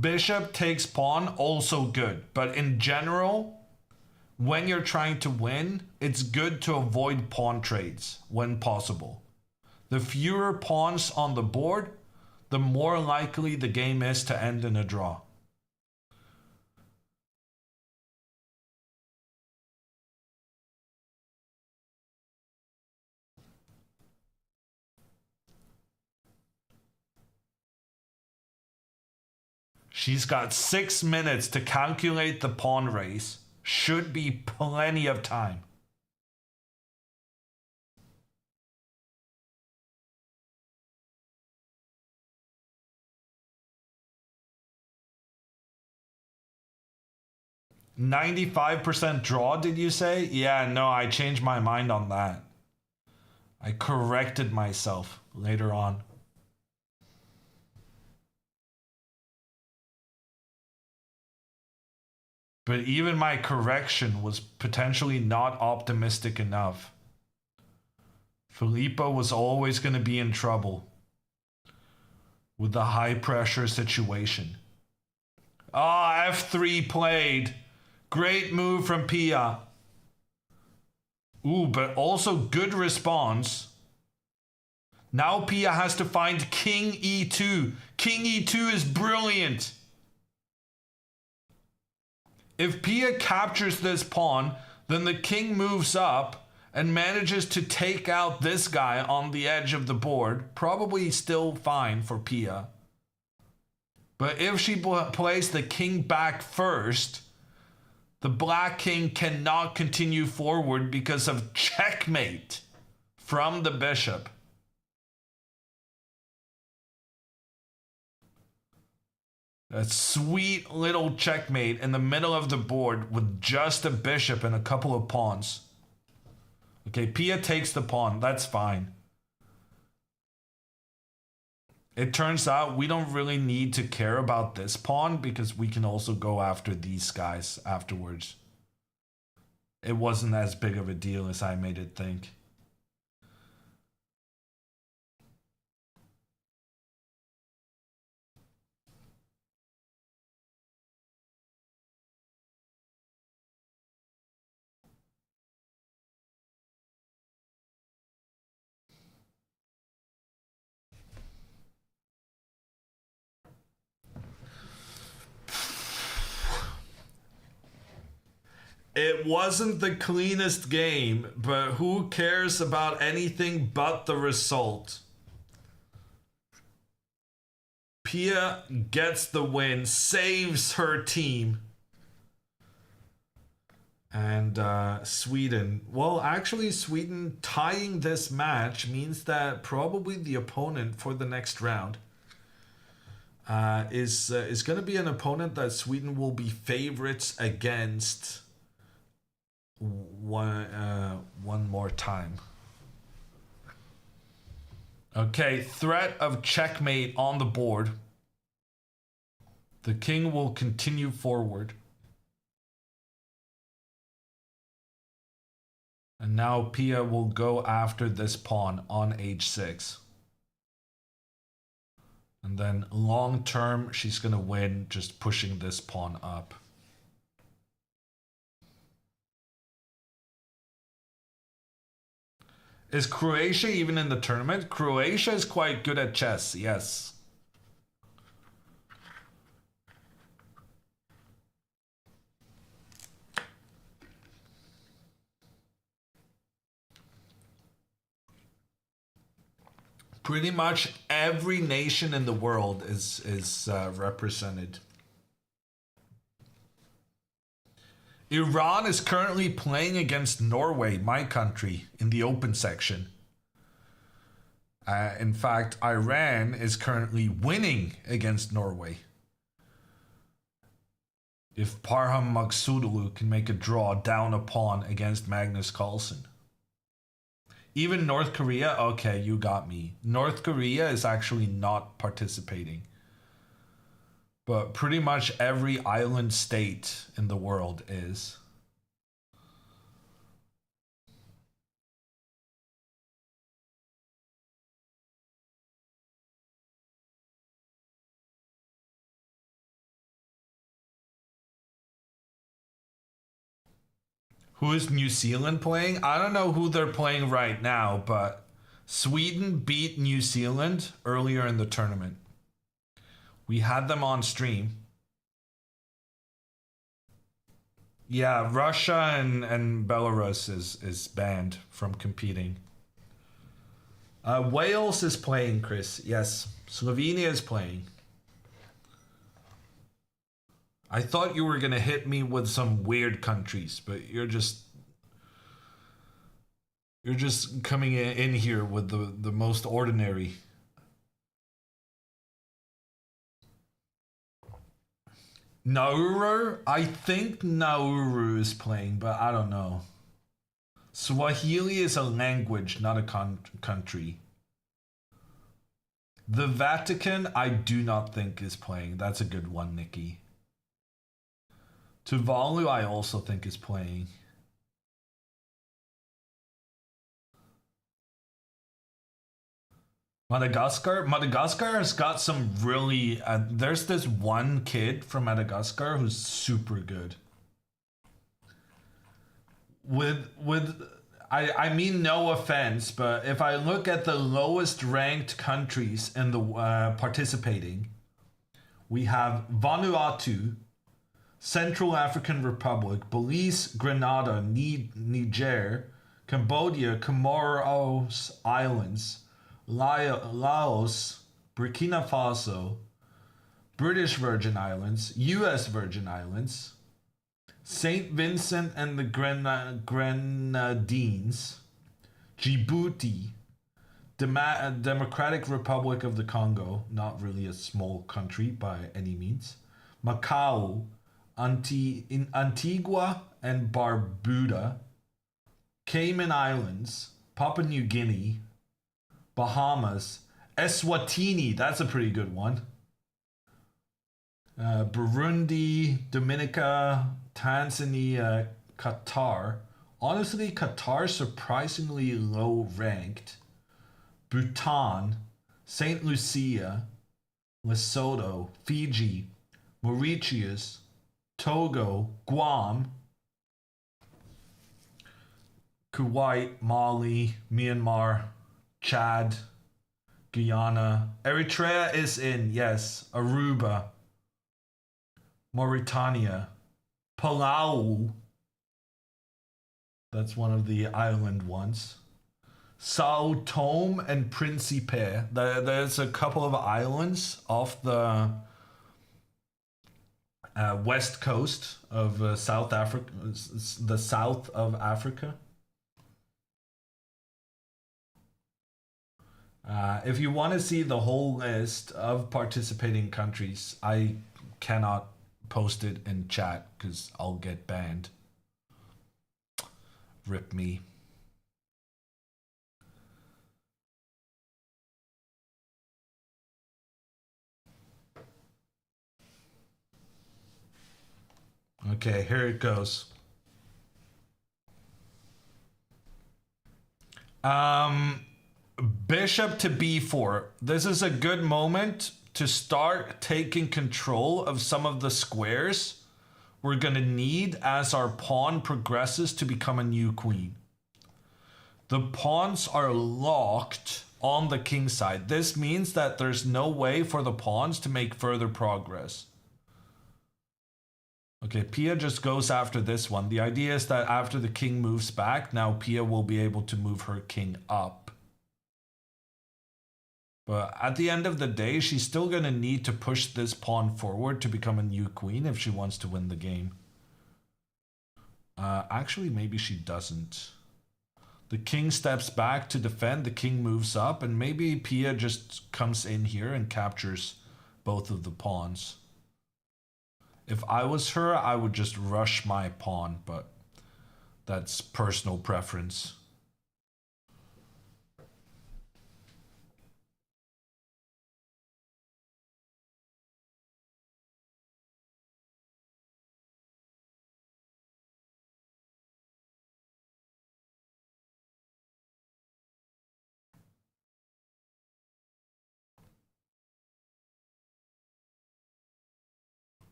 Bishop takes pawn, also good. But in general, when you're trying to win, it's good to avoid pawn trades when possible. The fewer pawns on the board, the more likely the game is to end in a draw. She's got 6 minutes to calculate the pawn race. Should be plenty of time. "95% draw, did you say?" Yeah, no, I changed my mind on that. I corrected myself later on. But even my correction was potentially not optimistic enough. Filipa was always going to be in trouble with the high pressure situation. Ah, f3 played. Great move from Pia. Ooh, but also good response. Now Pia has to find king e2. King e2 is brilliant. If Pia captures this pawn, then the king moves up and manages to take out this guy on the edge of the board. Probably still fine for Pia. But if she plays the king back first, the black king cannot continue forward because of checkmate from the bishop. A sweet little checkmate in the middle of the board with just a bishop and a couple of pawns. Okay, Pia takes the pawn. That's fine. It turns out we don't really need to care about this pawn because we can also go after these guys afterwards. It wasn't as big of a deal as I made it think. It wasn't the cleanest game, but who cares about anything but the result? Pia gets the win, saves her team. And Sweden, well, actually Sweden tying this match means that probably the opponent for the next round is going to be an opponent that Sweden will be favorites against one more time. Okay, threat of checkmate on the board. The king will continue forward. And now Pia will go after this pawn on h6. And then long term, she's going to win just pushing this pawn up. Is Croatia even in the tournament? Croatia is quite good at chess, yes. Pretty much every nation in the world is represented. Iran is currently playing against Norway, my country, in the open section. In fact, Iran is currently winning against Norway. If Parham Magsudoglu can make a draw down a pawn against Magnus Carlsen. Even North Korea, okay, you got me. North Korea is actually not participating. But pretty much every island state in the world is. Who is New Zealand playing? I don't know who they're playing right now, but Sweden beat New Zealand earlier in the tournament. We had them on stream. Yeah, Russia and Belarus is banned from competing. Wales is playing, Chris. Yes, Slovenia is playing. I thought you were going to hit me with some weird countries, but you're just coming in here with the most ordinary. Nauru? I think Nauru is playing, but I don't know. Swahili is a language, not a country. The Vatican, I do not think is playing. That's a good one, Nikki. Tuvalu, I also think is playing. Madagascar? Madagascar has got some really... there's this one kid from Madagascar who's super good. I mean no offense, but if I look at the lowest ranked countries in the participating, we have Vanuatu, Central African Republic, Belize, Grenada, Niger, Cambodia, Comoros Islands, Laos, Burkina Faso, British Virgin Islands, US Virgin Islands, St. Vincent and the Grenadines, Djibouti, Democratic Republic of the Congo, not really a small country by any means, Macau, Antigua and Barbuda, Cayman Islands, Papua New Guinea, Bahamas, Eswatini, that's a pretty good one. Burundi, Dominica, Tanzania, Qatar. Honestly, Qatar surprisingly low ranked. Bhutan, St. Lucia, Lesotho, Fiji, Mauritius, Togo, Guam, Kuwait, Mali, Myanmar, Chad, Guyana. Eritrea is in, yes. Aruba, Mauritania, Palau. That's one of the island ones. Sao Tome and Principe. There's a couple of islands off the west coast of South Africa, the south of Africa. If you want to see the whole list of participating countries, I cannot post it in chat because I'll get banned. Rip me. Okay, here it goes. Bishop to b4. This is a good moment to start taking control of some of the squares we're going to need as our pawn progresses to become a new queen. The pawns are locked on the king side. This means that there's no way for the pawns to make further progress. Okay, Pia just goes after this one. The idea is that after the king moves back, now Pia will be able to move her king up. But at the end of the day, she's still going to need to push this pawn forward to become a new queen if she wants to win the game. Actually, maybe she doesn't. The king steps back to defend, the king moves up, and maybe Pia just comes in here and captures both of the pawns. If I was her, I would just rush my pawn, but that's personal preference.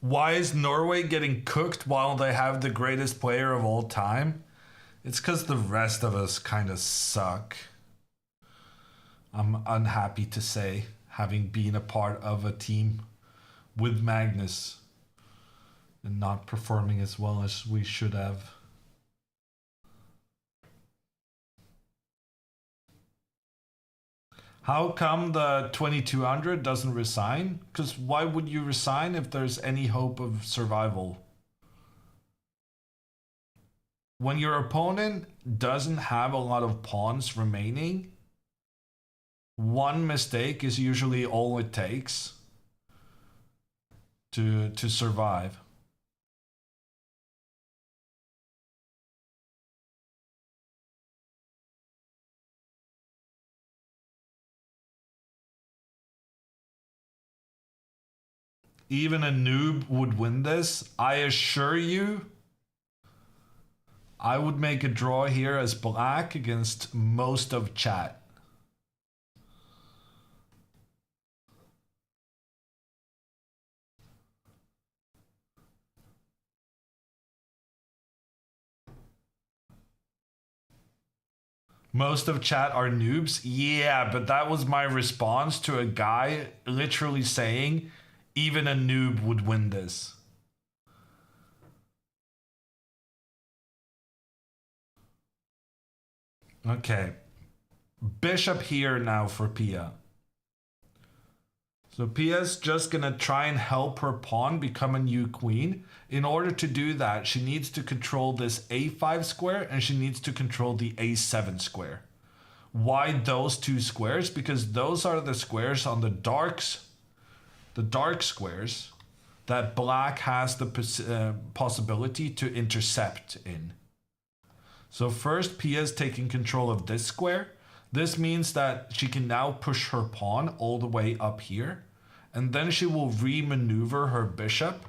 Why is Norway getting cooked while they have the greatest player of all time? It's because the rest of us kind of suck. I'm unhappy to say, having been a part of a team with Magnus and not performing as well as we should have. How come the 2200 doesn't resign? Because why would you resign if there's any hope of survival? When your opponent doesn't have a lot of pawns remaining, one mistake is usually all it takes to survive. Even a noob would win this. I assure you, I would make a draw here as black against most of chat. Most of chat are noobs. Yeah, but that was my response to a guy literally saying even a noob would win this. Okay. Bishop here now for Pia. So Pia's just gonna try and help her pawn become a new queen. In order to do that, she needs to control this a5 square and she needs to control the a7 square. Why those two squares? Because those are the squares on the dark squares that black has the possibility to intercept in. So first Pia's taking control of this square. This means that she can now push her pawn all the way up here, and then she will re-maneuver her bishop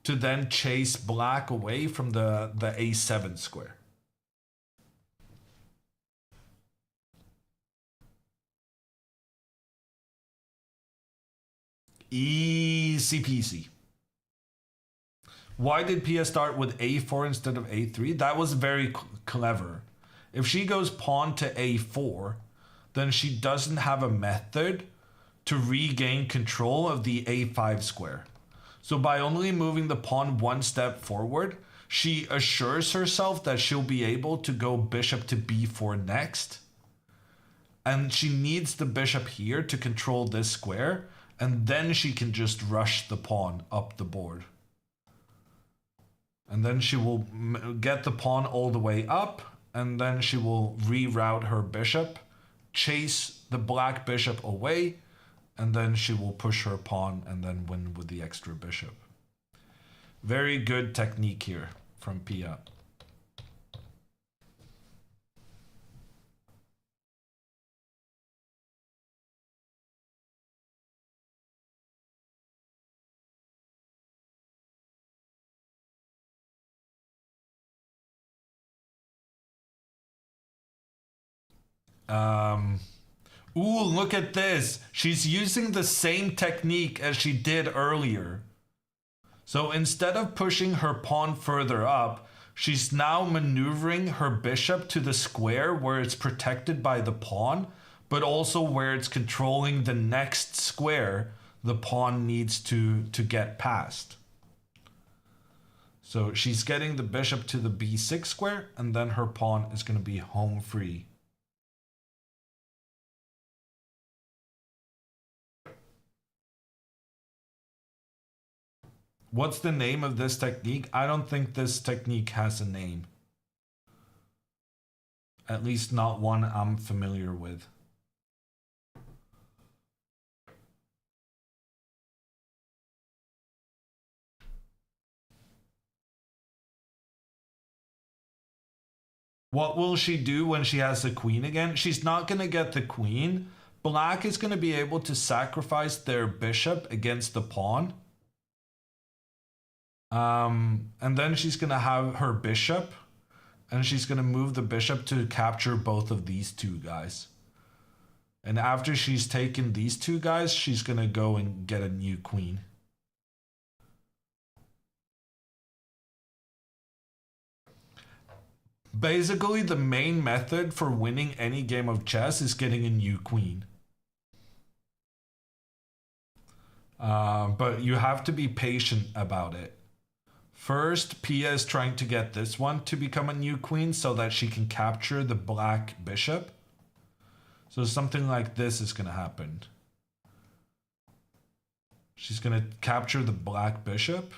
to then chase black away from the a7 square. Easy peasy. Why did Pia start with a4 instead of a3? That was very clever. If she goes pawn to a4, then she doesn't have a method to regain control of the a5 square. So by only moving the pawn one step forward, she assures herself that she'll be able to go bishop to b4 next. And she needs the bishop here to control this square, and then she can just rush the pawn up the board. And then she will get the pawn all the way up, and then she will reroute her bishop, chase the black bishop away, and then she will push her pawn and then win with the extra bishop. Very good technique here from Pia. Ooh, look at this. She's using the same technique as she did earlier. So instead of pushing her pawn further up, she's now maneuvering her bishop to the square where it's protected by the pawn, but also where it's controlling the next square the pawn needs to get past. So she's getting the bishop to the b6 square, and then her pawn is going to be home free. What's the name of this technique? I don't think this technique has a name. At least not one I'm familiar with. What will she do when she has the queen again? She's not going to get the queen. Black is going to be able to sacrifice their bishop against the pawn. And then she's going to have her bishop, and she's going to move the bishop to capture both of these two guys. And after she's taken these two guys, she's going to go and get a new queen. Basically, the main method for winning any game of chess is getting a new queen. But you have to be patient about it. First, Pia is trying to get this one to become a new queen so that she can capture the black bishop. So something like this is going to happen. She's going to capture the black bishop.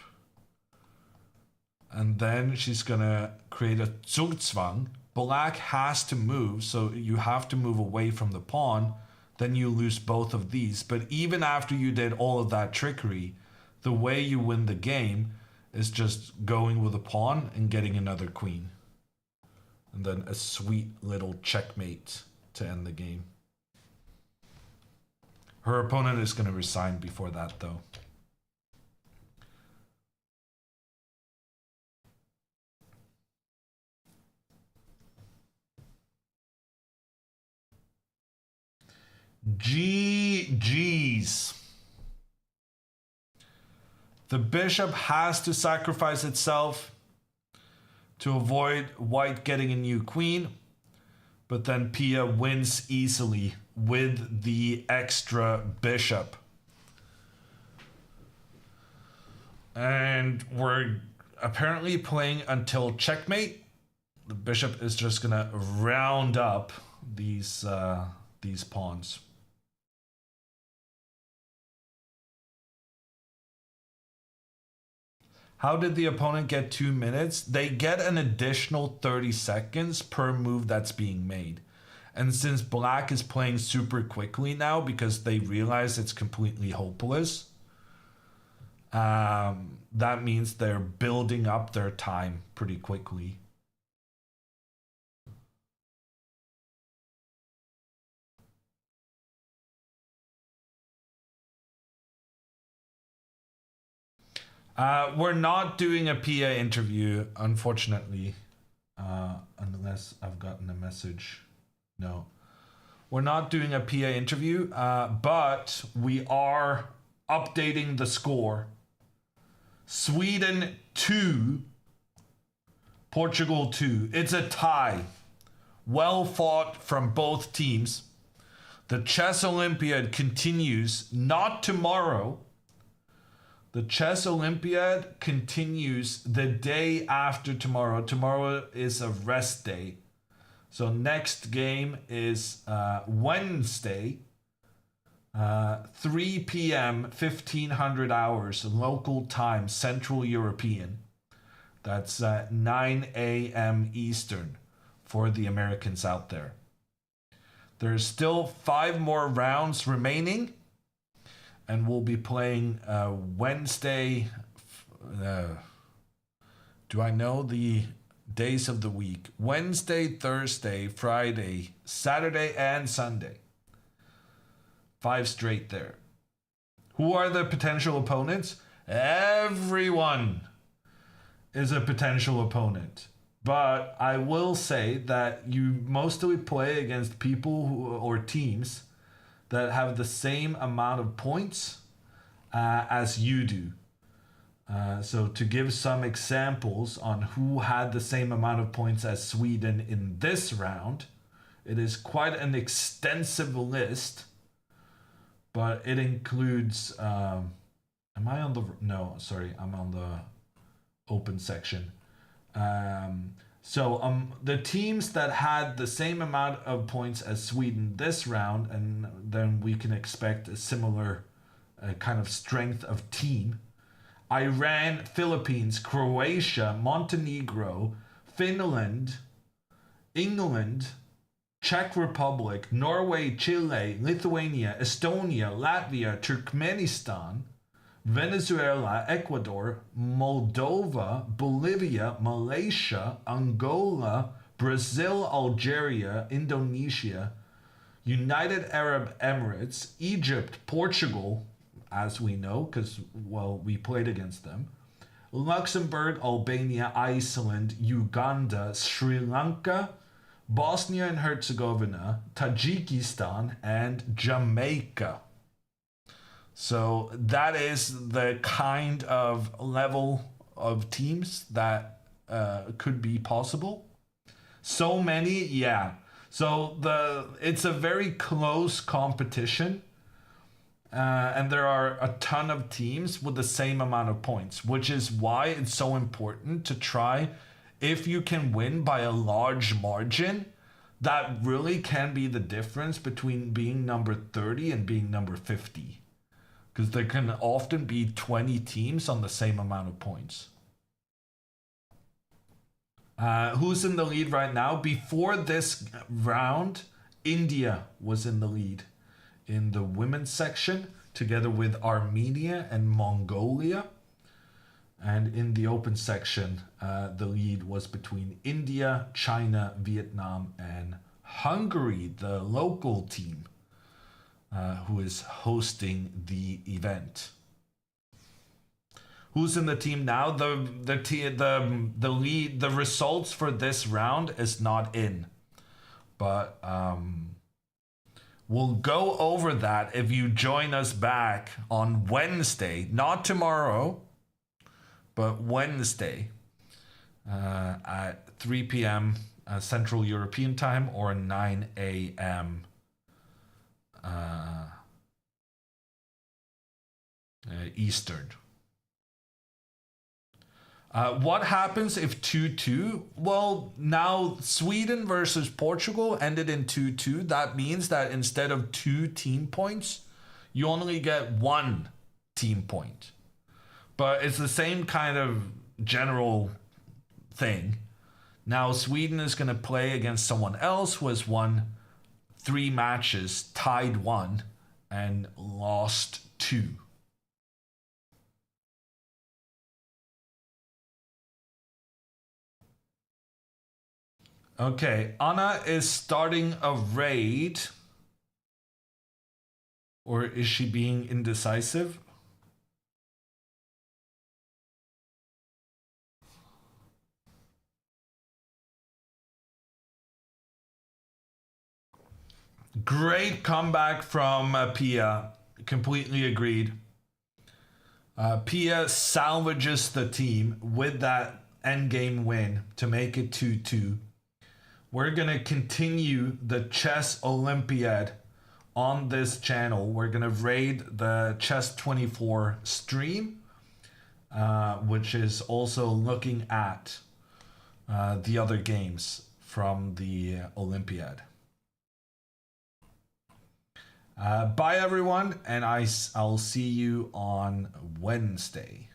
And then she's going to create a Zugzwang. Black has to move, so you have to move away from the pawn. Then you lose both of these. But even after you did all of that trickery, the way you win the game is just going with a pawn and getting another queen. And then a sweet little checkmate to end the game. Her opponent is going to resign before that, though. GG's. The bishop has to sacrifice itself to avoid white getting a new queen. But then Pia wins easily with the extra bishop. And we're apparently playing until checkmate. the bishop is just gonna round up these pawns. How did the opponent get 2 minutes? They get an additional 30 seconds per move that's being made. And since black is playing super quickly now because they realize it's completely hopeless, that means they're building up their time pretty quickly. We're not doing a PA interview, unfortunately, unless I've gotten a message. No, we're not doing a PA interview, but we are updating the score. Sweden 2, Portugal 2. It's a tie. Well fought from both teams. The chess Olympiad continues, not tomorrow. The chess Olympiad continues the day after tomorrow. Tomorrow is a rest day. So next game is Wednesday, 3 p.m., 1500 hours, local time, Central European. That's 9 a.m. Eastern for the Americans out there. There's still 5 more rounds remaining. And we'll be playing Wednesday. Do I know the days of the week? Wednesday, Thursday, Friday, Saturday, and Sunday. 5 straight there. Who are the potential opponents? Everyone is a potential opponent. But I will say that you mostly play against people or teams that have the same amount of points as you do. So to give some examples on who had the same amount of points as Sweden in this round, it is quite an extensive list, but it includes, am I on the, no, sorry, I'm on the open section. So the teams that had the same amount of points as Sweden this round, and then we can expect a similar kind of strength of team. Iran, Philippines, Croatia, Montenegro, Finland, England, Czech Republic, Norway, Chile, Lithuania, Estonia, Latvia, Turkmenistan, Venezuela, Ecuador, Moldova, Bolivia, Malaysia, Angola, Brazil, Algeria, Indonesia, United Arab Emirates, Egypt, Portugal, as we know, because, well, we played against them, Luxembourg, Albania, Iceland, Uganda, Sri Lanka, Bosnia and Herzegovina, Tajikistan, and Jamaica. So that is the kind of level of teams that could be possible. So many, yeah. So it's a very close competition. And there are a ton of teams with the same amount of points, which is why it's so important to try, if you can win by a large margin, that really can be the difference between being number 30 and being number 50. Because there can often be 20 teams on the same amount of points. Who's in the lead right now? Before this round, India was in the lead in the women's section, together with Armenia and Mongolia. And in the open section, the lead was between India, China, Vietnam, and Hungary, the local team. Who is hosting the event? Who's in the team now? The lead. The results for this round is not in, but we'll go over that if you join us back on Wednesday, not tomorrow, but Wednesday at 3 p.m. Central European Time or 9 a.m. Eastern. What happens if 2-2? Well, now Sweden versus Portugal ended in 2-2. That means that instead of 2 team points, you only get 1 team point. But it's the same kind of general thing. Now Sweden is going to play against someone else who has won 3 matches, tied 1, and lost 2. Okay, Anna is starting a raid. Or is she being indecisive? Great comeback from Pia. Completely agreed. Pia salvages the team with that endgame win to make it 2-2. We're going to continue the chess Olympiad on this channel. We're going to raid the Chess 24 stream, which is also looking at the other games from the Olympiad. Bye, everyone, and I'll see you on Wednesday.